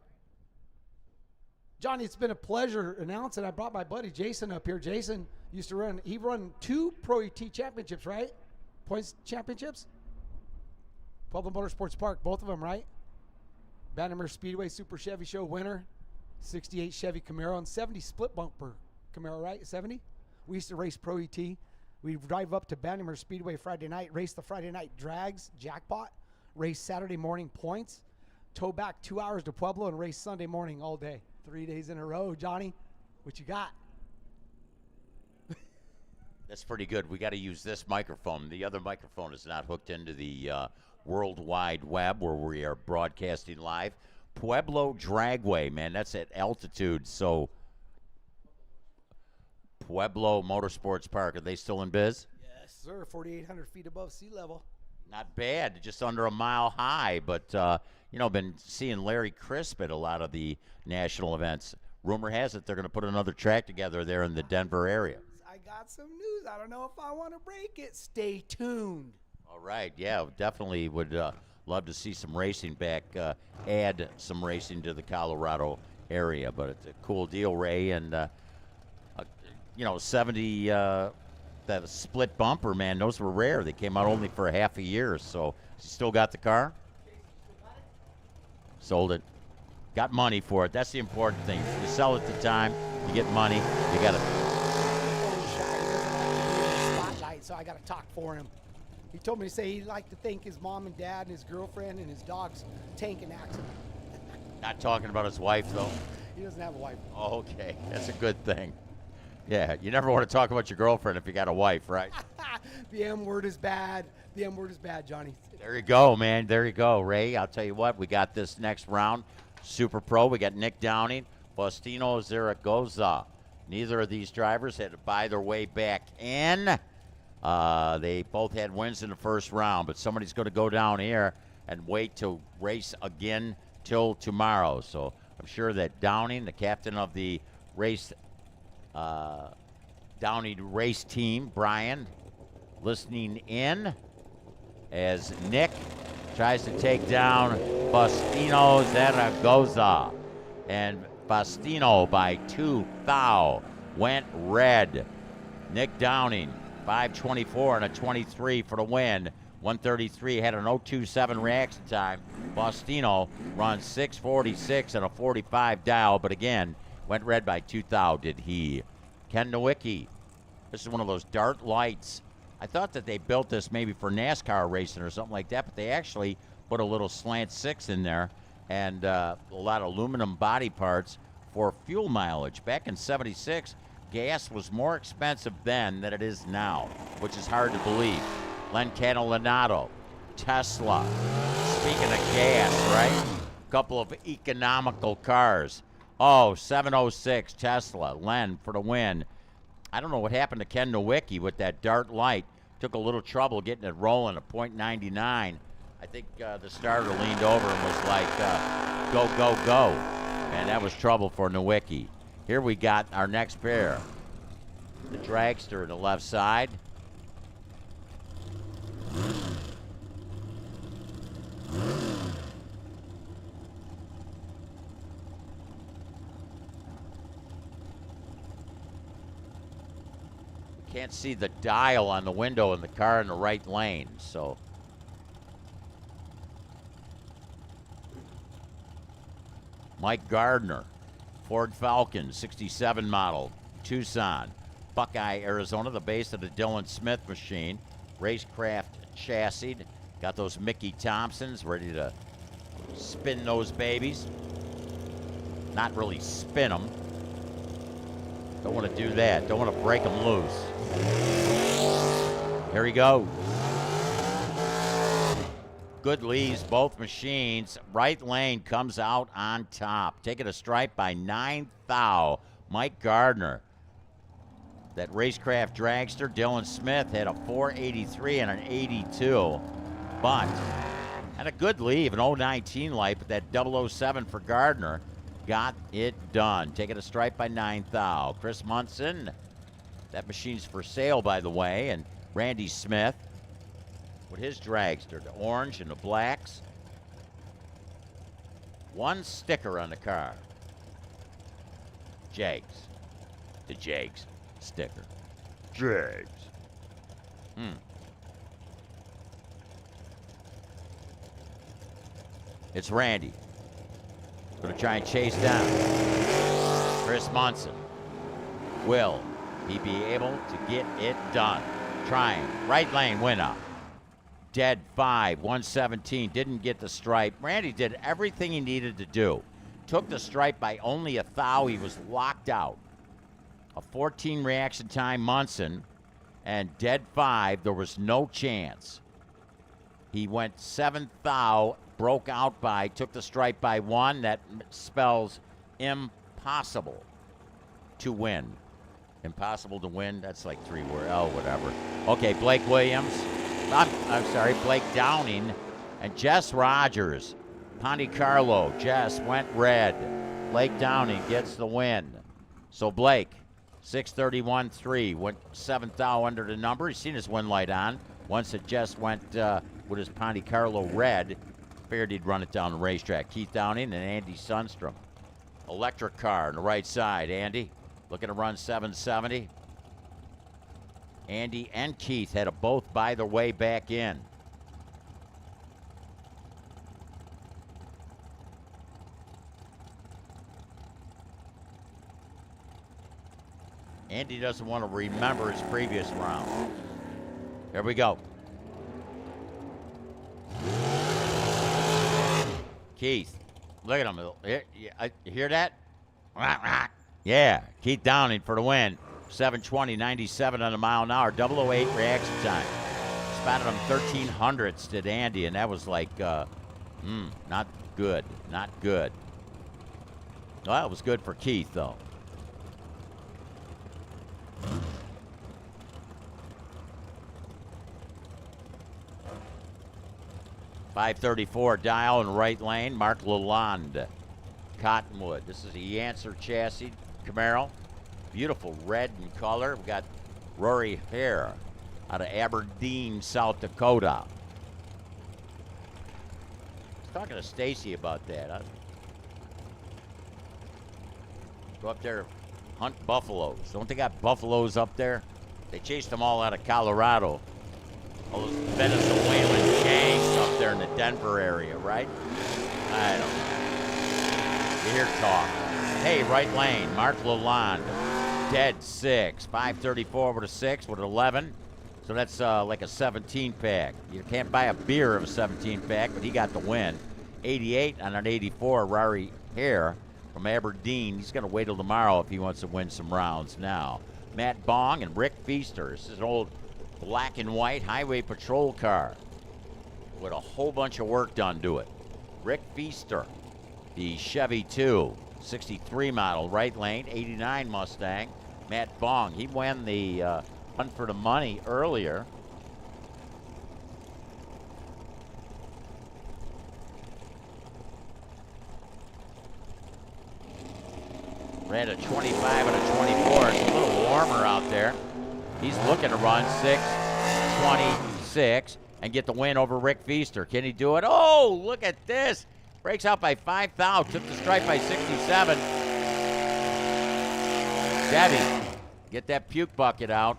Johnny, it's been a pleasure announcing. I brought my buddy Jason up here. Jason used to run, he run 2 Pro ET championships, right? Points championships? Pueblo Motorsports Park, both of them, right? Bannerman Speedway Super Chevy Show winner, 68 Chevy Camaro, and 70 split bumper Camaro, right? 70? We used to race Pro ET. We'd drive up to Bannerman Speedway Friday night, race the Friday night drags, jackpot, race Saturday morning points, tow back 2 hours to Pueblo, and race Sunday morning all day. 3 days in a row. Johnny, what you got? That's pretty good. We got to use this microphone. The other microphone is not hooked into the World Wide Web where we are broadcasting live. Pueblo Dragway, man, that's at altitude. So Pueblo Motorsports Park, are they still in biz? Yes, sir. 4,800 feet above sea level. Not bad, just under a mile high. But, you know, been seeing Larry Crisp at a lot of the national events. Rumor has it they're going to put another track together there in the Denver area. I got some news. I don't know if I want to break it. Stay tuned. All right, yeah, definitely would love to see some racing back, add some racing to the Colorado area. But it's a cool deal, Ray. And, you know, 70, that split bumper, man, those were rare. They came out only for a half a year. So, you still got the car? Sold it. Got money for it. That's the important thing. You sell it to time, you get money, you got to. Spotlight, so I got to talk for him. He told me to say he'd like to thank his mom and dad and his girlfriend and his dog's tanking accident. Not talking about his wife, though. He doesn't have a wife. Oh, okay, that's a good thing. Yeah, you never want to talk about your girlfriend if you got a wife, right? The M word is bad. The M word is bad, Johnny. There you go, man. There you go, Ray. I'll tell you what, we got this next round. Super Pro, we got Nick Downing, Faustino Zaragoza. Neither of these drivers had to buy their way back in. They both had wins in the first round, but somebody's going to go down here and wait to race again till tomorrow. So I'm sure that Downing, the captain of the race, Downing race team, Brian, listening in as Nick tries to take down Faustino Zaragoza. And Faustino by 2 thou went red. Nick Downing, 5:24 and a 23 for the win. 133 had an 0.27 reaction time. Faustino runs 6:46 and a 45 dial, but again, went red by 2 thou did he. Ken Nowicki, this is one of those dart lights. I thought that they built this maybe for NASCAR racing or something like that, but they actually put a little slant 6 in there and a lot of aluminum body parts for fuel mileage. Back in '76, gas was more expensive then than it is now, which is hard to believe. Len Catalanato, Tesla. Speaking of gas, right? A couple of economical cars. Oh, 706 Tesla, Len for the win. I don't know what happened to Ken Nowicki with that dart light. Took a little trouble getting it rolling at .99. I think the starter leaned over and was like, go, go, go. And that was trouble for Nowicki. Here we got our next pair. the dragster to the left side. Can't see the dial on the window in the car in the right lane, so. Mike Gardner, Ford Falcon, 67 model, Tucson, Buckeye, Arizona, the base of the Dylan Smith machine, racecraft chassis, got those Mickey Thompsons ready to spin those babies. Not really spin them. Don't want to do that. Don't want to break them loose. Here he goes. Good leaves, both machines. Right lane comes out on top. Taking a stripe by 9 thou. Mike Gardner. That racecraft dragster, Dylan Smith, had a 483 and an 82. But had a good leave, an 019 light, but that 007 for Gardner got it done. Taking a stripe by 9 thou. Chris Munson. That machine's for sale, by the way. And Randy Smith with his dragster, the orange and the blacks. One sticker on the car. Jags. The Jags sticker. Jags. It's Randy. Going to try and chase down Chris Munson. Will he be able to get it done? Trying. Right lane winner. Dead 5, 117. Didn't get the stripe. Randy did everything he needed to do. Took the stripe by only a thou. He was locked out. A 14 reaction time Munson. And dead 5, there was no chance. He went 7 thou, broke out by, took the stripe by 1. That spells impossible to win. Impossible to win, that's like 3 words. Oh, whatever. Okay, Blake Williams. I'm sorry, Blake Downing and Jess Rogers. Ponte Carlo. Jess went red. Blake Downing gets the win. So Blake, 631.3, went 7 thou under the number. He's seen his win light on. Once it just went with his Ponte Carlo red, figured he'd run it down the racetrack. Keith Downing and Andy Sundstrom. Electric car on the right side. Andy looking to run 770. Andy and Keith had to both buy their way back in. Andy doesn't want to remember his previous round. Here we go. Keith, look at him. You hear that? Yeah, Keith Downing for the win. 720.97 on a mile an hour. 008 reaction time. Spotted him 1300ths, did Andy, and that was like, not good. Not good. Well, it was good for Keith, though. .534 dial in right lane. Mark Lalonde. Cottonwood. This is a Yancer chassis Camaro. Beautiful red in color. We got Rory Hare out of Aberdeen, South Dakota. I was talking to Stacy about that. Go up there, hunt buffaloes. Don't they got buffaloes up there? They chased them all out of Colorado. All those Venezuelan gangs up there in the Denver area, right? I don't know. You hear talk. Hey, right lane, Mark Lalonde. Dead 6. 534 with a 6 with 11. So that's like a 17 pack. You can't buy a beer of a 17 pack, but he got the win. 88 on an 84. Rory Hare from Aberdeen. He's going to wait till tomorrow if he wants to win some rounds now. Matt Bong and Rick Feaster. This is an old black and white highway patrol car with a whole bunch of work done to it. Rick Feaster, the Chevy 2, 63 model, right lane, 89 Mustang. Matt Bong, he won the hunt for the money earlier. Ran a 25 and a 24. It's a little performer out there. He's looking to run 6:26 and get the win over Rick Feaster. Can he do it? Oh, look at this. Breaks out by 5 thou. Took the stripe by 67. Debbie, get that puke bucket out.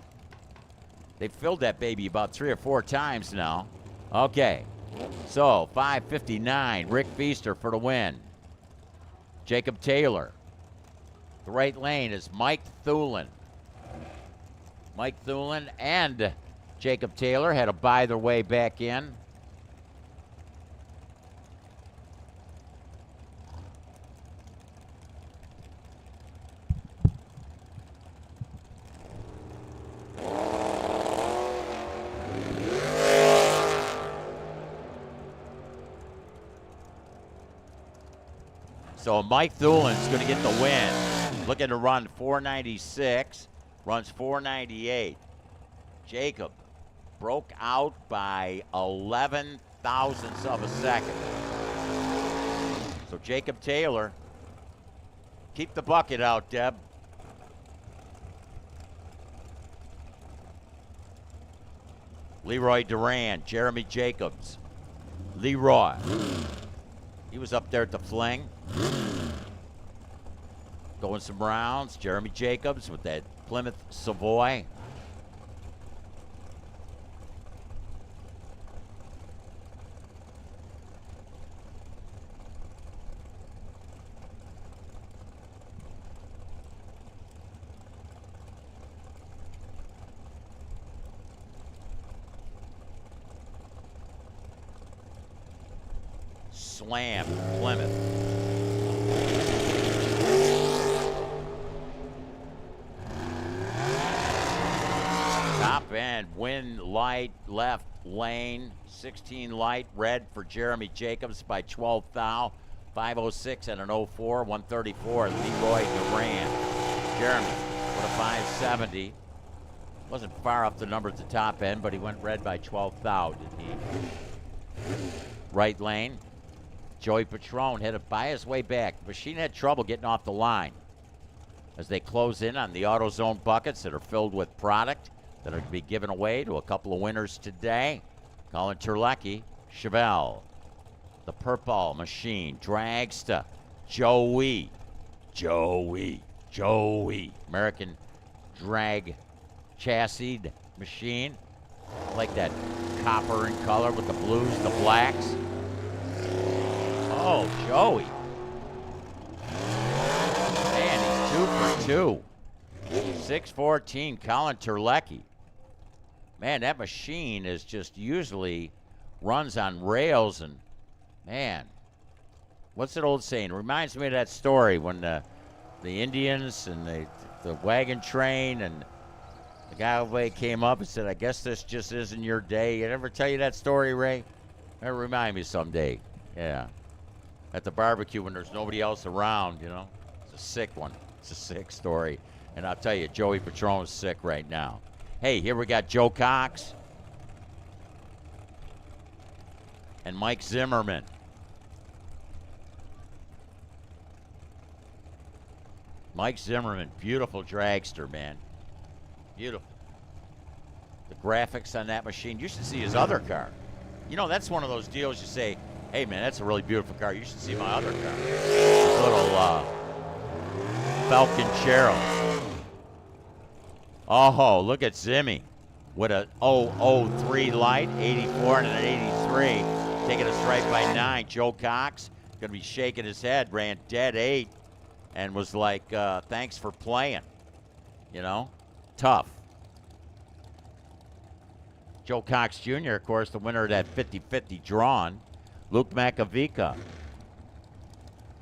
They filled that baby about 3 or 4 times now. Okay, so 5:59. Rick Feaster for the win. Jacob Taylor. The right lane is Mike Thulin. Mike Thulin and Jacob Taylor had to buy their way back in. So Mike Thulin's going to get the win. Looking to run 496, runs 498. Jacob broke out by 11 thousandths of a second. So Jacob Taylor, keep the bucket out, Deb. Leroy Duran, Jeremy Jacobs. Leroy. He was up there at the fling. Going some rounds. Jeremy Jacobs with that Plymouth Savoy. Slam, Plymouth. Top end, win light, left lane, 16 light, red for Jeremy Jacobs by 12 thou, 5:06 and an 04, 134, Leroy Duran. Jeremy with a 570. Wasn't far up the number at the top end, but he went red by 12 thou, did he? Right lane. Joey Patron had to buy his way back. The machine had trouble getting off the line as they close in on the AutoZone buckets that are filled with product that are to be given away to a couple of winners today. Colin Terlecki, Chevelle, the purple machine, Dragsta, Joey, American drag chassis machine. I like that copper in color with the blues, the blacks. Oh, Joey. Man, he's 2 for 2. 614, Colin Terlecki. Man, that machine is just usually runs on rails, and man, what's that old saying? It reminds me of that story when the Indians and the wagon train and the guy came up and said, I guess this just isn't your day. Did I ever tell you that story, Ray? That'll remind me someday. Yeah. At the barbecue when there's nobody else around, you know. It's a sick one. It's a sick story. And I'll tell you, Joey Patron is sick right now. Hey, here we got Joe Cox and Mike Zimmerman. Mike Zimmerman, beautiful dragster, man. Beautiful. The graphics on that machine. You should see his other car. You know, that's one of those deals you say, hey, man, that's a really beautiful car. You should see my other car. This little Falcon Cherub. Oh, look at Zimmy with a 003 light, 84 and an 83. Taking a stripe by 9. Joe Cox going to be shaking his head. Ran dead 8 and was like, thanks for playing. You know, tough. Joe Cox Jr., of course, the winner of that 50-50 drawn. Luke Makovica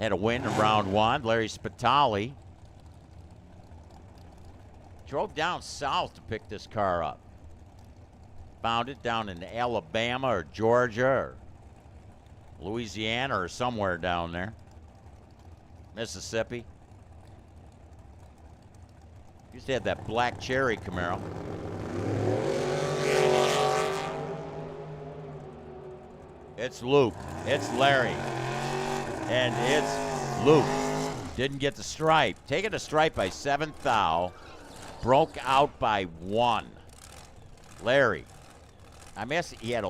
had a win in round 1. Larry Spitali drove down south to pick this car up. Found it down in Alabama or Georgia or Louisiana or somewhere down there. Mississippi. Used to have that black cherry Camaro. It's Luke. It's Larry. And it's Luke. Didn't get the stripe. Taking a stripe by 7 thou. broke out by 1. Larry, I miss he had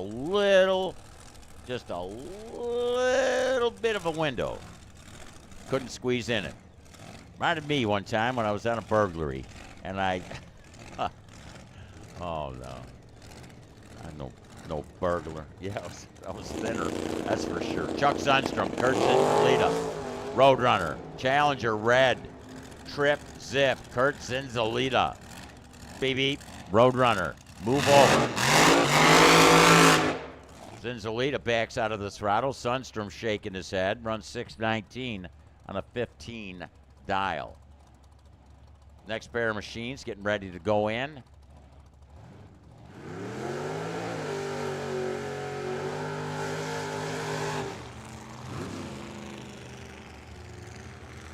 just a little bit of a window. Couldn't squeeze in it. Reminded me one time when I was on a burglary, and I, oh no, I'm no burglar. Yeah, I was thinner, that's for sure. Chuck Sundstrom, Kurt Zinzalita, Roadrunner, Challenger Red, Trip Zip, Kurt Zinzalita, beep beep, Roadrunner, move over. Zinzalita backs out of the throttle. Sundstrom shaking his head, runs 619 on a 15 dial. Next pair of machines getting ready to go in.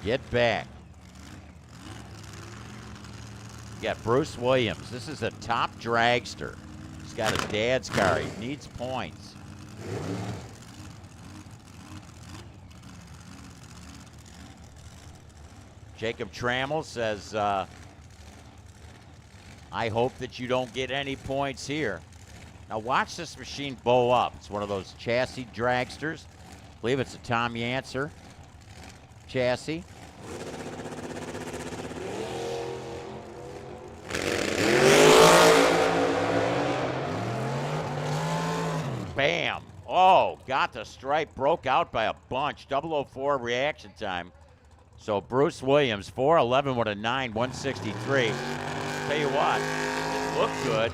Get back. You got Bruce Williams. This is a top dragster. He's got his dad's car. He needs points. Jacob Trammell says, I hope that you don't get any points here. Now watch this machine bow up. It's one of those chassis dragsters. I believe it's a Tom Yancer chassis. Bam. Oh, got the stripe, broke out by a bunch. 004 reaction time. So Bruce Williams, 411 with a 9, 163. Tell you what, it looked good,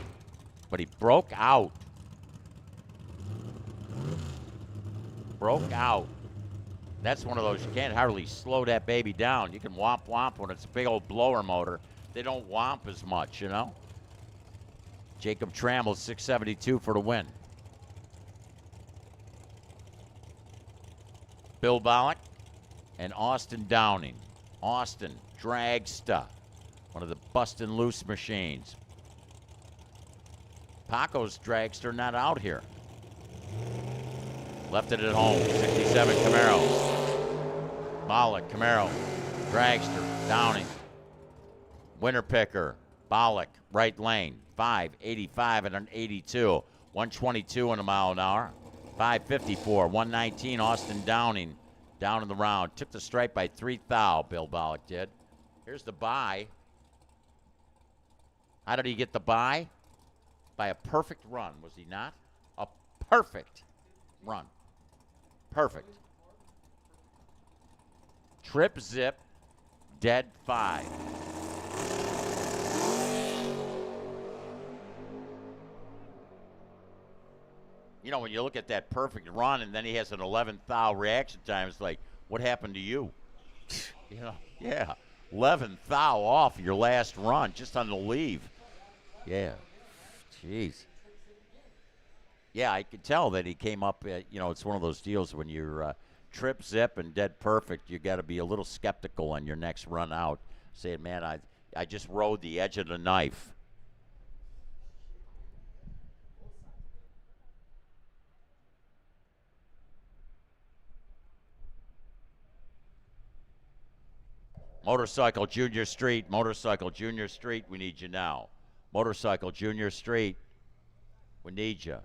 but he broke out. Broke out. That's one of those, you can't hardly slow that baby down. You can womp womp when it's a big old blower motor. They don't womp as much, you know? Jacob Trammell, 672 for the win. Bill Bollock and Austin Downing. Austin, dragster, one of the bustin' loose machines. Paco's dragster not out here. Left it at home, 67 Camaro. Bollock, Camaro, dragster, Downing. Winner picker, Bollock, right lane, 585 and an 82. 122 in a mile an hour. 554, 119, Austin Downing. Down in the round. Took the stripe by 3 thou, Bill Bollock did. Here's the bye. How did he get the bye? By a perfect run, was he not? A perfect run. Perfect. Trip zip, dead 5. You know, when you look at that perfect run and then he has an 11 thou reaction time, it's like, what happened to you? You know, yeah. 11 thou off your last run just on the leave. Yeah. Jeez. Yeah, I could tell that he came up, you know, it's one of those deals when you're trip zip and dead perfect, you got to be a little skeptical on your next run out. Saying, man, I just rode the edge of the knife. Motorcycle Junior Street, we need you now. Motorcycle Junior Street, we need you.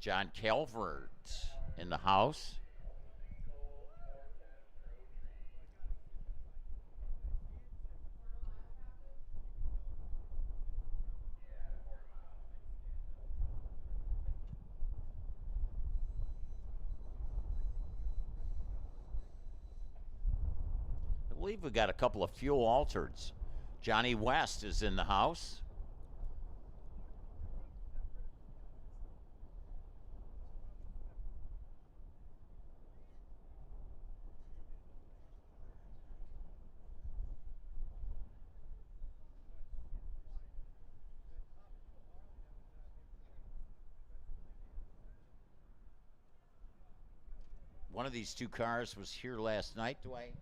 John Calvert in the house. I believe we got a couple of fuel altereds. Johnny West is in the house. One of these two cars was here last night, Dwayne.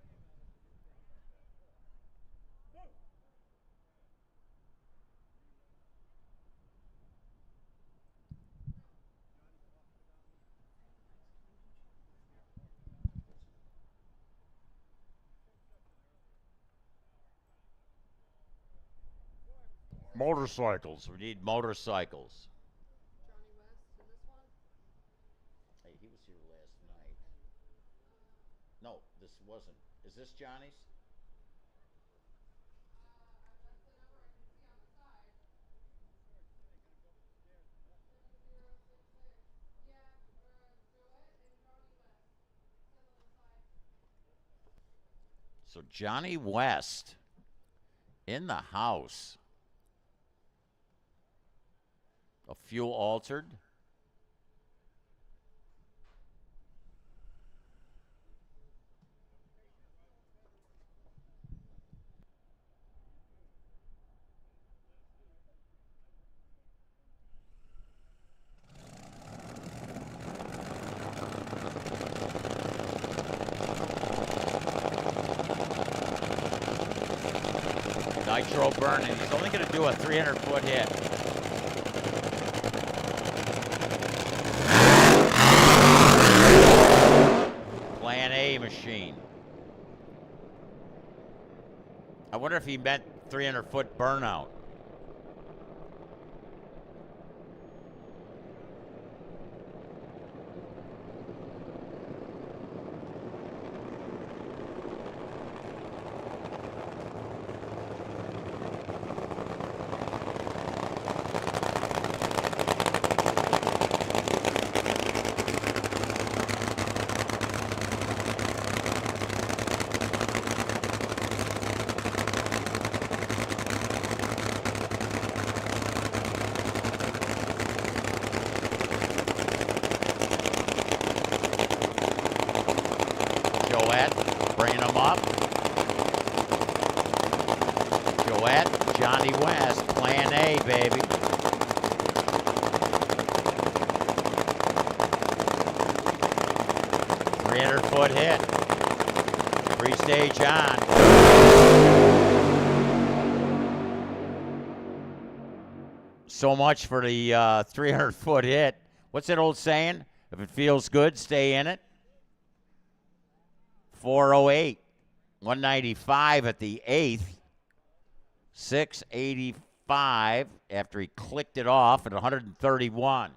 Motorcycles. We need motorcycles. Hey, he was here last night. No, this wasn't. Is this Johnny's? So Johnny West in the house. A fuel altered. Nitro burning. He's only going to do a 300-foot hit. Plan A machine. I wonder if he meant 300-foot burnout. Bringing them up. Joette, Johnny West, plan A, baby. $300-foot hit. Three-stage on. So much for the 300-foot hit. What's that old saying? If it feels good, stay in it. 408, 195 at the 8th, 685 after he clicked it off at 131.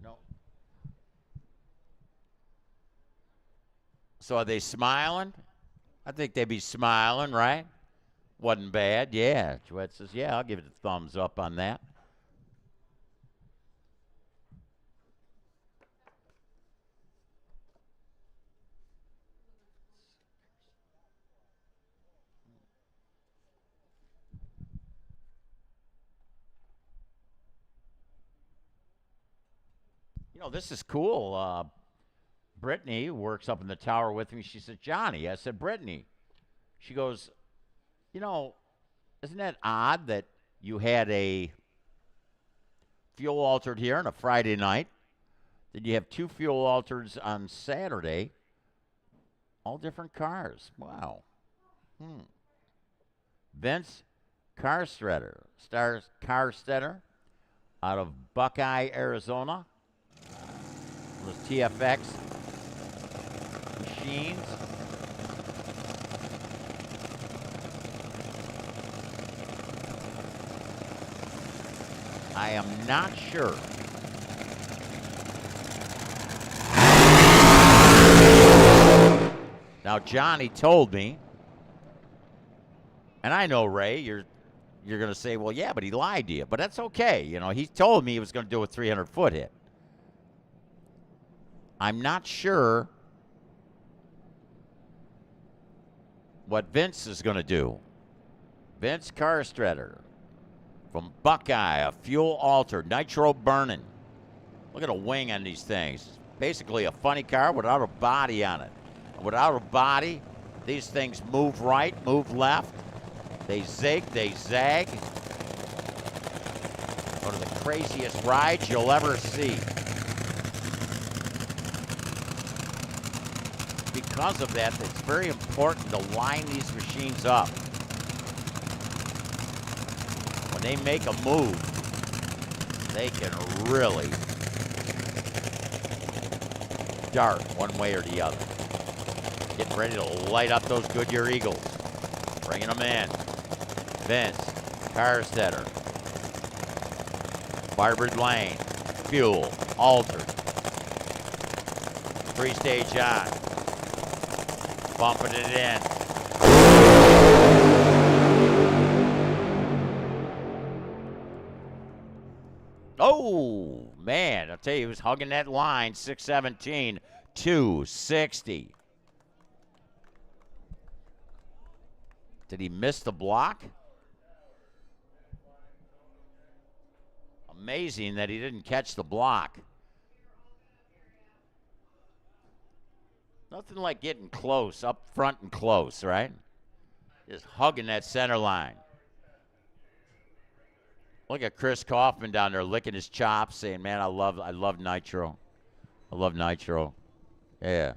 No. So are they smiling? I think they'd be smiling, right? Wasn't bad. Yeah. Joette says, yeah, I'll give it a thumbs up on that. You know, this is cool. Brittany works up in the tower with me. She said, Johnny. I said, Brittany. She goes, you know, isn't that odd that you had a fuel altered here on a Friday night? Then you have two fuel alters on Saturday. All different cars. Wow. Vince Carstetter. Carstetter. out of Buckeye, Arizona. Those TFX machines. I am not sure. Now, Johnny told me, and I know, Ray, you're going to say, well, yeah, but he lied to you. But that's okay. You know, he told me he was going to do a 300-foot hit. I'm not sure what Vince is going to do. Vince Carstretter from Buckeye, a fuel altered, nitro burning. Look at a wing on these things. Basically a funny car without a body on it. Without a body, these things move right, move left. They zig, they zag. One of the craziest rides you'll ever see. Because of that, it's very important to line these machines up. When they make a move, they can really dart one way or the other. Getting ready to light up those Goodyear Eagles. Bringing them in. Vince Carstetter. Firebird lane. Fuel. Altered. 3-stage on. Bumping it in. Oh, man. I'll tell you, he was hugging that line. 617, 260. Did he miss the block? Amazing that he didn't catch the block. Nothing like getting close, up front and close, right? Just hugging that center line. Look at Chris Kaufman down there licking his chops, saying, man, I love nitro. I love nitro. Yeah.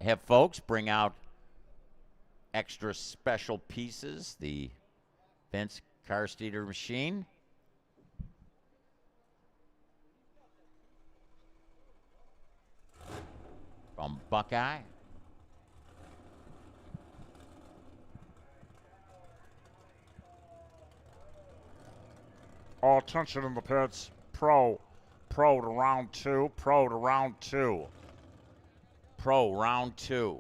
Have folks bring out extra special pieces, the Vince Carstetter machine. From Buckeye. All attention in the pits. Pro to round two. Pro to round two. Pro round two.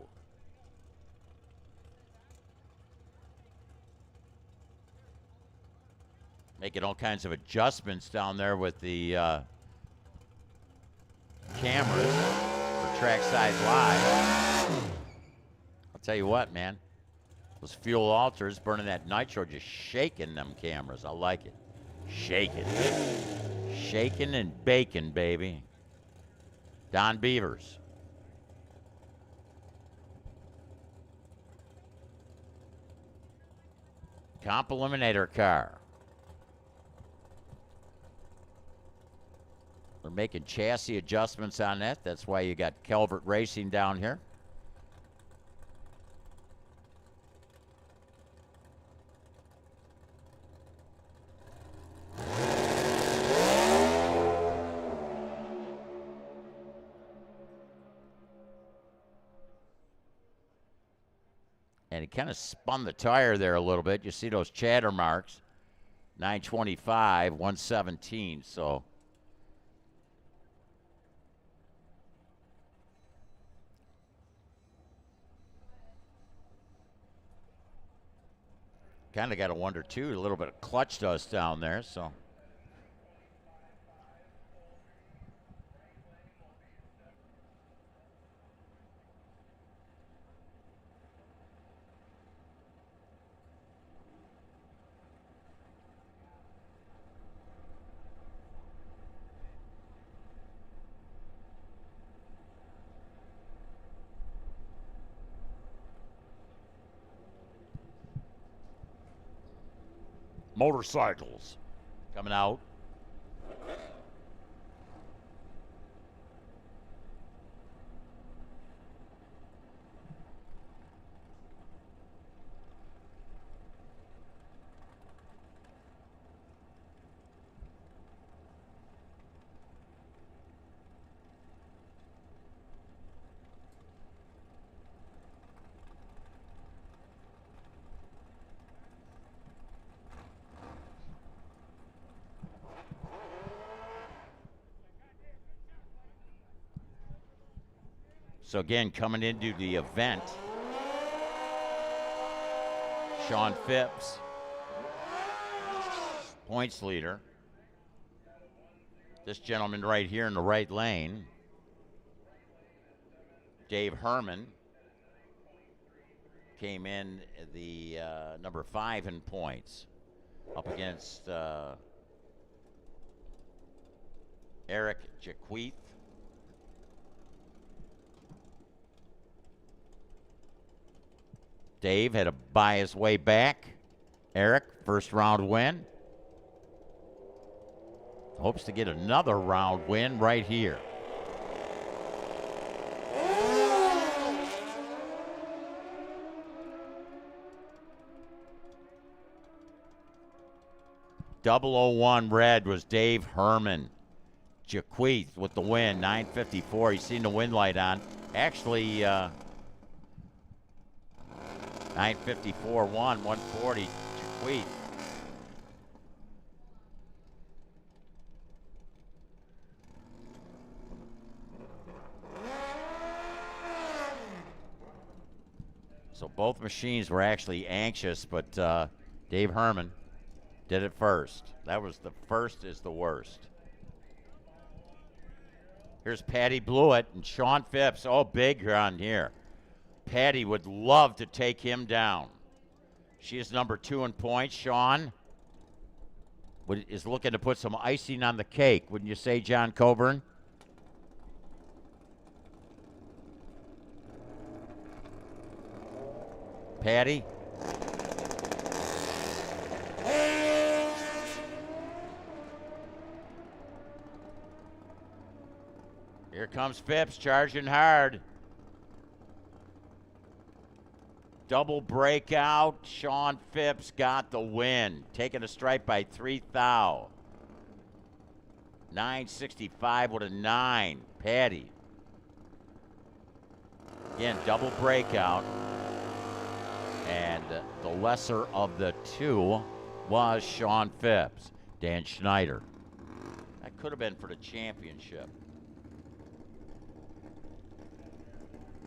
Making all kinds of adjustments down there with the cameras for Trackside Live. I'll tell you what, man. Those fuel alters burning that nitro, just shaking them cameras. I like it. Shaking. Shaking and baking, baby. Don Beavers. Comp Eliminator car. They're making chassis adjustments on that. That's why you got Calvert Racing down here. And he kind of spun the tire there a little bit. You see those chatter marks. 925, 117. So kind of got to wonder, too, a little bit of clutch dust down there. So Motorcycles. Coming out. So again, coming into the event, Sean Phipps, points leader. This gentleman right here in the right lane, Dave Herman, came in the number 5 in points, up against Eric Jaquith. Dave had to buy his way back. Eric, first round win. Hopes to get another round win right here. .001 red was Dave Herman. Jaquith with the win, 9:54. He's seen the win light on. Actually, 9:54 won, 140 Jaquith. So both machines were actually anxious, but Dave Herman did it first. That was the first is the worst. Here's Patty Blewett and Sean Phipps. Oh, big on here. Patty would love to take him down. She is number 2 in points. Sean is looking to put some icing on the cake, wouldn't you say, John Coburn? Patty? Here comes Phipps charging hard. Double breakout. Sean Phipps got the win. Taking a stripe by 3 thou. 965 with a 9. Patty. Again, double breakout. And the lesser of the two was Sean Phipps. Dan Schneider. That could have been for the championship.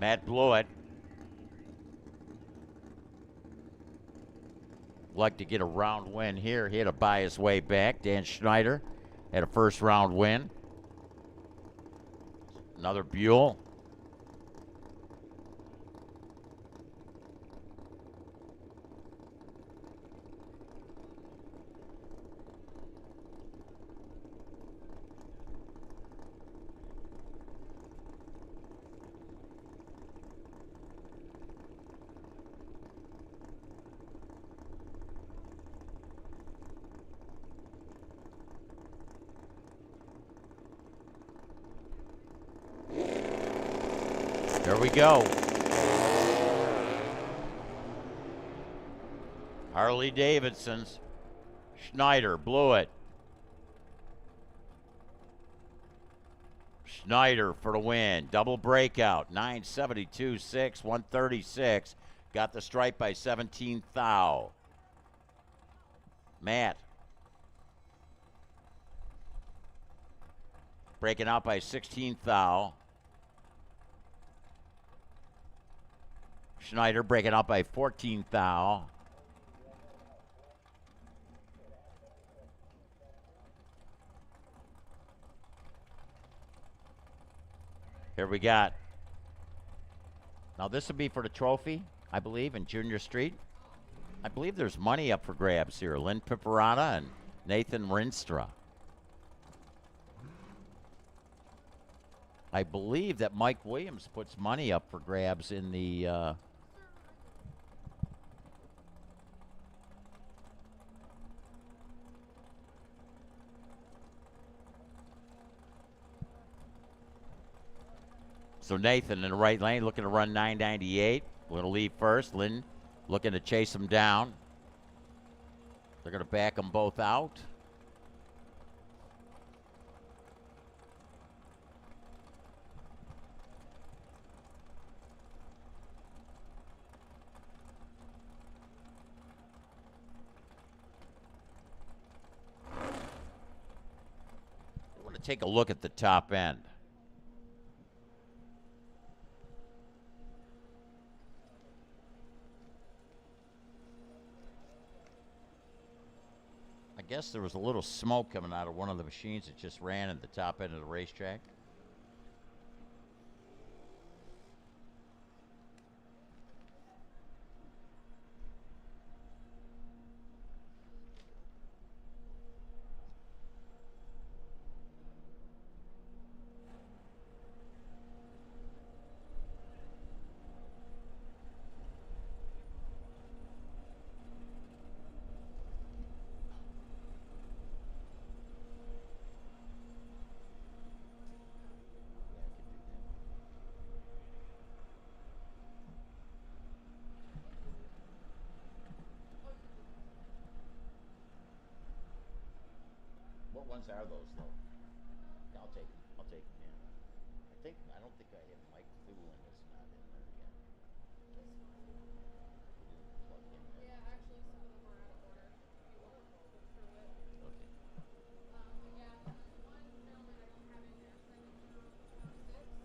Matt Blewett. Like to get a round win here. He had to buy his way back. Dan Schneider had a first round win. Another Buell. There we go. Harley Davidson's. Schneider, Blewett. Schneider for the win. Double breakout. 972.6, 136. Got the stripe by 17 thou. Matt. Breaking out by 16 thou. Schneider breaking out by 14 thou. Here we got. Now this would be for the trophy, I believe, in Junior Street. I believe there's money up for grabs here. Lynn Piperata and Nathan Rinstra. I believe that Mike Williams puts money up for grabs in the So Nathan in the right lane looking to run 998. Going to leave first. Lynn looking to chase him down. They're going to back them both out. I want to take a look at the top end. I guess there was a little smoke coming out of one of the machines that just ran at the top end of the racetrack. What ones are those, though? Yeah, I'll take them. I'll take them, yeah. I don't think I have Mike Thulin is not in there yet. Plug him in. Yeah, actually, some of them are out of order. If you want to go through it. Okay. But yeah, then there's one gentleman I don't have in there. Signature 46.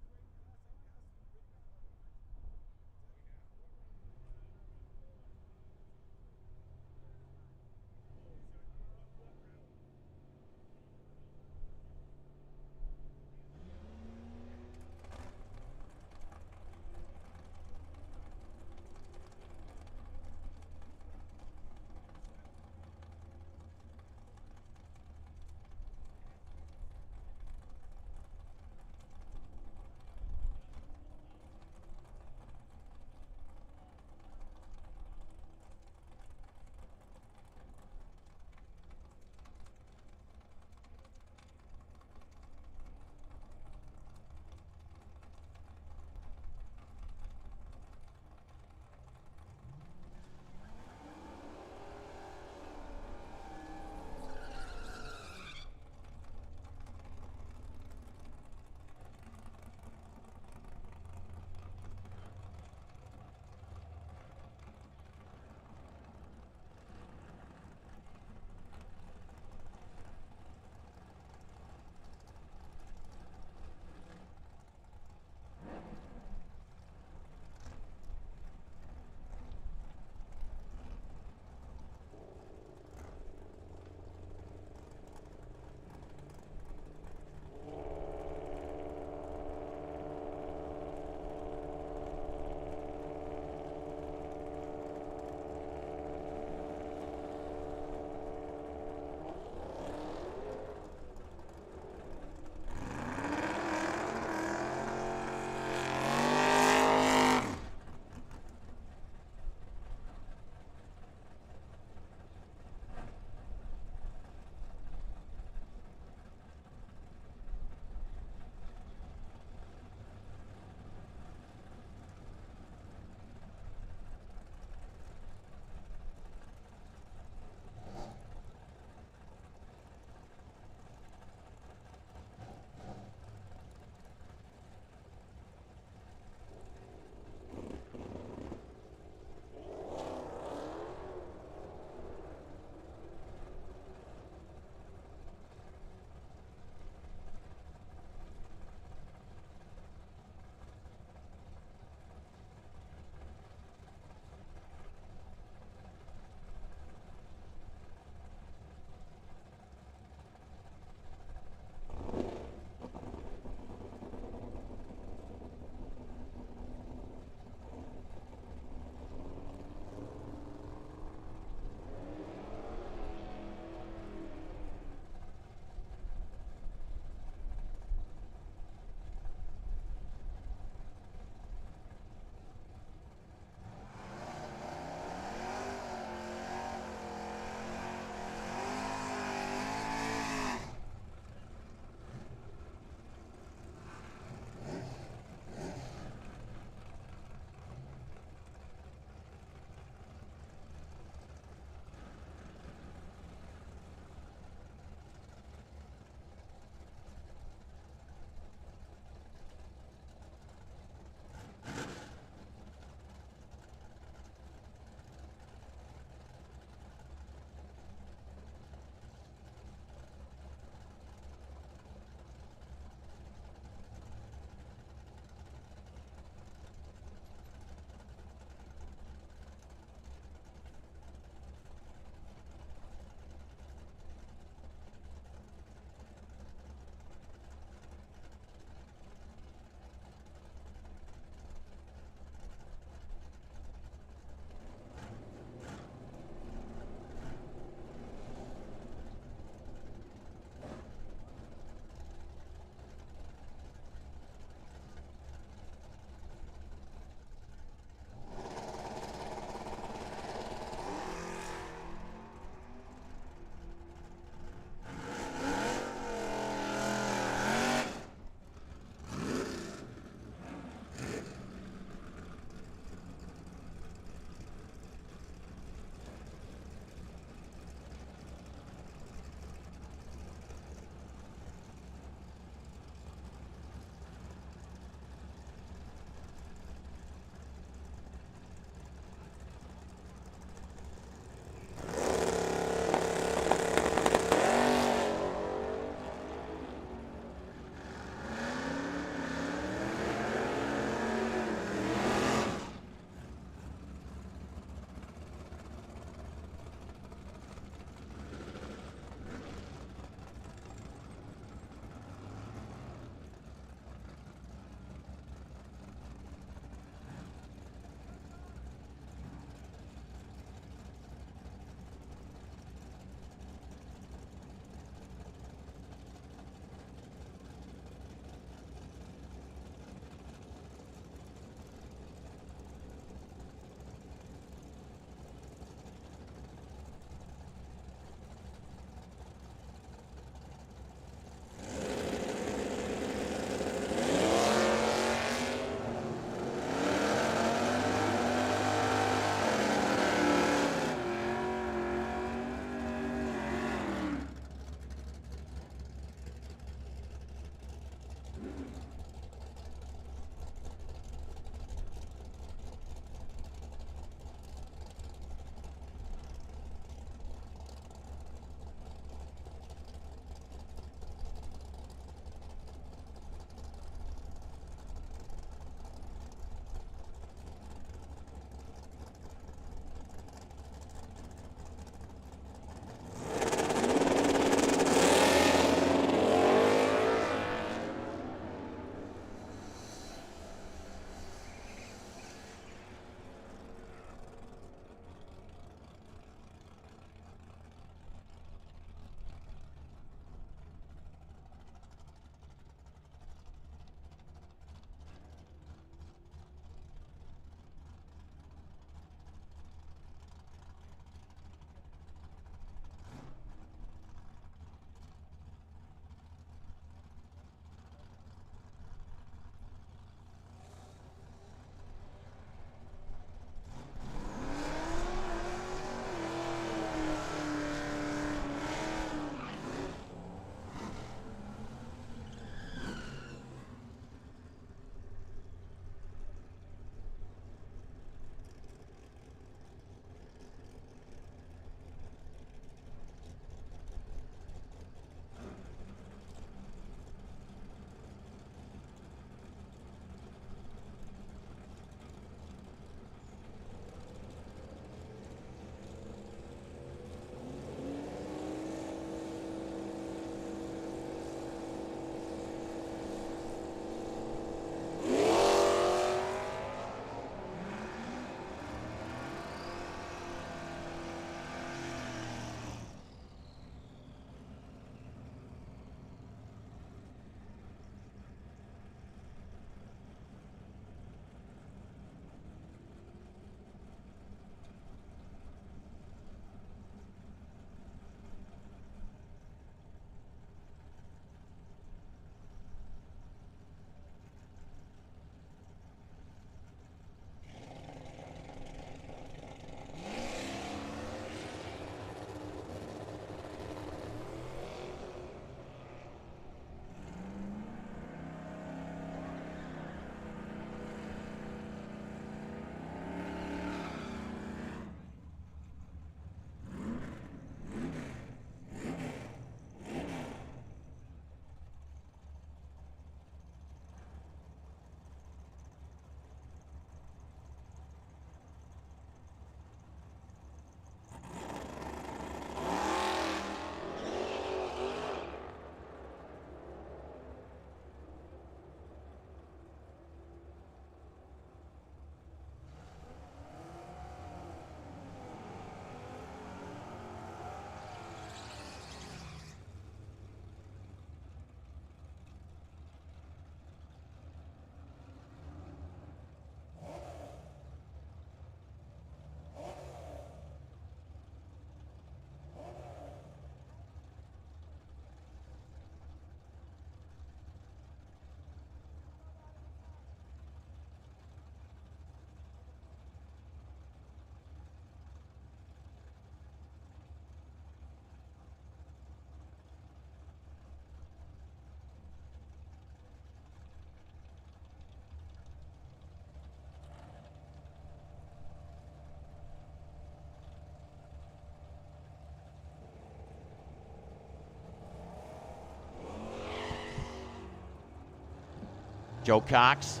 Joe Cox,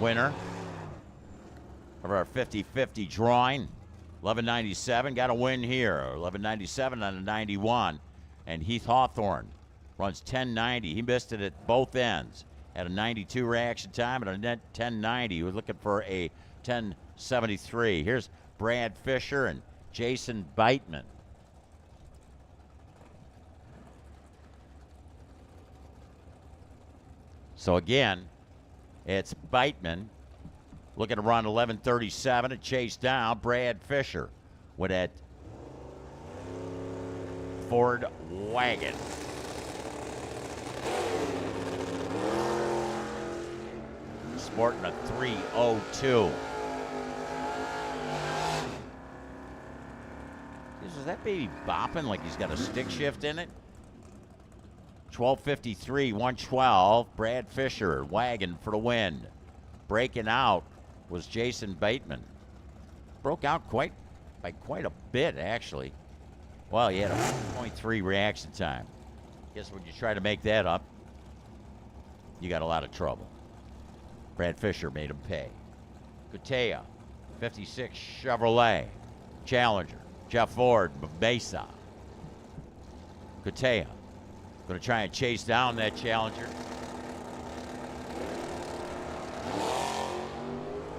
winner of our 50-50 drawing. 1197, got a win here. 1197 on a 91. And Heath Hawthorne runs 1090. He missed it at both ends. Had a 92 reaction time and a net 1090. He was looking for a 1073. Here's Brad Fisher and Jason Beitman. So again, it's Beitman looking to run 1137 and chase down Brad Fisher with that Ford wagon. Sporting a 302. Is that baby bopping like he's got a stick shift in it? 1253, 112. Brad Fisher, wagon for the win. Breaking out was Jason Bateman. Broke out by quite a bit, actually. Well, he had a 1.3 reaction time. Guess when you try to make that up, you got a lot of trouble. Brad Fisher made him pay. Kutea, 56 Chevrolet. Challenger, Jeff Ford, Mesa. Kutea, going to try and chase down that Challenger.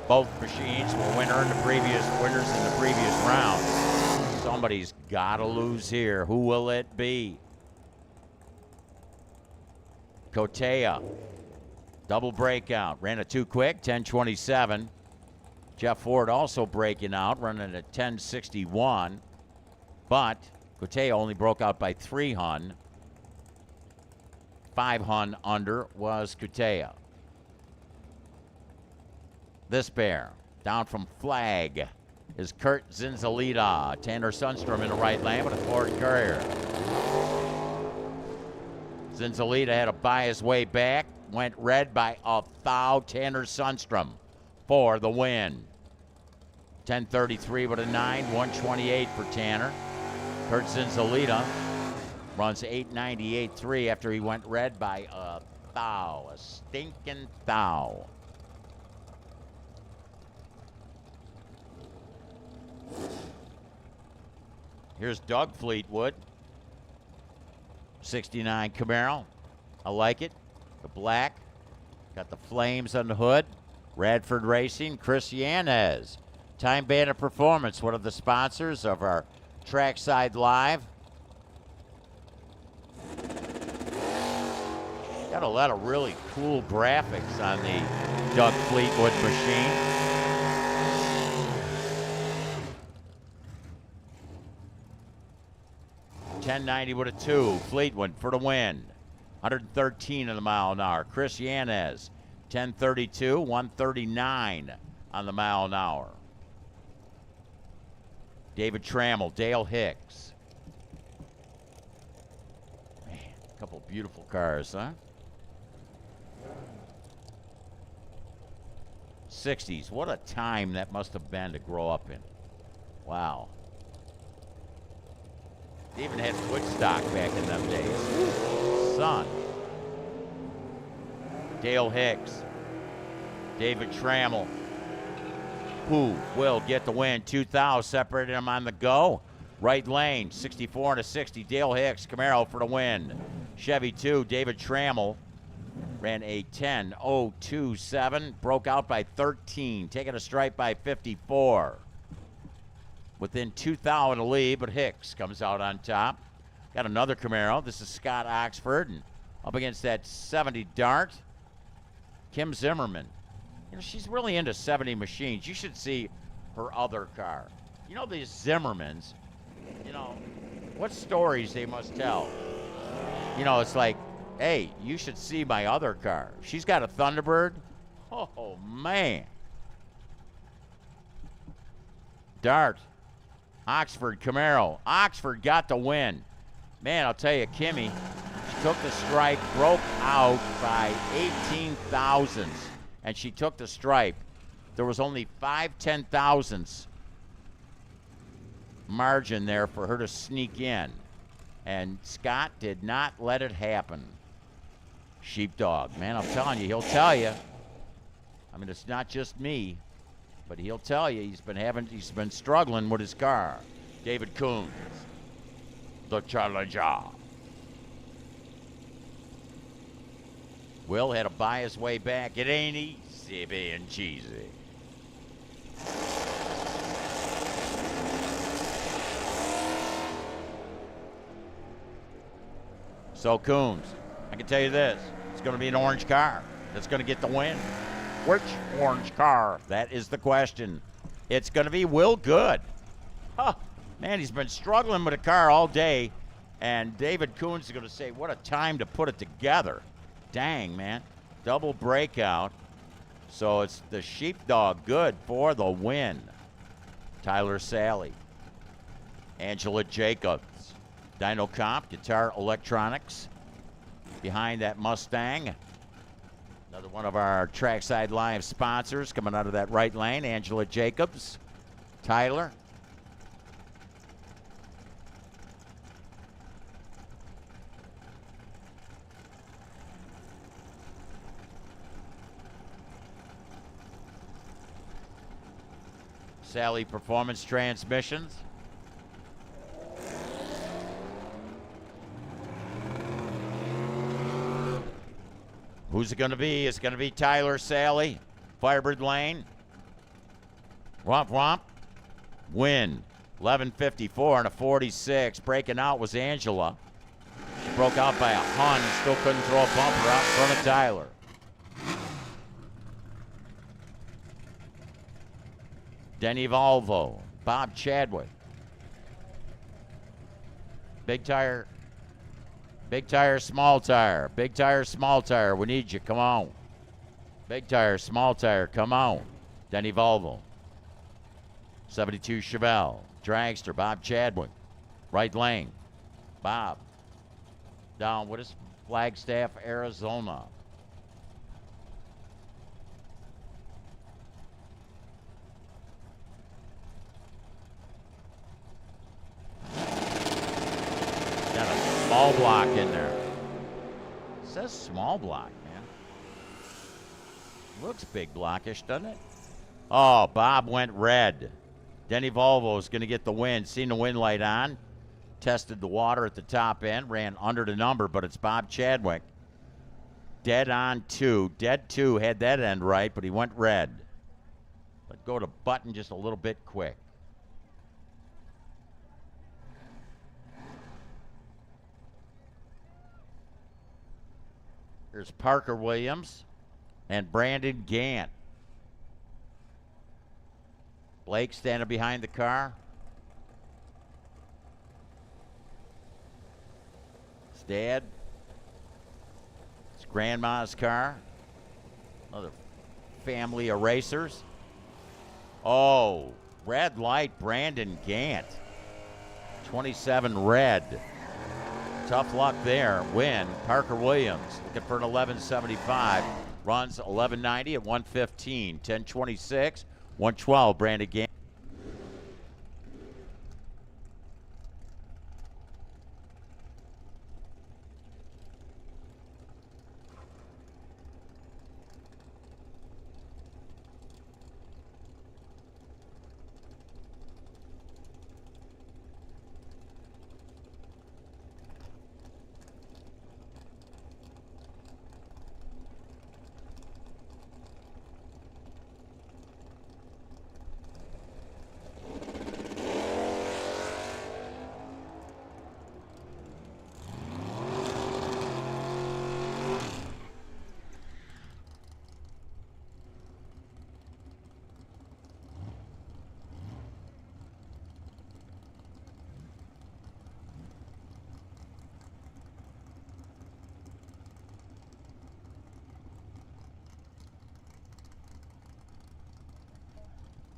Both machines were winners in the previous round. Somebody's got to lose here. Who will it be? Kotea, double breakout. Ran it too quick, 10:27. Jeff Ford also breaking out, running at 10:61. But Kotea only broke out by 3 hun. 5 hun under was Kotea. This pair, down from flag, is Kurt Zinzalita. Tanner Sundstrom in the right lane with a Ford Courier. Zinzalita had to buy his way back. Went red by a thou. Tanner Sundstrom for the win. 10:33 with a 9, 128 for Tanner. Kurt Zinzalita runs 898.3 after he went red by a thou, a stinking thou. Here's Doug Fleetwood. 69 Camaro. I like it. The black. Got the flames on the hood. Radford Racing. Chris Yanez. Time Bandit Performance, one of the sponsors of our Trackside Live. Got a lot of really cool graphics on the Doug Fleetwood machine. .1090 with a 2. Fleetwood for the win. 113 on the mile an hour. Chris Yanez, 1032, 139 on the mile an hour. David Trammell, Dale Hicks. Man, a couple beautiful cars, huh? 60s. What a time that must have been to grow up in. Wow. They even had Woodstock back in them days. Son. Dale Hicks. David Trammell. Who will get the win? 2,000 separated them on the go. Right lane, 64 and a 60. Dale Hicks, Camaro for the win. Chevy 2, David Trammell ran a 10.027. Broke out by 13. Taking a stripe by 54. Within 2,000 a lead, but Hicks comes out on top. Got another Camaro. This is Scott Oxford. And up against that 70 Dart, Kim Zimmerman. You know, she's really into 70 machines. You should see her other car. You know, these Zimmermans, you know, what stories they must tell. You know, it's like, hey, you should see my other car. She's got a Thunderbird. Oh, man. Dart. Oxford Camaro. Oxford got the win. Man, I'll tell you, Kimmy, she took the stripe, broke out by 18 thousandths, and she took the stripe. There was only 5 10,000ths margin there for her to sneak in. And Scott did not let it happen. Sheepdog, man, I'm telling you, he'll tell you. I mean, it's not just me, but he'll tell you he's been struggling with his car. David Coons, the challenger. Will had to buy his way back. It ain't easy being cheesy. So Coons, I can tell you this, it's going to be an orange car that's going to get the win. Which orange car? That is the question. It's going to be Will Good. Huh. Man, he's been struggling with a car all day, and David Coons is going to say, what a time to put it together. Dang, man. Double breakout. So it's the Sheepdog Good for the win. Tyler Sally. Angela Jacobs. Dyno Comp, Guitar Electronics. Behind that Mustang. Another one of our Trackside Live sponsors coming out of that right lane. Angela Jacobs. Tyler. Sally Performance Transmissions. Who's it going to be? It's going to be Tyler Sally. Firebird Lane. Womp womp. Win. 11:54 and a 46. Breaking out was Angela. She broke out by a Hun. Still couldn't throw a bumper out in front of Tyler. Denny Volvo. Bob Chadwick. Big tire. Big tire, small tire. Big tire, small tire. We need you. Come on. Big tire, small tire. Come on. Denny Volvo. 72 Chevelle. Dragster, Bob Chadwick. Right lane. Bob. Down with us. Flagstaff, Arizona. Got a small block in there. It says small block, man. Looks big blockish, doesn't it? Oh, Bob went red. Denny Volvo is going to get the win. Seen the wind light on. Tested the water at the top end. Ran under the number, but it's Bob Chadwick. Dead on 2. Dead 2 had that end right, but he went red. Let go to button just a little bit quick. There's Parker Williams and Brandon Gant. Blake standing behind the car. His dad. It's grandma's car. Another family of racers. Oh, red light, Brandon Gant. 27 red. Tough luck there. Win. Parker Williams looking for an 1175. Runs 1190 at 115. 1026. 112. Brandon Gant.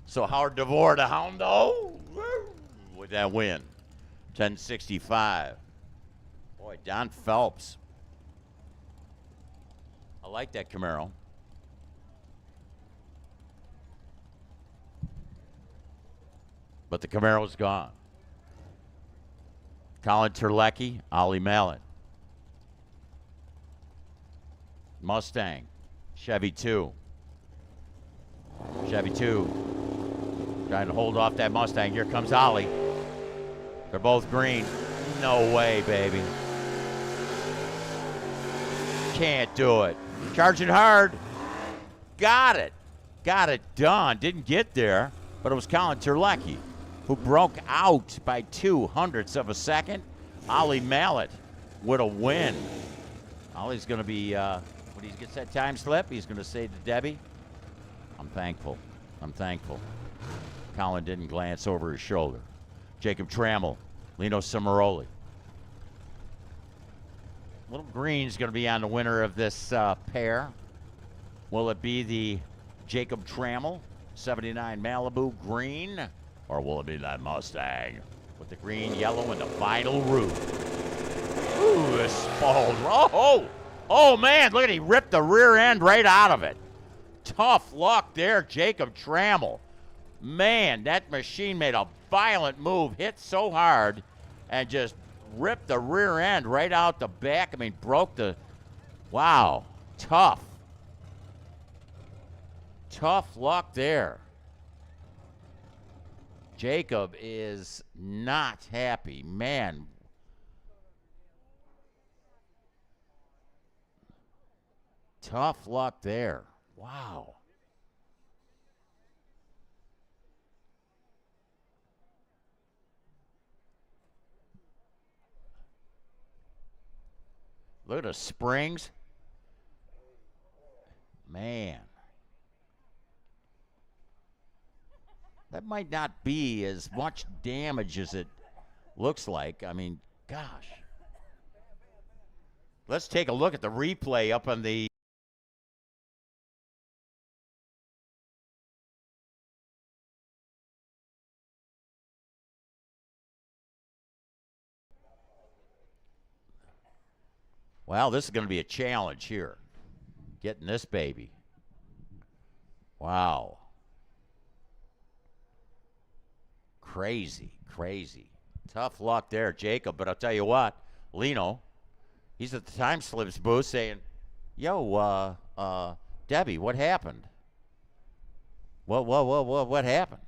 So Howard DeVore, the Houndo, with that win. 1065. Boy, Don Phelps. I like that Camaro. But the Camaro's gone. Colin Terlecki, Ollie Mallet. Mustang, Chevy 2. Chevy 2 trying to hold off that Mustang. Here comes Ollie. They're both green. No way, baby. Can't do it. Charging hard. Got it. Got it done. Didn't get there, but it was Colin Terlecki who broke out by 0.02 of a second. Ollie Mallet with a win. Ollie's going to be, when he gets that time slip, he's going to say to Debbie, I'm thankful. I'm thankful. Colin didn't glance over his shoulder. Jacob Trammell, Lino Cimaroli. Little Green's going to be on the winner of this pair. Will it be the Jacob Trammell 79 Malibu green, or will it be that Mustang with the green, yellow, and the vinyl roof? Ooh, this spalled. Oh, man, look at he ripped the rear end right out of it. Tough luck there, Jacob Trammell. Man, that machine made a violent move, hit so hard, and just ripped the rear end right out the back. I mean, broke the, wow, tough. Tough luck there. Jacob is not happy. Man. Tough luck there. Wow. Look at the springs. Man. That might not be as much damage as it looks like. I mean, gosh. Let's take a look at the replay up on the Well, this is going to be a challenge here. Getting this baby. Wow. Crazy, crazy. Tough luck there, Jacob. But I'll tell you what, Lino, he's at the time slips booth saying, yo, Debbie, what happened? What happened?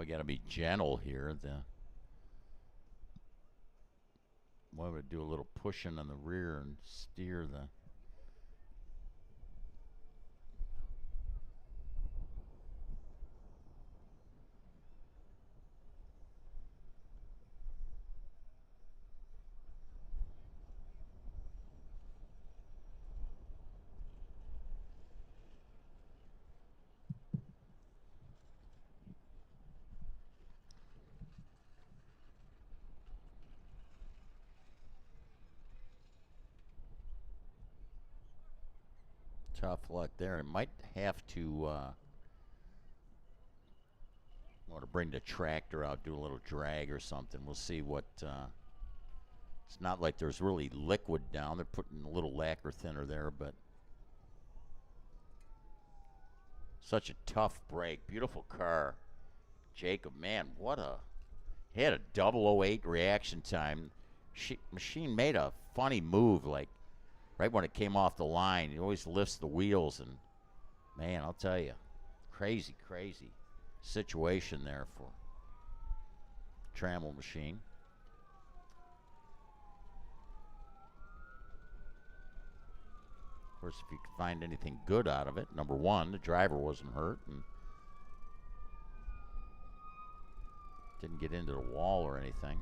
we got to be gentle here. Why would do a little pushing on the rear and steer the. Tough luck there. It might have to want to bring the tractor out, do a little drag or something. We'll see what. It's not like there's really liquid down. They're putting a little lacquer thinner there, but such a tough break. Beautiful car. Jacob, man, what a. He had a 008 reaction time. Machine made a funny move, like right when it came off the line. He always lifts the wheels, and man, I'll tell you, crazy situation there for Trammell Machine. Of course, if you could find anything good out of it, number one, the driver wasn't hurt and didn't get into the wall or anything.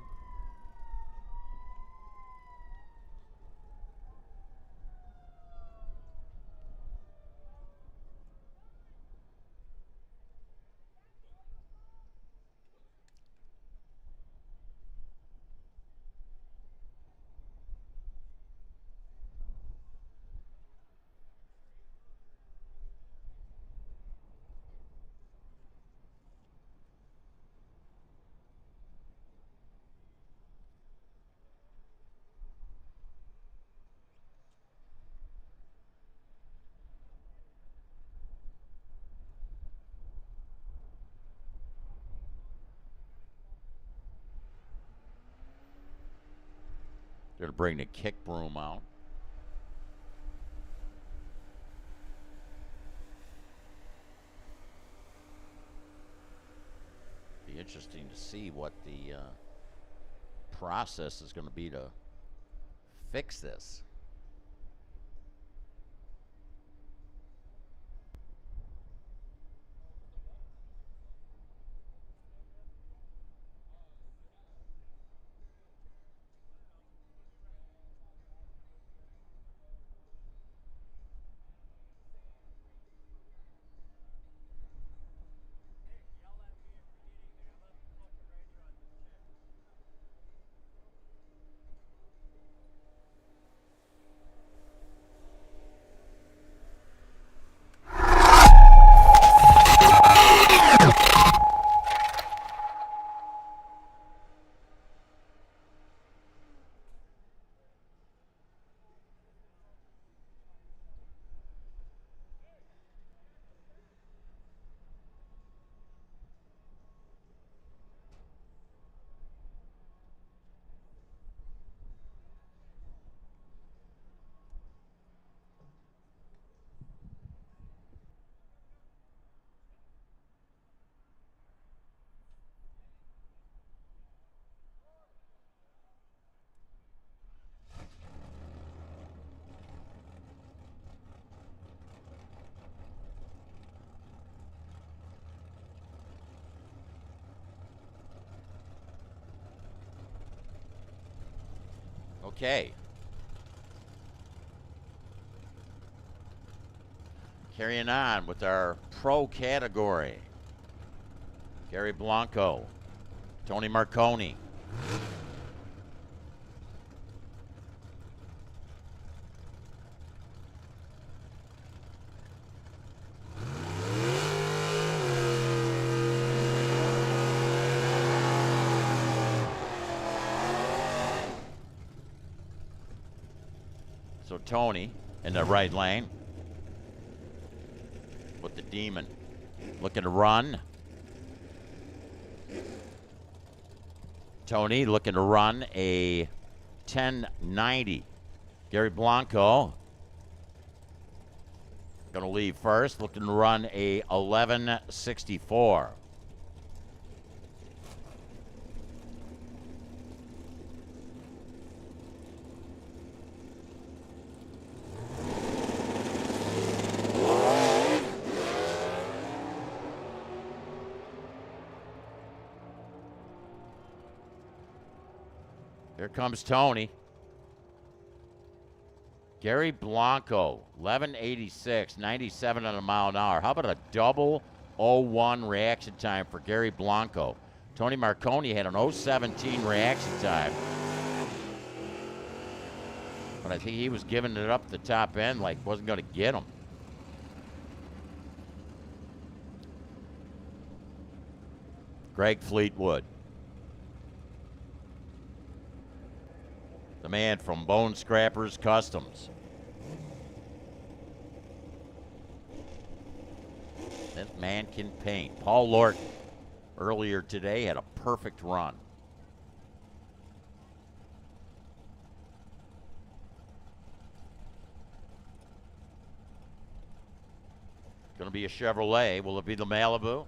They're going to bring the kick broom out. Be interesting to see what the process is going to be to fix this. Okay. Carrying on with our pro category. Gary Blanco, Tony Marconi. So Tony in the right lane with the Demon looking to run. Tony looking to run a 1090. Gary Blanco going to leave first, looking to run a 1164. Here comes Tony. Gary Blanco, 1186, 97 on a mile an hour. How about a double 01 reaction time for Gary Blanco? Tony Marconi had an 017 reaction time. But I think he was giving it up the top end like wasn't going to get him. Greg Fleetwood. The man from Bone Scrappers Customs. That man can paint. Paul Lorton earlier today had a perfect run. Going to be a Chevrolet. Will it be the Malibu?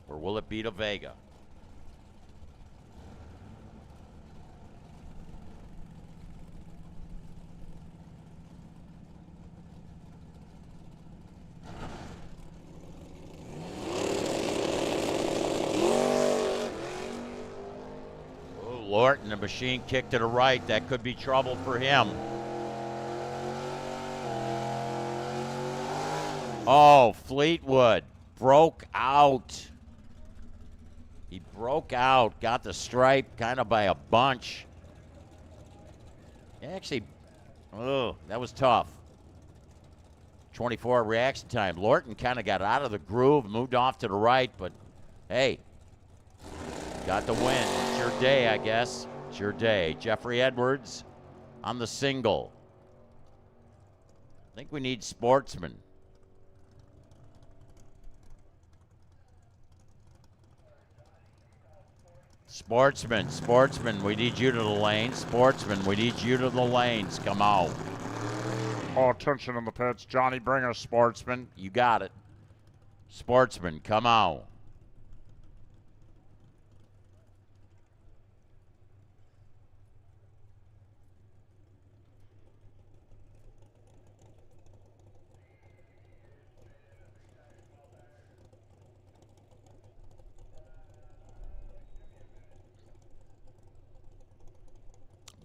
Or will it be the Vega? Oh, Lorton, the machine kick to the right. That could be trouble for him. Oh, Fleetwood broke out. He broke out, got the stripe kind of by a bunch. Actually, oh, that was tough. 24 reaction time. Lorton kind of got out of the groove, moved off to the right, but hey, got the win. It's your day, I guess. It's your day. Jeffrey Edwards on the single. I think we need Sportsman. Sportsman, we need you to the lanes. Sportsman, we need you to the lanes. Come on. All attention in the pits. Johnny, bring us Sportsman. You got it. Sportsman, come on.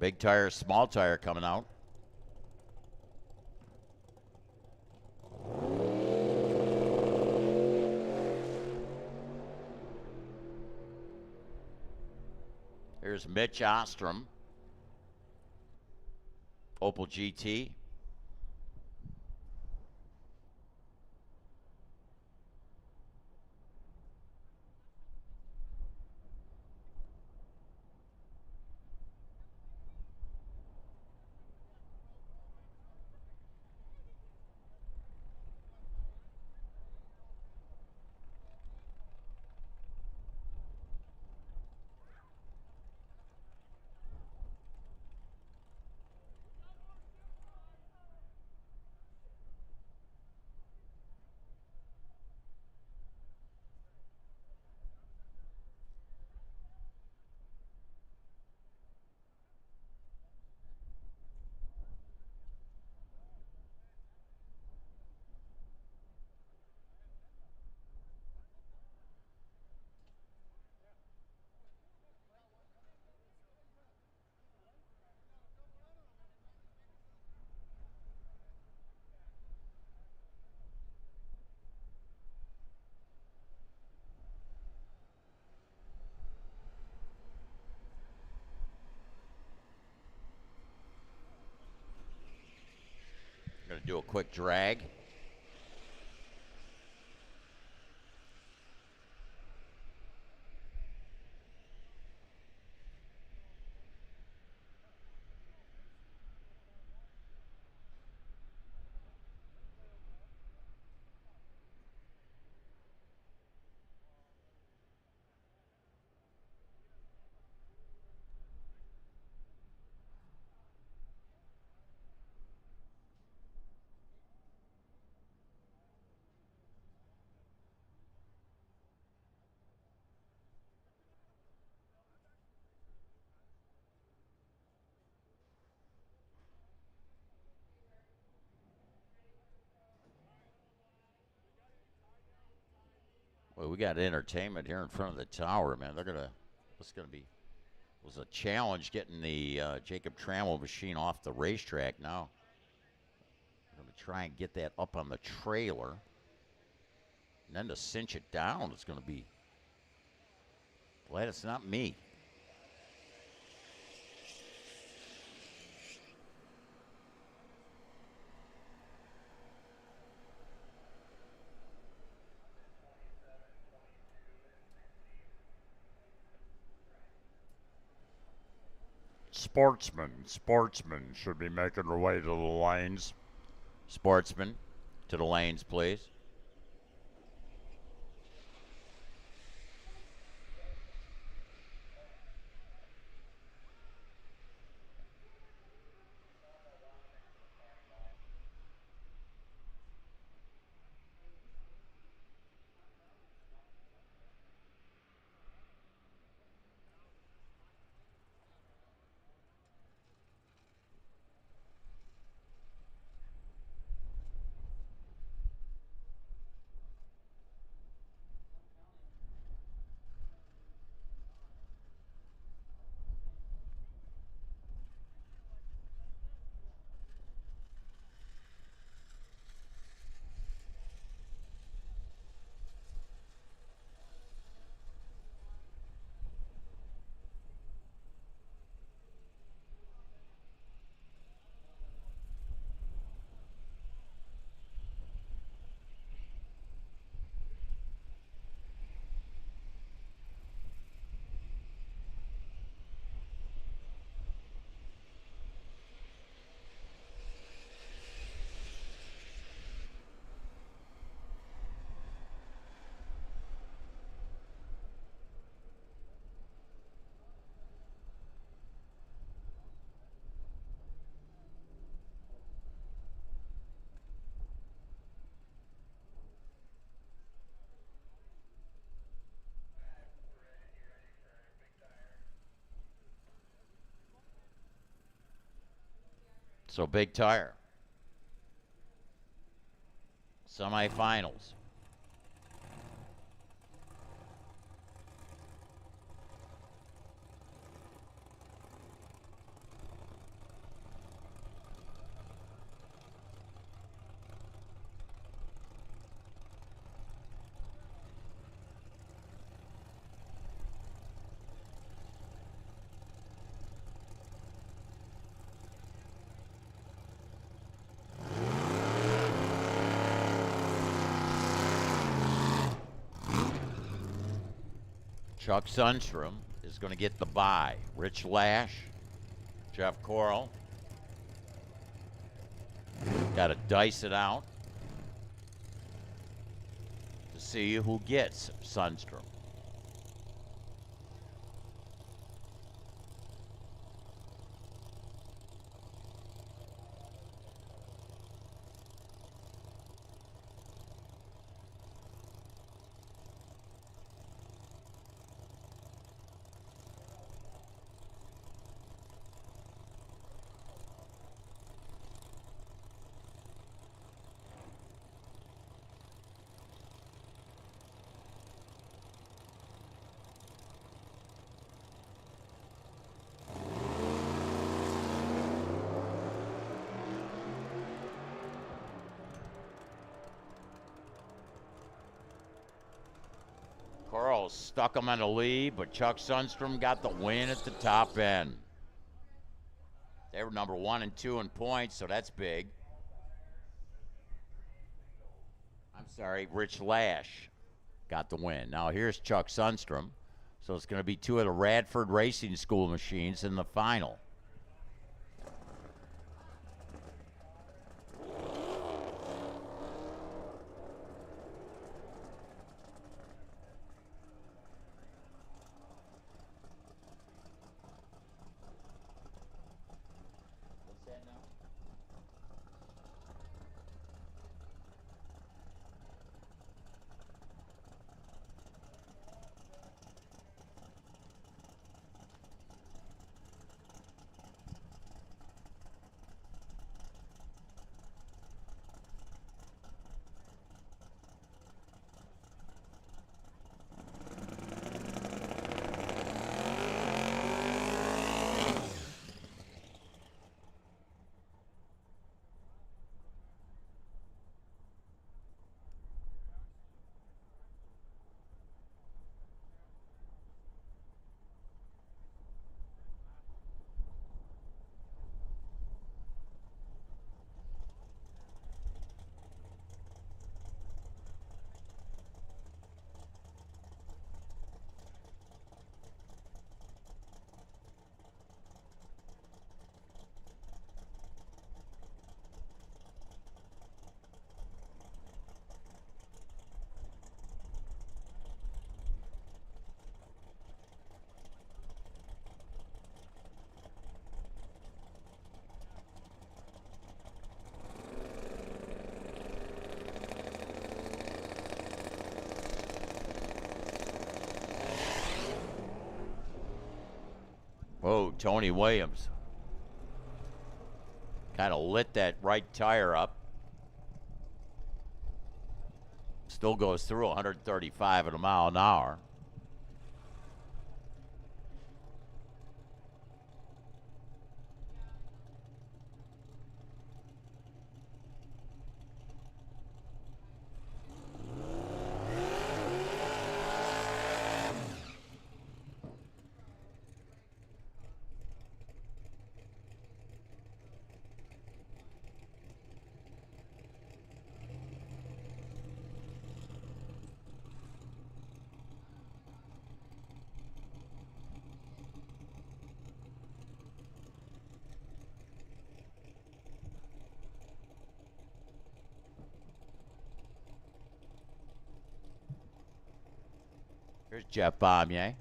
Big tire, small tire coming out. Here's Mitch Ostrom, Opel GT. Going to do a quick drag. Well, we got entertainment here in front of the tower, man. They're It's going to be was a challenge getting the Jacob Trammell machine off the racetrack. Now I'm going to try and get that up on the trailer. And then to cinch it down, it's going to be, glad it's not me. Sportsmen should be making their way to the lanes. Sportsmen to the lanes, please. So big tire. Semifinals. Chuck Sundstrom is going to get the bye. Rich Lash, Jeff Coral. Got to dice it out to see who gets Sundstrom. Coral stuck him on the lead, but Chuck Sundstrom got the win at the top end. They were number 1 and 2 in points, so that's big. I'm sorry, Rich Lash got the win. Now here's Chuck Sundstrom. So it's going to be 2 of the Radford Racing School machines in the final. Whoa, Tony Williams. Kind of lit that right tire up. Still goes through 135 at a mile an hour. Here's Jeff Bombier.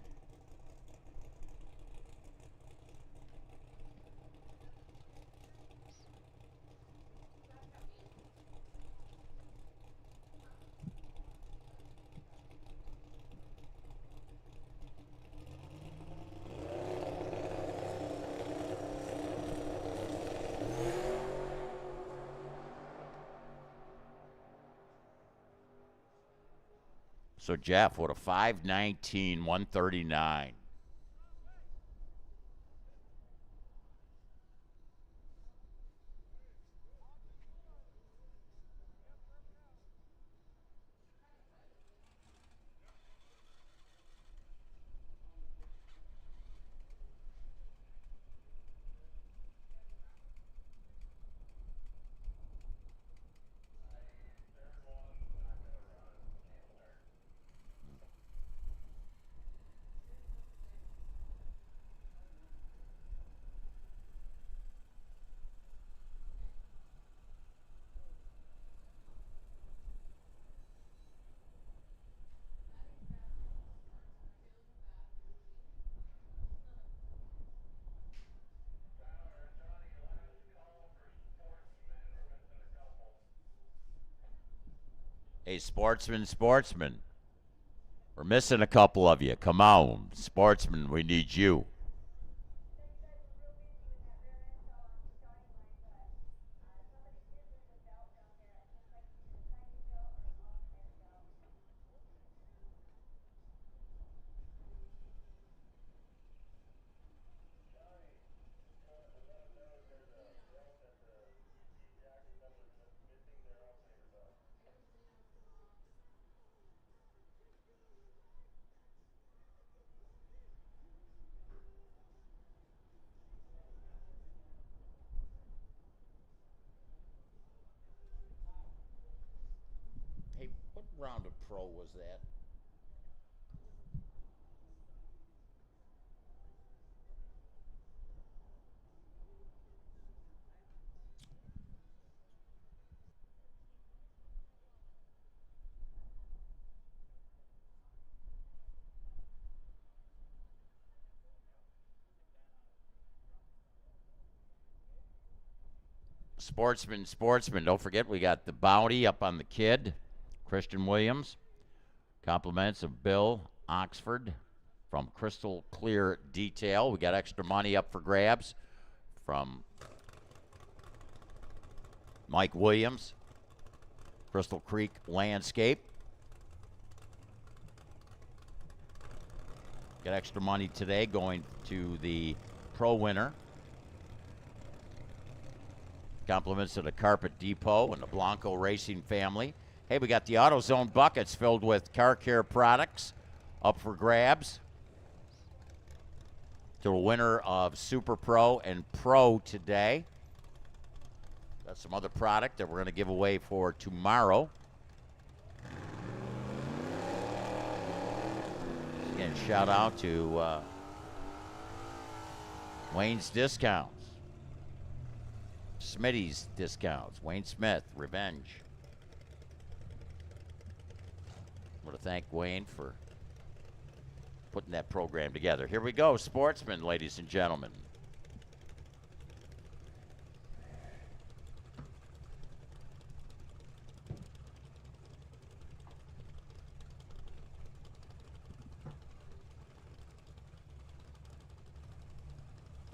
So Jeff, what a 5:19, 139. Hey, sportsman. We're missing a couple of you. Come on, sportsman, we need you. Hey, what round of pro was that? Sportsman. Don't forget, we got the bounty up on the kid, Christian Williams. Compliments of Bill Oxford from Crystal Clear Detail. We got extra money up for grabs from Mike Williams, Crystal Creek Landscape. Got extra money today going to the pro winner. Compliments to the Carpet Depot and the Blanco Racing family. Hey, we got the AutoZone buckets filled with car care products up for grabs. To a winner of Super Pro and Pro today. Got some other product that we're going to give away for tomorrow. Again, shout out to Wayne's Discounts. Smitty's Discounts. Wayne Smith, Revenge. I want to thank Wayne for putting that program together. Here we go, sportsmen, ladies and gentlemen.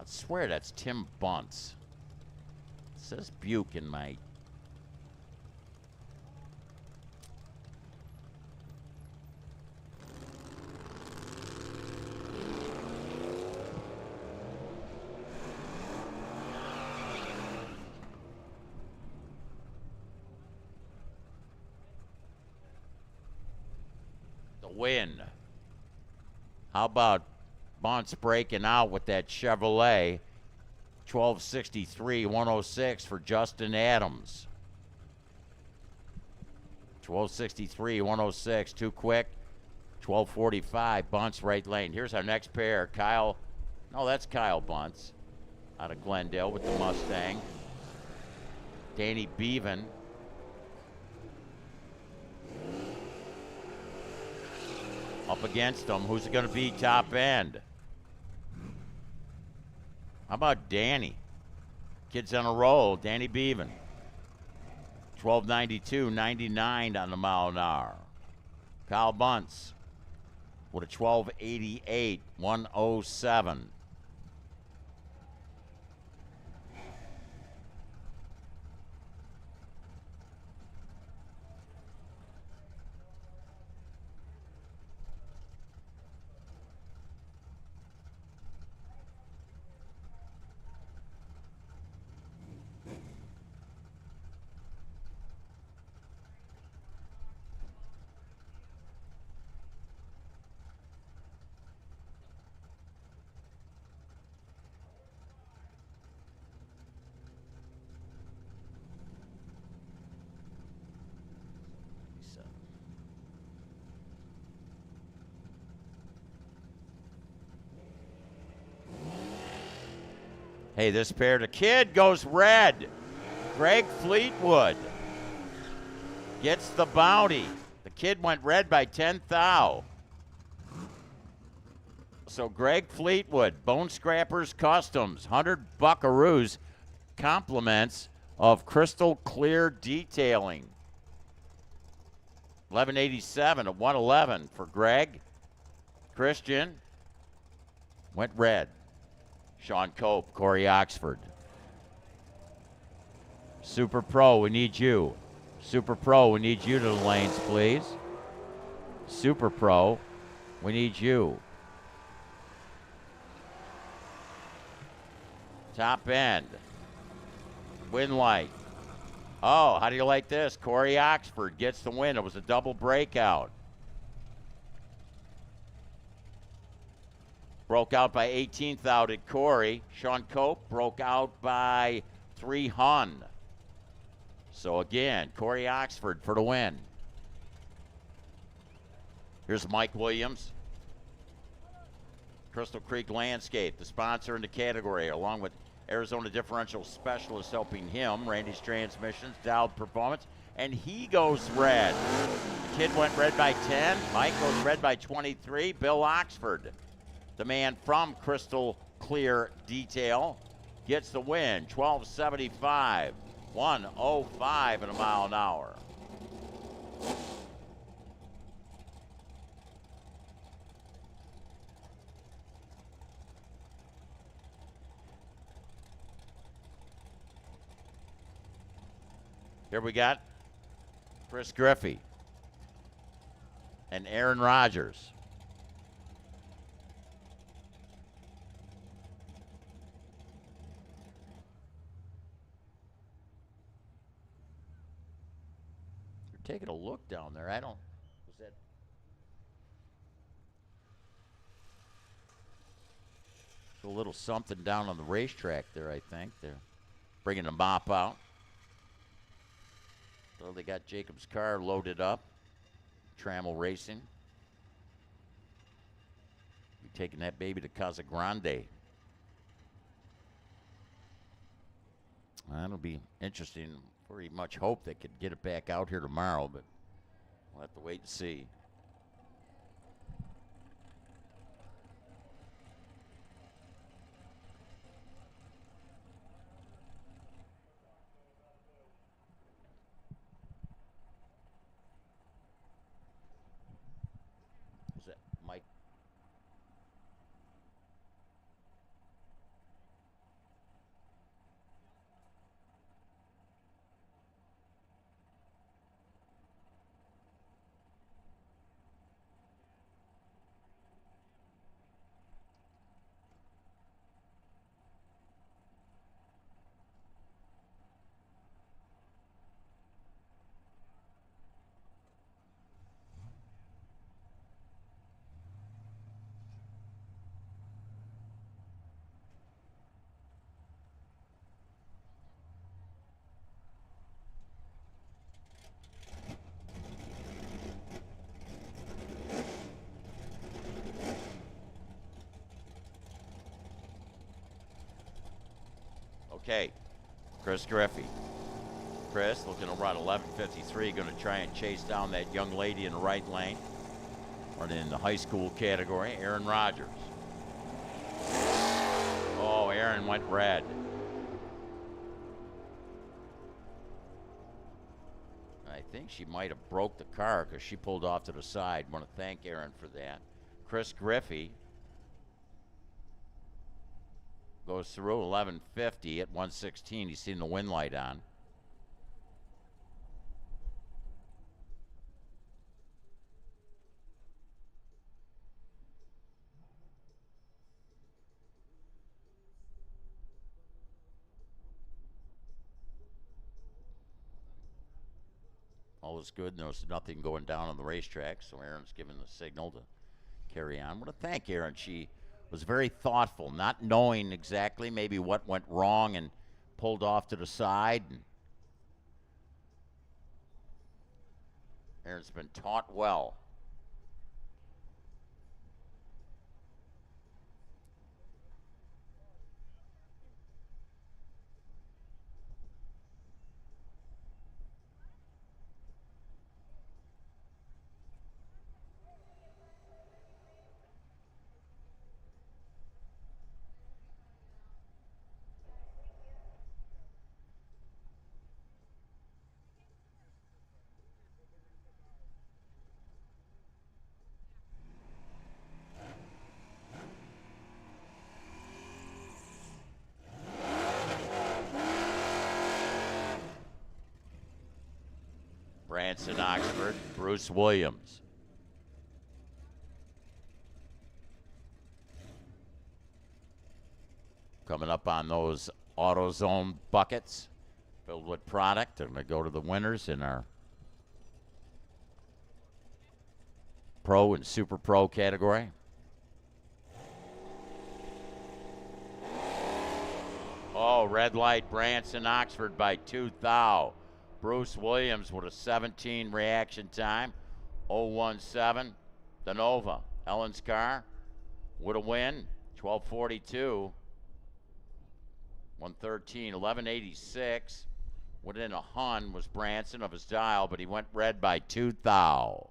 swear that's Tim Bunce. It says Buke in my. The win. How about Bunce breaking out with that Chevrolet? 1263-106 for Justin Adams. 1263-106, too quick. 1245, Bunce right lane. Here's our next pair. Kyle, no, that's Kyle Bunce out of Glendale with the Mustang. Danny Bevan. Up against him. Who's it going to be top end? How about Danny? Kids on a roll. Danny Bevan. 1292, 99 on the mile an hour. Kyle Bunce with a 1288, 107. Hey, this pair, the kid goes red. Greg Fleetwood gets the bounty. The kid went red by 10 thou. So Greg Fleetwood, Bone Scrappers Customs, 100 buckaroos, compliments of Crystal Clear Detailing. 1187 at 111 for Greg. Christian went red. Sean Cope, Corey Oxford. Super Pro, we need you. Super Pro, we need you to the lanes, please. Super Pro, we need you. Top end. Win light. Oh, how do you like this? Corey Oxford gets the win. It was a double breakout. Broke out by 18th out at Corey. Sean Cope broke out by 3 Hun. So again, Corey Oxford for the win. Here's Mike Williams. Crystal Creek Landscape, the sponsor in the category, along with Arizona Differential Specialist helping him. Randy's Transmissions, Dowd Performance, and he goes red. The kid went red by 10. Mike goes red by 23. Bill Oxford, the man from Crystal Clear Detail, gets the win. 1275, 105 in a mile an hour. Here we got Chris Griffey and Aaron Rodgers. You're taking a look down there. Was that? A little something down on the racetrack there, I think. They're bringing the mop out. So they got Jacob's car loaded up. Trammell Racing. You're taking that baby to Casa Grande. That'll be interesting. Very much hope they could get it back out here tomorrow, but we'll have to wait and see. Was that Mike? Okay, Chris Griffey. Chris looking to run 11:53, going to try and chase down that young lady in the right lane. Running in the high school category, Aaron Rodgers. Oh, Aaron went red. I think she might have broke the car because she pulled off to the side. Want to thank Aaron for that. Chris Griffey goes through 11:50 at 1:16. He's seen the wind light on. All is good. There's nothing going down on the racetrack, so Aaron's giving the signal to carry on. I want to thank Aaron. She was very thoughtful, not knowing exactly maybe what went wrong and pulled off to the side. And Aaron's been taught well. Branson Oxford, Bruce Williams. Coming up on those AutoZone buckets filled with product. They're going to go to the winners in our Pro and Super Pro category. Oh, red light, Branson Oxford by 2 thou. Bruce Williams with a 17 reaction time. 017. DeNova, Ellen's car with a win. 12:42. 113, 1186. Within a hun was Branson of his dial, but he went red by 2 thou.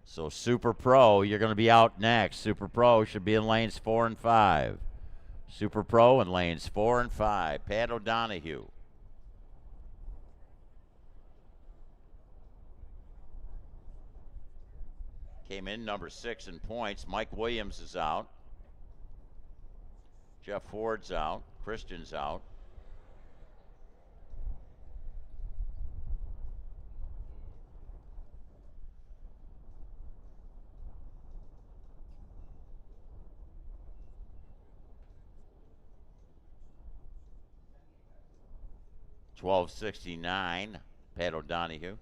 So Super Pro, you're going to be out next. Super Pro should be in lanes 4 and 5. Super Pro in lanes 4 and 5. Pat O'Donohue. Came in number 6 in points. Mike Williams is out. Jeff Ford's out. Christian's out. $12.69, Pat O'Donohue.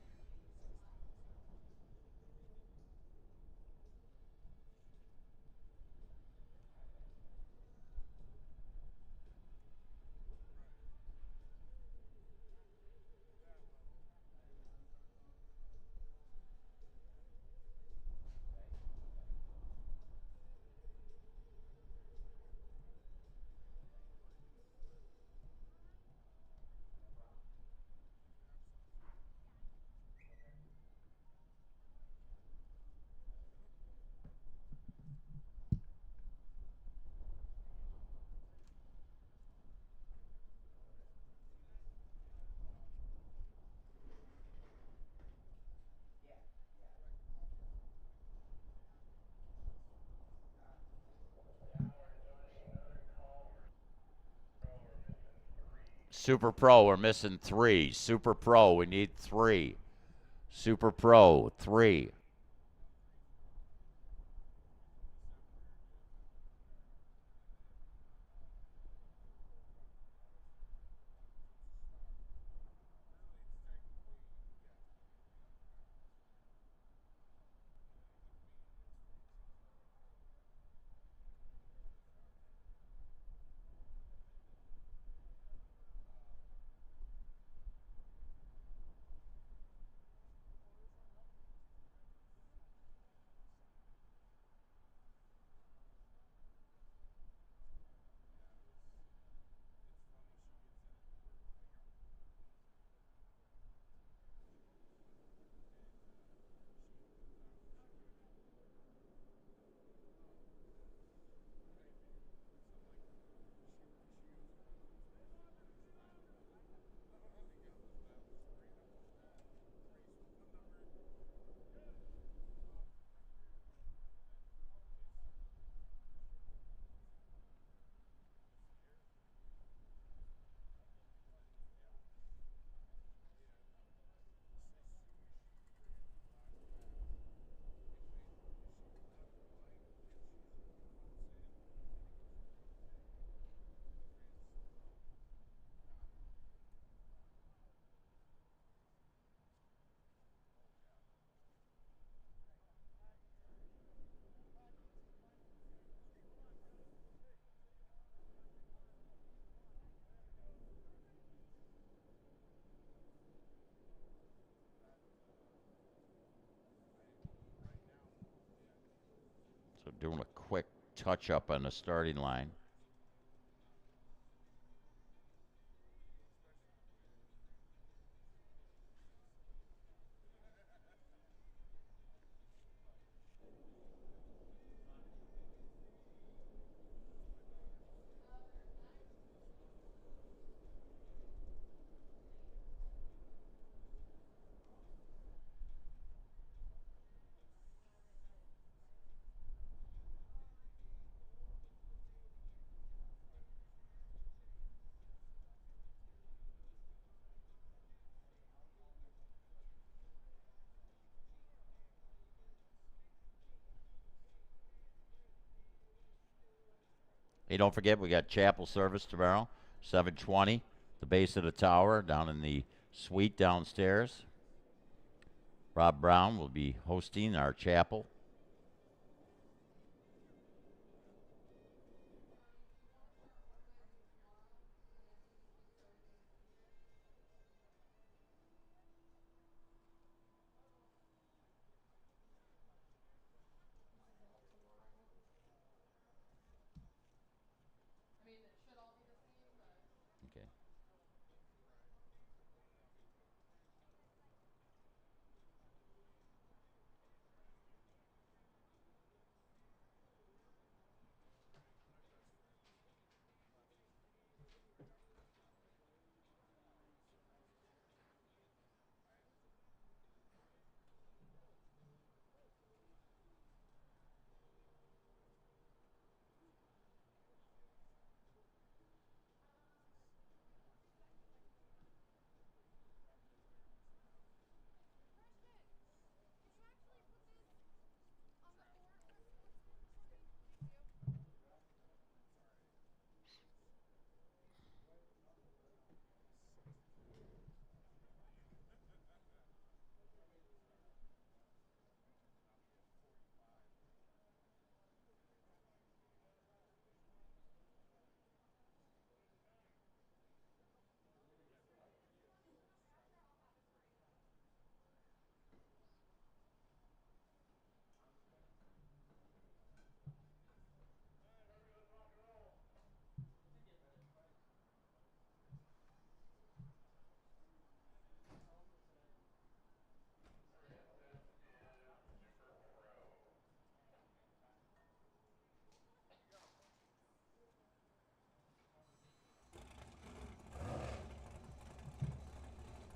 Super Pro, we're missing 3. Super Pro, we need 3. Super Pro, 3. doing a quick touch-up on the starting line. Hey, don't forget, we got chapel service tomorrow, 7:20, the base of the tower, down in the suite downstairs. Rob Brown will be hosting our chapel. Okay.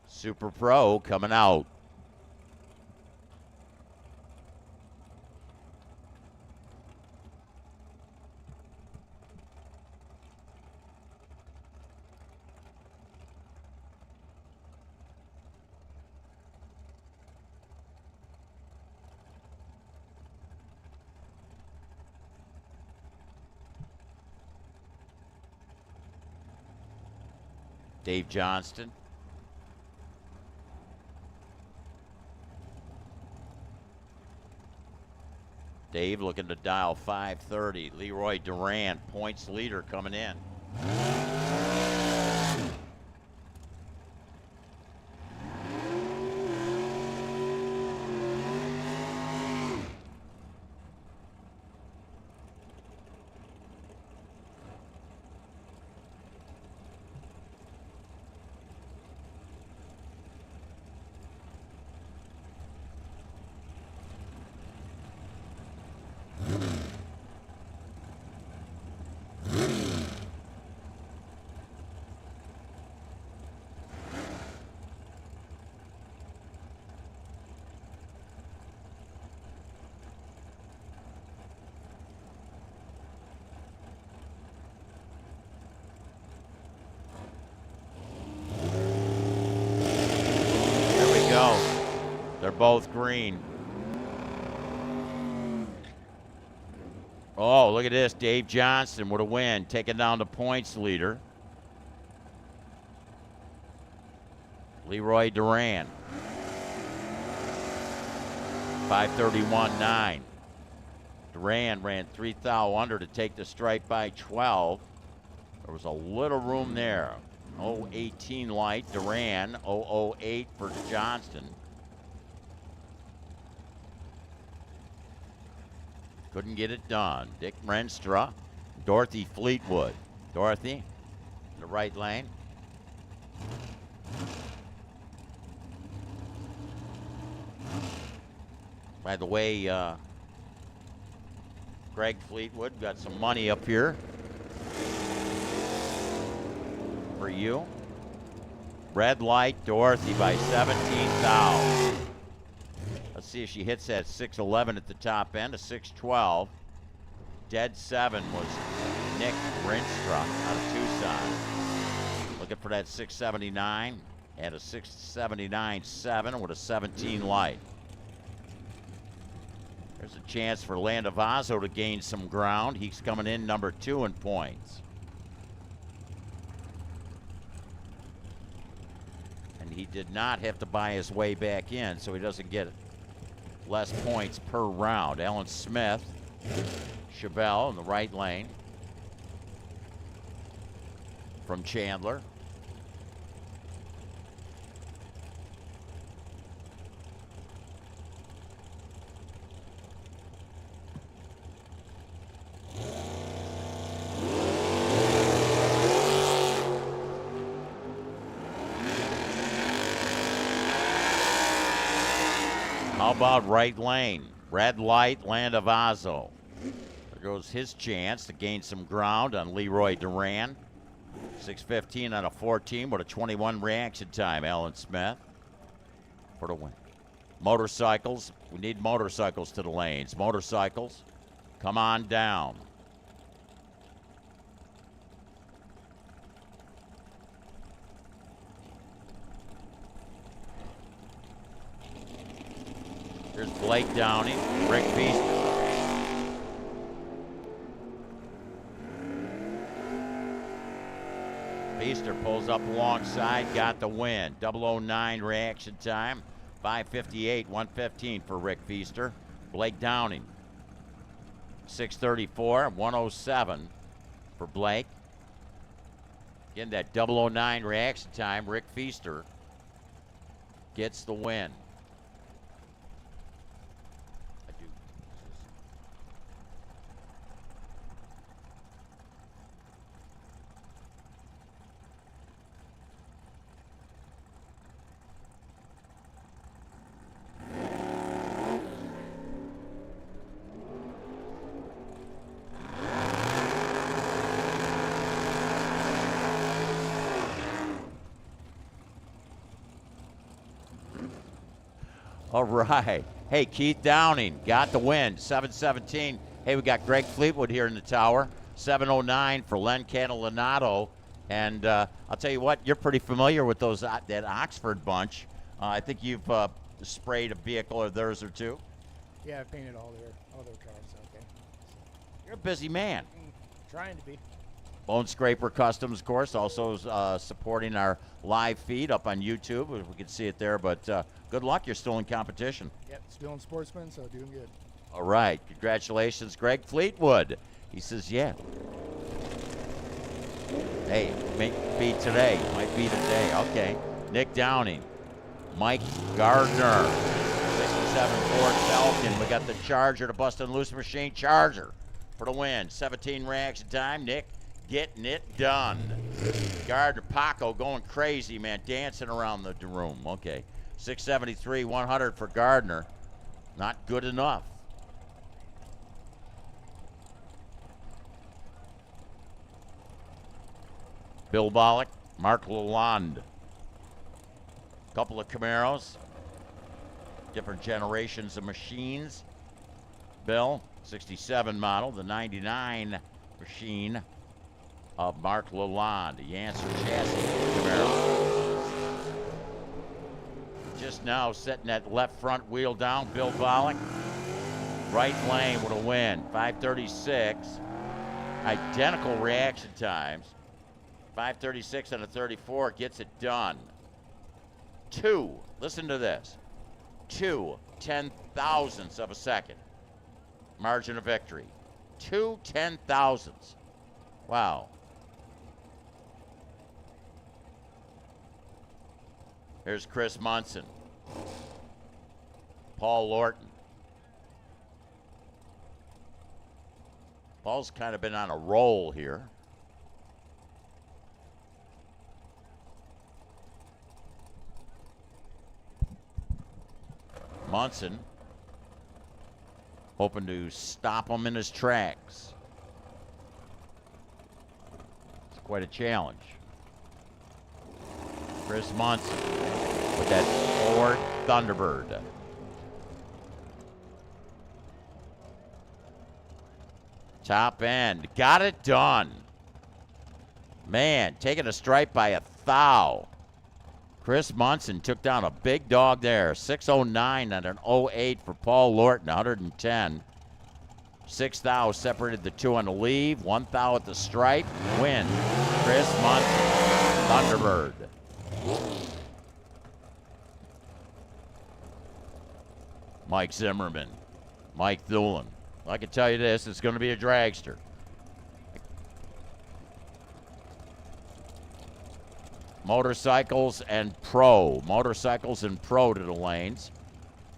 Super Pro coming out. Dave Johnston. Dave looking to dial 530. Leroy Durant, points leader, coming in. They're both green. Oh, look at this. Dave Johnston with a win, taking down the points leader. Leroy Duran. 5:31.9. Duran ran 3 thou under to take the stripe by 12. There was a little room there. 0:18 light, Duran. 0:08 for Johnston. Couldn't get it done. Dick Renstra, Dorothy Fleetwood. Dorothy, in the right lane. By the way, Greg Fleetwood got some money up here for you. Red light, Dorothy by 17,000. Let's see if she hits that 611 at the top end, a 612. Dead 7 was Nick Rinstra out of Tucson. Looking for that 679 and a 679.7 with a 17 light. There's a chance for Landavazo to gain some ground. He's coming in number 2 in points. And he did not have to buy his way back in, so he doesn't get less points per round. Ellen Smith, Chevelle in the right lane from Chandler. How about right lane? Red light, Landavazo. There goes his chance to gain some ground on Leroy Duran. 6:15 on a 14 with a 21 reaction time, Alan Smith for the win. Motorcycles, we need motorcycles to the lanes. Motorcycles, come on down. There's Blake Downing, Rick Feaster. Feaster pulls up alongside, got the win. 009 reaction time, 5:58, 1:15 for Rick Feaster. Blake Downing, 6:34, 1:07 for Blake. Again, that 009 reaction time, Rick Feaster gets the win. All right. Hey, Keith Downing got the win, 7:17. Hey, we got Greg Fleetwood here in the tower, 7:09 for Len Catalanato. And I'll tell you what, you're pretty familiar with those that Oxford bunch. I think you've sprayed a vehicle of theirs or two. Yeah, I painted all their cars. Okay. You're a busy man. Trying to be. Bone Scraper Customs, of course, also supporting our live feed up on YouTube. We can see it there, but good luck. You're still in competition. Yep, still in Sportsman, so doing good. All right. Congratulations, Greg Fleetwood. He says, yeah. Hey, may be today. Might be today. Okay. Nick Downing. Mike Gardner. 67 Ford Falcon. We got the Charger, the Bustin' Loose Machine Charger for the win. 17 reaction time. Nick getting it done. Gardner, Paco going crazy, man, dancing around the room. Okay, 673, 100 for Gardner. Not good enough. Bill Bollock, Mark Lalonde. Couple of Camaros. Different generations of machines. Bill, 67 model, the 99 machine of Mark Lalonde, the Yancer chassis Camaro. Just now setting that left front wheel down, Bill Bollock. Right lane with a win, 5:36. Identical reaction times. 5:36 and a 34 gets it done. Listen to this, 2 10,000ths of a second. Margin of victory, 2 10,000ths. Wow. Here's Chris Munson. Paul Lorton. Ball's kind of been on a roll here. Munson hoping to stop him in his tracks. It's quite a challenge. Chris Munson with that Ford Thunderbird. Top end. Got it done. Man, taking a stripe by a thou. Chris Munson took down a big dog there. 609 and an 08 for Paul Lorton, 110. 6 thou separated the two on the leave. 1 thou at the stripe. Win. Chris Munson, Thunderbird. Mike Zimmerman, Mike Thulin. I can tell you this, it's going to be a dragster. Motorcycles and Pro. Motorcycles and Pro to the lanes.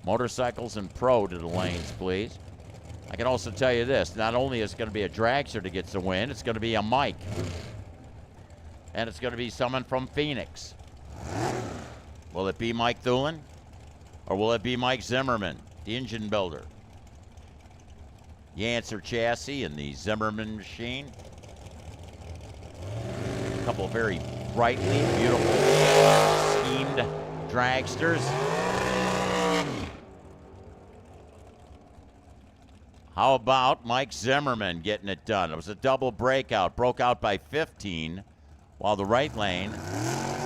Motorcycles and Pro to the lanes, please. I can also tell you this, not only is it going to be a dragster that gets the win, it's going to be a Mike. And it's going to be someone from Phoenix. Will it be Mike Thulin? Or will it be Mike Zimmerman, the engine builder? Yancer chassis and the Zimmerman machine. A couple of very brightly beautiful schemed dragsters. How about Mike Zimmerman getting it done? It was a double breakout. Broke out by 15, while the right lane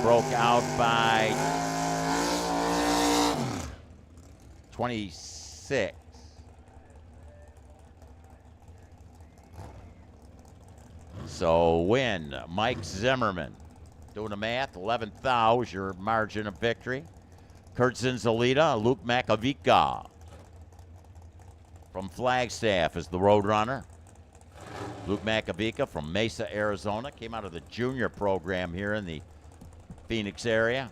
broke out by 26. So win, Mike Zimmerman. Doing the math, 11th thou is your margin of victory. Kurt Zinzalita, Luke Makovica from Flagstaff is the Roadrunner. Luke Makovica from Mesa, Arizona. Came out of the junior program here in the Phoenix area.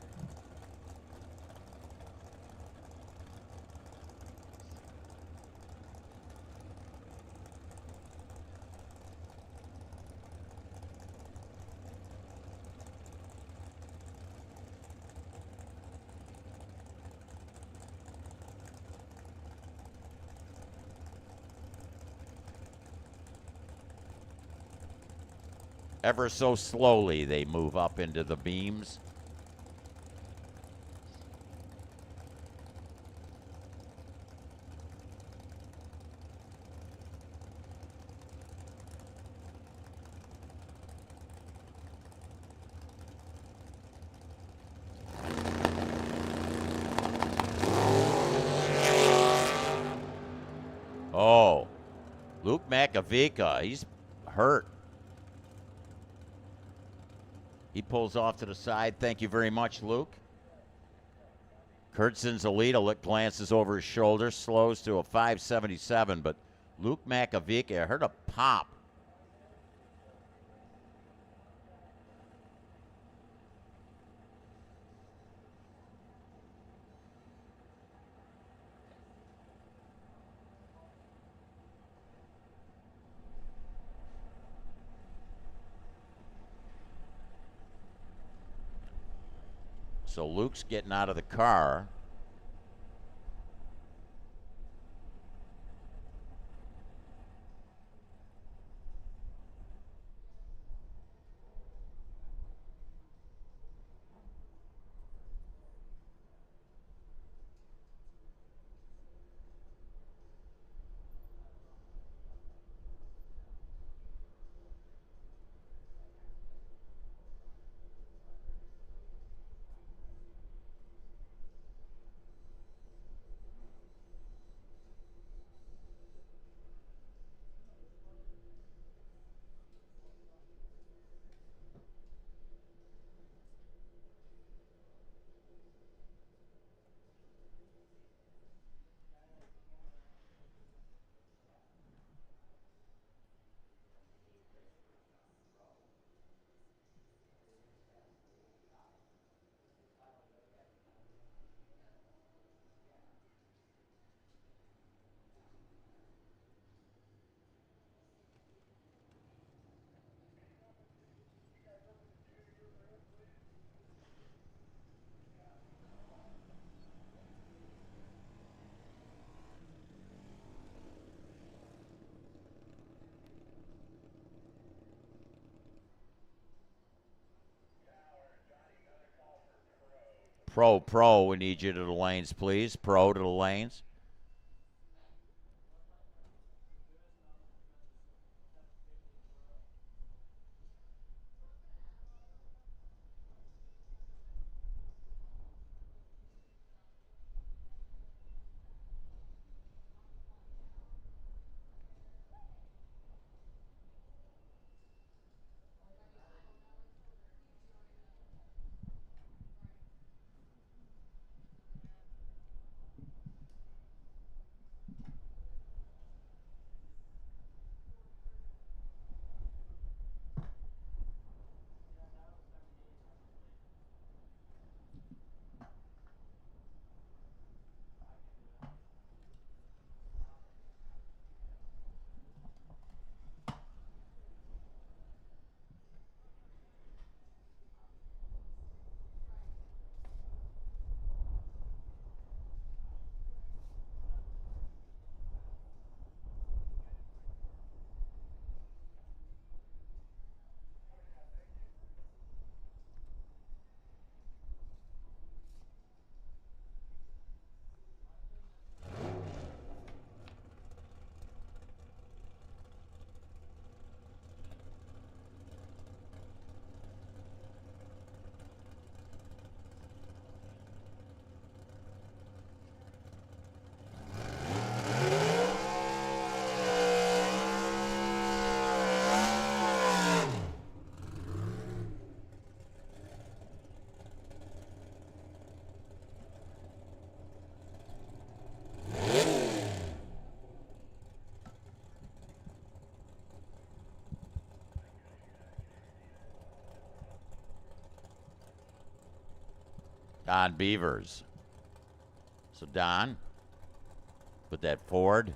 Ever so slowly, they move up into the beams. Oh, Luke Makovica, he's hurt. He pulls off to the side. Thank you very much, Luke. Kurt Zinzalita glances over his shoulder, slows to a 577, but Luke Makovica, I heard a pop. So Luke's getting out of the car. Pro, we need you to the lanes, please. Pro to the lanes. Don Beavers. So Don, put that forward.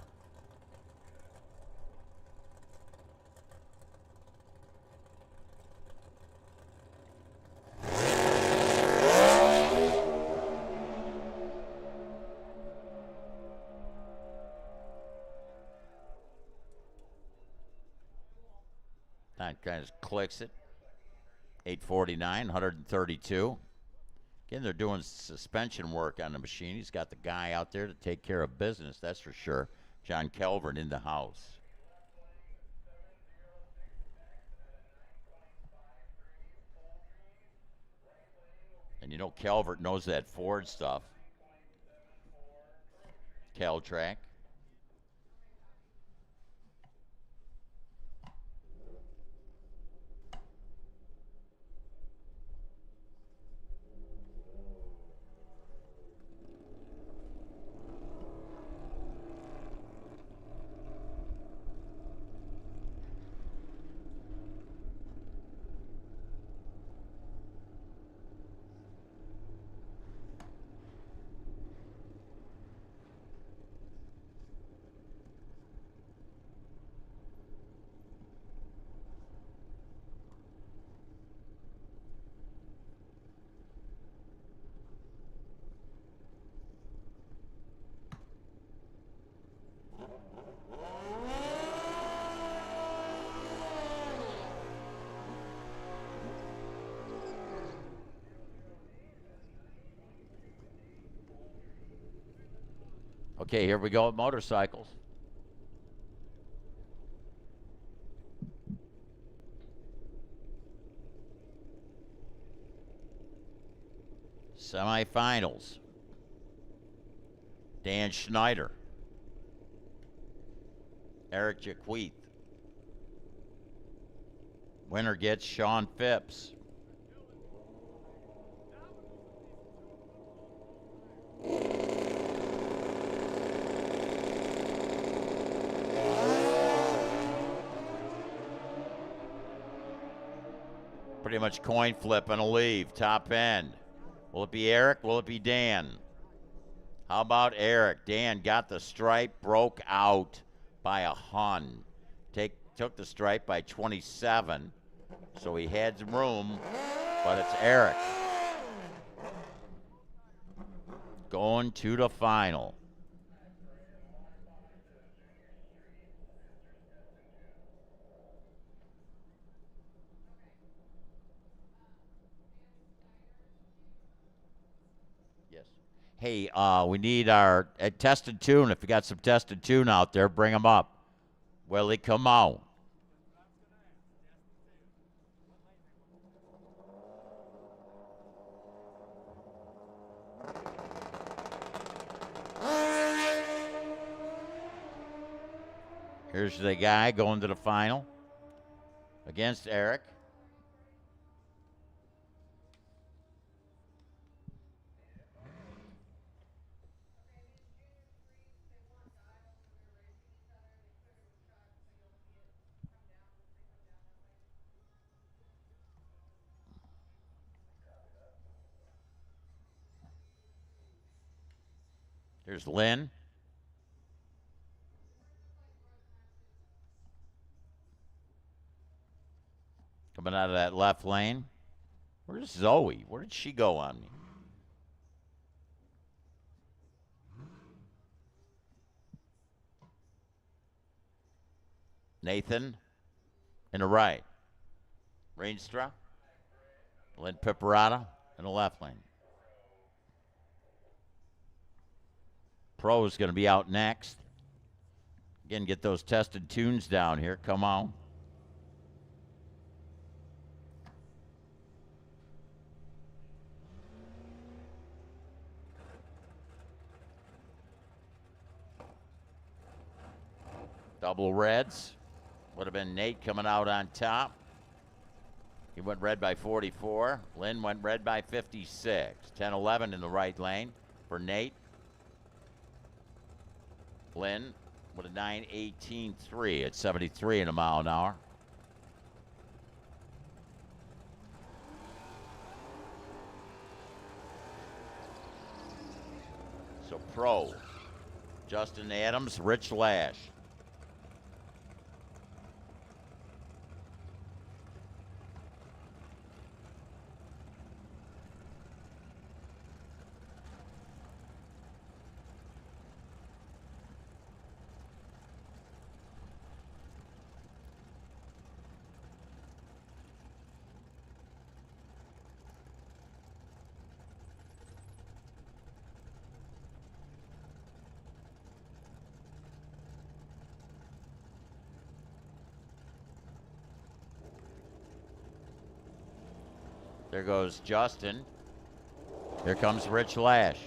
Don kind of clicks it. 849, 132. Again, they're doing suspension work on the machine. He's got the guy out there to take care of business, that's for sure. John Kelvin in the house. And you know Calvert knows that Ford stuff. Caltrack. Okay, here we go with motorcycles. Semifinals. Dan Schneider. Eric Jaquith. Winner gets Sean Phipps. Pretty much coin flip and a leave, top end. Will it be Eric? Will it be Dan? How about Eric? Dan got the stripe, broke out by a hun. Took the stripe by 27, so he had some room, but it's Eric. Going to the final. Hey, we need our tested tune. If you got some tested tune out there, bring them up. Willie, come on. Here's the guy going to the final against Eric. Here's Lynn. Coming out of that left lane. Where's Zoe? Where did she go on me? Nathan in the right. Reinstra. Lynn Pipparata in the left lane. Pro is going to be out next. Again, get those tested tunes down here. Come on. Double reds. Would have been Nate coming out on top. He went red by 44. Lynn went red by 56. 10-11 in the right lane for Nate. Lynn with a 9.18.3 at 73 in a mile an hour. So Pro, Justin Adams, Rich Lash. There goes Justin. Here comes Rich Lash.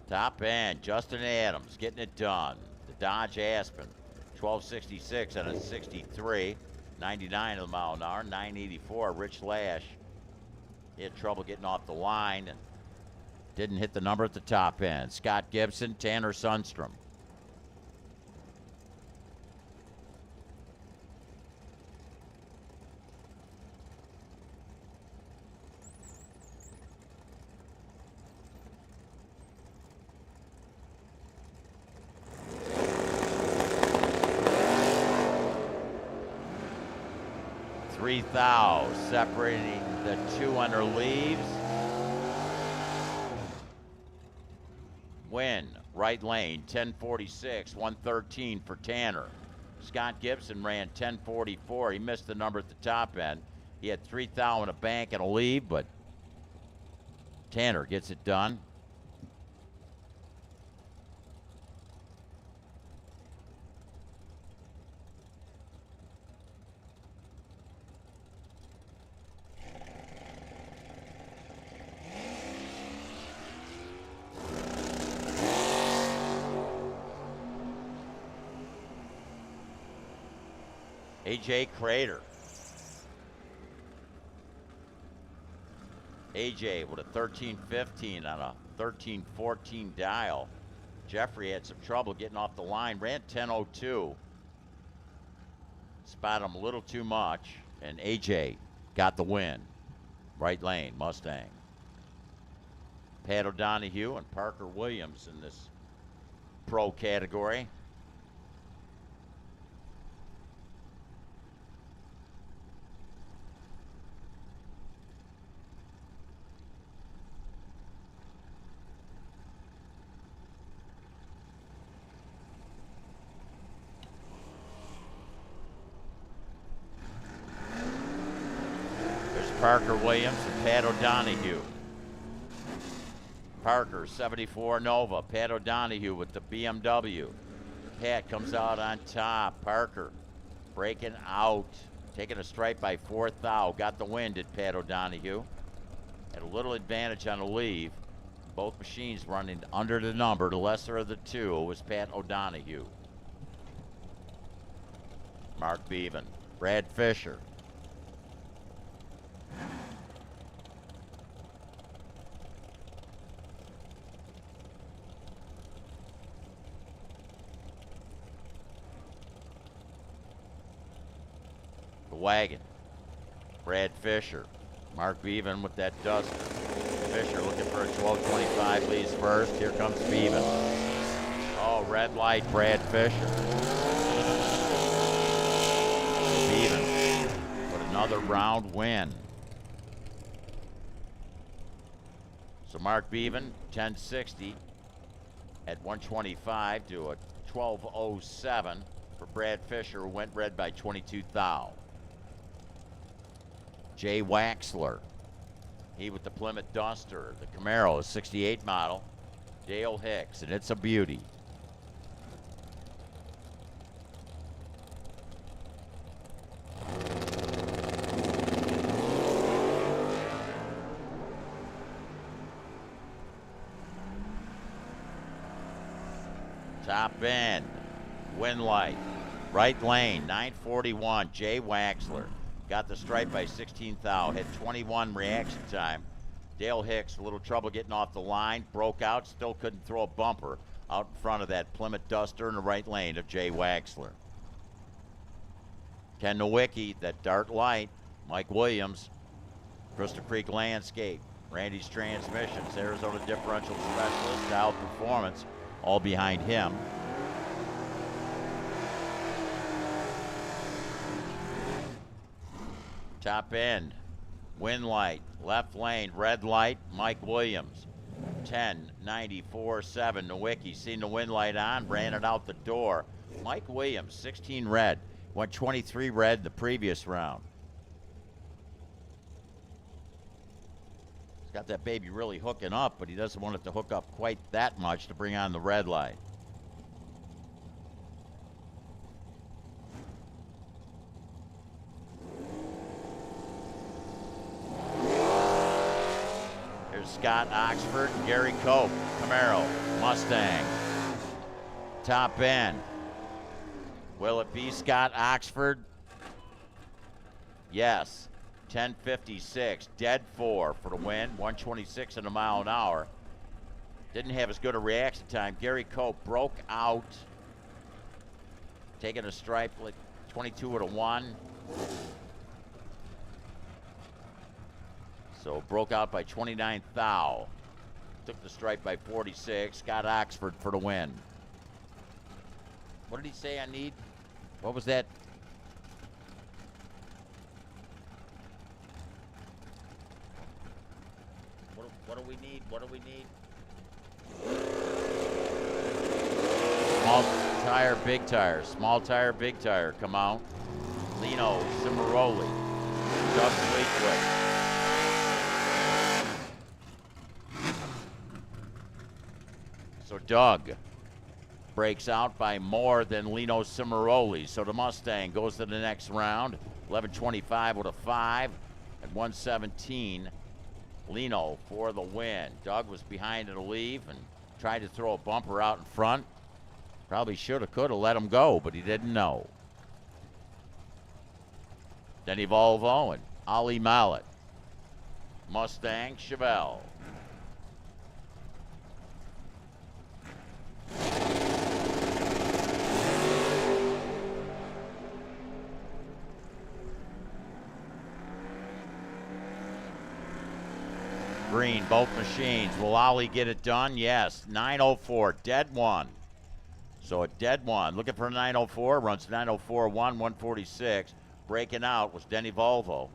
Top end, Justin Adams getting it done. The Dodge Aspen, 1266 and a 63. 99 of the mile an hour, 984. Rich Lash. He had trouble getting off the line and didn't hit the number at the top end. Scott Gibson, Tanner Sundstrom. Thou separating the two under leaves. Win, right lane, 10:46, 113 for Tanner. Scott Gibson ran 10:44. He missed the number at the top end. He had 3 thou in a bank and a lead, but Tanner gets it done. AJ Crater. AJ with a 13-15 on a 13-14 dial. Jeffrey had some trouble getting off the line, ran 10:02. Spot him a little too much, and AJ got the win. Right lane, Mustang. Pat O'Donohue and Parker Williams in this pro category. Parker Williams and Pat O'Donohue. Parker, 74 Nova. Pat O'Donohue with the BMW. Pat comes out on top. Parker breaking out. Taking a stripe by 4th thou. Got the win, did Pat O'Donohue. Had a little advantage on the leave. Both machines running under the number. The lesser of the two was Pat O'Donohue. Mark Beaven. Brad Fisher. The wagon. Brad Fisher. Mark Beaven with that duster. Fisher looking for a 12.25, leads first. Here comes Beaven. Oh, red light, Brad Fisher. Beaven with another round win. So Mark Beaven, 1060 at 125 to a 1207 for Brad Fisher, who went red by 22 thou. Jay Waxler, he with the Plymouth Duster. The Camaro, a 68 model. Dale Hicks, and it's a beauty. Top end, wind light, right lane, 941, Jay Waxler. Got the stripe by 16 thou, had 21 reaction time. Dale Hicks, a little trouble getting off the line, broke out, still couldn't throw a bumper out in front of that Plymouth Duster in the right lane of Jay Waxler. Ken Nowicki, that dark light, Mike Williams, Crystal Creek Landscape, Randy's Transmissions, Arizona Differential Specialist, Dow Performance, all behind him. Top end, wind light, left lane, red light, Mike Williams. 10.94.7, Nowicki seen the wind light on, ran it out the door. Mike Williams, 16 red, went 23 red the previous round. He's got that baby really hooking up, but he doesn't want it to hook up quite that much to bring on the red light. Scott Oxford, Gary Cope, Camaro, Mustang. Top end. Will it be Scott Oxford? Yes. 10.56, dead 4 for the win, 126 in a mile an hour. Didn't have as good a reaction time. Gary Cope broke out, taking a stripe like 22 to 1. So broke out by 29 thou. Took the stripe by 46. Scott Oxford for the win. What did he say I need? What was that? What do we need? What do we need? Small tire, big tire. Small tire, big tire. Come out. Lino Cimaroli. Doug Fleetwood. So Doug breaks out by more than Lino Cimaroli. So the Mustang goes to the next round. 11.25 with a 5 at 117. Lino for the win. Doug was behind in the leave and tried to throw a bumper out in front. Probably should have, could have let him go, but he didn't know. Denny Volvo and Ali Mallet. Mustang Chevelle. Green, both machines. Will Ollie get it done? Yes. 904, dead 1. So a dead 1. Looking for a 904, runs 904.1, 146. Breaking out was Denny Volvo.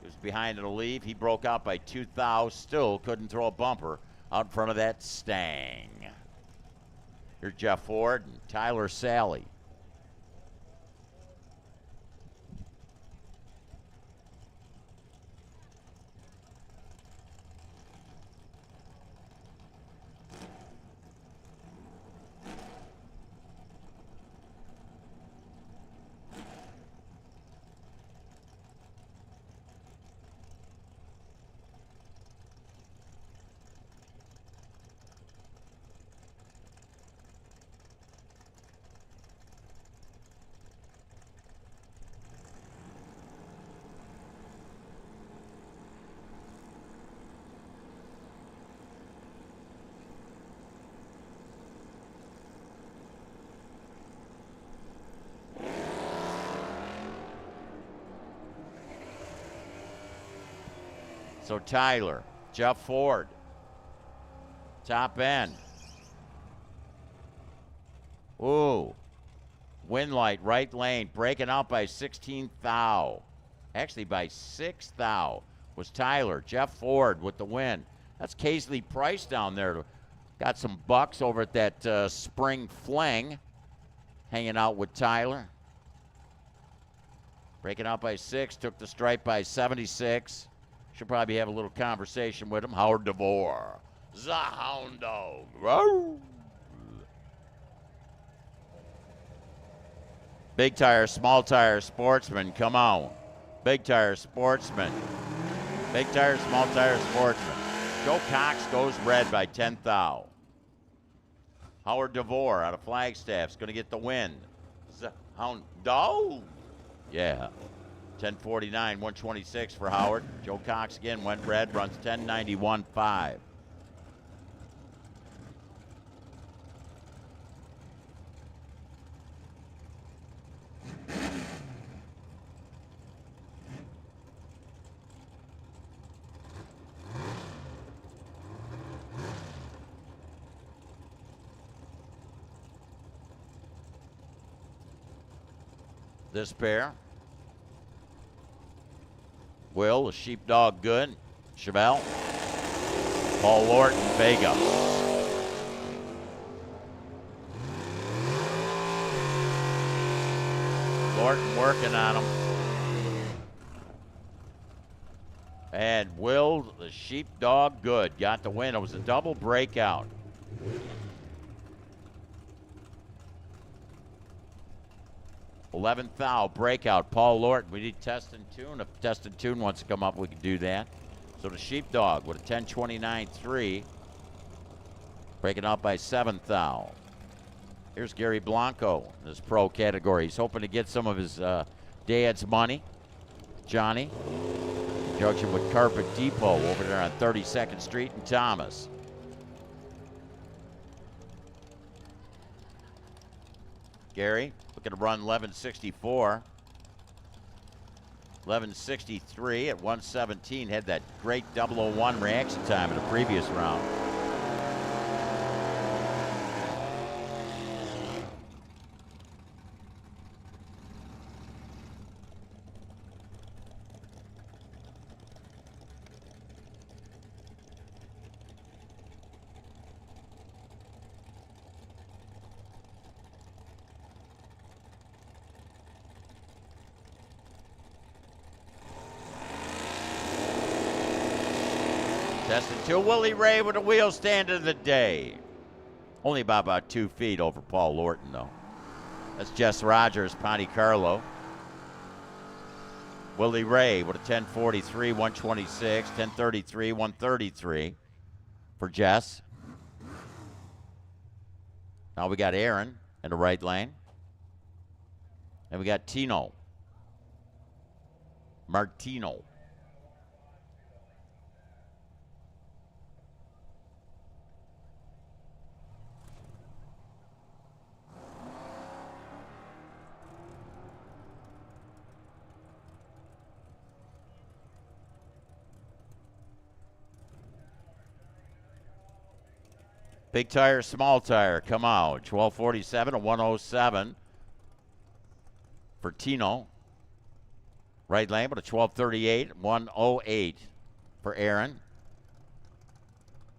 He was behind in the leave. He broke out by 2 thou. Still couldn't throw a bumper out in front of that Stang. Here's Jeff Ford and Tyler Sally. So Tyler, Jeff Ford, top end. Ooh, wind light, right lane, breaking out by 16 thou. Actually by 6 thou was Tyler. Jeff Ford with the win. That's Casely Price down there. Got some bucks over at that Spring Fling, hanging out with Tyler. Breaking out by 6, took the stripe by 76. Should probably have a little conversation with him. Howard DeVore, the Hound Dog. Row. Big tire, small tire, sportsman, come on. Big tire, sportsman. Big tire, small tire, sportsman. Joe Cox goes red by 10 thou. Howard DeVore out of Flagstaff's going to get the win. Hound Dog. Yeah. 10:49, 126 for Howard. Joe Cox again went red, runs 10:91.5. This pair. Will, the Sheepdog good. Chevelle. Paul Lorton, Vega. Lorton working on him. And Will, the Sheepdog good, got the win. It was a double breakout. $11 thou breakout. Paul Lorton. We need Test and Tune. If Test and Tune wants to come up, we can do that. So the Sheepdog with a 10:29.3, breaking out by 7 thou. Here's Gary Blanco in his pro category. He's hoping to get some of his dad's money. Johnny, in conjunction with Carpet Depot over there on 32nd Street in Thomas. Gary looking to run 11:64. 11:63 at 117. Had that great 001 reaction time in the previous round. Testing to Willie Ray with a wheel stand of the day. Only by about 2 feet over Paul Lorton, though. That's Jess Rogers, Ponte Carlo. Willie Ray with a 10:43, 126, 10:33, 133 for Jess. Now we got Aaron in the right lane. And we got Tino Martino. Big tire, small tire, come out. 12:47 to 107 for Tino. Right lane, but a 12:38, 108 for Aaron.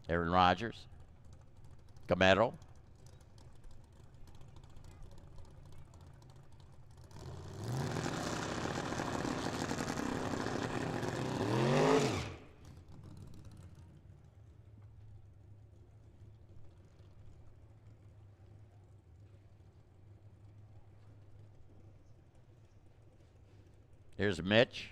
Aaron Rodgers. Gamero. Here's Mitch.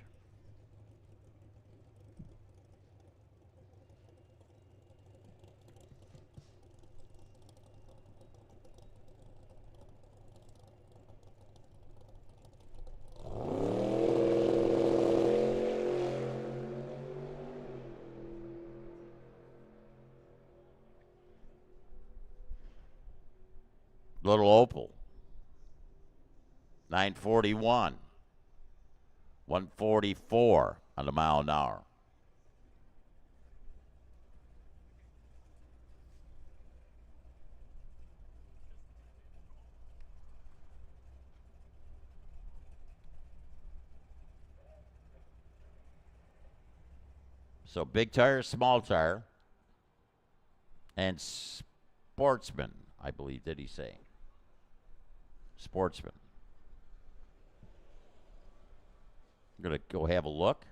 Little Opal. 941. 144 on the mile an hour. So big tire, small tire, and Sportsman, I believe, did he say? Sportsman. I'm going to go have a look.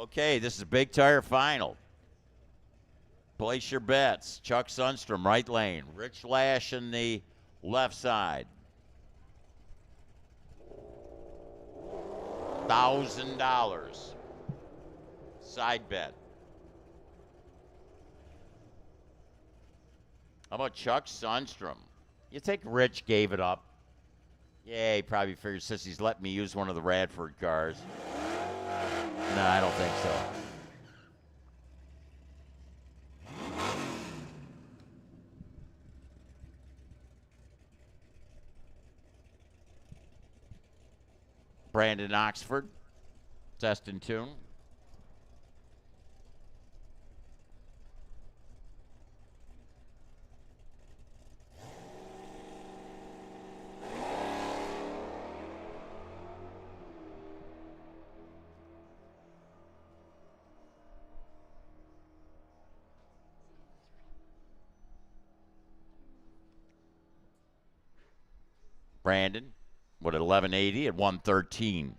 Okay, this is a big tire final. Place your bets. Chuck Sundstrom, right lane. Rich Lash in the left side. $1,000. Side bet. How about Chuck Sundstrom? You think Rich gave it up? Yeah, he probably figures since he's let me use one of the Radford cars. No, I don't think so. Brandon Oxford, test and tune. Brandon with 1180 at 113.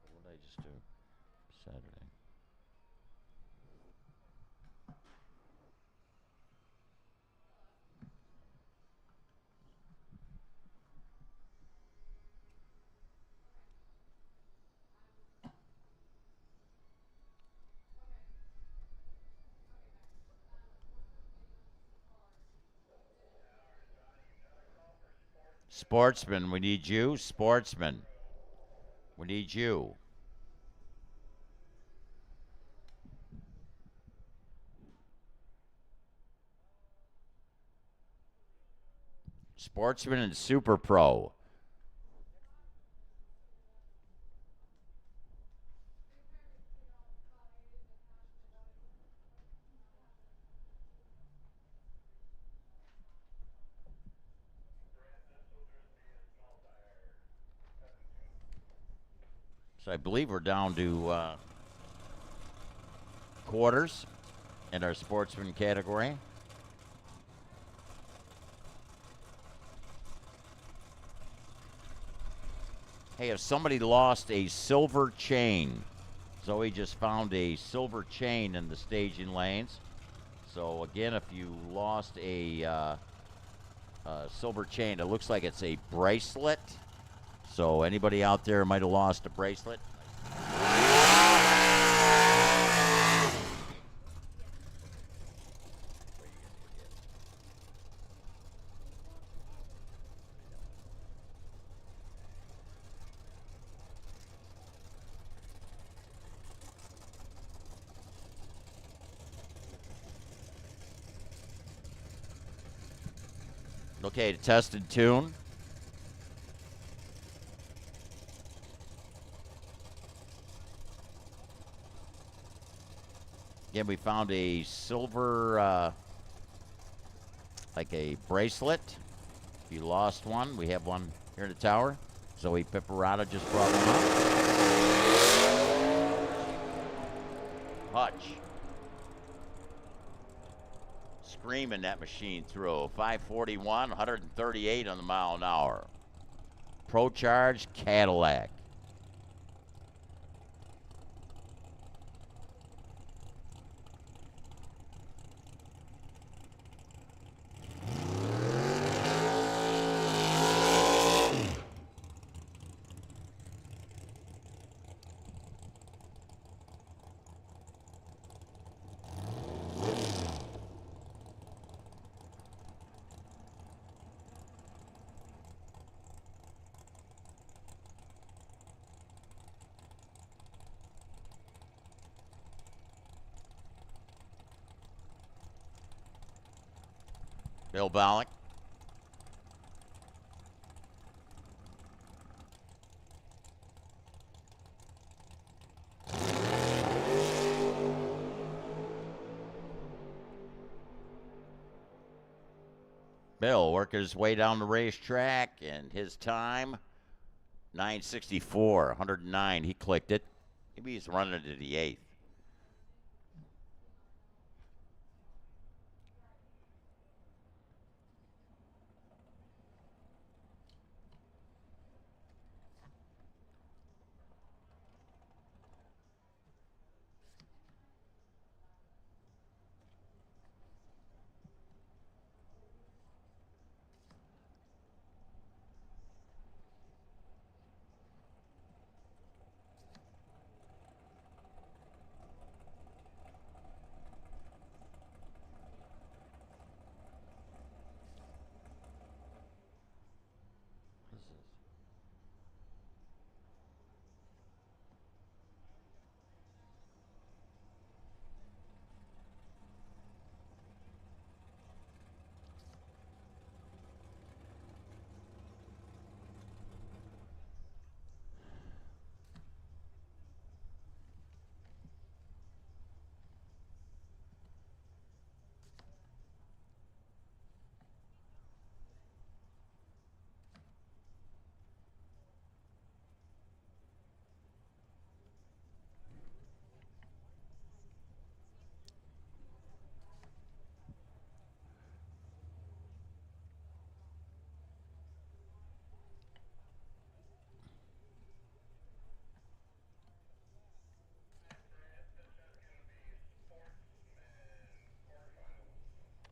What did I just do? Saturday. Sportsman, we need you. Sportsman, we need you. Sportsman and Super Pro. So I believe we're down to quarters in our sportsman category. Hey, if somebody lost a silver chain, Zoe just found a silver chain in the staging lanes. So again, if you lost a silver chain, it looks like it's a bracelet. So anybody out there might have lost a bracelet. Okay, test and tune. Again, we found a silver, like a bracelet. If you lost one, we have one here in the tower. Zoe Pipparata just brought one up. Hutch. Screaming that machine through. 541, 138 on the mile an hour. Pro Charge Cadillac. Bill Bollock. Bill working his way down the racetrack, and his time, 964, 109. He clicked it. Maybe he's running to the 8th.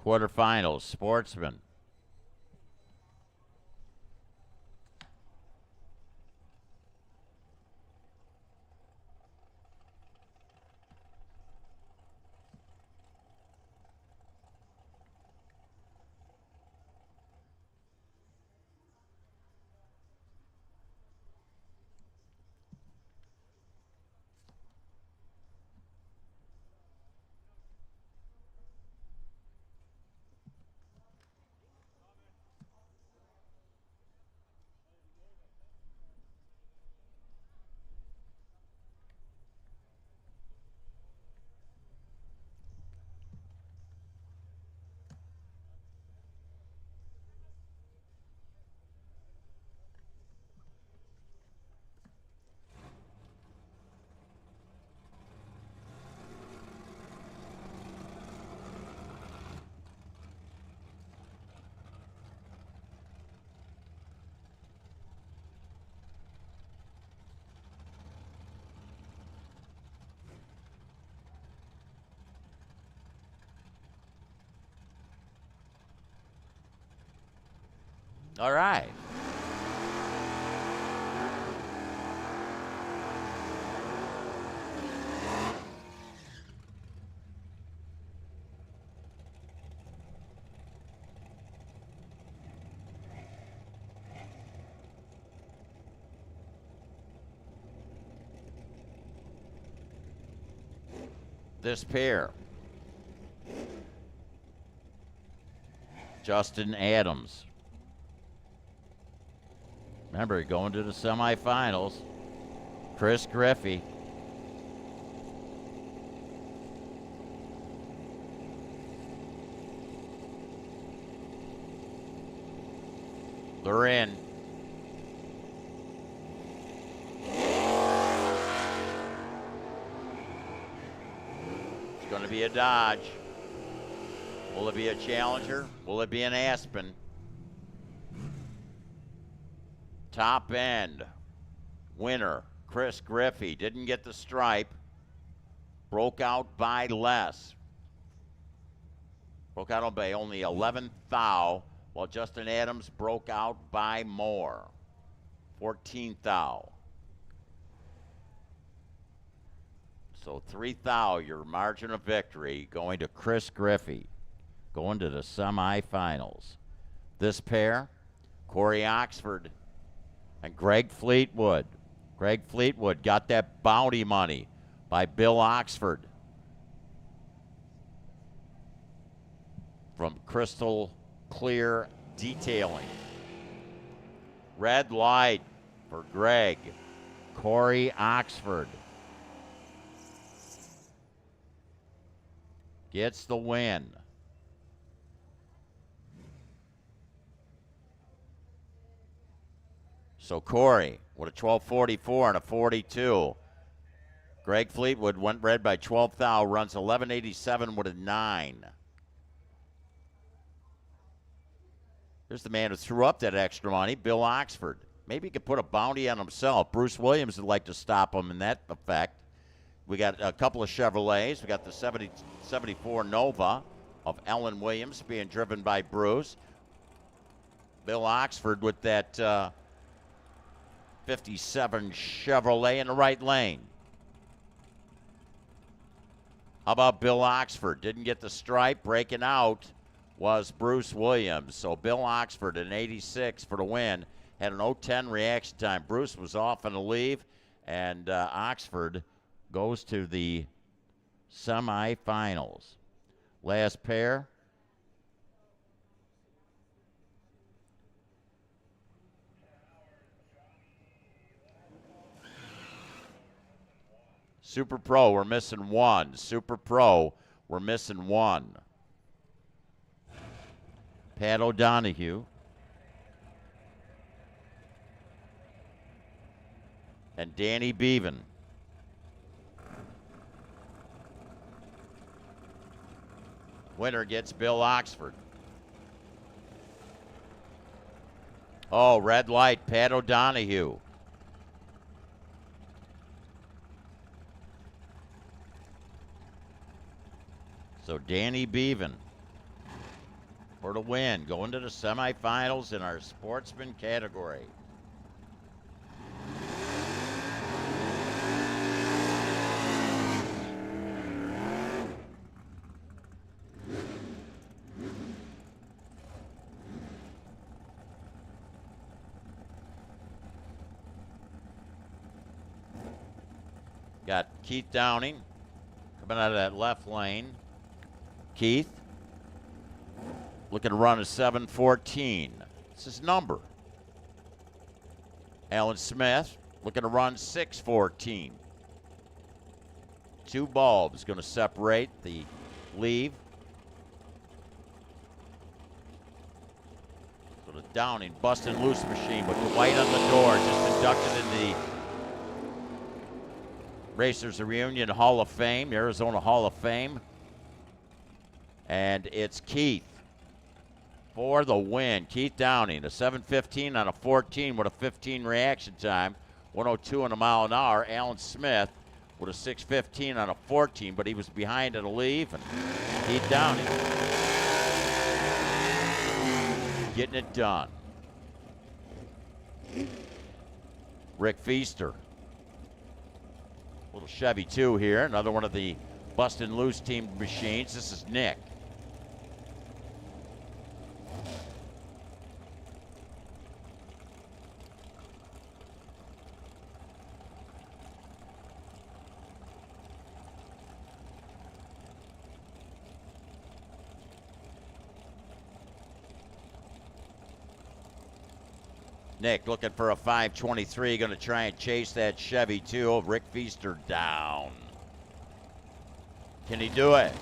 Quarterfinals, Sportsman. All right. This pair. Justin Adams. Remember, going to the semifinals. Chris Griffey. They're in. It's going to be a Dodge. Will it be a Challenger? Will it be an Aspen? Top end. Winner, Chris Griffey. Didn't get the stripe. Broke out by less. Broke out by only 11 thou, while Justin Adams broke out by more. 14 thou. So 3 thou, your margin of victory, going to Chris Griffey. Going to the semifinals. This pair, Corey Oxford and Greg Fleetwood. Greg Fleetwood got that bounty money by Bill Oxford from Crystal Clear Detailing. Red light for Greg. Corey Oxford gets the win. So Corey with a 12:44 and a 42. Greg Fleetwood went red by 12 thou, runs 11:87 with a 9. There's the man who threw up that extra money, Bill Oxford. Maybe he could put a bounty on himself. Bruce Williams would like to stop him in that effect. We got a couple of Chevrolets. We got the 74 Nova of Ellen Williams being driven by Bruce. Bill Oxford with that 57 Chevrolet in the right lane. How about Bill Oxford? Didn't get the stripe. Breaking out was Bruce Williams. So Bill Oxford, an 86 for the win, had an 0:10 reaction time. Bruce was off on a leave, and Oxford goes to the semifinals. Last pair. Super Pro, we're missing one. Super Pro, we're missing one. Pat O'Donohue. And Danny Beaven. Winner gets Bill Oxford. Oh, red light, Pat O'Donohue. So Danny Beaven for the win. Going to the semifinals in our sportsman category. Got Keith Downing coming out of that left lane. Keith looking to run a 7:14. It's his number. Alan Smith looking to run 6:14. Two bulbs going to separate the leave. So the Downing busting loose machine with the white on the door, just inducted in the Racers Reunion Hall of Fame, Arizona Hall of Fame. And it's Keith for the win. Keith Downing, a 7:15 on a 14 with a 15 reaction time, 102 in a mile an hour. Alan Smith with a 6:15 on a 14, but he was behind at a leave. And Keith Downing getting it done. Rick Feaster. Little Chevy 2 here, another one of the bustin' loose team machines. This is Nick. Nick looking for a 5:23, going to try and chase that Chevy 2. Rick Feaster down. Can he do it?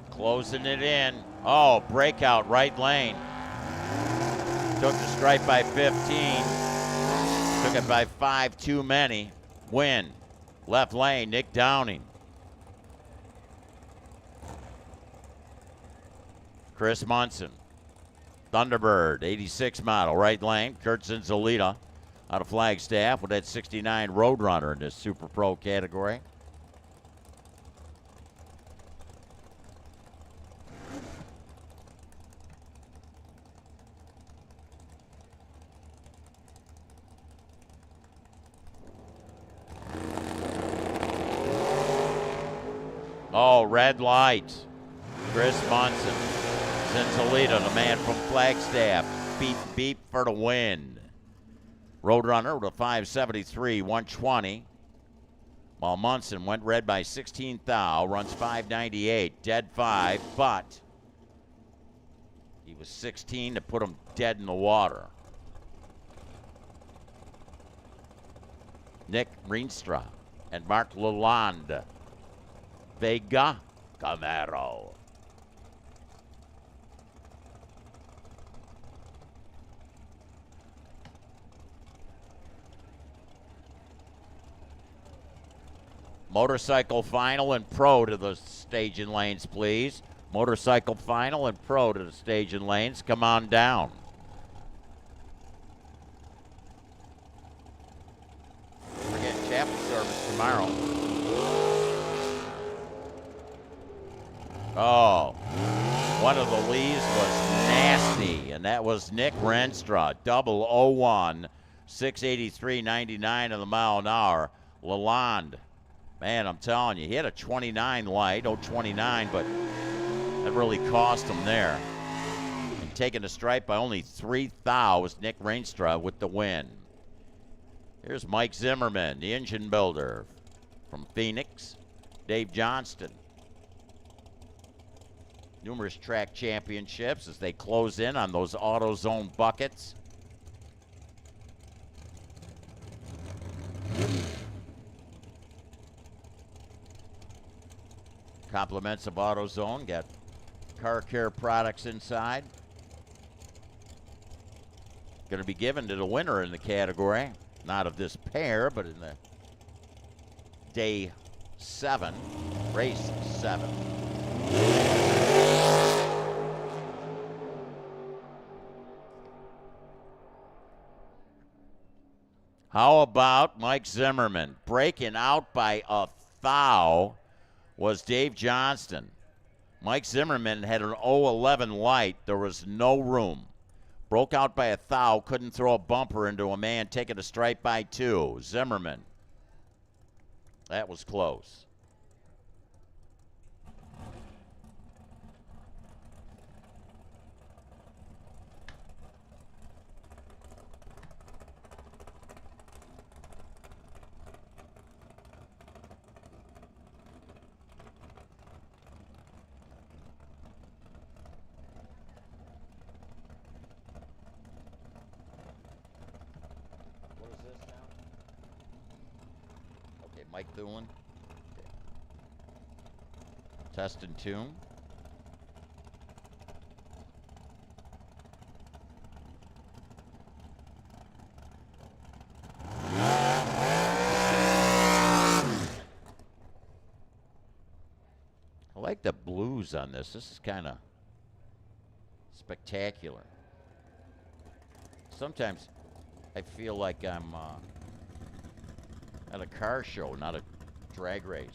Closing it in. Oh, breakout right lane. Took the stripe by 15. Took it by 5 too many. Win. Left lane, Nick Downing. Chris Munson, Thunderbird, 86 model, right lane. Kurt Zinzolita out of Flagstaff with that 69 Roadrunner in this Super Pro category. Oh, red light. Chris Munson. Zinzolita, the man from Flagstaff. Beep, beep for the win. Roadrunner with a 5:73, 120. While Munson went red by 16 thou, runs 5:98, dead 5, but he was 16 to put him dead in the water. Nick Rienstra and Mark Lalonde. Vega Camaro. Motorcycle final and pro to the staging lanes, please. Motorcycle final and pro to the staging lanes. Come on down. We're getting chapel service tomorrow. Oh, one of the leaves was nasty, and that was Nick Renstra. 001, 683.99 on the mile an hour. Lalonde. Man, I'm telling you, he had a 29 light, 029, but that really cost him there. And taking the stripe by only 3 thou was Nick Rienstra with the win. Here's Mike Zimmerman, the engine builder from Phoenix. Dave Johnston. Numerous track championships as they close in on those AutoZone buckets. Compliments of AutoZone. Got car care products inside. Going to be given to the winner in the category. Not of this pair, but in the day 7, race 7. How about Mike Zimmerman? Breaking out by a thou was Dave Johnston. Mike Zimmerman had an 0-11 light. There was no room. Broke out by a thou, couldn't throw a bumper into a man, taking a strike by 2. Zimmerman. That was close. What is this now? Okay, Mike Thulin. Okay. Test and tune. I like the blues on this. This is kind of spectacular. Sometimes I feel like I'm at a car show, not a drag race.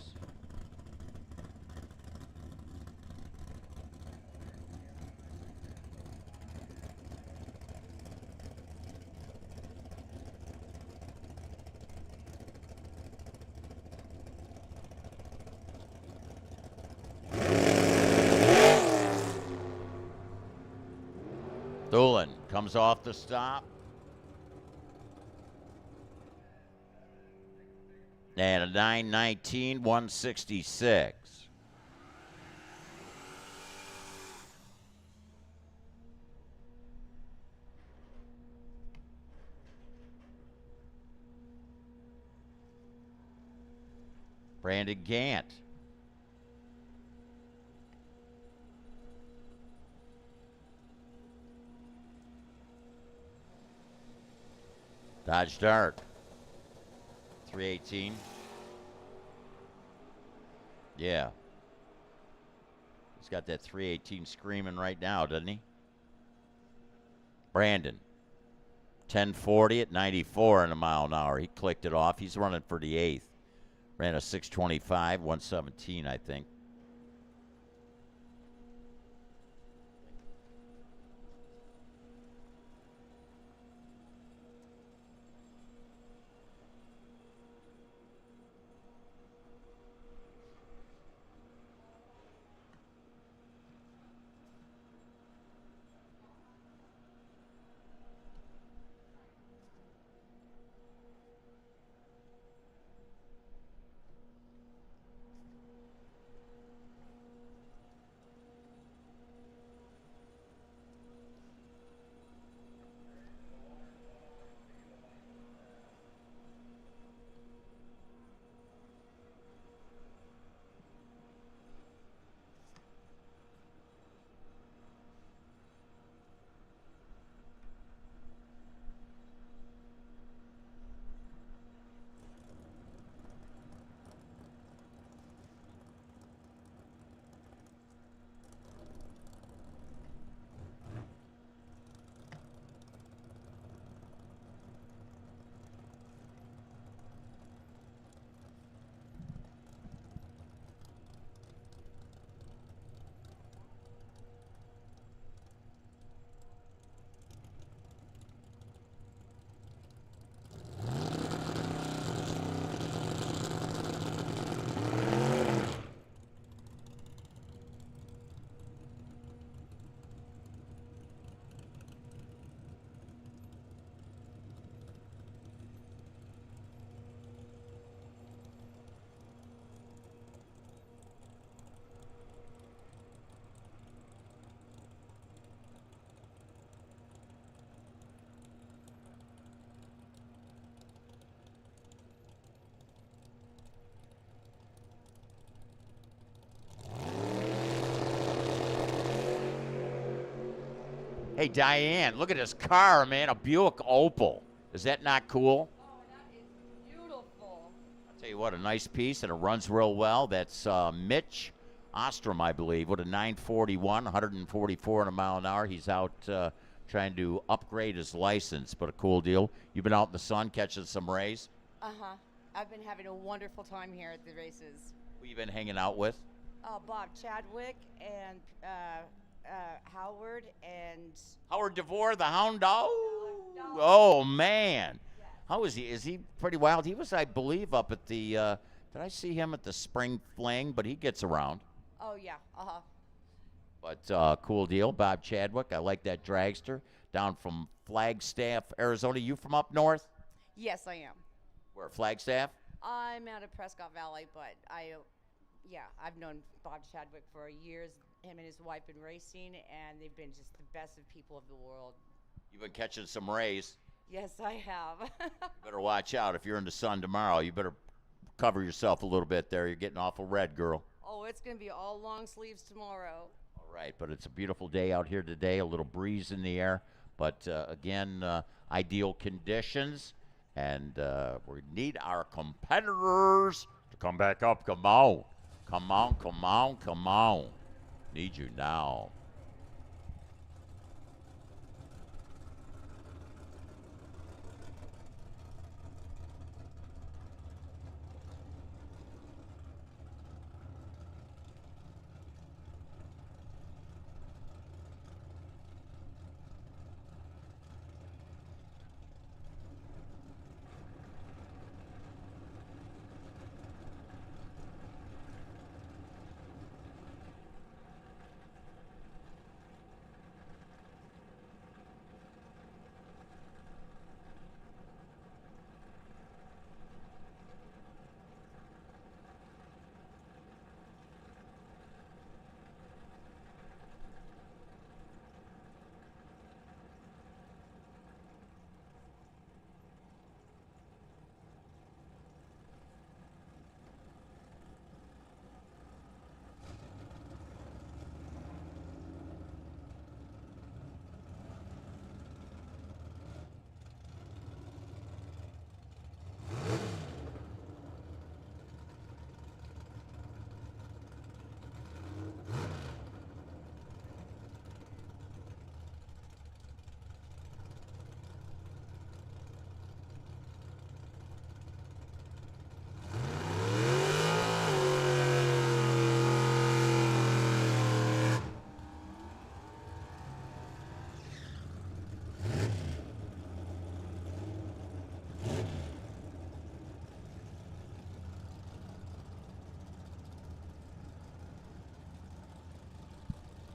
Thulin comes off the stop. And a 919, 166. Brandon Gant. Dodge Dart. 318. Yeah. He's got that 318 screaming right now, doesn't he? Brandon. 1040 at 94 in a mile an hour. He clicked it off. He's running for the 8th. Ran a 625, 117, I think. Hey, Diane, look at this car, man. A Buick Opal. Is that not cool? Oh, that is beautiful. I'll tell you what, a nice piece, and it runs real well. That's Mitch Ostrom, I believe, with a 941, 144 in a mile an hour. He's out trying to upgrade his license, but a cool deal. You've been out in the sun catching some rays. Uh-huh. I've been having a wonderful time here at the races. Who you been hanging out with? Bob Chadwick and Howard and Howard DeVore, the hound dog. Oh man, how is he? Is he pretty wild? He was, I believe, up at the. Did I see him at the Spring Fling? But he gets around. Oh yeah, uh-huh. But cool deal, Bob Chadwick. I like that dragster down from Flagstaff, Arizona. You from up north? Yes, I am. Where, Flagstaff? I'm out of Prescott Valley, but I've known Bob Chadwick for years. Him and his wife been racing, and they've been just the best of people of the world. You've been catching some rays. Yes, I have. Better watch out. If you're in the sun tomorrow, you better cover yourself a little bit there. You're getting awful red, girl. Oh, it's going to be all long sleeves tomorrow. All right, but it's a beautiful day out here today. A little breeze in the air. But, again, ideal conditions. And we need our competitors to come back up. Come on. Come on, come on, come on. Need you now.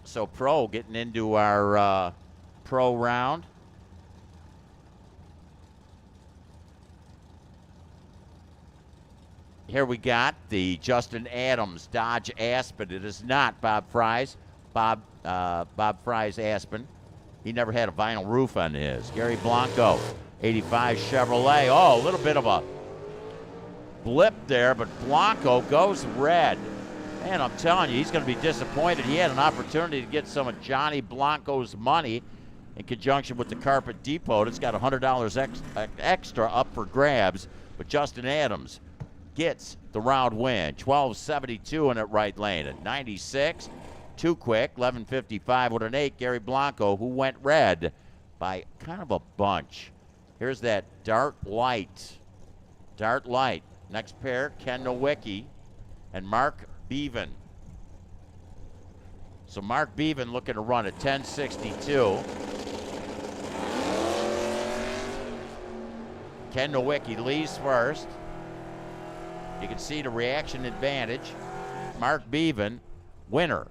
So Pro getting into our Pro round. Here we got the Justin Adams Dodge Aspen. It is not Bob Fry's. Bob Fry's Aspen. He never had a vinyl roof on his. Gary Blanco, 85 Chevrolet. Oh, a little bit of a blip there, but Blanco goes red. And I'm telling you, he's going to be disappointed. He had an opportunity to get some of Johnny Blanco's money in conjunction with the Carpet Depot. It's got $100 extra up for grabs. But Justin Adams gets the round win. 12.72 in it right lane at 96. Too quick. 11.55 with an 8. Gary Blanco, who went red by kind of a bunch. Here's that Dart Light. Dart Light. Next pair, Ken Nowicki and Mark Bevan. So Mark Bevan looking to run at 10.62. Ken Nowicki leads first. You can see the reaction advantage. Mark Bevan, winner.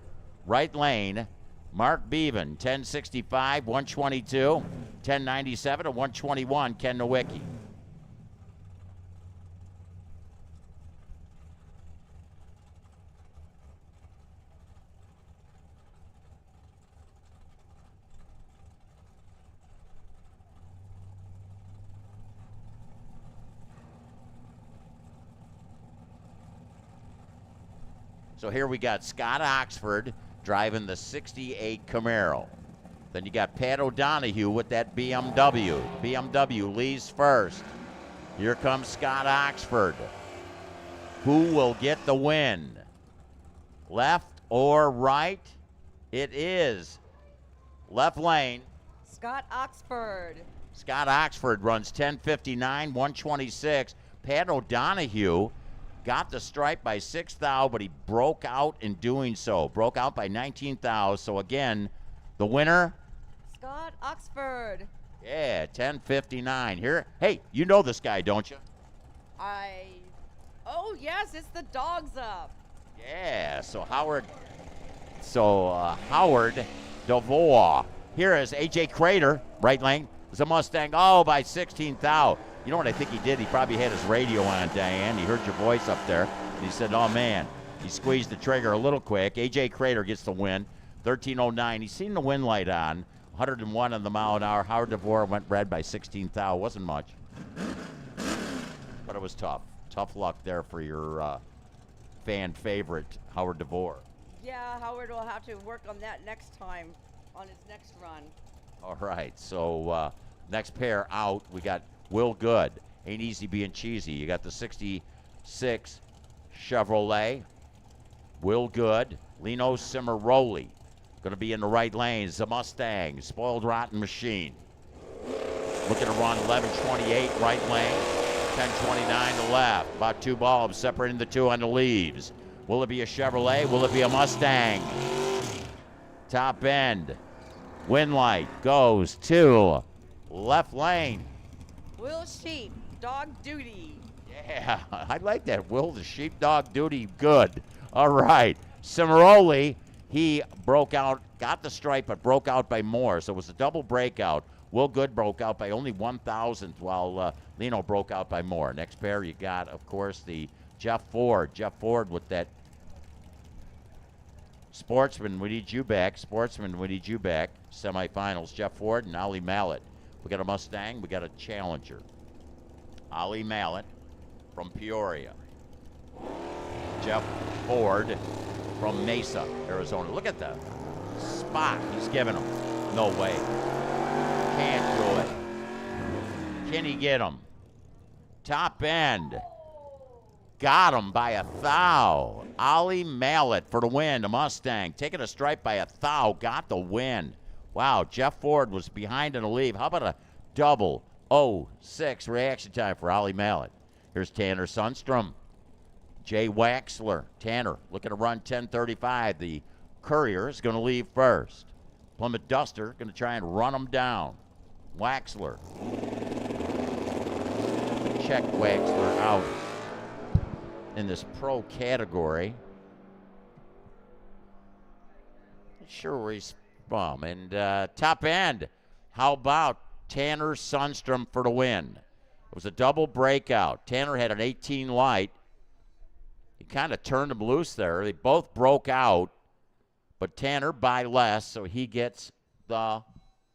Right lane, Mark Bevan, 10.65, 122, 10.97 to 121, Ken Nowicki. So here we got Scott Oxford driving the 68 Camaro. Then you got Pat O'Donohue with that BMW. BMW leads first. Here comes Scott Oxford. Who will get the win? Left or right? It is left lane. Scott Oxford. Scott Oxford runs 10:59, 126. Pat O'Donohue got the stripe by 6 thou, but he broke out in doing so. Broke out by 19 thou. So again, the winner. Scott Oxford. Yeah, 10:59 here. Hey, you know this guy, don't you? Oh yes, it's the Dogs Up. Yeah, so Howard DeVore. Here is AJ Crater, right lane. It's a Mustang, by 16 thou. You know what I think he did? He probably had his radio on, Diane. He heard your voice up there. And he said, oh, man, he squeezed the trigger a little quick. AJ Crater gets the win, 13:09. He's seen the wind light on, 101 on the mile an hour. Howard DeVore went red by 16 thou. Wasn't much, but it was tough. Tough luck there for your fan favorite, Howard DeVore. Yeah, Howard will have to work on that next time, on his next run. All right, so next pair out, we got Will Good. Ain't easy being cheesy. You got the 66 Chevrolet. Will Good. Lino Cimaroli. Going to be in the right lanes. The Mustang. Spoiled Rotten Machine. Looking to run 11:28 right lane. 10:29 to left. About 2 bulbs separating the two on the leaves. Will it be a Chevrolet? Will it be a Mustang? Top end. Wind light goes to left lane. Will Sheep, Dog Duty. Yeah, I like that. Will the Sheepdog Duty. Good. All right. Cimaroli, he broke out, got the stripe, but broke out by more. So it was a double breakout. Will Good broke out by only 1,000th, while Lino broke out by more. Next pair, you got, of course, the Jeff Ford. Jeff Ford with that Sportsman, we need you back. Sportsman, we need you back. Semifinals, Jeff Ford and Ollie Mallet. We got a Mustang, we got a Challenger. Ollie Mallet from Peoria. Jeff Ford from Mesa, Arizona. Look at the spot he's giving him. No way. Can't do it. Can he get him? Top end. Got him by 1 thou. Ollie Mallet for the win. The Mustang taking a stripe by 1 thou. Got the win. Wow, Jeff Ford was behind in the lead. How about a double 06 reaction time for Ollie Mallet? Here's Tanner Sundstrom. Jay Waxler. Tanner looking to run 10:35. The Courier is going to leave first. Plymouth Duster going to try and run him down. Waxler. Check Waxler out in this pro category. Not sure where he's from. And top end, how about Tanner Sundstrom for the win? It was a double breakout. Tanner had an 18 light. He kind of turned him loose there. They both broke out, but Tanner by less, so he gets the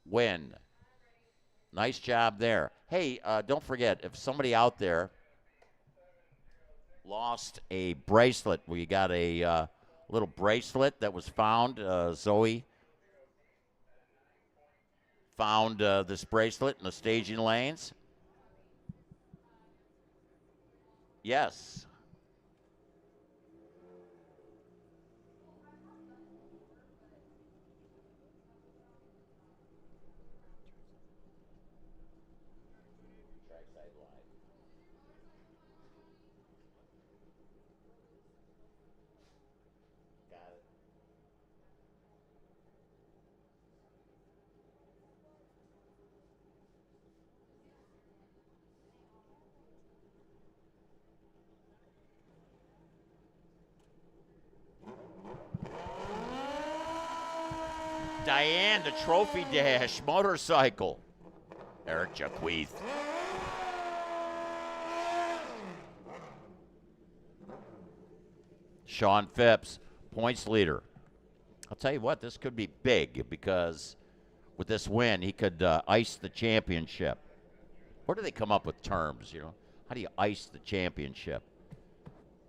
win. Nice job there. Hey, don't forget, if somebody out there lost a bracelet, we got a little bracelet that was found. Zoe found this bracelet in the staging lanes. Yes. Diane, the Trophy Dash motorcycle. Eric Jaquith. Sean Phipps, points leader. I'll tell you what, this could be big because with this win, he could ice the championship. Where do they come up with terms, you know? How do you ice the championship?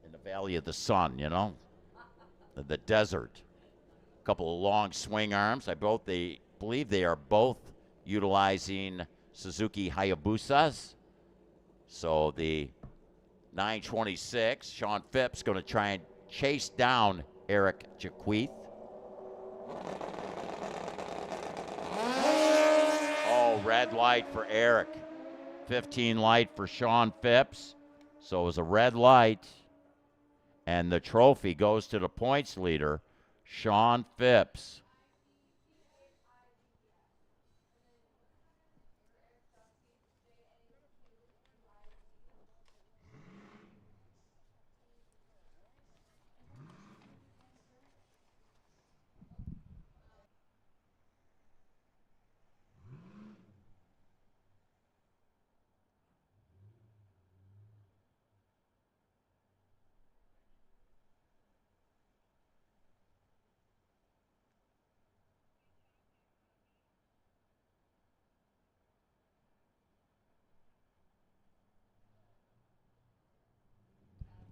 In the Valley of the Sun, you know? The desert. A couple of long swing arms. They believe they are both utilizing Suzuki Hayabusas. So the 926, Sean Phipps going to try and chase down Eric Jaquith. red light for Eric. 15 light for Sean Phipps. So it was a red light. And the trophy goes to the points leader, Sean Phipps.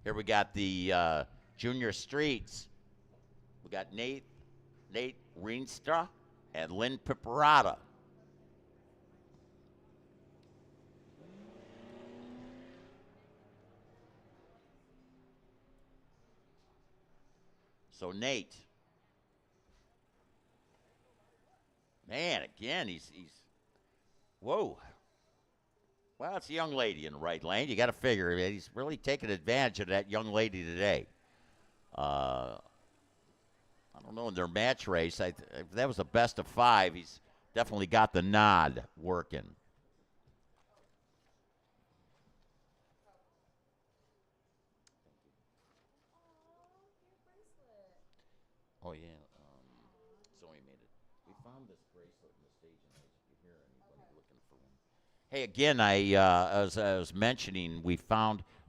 Here we got the junior streets. We got Nate Rienstra and Lynn Piperata. So Nate, man, again, he's whoa. Well, it's a young lady in the right lane. You got to figure he's really taking advantage of that young lady today. I don't know in their match race. If that was a best of 5, he's definitely got the nod working. Oh yeah, Zoe made it. We found this bracelet in the staging house. If you hear anybody looking for one. Hey, again, as I was mentioning,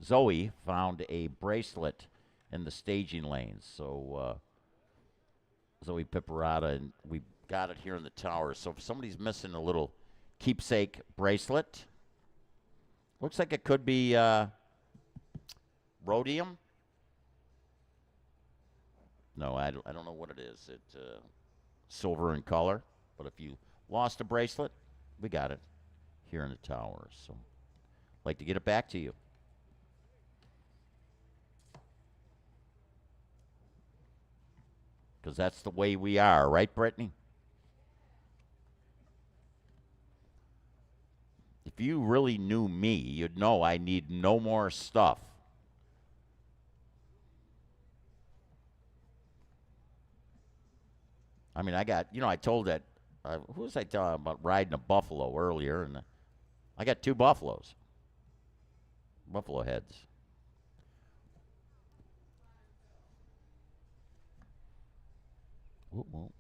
Zoe found a bracelet in the staging lanes. So Zoe Piperata, and we got it here in the tower. So if somebody's missing a little keepsake bracelet, looks like it could be rhodium. No, I don't know what it is. It's silver in color. But if you lost a bracelet, we got it here in the tower. So I'd like to get it back to you. Because that's the way we are, right, Brittany? If you really knew me, you'd know I need no more stuff. I mean, I got, I told that, who was I telling about riding a buffalo earlier? And I got 2 buffaloes, buffalo heads. Whoop, whoop.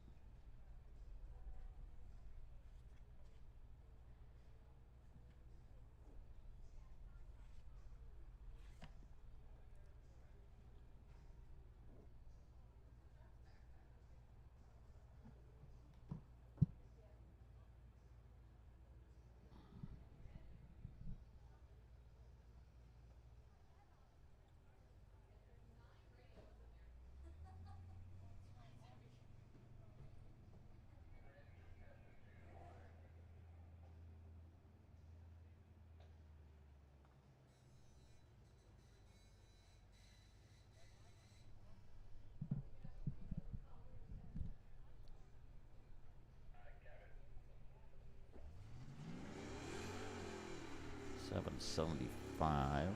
$775.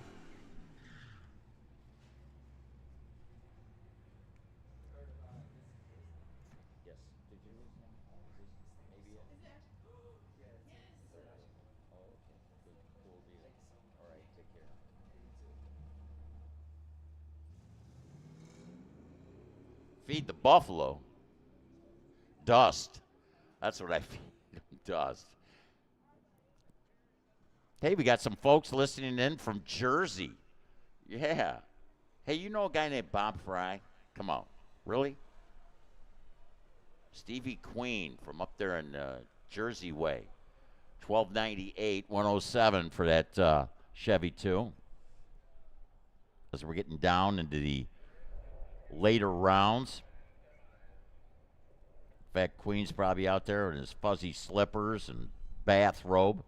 Yes. Did you lose one? Maybe it. Oh, okay. Good. Cool deal. All right. Take care. Feed the buffalo. Dust. That's what I feed them. Dust. Hey, we got some folks listening in from Jersey. Yeah. Hey, you know a guy named Bob Fry? Come on. Really? Stevie Queen from up there in Jersey Way. 1298, 107 for that Chevy 2. As we're getting down into the later rounds. In fact, Queen's probably out there in his fuzzy slippers and bathrobe.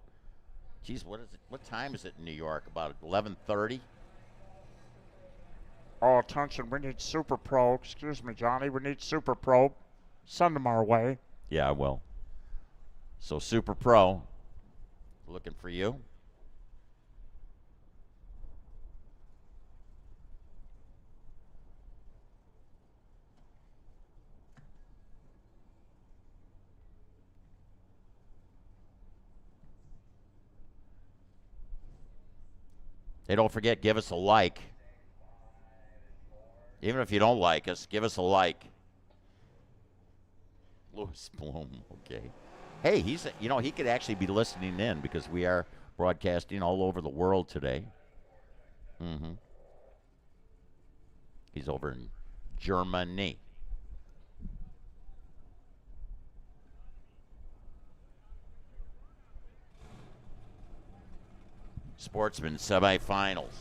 Geez, what is it? What time is it in New York? About 11:30? Oh, attention, we need Super Pro. Excuse me, Johnny, we need Super Pro. Send them our way. Yeah, I will. So Super Pro, Looking for you. Hey, don't forget, give us a like. Even if you don't like us, give us a like. Louis Bloom, okay. Hey, he could actually be listening in because we are broadcasting all over the world today. Mm-hmm. He's over in Germany. Sportsman semifinals.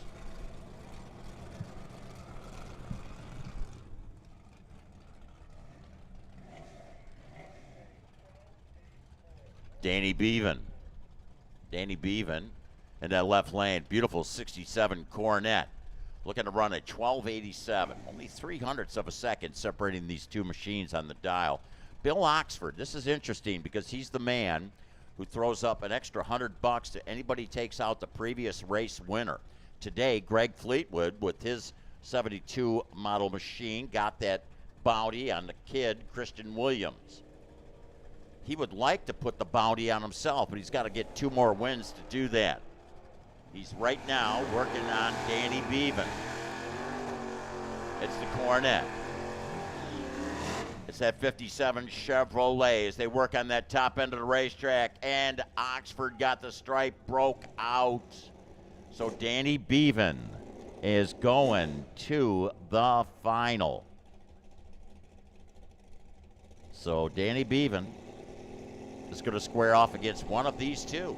Danny Bevan in that left lane. Beautiful 67 Coronet. Looking to run at 1287. Only 300ths of a second separating these two machines on the dial. Bill Oxford, this is interesting because he's the man who throws up an extra $100 to anybody takes out the previous race winner. Today, Greg Fleetwood, with his 72 model machine, got that bounty on the kid, Christian Williams. He would like to put the bounty on himself, but he's got to get 2 more wins to do that. He's right now working on Danny Bevan. It's the Coronet. It's that 57 Chevrolet as they work on that top end of the racetrack, and Oxford got the stripe, broke out. So Danny Bevan is going to the final. So Danny Bevan is going to square off against one of these two.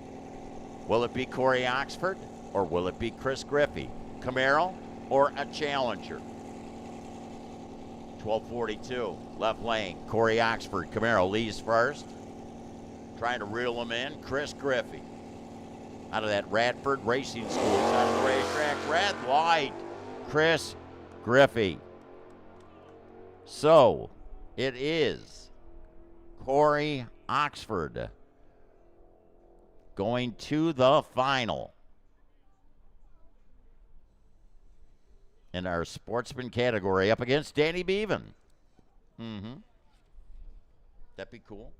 Will it be Corey Oxford or will it be Chris Griffey? Camaro or a Challenger? 1242, left lane. Corey Oxford, Camaro leads first. Trying to reel him in, Chris Griffey. Out of that Radford Racing School side of the racetrack. Red light, Chris Griffey. So, it is Corey Oxford going to the final in our sportsman category up against Danny Bevan. Mm-hmm. That'd be cool.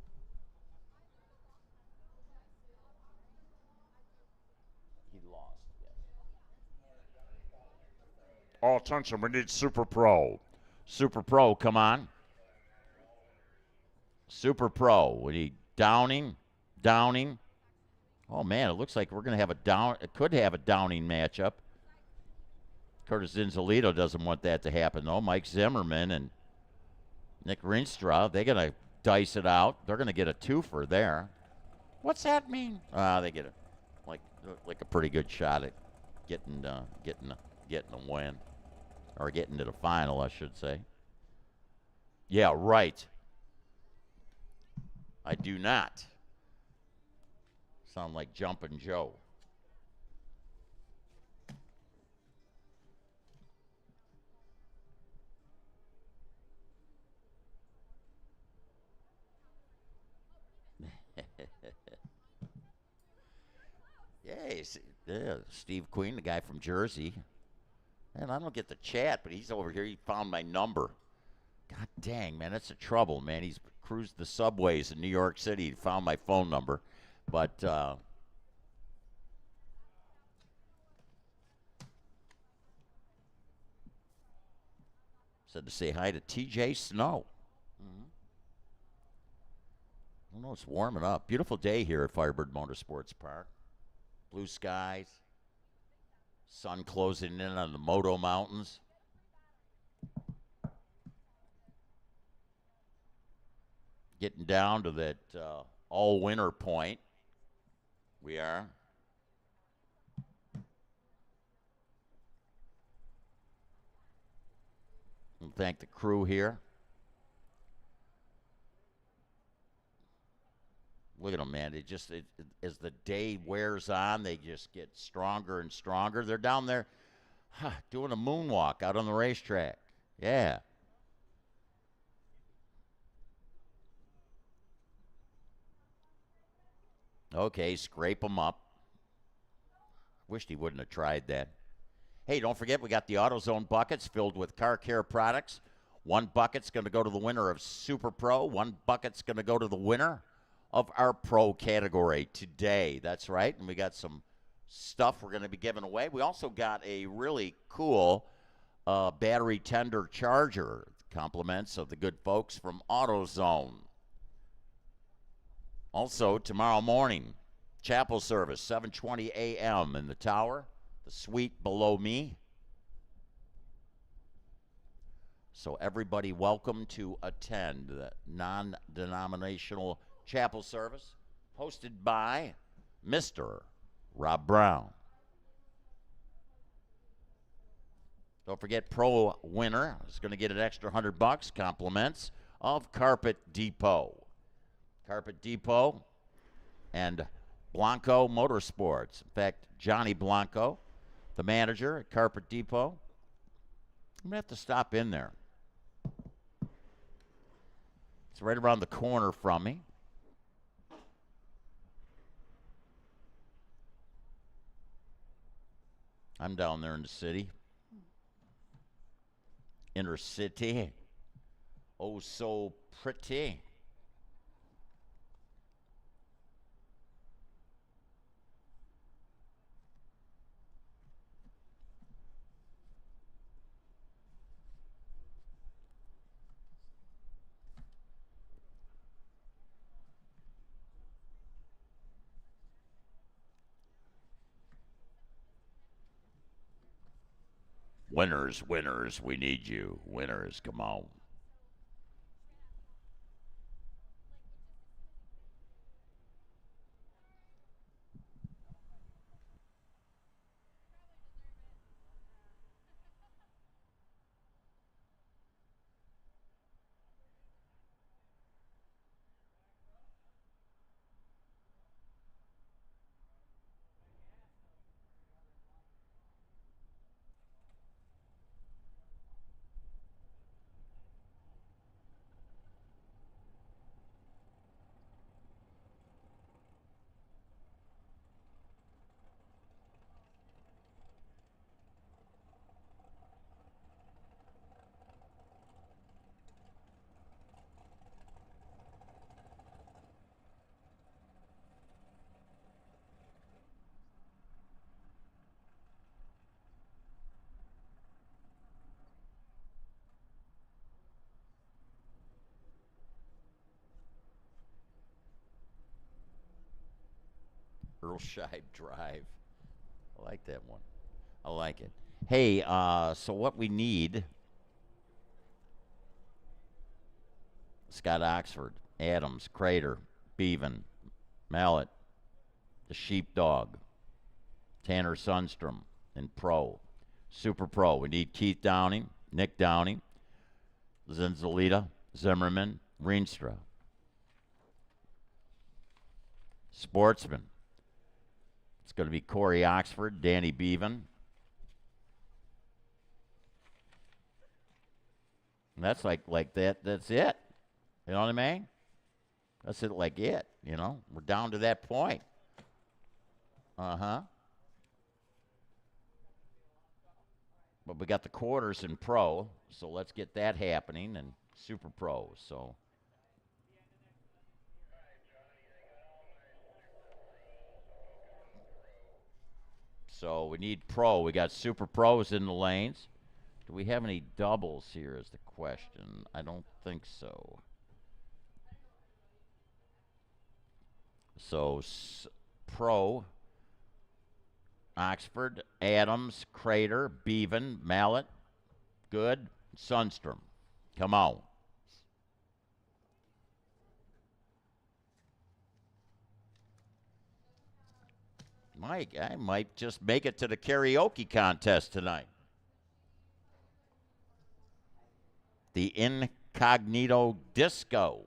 He lost. All attention, we need Super Pro. Super Pro, come on. Super Pro. We need Downing. Oh, man, it looks like we're going to have could have a Downing matchup. Curtis Inzolito doesn't want that to happen, though. Mike Zimmerman and Nick Rinstra, they're going to dice it out. They're going to get a twofer there. What's that mean? They get like a pretty good shot at getting a win. Or getting to the final, I should say. Yeah, right. I do not. Sound like Jumpin' Joe. Yeah, Steve Queen, the guy from Jersey. Man, I don't get the chat, but he's over here. He found my number. God dang, man, that's the trouble, man. He's cruised the subways in New York City. He found my phone number. But said to say hi to TJ Snow. I don't know, it's warming up. Beautiful day here at Firebird Motorsports Park. Blue skies. Sun closing in on the Moto Mountains. Getting down to that all-winter point. We are. And thank the crew here. Look at them, man. As the day wears on, they just get stronger and stronger. They're down there doing a moonwalk out on the racetrack. Yeah. Okay, scrape them up. Wished he wouldn't have tried that. Hey, don't forget, we got the AutoZone buckets filled with car care products. One bucket's going to go to the winner of Super Pro. One bucket's going to go to the winner of our Pro category today. That's right, and we got some stuff we're going to be giving away. We also got a really cool battery tender charger. Compliments of the good folks from AutoZone. Also, tomorrow morning, chapel service, 7:20 a.m. in the tower, the suite below me. So everybody welcome to attend the non-denominational chapel service hosted by Mr. Rob Brown. Don't forget, Pro winner is going to get an extra $100 compliments of Carpet Depot. Carpet Depot and Blanco Motorsports. In fact, Johnny Blanco, the manager at Carpet Depot. I'm going to have to stop in there. It's right around the corner from me. I'm down there in the city. Inner city. Oh, so pretty. Winners, winners, we need you. Winners, come on. Earlshire Drive. I like that one. I like it. Hey, so what we need, Scott Oxford, Adams, Crater, Beaven, Mallet, the Sheepdog, Tanner Sundstrom, and Pro. Super Pro. We need Keith Downing, Nick Downing, Zinzalita, Zimmerman, Reenstra. Sportsman. It's going to be Corey Oxford, Danny Beaven. And that's like that. That's it. You know what I mean? That's it, like it. You know, we're down to that point. But we got the quarters in Pro, so let's get that happening, and Super Pro. So we need Pro. We got Super Pros in the lanes. Do we have any doubles here is the question. I don't think so. So Pro, Oxford, Adams, Crater, Beaven, Mallet, good, Sundstrom. Come on. Mike, I might just make it to the karaoke contest tonight. The Incognito Disco.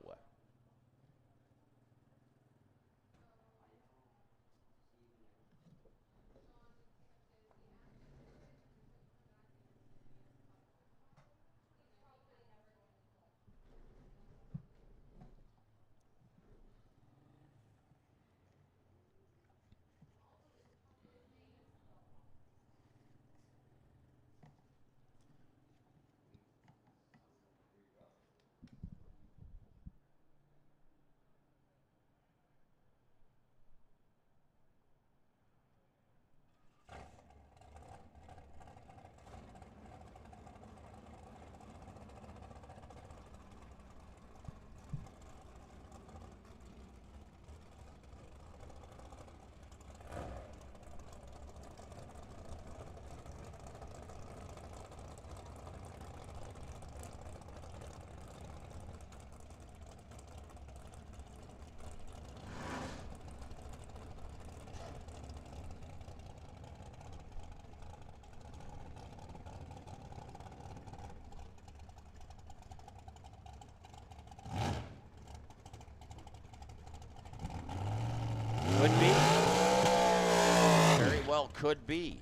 well could be.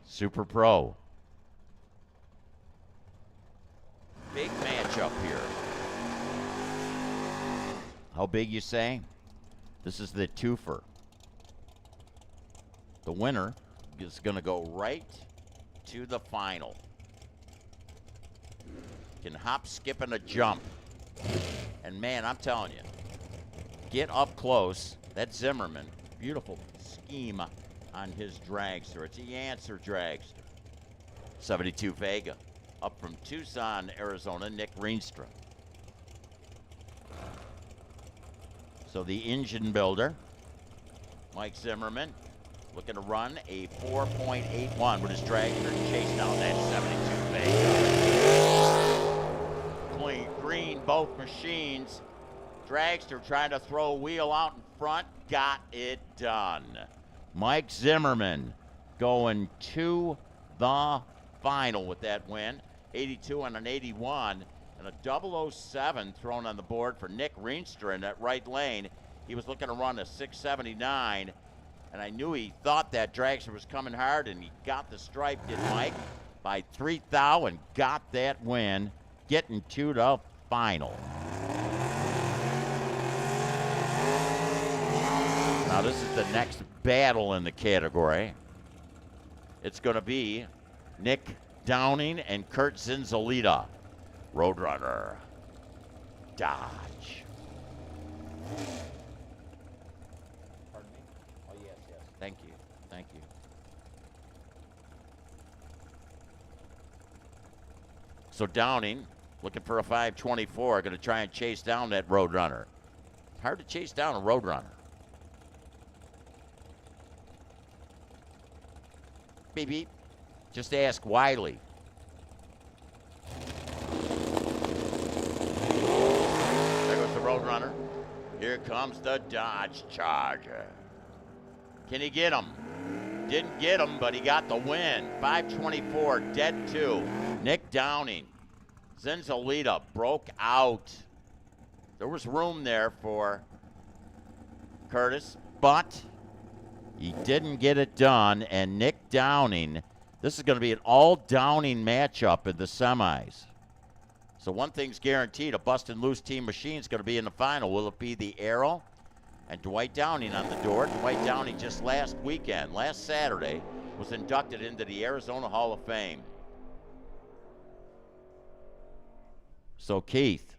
Super Pro. Big matchup here. How big you say? This is the twofer. The winner is going to go right to the final. Can hop, skip, and a jump. And man, I'm telling you, get up close. That Zimmerman, beautiful scheme on his dragster. It's a Yancer dragster. 72 Vega. Up from Tucson, Arizona, Nick Reenstra. So the engine builder, Mike Zimmerman, looking to run a 4.81 with his dragster to chase down that 72 Vega. Green, both machines. Dragster trying to throw a wheel out in front, got it done. Mike Zimmerman going to the final with that win. 82 on an 81, and a 007 thrown on the board for Nick Reenstra in that right lane. He was looking to run a 679, and I knew he thought that dragster was coming hard, and he got the stripe, did Mike, by 3 thou and got that win, getting to the final. Now this is the next battle in the category. It's going to be Nick Downing and Kurt Zinzolita. Roadrunner. Dodge. Pardon me? Oh, yes, yes. Thank you. Thank you. So Downing, looking for a 524, going to try and chase down that Roadrunner. Hard to chase down a Roadrunner. Beep, beep. Just ask Wiley. There goes the Roadrunner. Here comes the Dodge Charger. Can he get him? Didn't get him, but he got the win. 524, dead 2. Nick Downing. Zinzolita broke out. There was room there for Curtis, but he didn't get it done, and Nick Downing, this is going to be an all-Downing matchup in the semis. So one thing's guaranteed, a busted loose team machine is going to be in the final. Will it be the Arrow and Dwight Downing on the door? Dwight Downing just last Saturday, was inducted into the Arizona Hall of Fame. So Keith,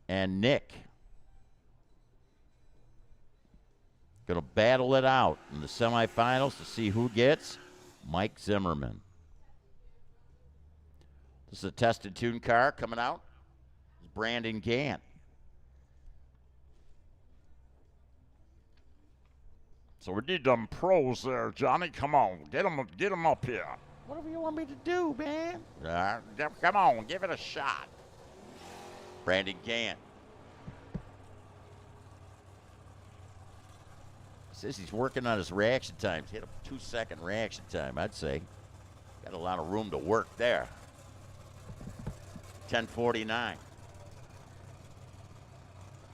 and Nick going to battle it out in the semifinals to see who gets Mike Zimmerman. This is a tested tune car coming out. It's Brandon Gant. So we need them pros there, Johnny. Come on, get them up here. Whatever you want me to do, man. Come on, give it a shot. Brandon Gant. Says he's working on his reaction times. Hit a 2-second reaction time, I'd say. Got a lot of room to work there. 10:49.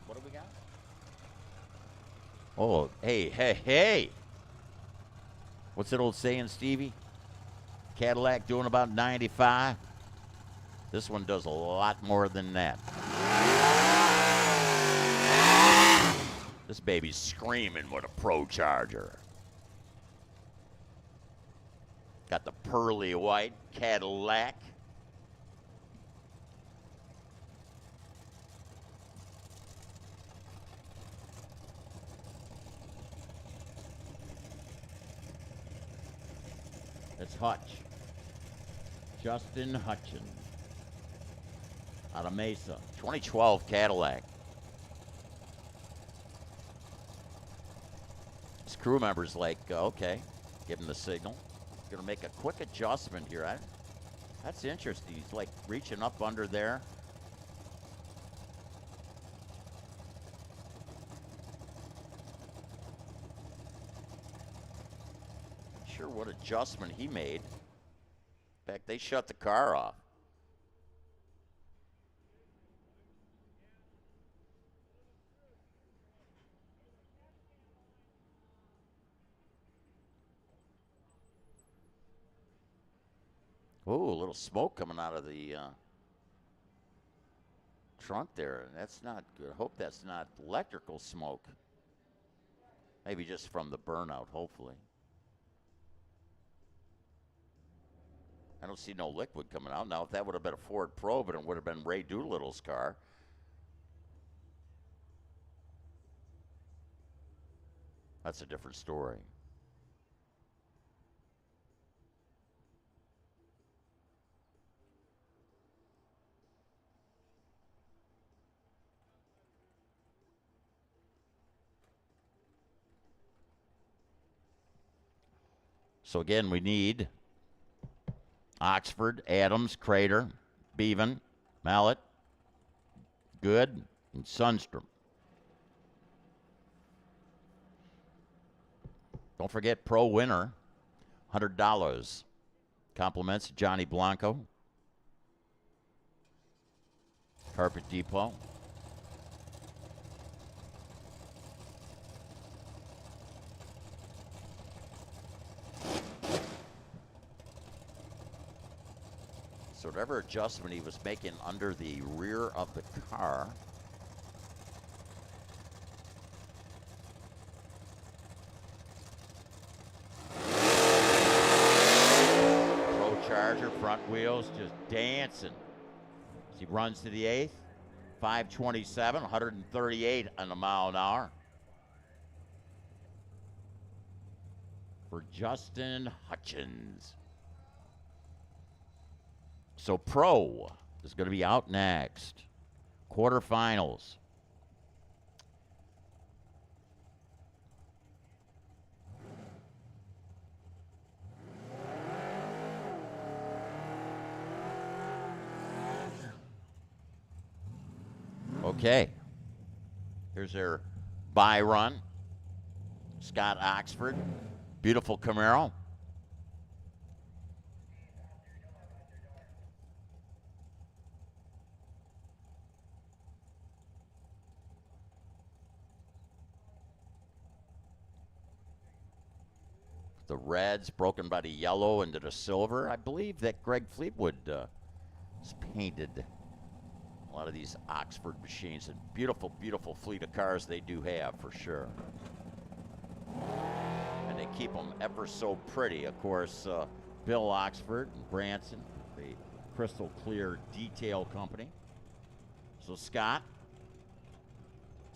What do we got? Oh, hey. What's that old saying, Stevie? Cadillac doing about 95. This one does a lot more than that. This baby's screaming with a Pro Charger. Got the pearly white Cadillac. It's Hutch. Justin Hutchin. Out of Mesa. 2012 Cadillac. His crew member's like, okay, give him the signal. Gonna make a quick adjustment here. That's interesting. He's like reaching up under there. Not sure what adjustment he made. In fact, they shut the car off. Ooh, a little smoke coming out of the trunk there. That's not good. Hope that's not electrical smoke. Maybe just from the burnout, hopefully. I don't see no liquid coming out. Now, if that would have been a Ford Probe, and it would have been Ray Doolittle's car. That's a different story. So again, we need Oxford, Adams, Crater, Bevan, Mallet, Good, and Sundstrom. Don't forget Pro winner, $100. Compliments Johnny Blanco. Carpet Depot. So whatever adjustment he was making under the rear of the car, Pro Charger, front wheels just dancing. As he runs to the 8th, 527, 138 on a mile an hour. For Justin Hutchins. So Pro is going to be out next. Quarterfinals. Okay. Here's their bye run. Scott Oxford. Beautiful Camaro. The reds broken by the yellow into the silver. I believe that Greg Fleetwood has painted a lot of these Oxford machines. And beautiful, beautiful fleet of cars they do have, for sure. And they keep them ever so pretty. Of course, Bill Oxford and Branson, the Crystal Clear Detail Company. So Scott,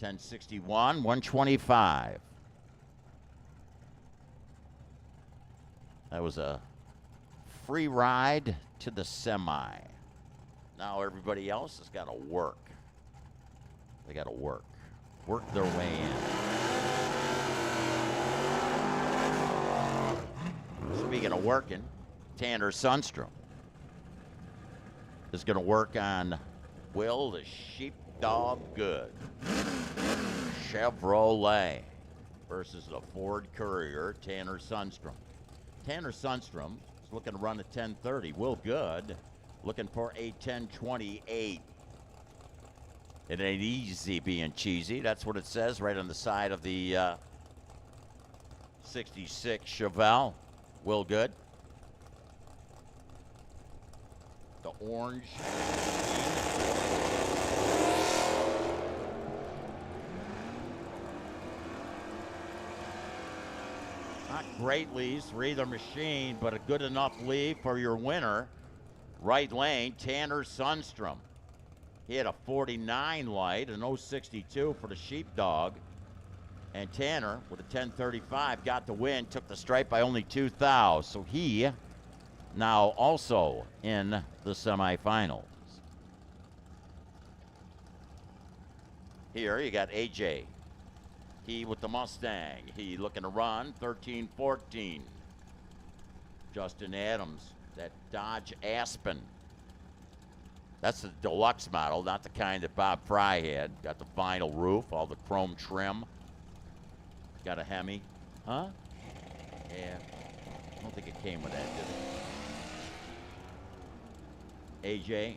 1061, 125. That was a free ride to the semi. Now everybody else has got to work. They got to work. Work their way in. Speaking of working, Tanner Sundstrom is going to work on Will the Sheepdog Good. Chevrolet versus the Ford Courier, Tanner Sundstrom. Tanner Sundstrom is looking to run a 1030. Will Good looking for a 1028. It ain't easy being cheesy. That's what it says right on the side of the 66 Chevelle. Will Good. The orange. Not great leads for either machine, but a good enough lead for your winner. Right lane, Tanner Sundstrom. He had a 49 light, an 062 for the Sheepdog. And Tanner, with a 1035, got the win, took the stripe by only 2 thou. So he now also in the semifinals. Here you got AJ. He with the Mustang. He looking to run 13-14. Justin Adams, that Dodge Aspen. That's the deluxe model, not the kind that Bob Fry had. Got the vinyl roof, all the chrome trim. Got a Hemi. Huh? Yeah. I don't think it came with that, did it? AJ.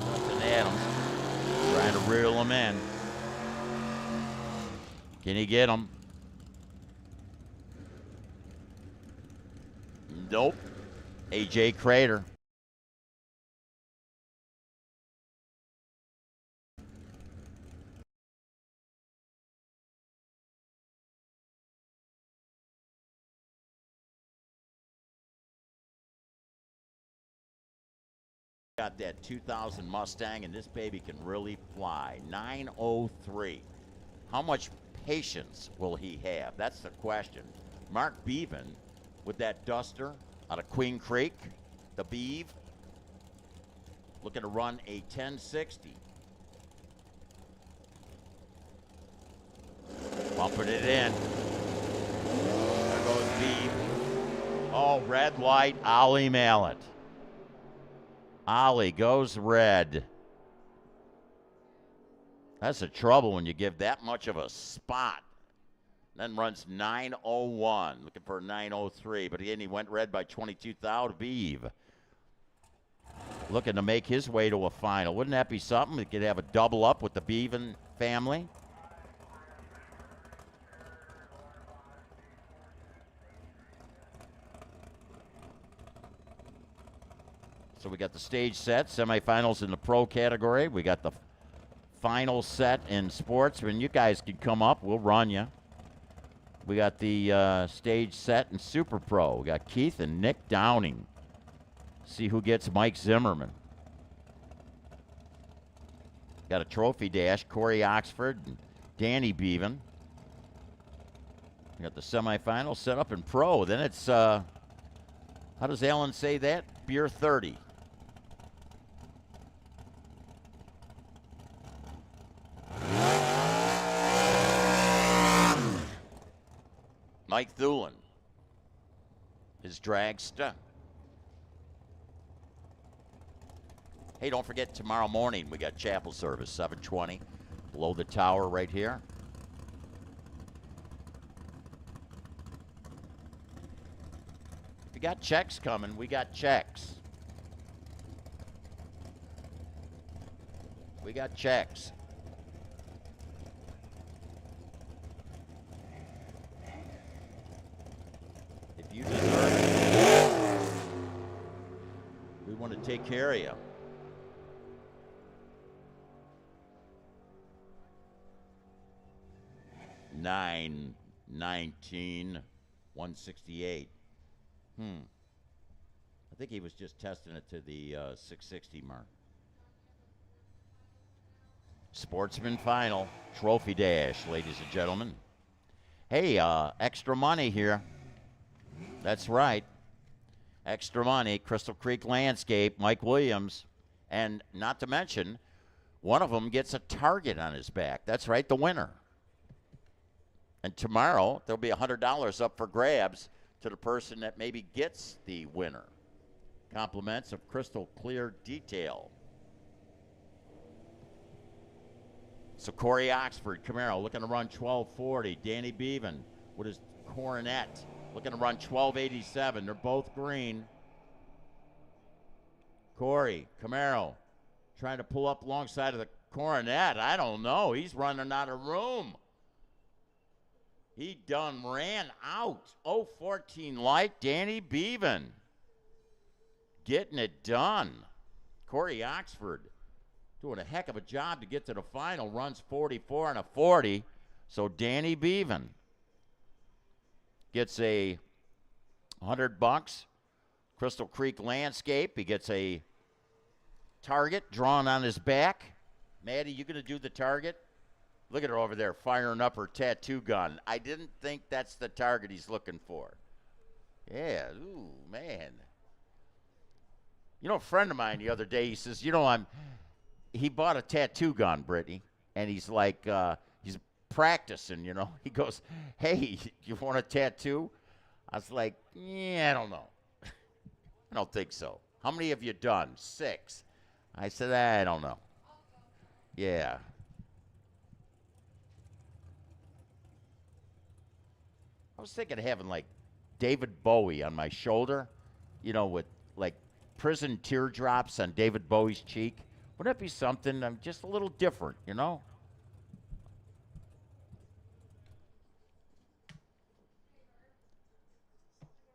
Justin Adams. Trying to reel him in. Can he get him? Nope. AJ Crater. Got that 2000 Mustang, and this baby can really fly. 903. How much patience will he have? That's the question. Mark Beaven with that duster out of Queen Creek, the Beeve, looking to run a 1060. Bumping it in. There goes Beeve. Oh, red light, Ollie Mallet. Ollie goes red. That's the trouble when you give that much of a spot. Then runs 901, looking for 903. But again, he went red by 22,000. Beeve looking to make his way to a final. Wouldn't that be something? We could have a double up with the Beaven family. So we got the stage set, semifinals in the pro category. We got the final set in sportsman. You guys can come up. We'll run you. We got the stage set in super pro. We got Keith and Nick Downing. See who gets Mike Zimmerman. Got a trophy dash, Corey Oxford and Danny Beaven. We got the semifinals set up in pro. Then it's, how does Alan say that? Beer 30. Mike Thulin, his dragster. Hey, don't forget tomorrow morning we got chapel service, 7:20, below the tower right here. If you got checks coming, we got checks. We got checks. You deserve it. We want to take care of you. $9.19, $168. I think he was just testing it to the 660 mark. Sportsman final, trophy dash, ladies and gentlemen. Hey, extra money here. That's right. Extra money, Crystal Creek Landscape, Mike Williams. And not to mention, one of them gets a target on his back. That's right, the winner. And tomorrow, there'll be $100 up for grabs to the person that maybe gets the winner. Compliments of Crystal Clear Detail. So Corey Oxford, Camaro, looking to run 1240. Danny Beaven with his Coronet, looking to run 1287. They're both green. Corey, Camaro, trying to pull up alongside of the Coronet. I don't know. He's running out of room. He done ran out. 014 light, Danny Beaven. Getting it done. Corey Oxford doing a heck of a job to get to the final. Runs 44 and a 40. So Danny Beaven gets a $100. Crystal Creek Landscape. He gets a target drawn on his back. Maddie, you going to do the target? Look at her over there firing up her tattoo gun. I didn't think that's the target he's looking for. Yeah, ooh, man. You know, a friend of mine the other day, he says, he bought a tattoo gun, Brittany, and he's like, he's practicing, you know. He goes, hey, you want a tattoo? I was like, yeah, I don't know. I don't think so. How many have you done? 6. I said, I don't know. Yeah. I was thinking of having, like, David Bowie on my shoulder, you know, with, like, prison teardrops on David Bowie's cheek. Wouldn't that be something? I'm just a little different, you know?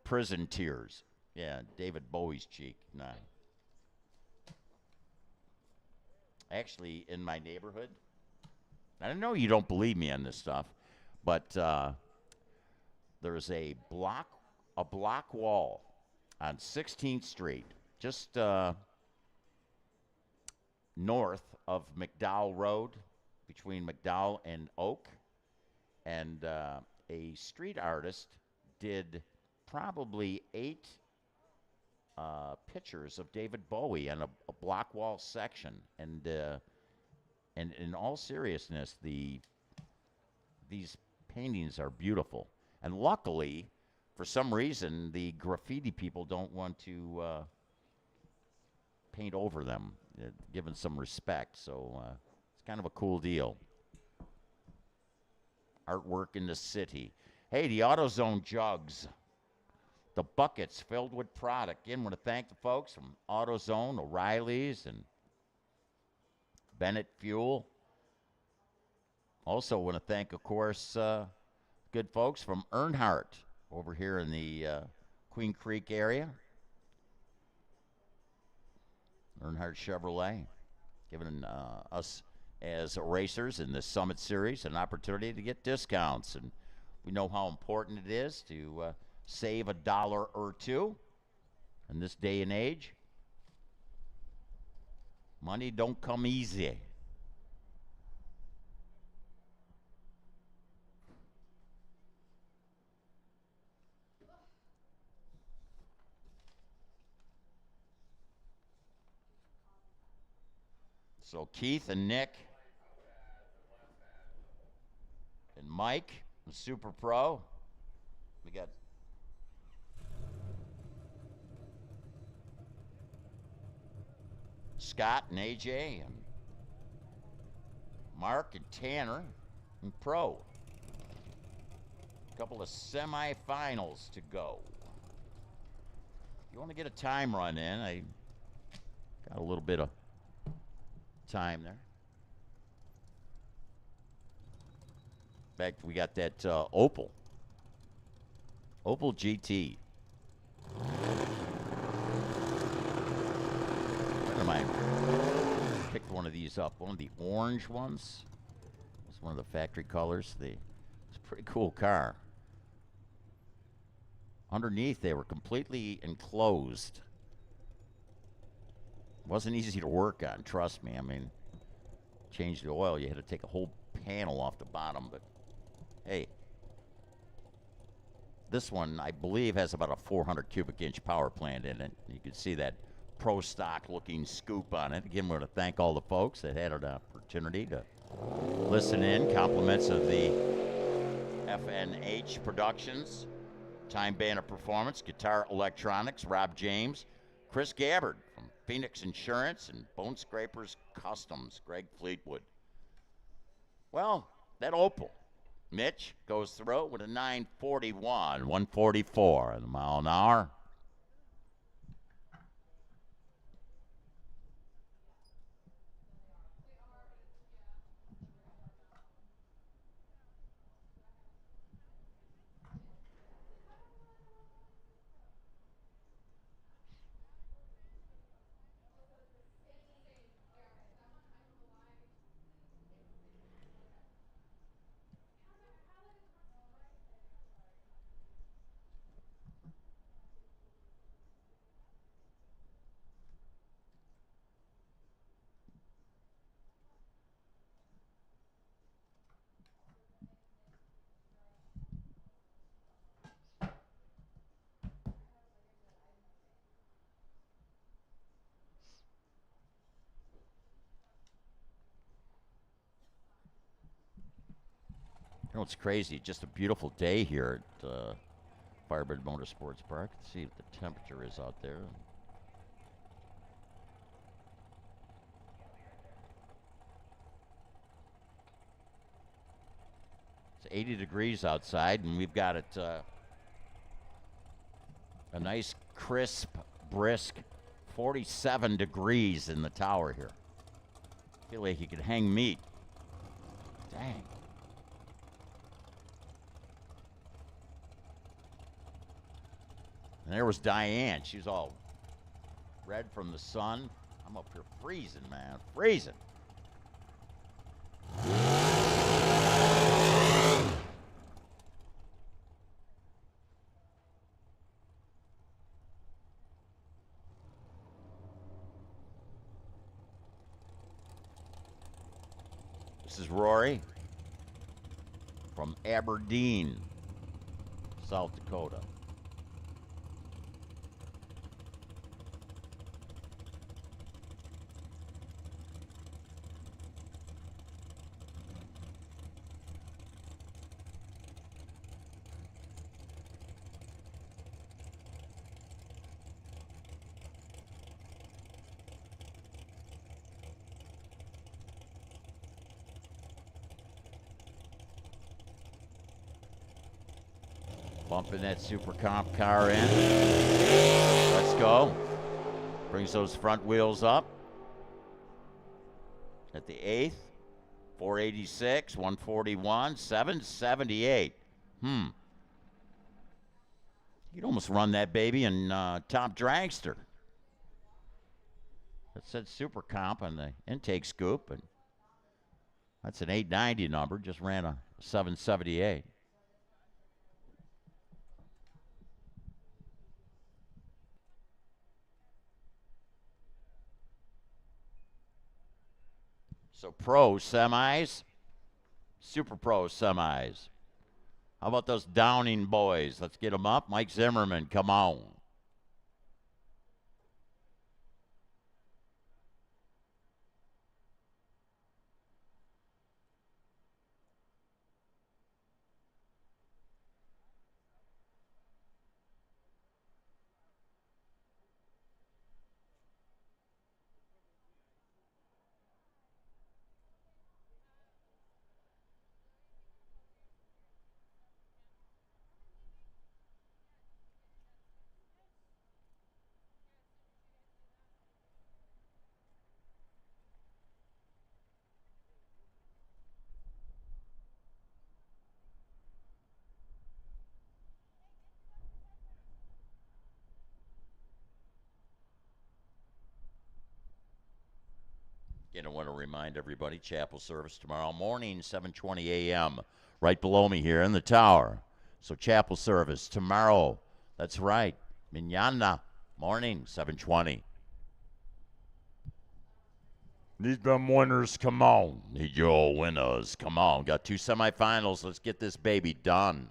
Prison tears. Yeah, David Bowie's cheek. Nah. Actually, in my neighborhood, I know you don't believe me on this stuff, but there's a block wall on 16th Street, just north of McDowell Road, between McDowell and Oak. And a street artist did probably 8 pictures of David Bowie on a block wall section. And in all seriousness, these paintings are beautiful. And luckily, for some reason, the graffiti people don't want to paint over them, given some respect. So it's kind of a cool deal. Artwork in the city. Hey, the AutoZone jugs. The buckets filled with product. Again, want to thank the folks from AutoZone, O'Reilly's, and Bennett Fuel. Also want to thank, of course, good folks from Earnhardt over here in the Queen Creek area. Earnhardt Chevrolet, giving us as racers in the Summit Series an opportunity to get discounts. And we know how important it is to save $1 or $2 in this day and age. Money don't come easy. So Keith and Nick and Mike, the Super Pro. We got Scott and AJ and Mark and Tanner and Pro. A couple of semifinals to go. If you want to get a time run in, I got a little bit of time there. In fact, we got that Opel GT. Friend of mine picked one of these up. One of the orange ones. It's one of the factory colors. It's a pretty cool car. Underneath, they were completely enclosed. Wasn't easy to work on, trust me. I mean, change the oil, you had to take a whole panel off the bottom, but hey. This one, I believe, has about a 400 cubic inch power plant in it. You can see that pro stock looking scoop on it. Again, we want to thank all the folks that had an opportunity to listen in. Compliments of the FNH Productions, Time Banner Performance, Guitar Electronics, Rob James, Chris Gabbard from Phoenix Insurance, and Bone Scrapers Customs, Greg Fleetwood. Well, that Opel, Mitch goes through with a 941, 144 in the mile an hour. You know, it's crazy. Just a beautiful day here at Firebird Motorsports Park. Let's see what the temperature is out there. It's 80 degrees outside, and we've got it a nice, crisp, brisk 47 degrees in the tower here. I feel like you could hang meat. Dang. And there was Diane. She was all red from the sun. I'm up here freezing, man. Freezing. This is Rory from Aberdeen, South Dakota. Bumping that super comp car in. Let's go. Brings those front wheels up. At the 8th, 486, 141, 778. You'd almost run that baby in top dragster. That said super comp on the intake scoop, and that's an 890 number. Just ran a 778. So pro semis, super pro semis. How about those Downing boys? Let's get them up. Mike Zimmerman, come on. Again, I want to remind everybody, chapel service tomorrow morning, 7:20 a.m., right below me here in the tower. So chapel service tomorrow. That's right. Mañana morning, 7:20. Need them winners, come on. Need your winners, come on. Got 2 semifinals. Let's get this baby done.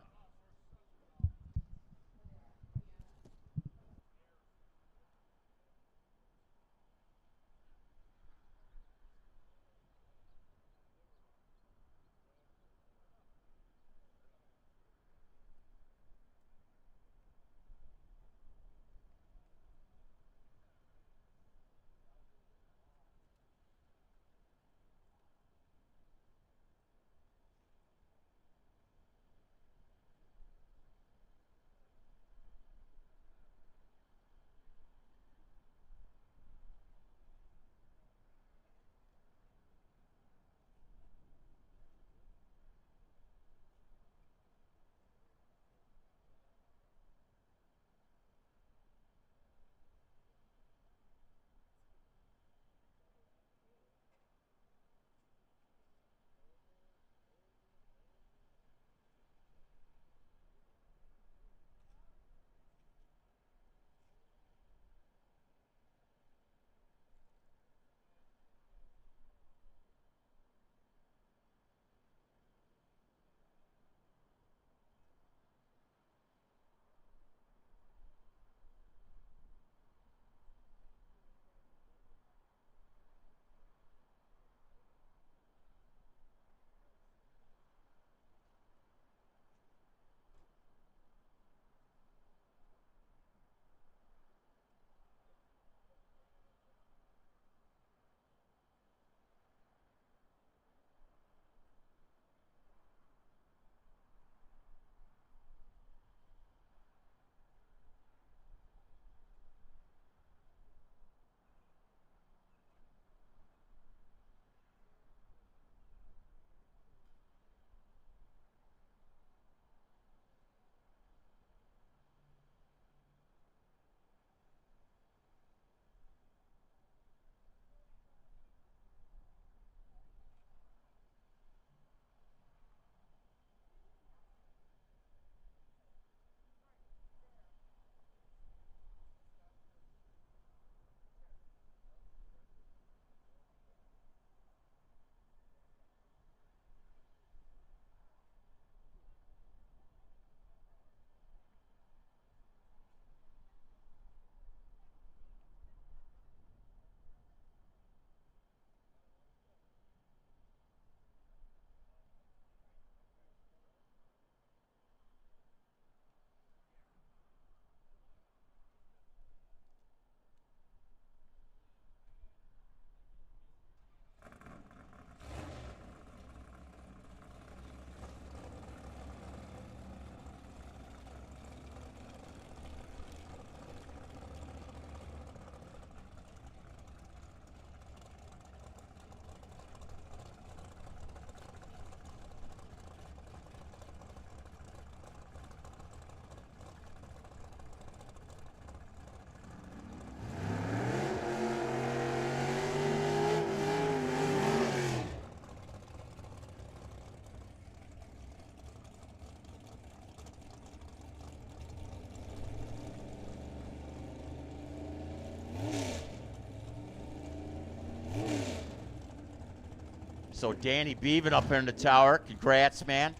So Danny Beaven up here in the tower. Congrats, man.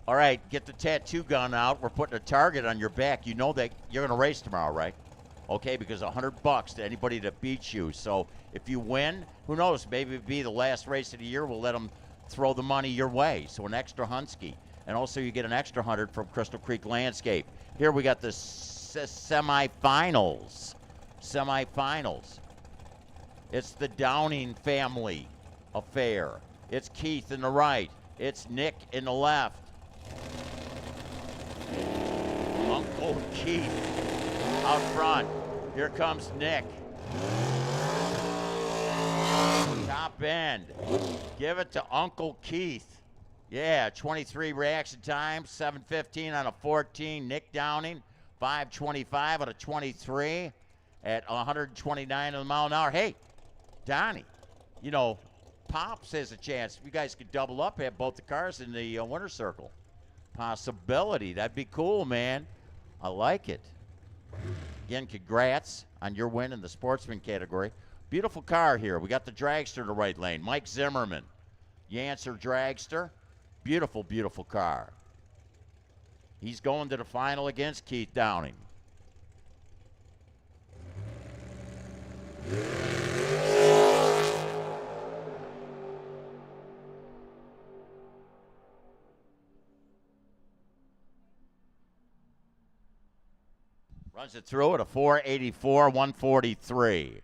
All right, get the tattoo gun out. We're putting a target on your back. You know that you're going to race tomorrow, right? Okay, because $100 to anybody that beats you. So if you win, who knows? Maybe it'll be the last race of the year. We'll let them throw the money your way. So an extra Hunsky. And also you get an extra 100 from Crystal Creek Landscape. Here we got the semifinals. Semifinals. It's the Downing family affair. It's Keith in the right. It's Nick in the left. Uncle Keith out front. Here comes Nick. Top end. Give it to Uncle Keith. Yeah, 23 reaction time, 7:15 on a 14. Nick Downing, 5:25 on a 23 at 129 of the mile an hour. Hey, Donnie, you know, Pops has a chance. You guys could double up, have both the cars in the winner's circle. Possibility. That'd be cool, man. I like it. Again, congrats on your win in the sportsman category. Beautiful car here. We got the dragster in the right lane. Mike Zimmerman, Yancer dragster. Beautiful, beautiful car. He's going to the final against Keith Downing. Runs it through at a 484, 143.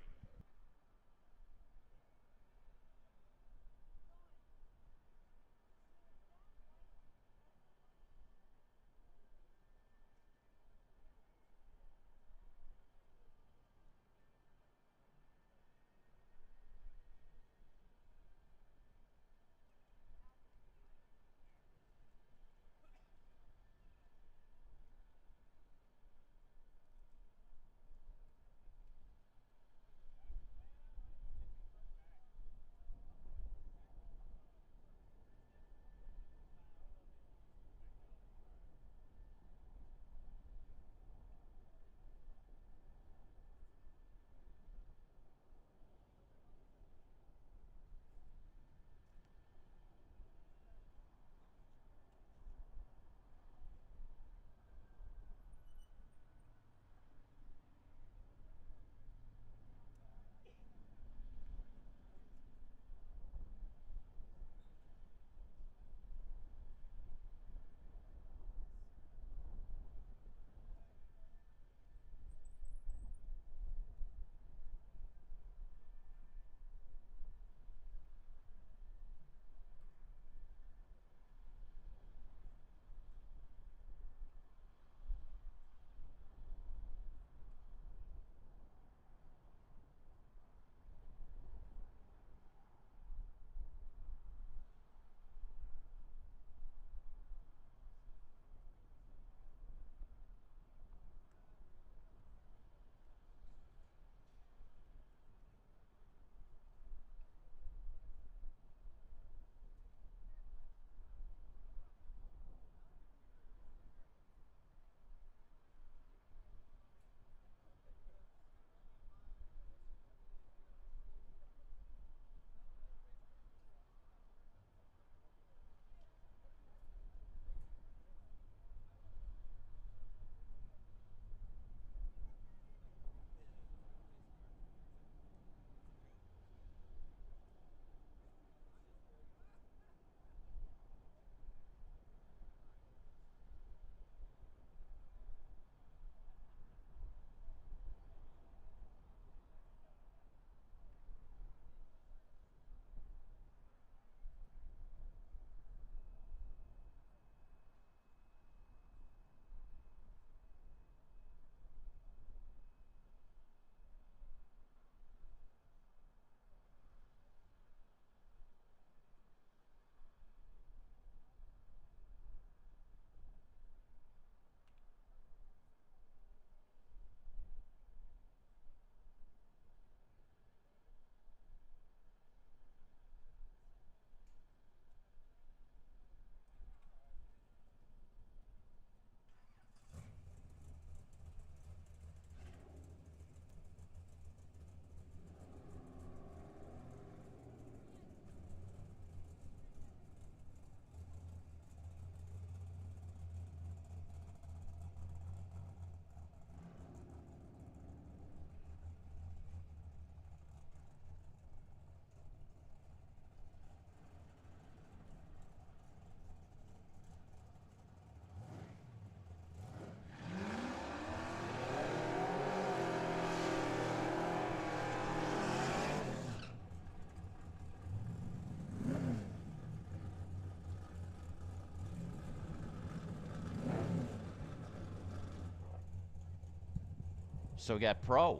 So we got Pro.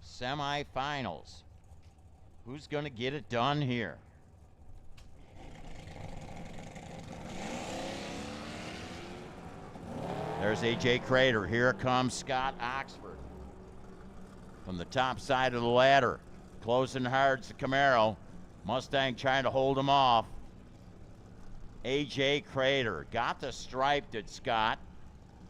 Semifinals. Who's going to get it done here? There's AJ Crater. Here comes Scott Oxford. From the top side of the ladder. Closing hard to Camaro. Mustang trying to hold him off. AJ Crater. Got the stripe, did Scott.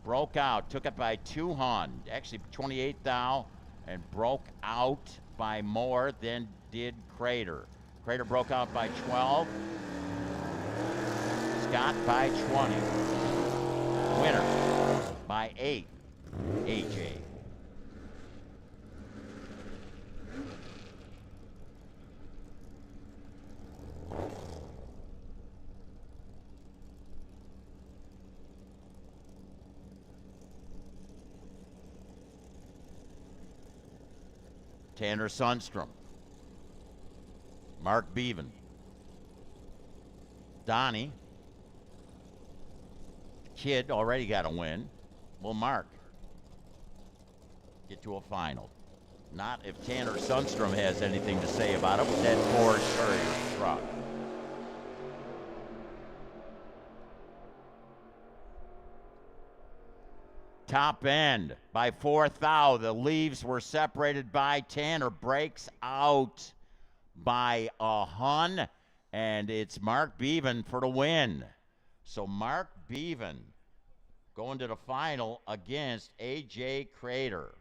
Broke out. Took it by 200. Actually, 28 thou. And broke out by more than did Crater. Crater broke out by 12. Scott by 20. Winner by 8. AJ. Tanner Sundstrom. Mark Bevan. Donnie. Kid already got a win. Will Mark get to a final? Not if Tanner Sundstrom has anything to say about it with that Ford Courier truck. Top end by 4 thou. The leaves were separated by Tanner. Breaks out by a hun. And it's Mark Bevan for the win. So Mark Bevan going to the final against AJ Crater.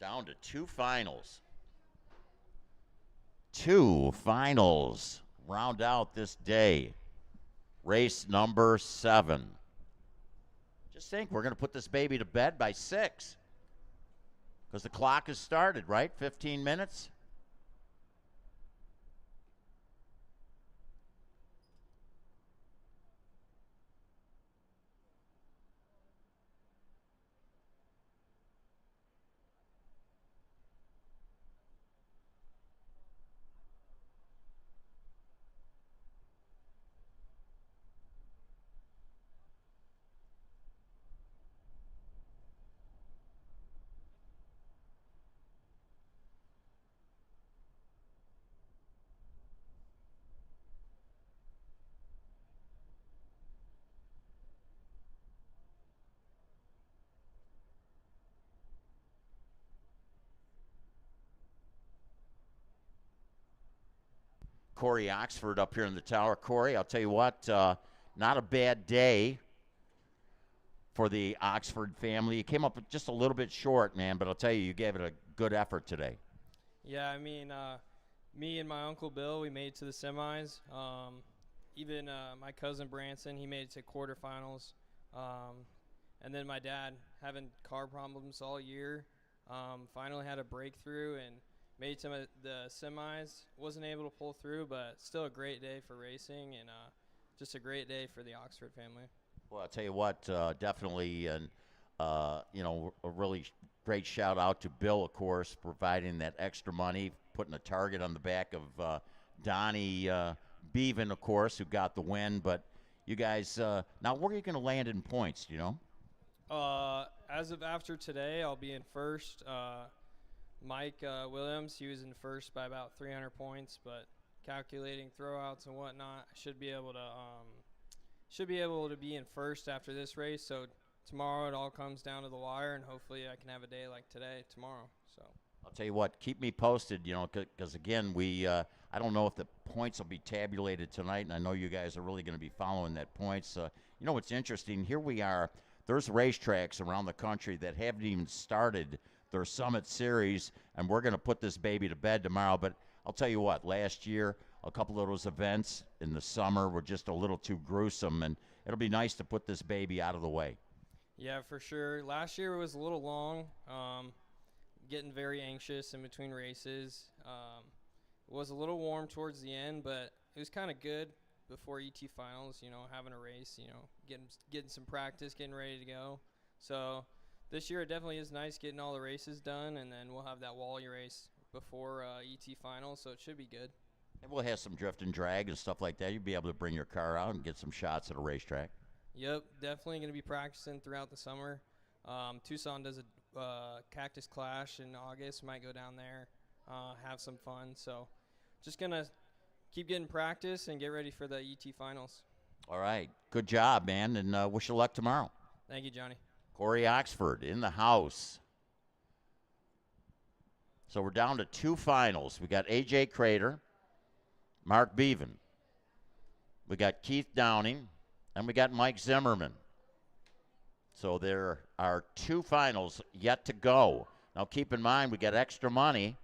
Down to 2 finals. 2 finals round out this day. Race number 7. Just think, we're going to put this baby to bed by 6. Because the clock has started, right? 15 minutes. Corey Oxford up here in the tower. Corey, I'll tell you what, not a bad day for the Oxford family. You came up just a little bit short, man, but I'll tell you, you gave it a good effort today. Yeah, I mean, me and my Uncle Bill, we made it to the semis. Even my cousin Branson, he made it to quarterfinals. And then my dad, having car problems all year, finally had a breakthrough and made some of the semis. Wasn't able to pull through, but still a great day for racing and just a great day for the Oxford family. Well, I'll tell you what, definitely, and you know, a really great shout out to Bill, of course, providing that extra money, putting a target on the back of Donnie Bevan, of course, who got the win. But you guys, now where are you going to land in points? Do you know? As of after today, I'll be in first. Mike Williams, he was in first by about 300 points, but calculating throwouts and whatnot, I should be able to be in first after this race. So tomorrow it all comes down to the wire, and hopefully I can have a day like today tomorrow. So I'll tell you what, keep me posted, you know, because again, I don't know if the points will be tabulated tonight, and I know you guys are really going to be following that points. You know what's interesting? Here we are. There's racetracks around the country that haven't even started their Summit Series, and we're going to put this baby to bed tomorrow. But I'll tell you what, last year, a couple of those events in the summer were just a little too gruesome, and it'll be nice to put this baby out of the way. Yeah, for sure. Last year was a little long, getting very anxious in between races. It was a little warm towards the end, but it was kind of good before ET finals, you know, having a race, you know, getting some practice, getting ready to go. So this year it definitely is nice getting all the races done, and then we'll have that Wally race before ET finals, so it should be good. And we'll have some drift and drag and stuff like that. You'll be able to bring your car out and get some shots at a racetrack. Yep, definitely going to be practicing throughout the summer. Tucson does a Cactus Clash in August. Might go down there, have some fun. So just going to keep getting practice and get ready for the ET finals. All right. Good job, man, and wish you luck tomorrow. Thank you, Johnny. Corey Oxford in the house. So we're down to 2 finals. We got A.J. Crater, Mark Beaven. We got Keith Downing, and we got Mike Zimmerman. So there are 2 finals yet to go. Now keep in mind, we got extra money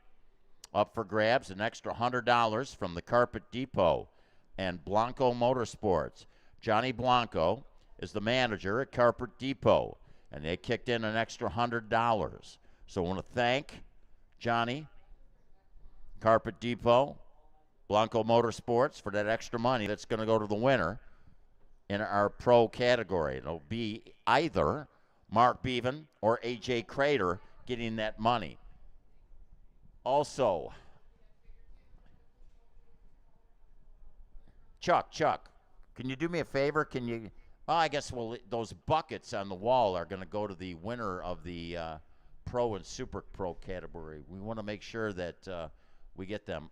up for grabs, an extra $100 from the Carpet Depot and Blanco Motorsports. Johnny Blanco is the manager at Carpet Depot, and they kicked in an extra $100. So I want to thank Johnny, Carpet Depot, Blanco Motorsports for that extra money that's going to go to the winner in our pro category. It'll be either Mark Beaven or A.J. Crater getting that money. Also, Chuck, can you do me a favor? Can you, well, I guess those buckets on the wall are going to go to the winner of the pro and super pro category. We want to make sure that we get them.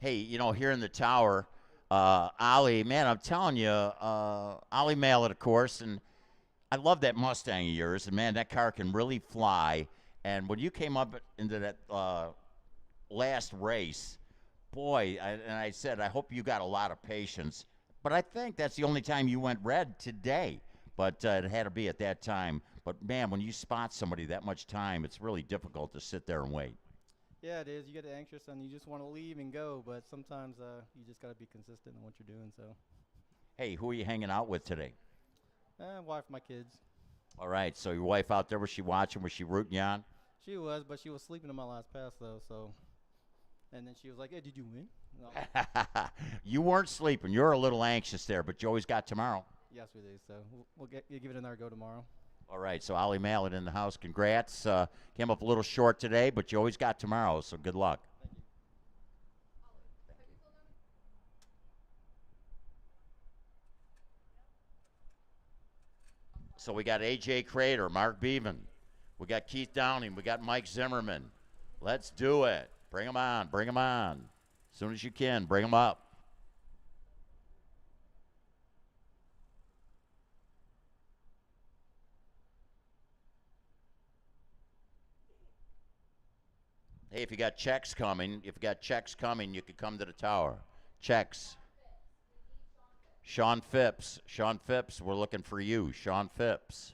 Hey, you know, here in the tower, Ollie, man, I'm telling you, Ollie Mallet, of course, and I love that Mustang of yours, and man, that car can really fly. And when you came up into that last race, boy, I said, I hope you got a lot of patience. But I think that's the only time you went red today. But it had to be at that time. But, man, when you spot somebody that much time, it's really difficult to sit there and wait. Yeah, it is. You get anxious and you just want to leave and go, but sometimes you just got to be consistent in what you're doing. So, hey, who are you hanging out with today? Wife, my kids. All right, so your wife out there, was she watching? Was she rooting you on? She was, but she was sleeping in my last pass, though. So, and then she was like, "Hey, did you win?" No. You weren't sleeping. You're a little anxious there, but you always got tomorrow. Yes, we do. So we'll give it another go tomorrow. All right, so Ollie Mallet in the house. Congrats. Came up a little short today, but you always got tomorrow, so good luck. Thank you. So we got A.J. Crater, Mark Beaven. We got Keith Downing. We got Mike Zimmerman. Let's do it. Bring them on. Bring them on. As soon as you can, bring them up. Hey, if you got checks coming, you could come to the tower. Checks. Sean Phipps. Sean Phipps, we're looking for you. Sean Phipps.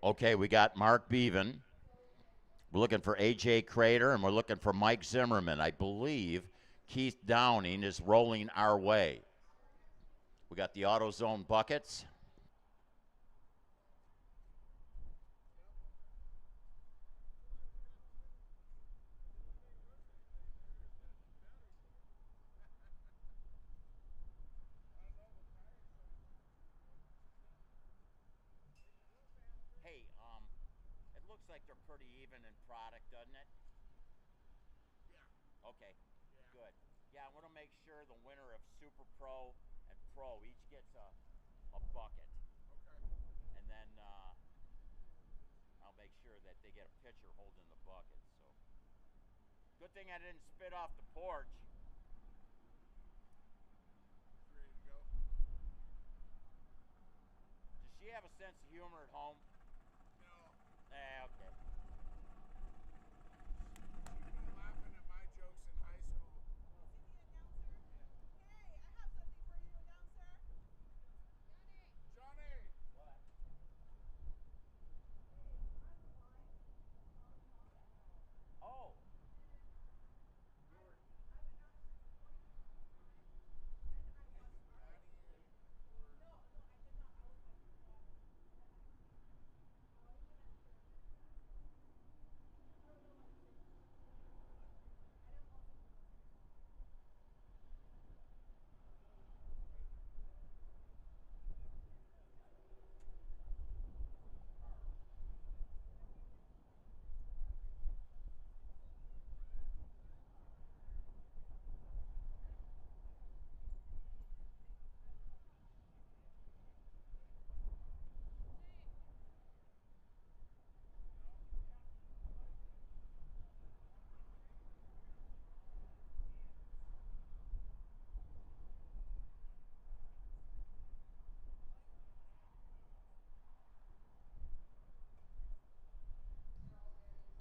Okay, we got Mark Beaven. We're looking for A.J. Crater, and we're looking for Mike Zimmerman. I believe Keith Downing is rolling our way. We got the AutoZone buckets. Hey, it looks like they're pretty even in product, doesn't it? Yeah. Okay, good. Yeah, I want to make sure the winner of Super Pro and Pro each gets a bucket. Okay. And then I'll make sure that they get a pitcher holding the bucket. So, good thing I didn't spit off the porch. Ready to go? Does she have a sense of humor at home? No. Okay. Laughing at my jokes in high school. Johnny! What? Oh.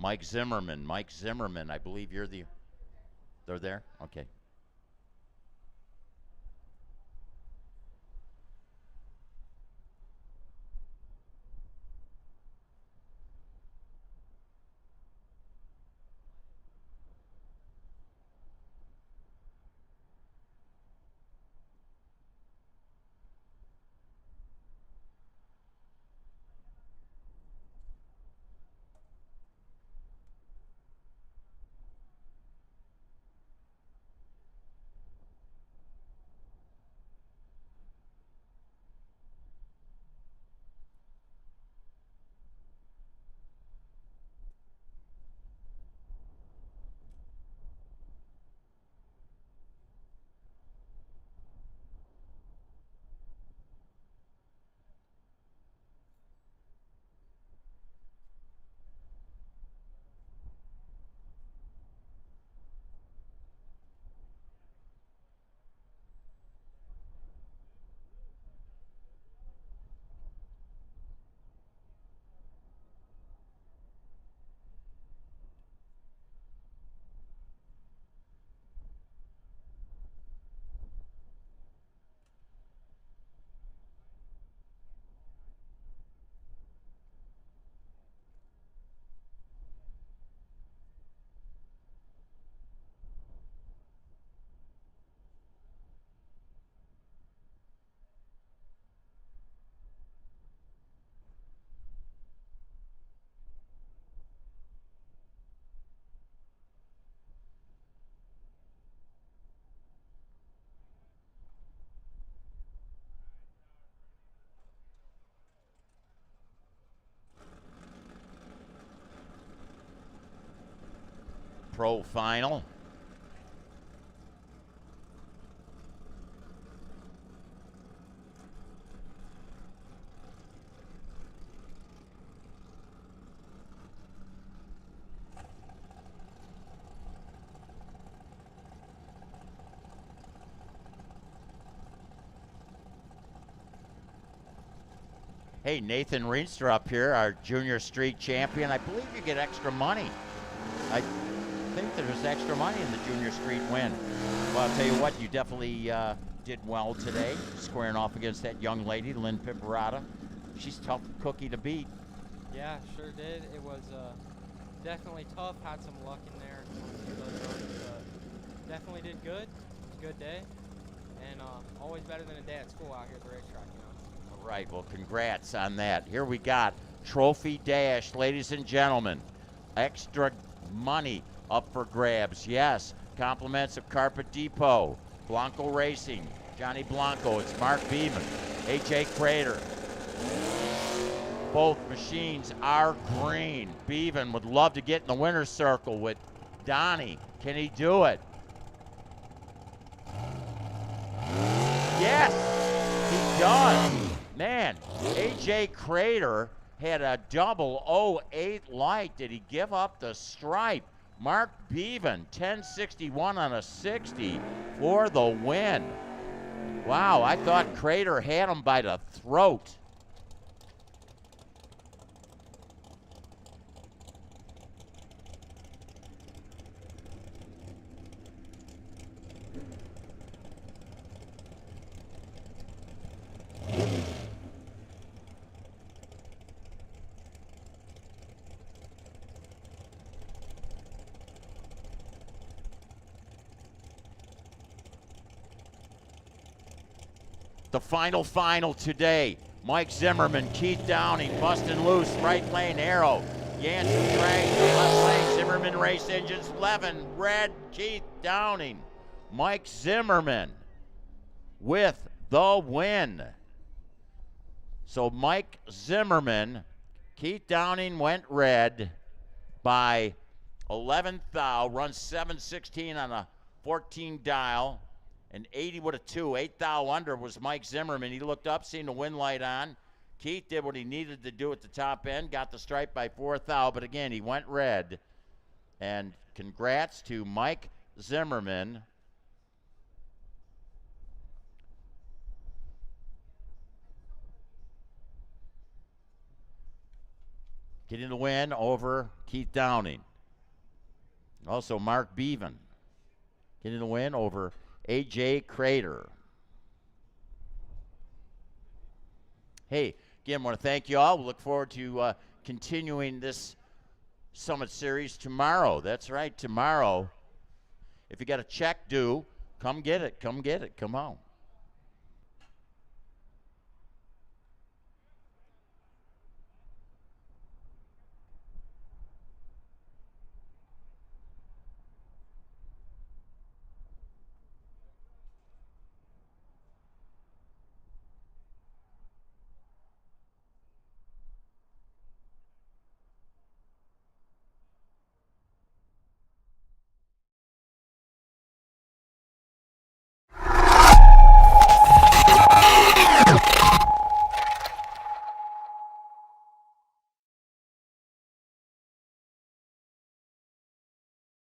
Mike Zimmerman, I believe you're the... They're there? Okay. Pro final. Hey, Nathan Rienster up here, our junior street champion. I believe you get extra money. I think there's extra money in the junior street win. Well, I'll tell you what, you definitely did well today, squaring off against that young lady, Lynn Piperata. She's a tough cookie to beat. Yeah, sure did. It was definitely tough. Had some luck in there on a few of those runs, but definitely did good. It was a good day, and always better than a day at school out here at the racetrack, you know. All right, well, congrats on that. Here we got Trophy Dash, ladies and gentlemen. Extra money up for grabs. Yes, compliments of Carpet Depot, Blanco Racing, Johnny Blanco. It's Mark Beeman, AJ Crater. Both machines are green. Beevan would love to get in the winner's circle with Donnie. Can he do it? Yes, he does. Man, AJ Crater had a double 08 light. Did he give up the stripe? Mark Beevan, 1061 on a 60 for the win. Wow, I thought Crater had him by the throat. The final today. Mike Zimmerman, Keith Downing, busting loose, right lane arrow. Jansen drags the left lane. Zimmerman race engines 11, red, Keith Downing. Mike Zimmerman with the win. So Mike Zimmerman, Keith Downing went red by 11th thou, runs 7:16 on a 14 dial. And 80 with a 2, 8 thou under was Mike Zimmerman. He looked up, seen the wind light on. Keith did what he needed to do at the top end, got the stripe by 4 thou, but again, he went red. And congrats to Mike Zimmerman. Getting the win over Keith Downing. Also, Mark Beevan getting the win over AJ Crater. Hey, again, want to thank you all. We look forward to continuing this Summit Series tomorrow. That's right, tomorrow. If you got a check due, come get it. Come get it. Come on.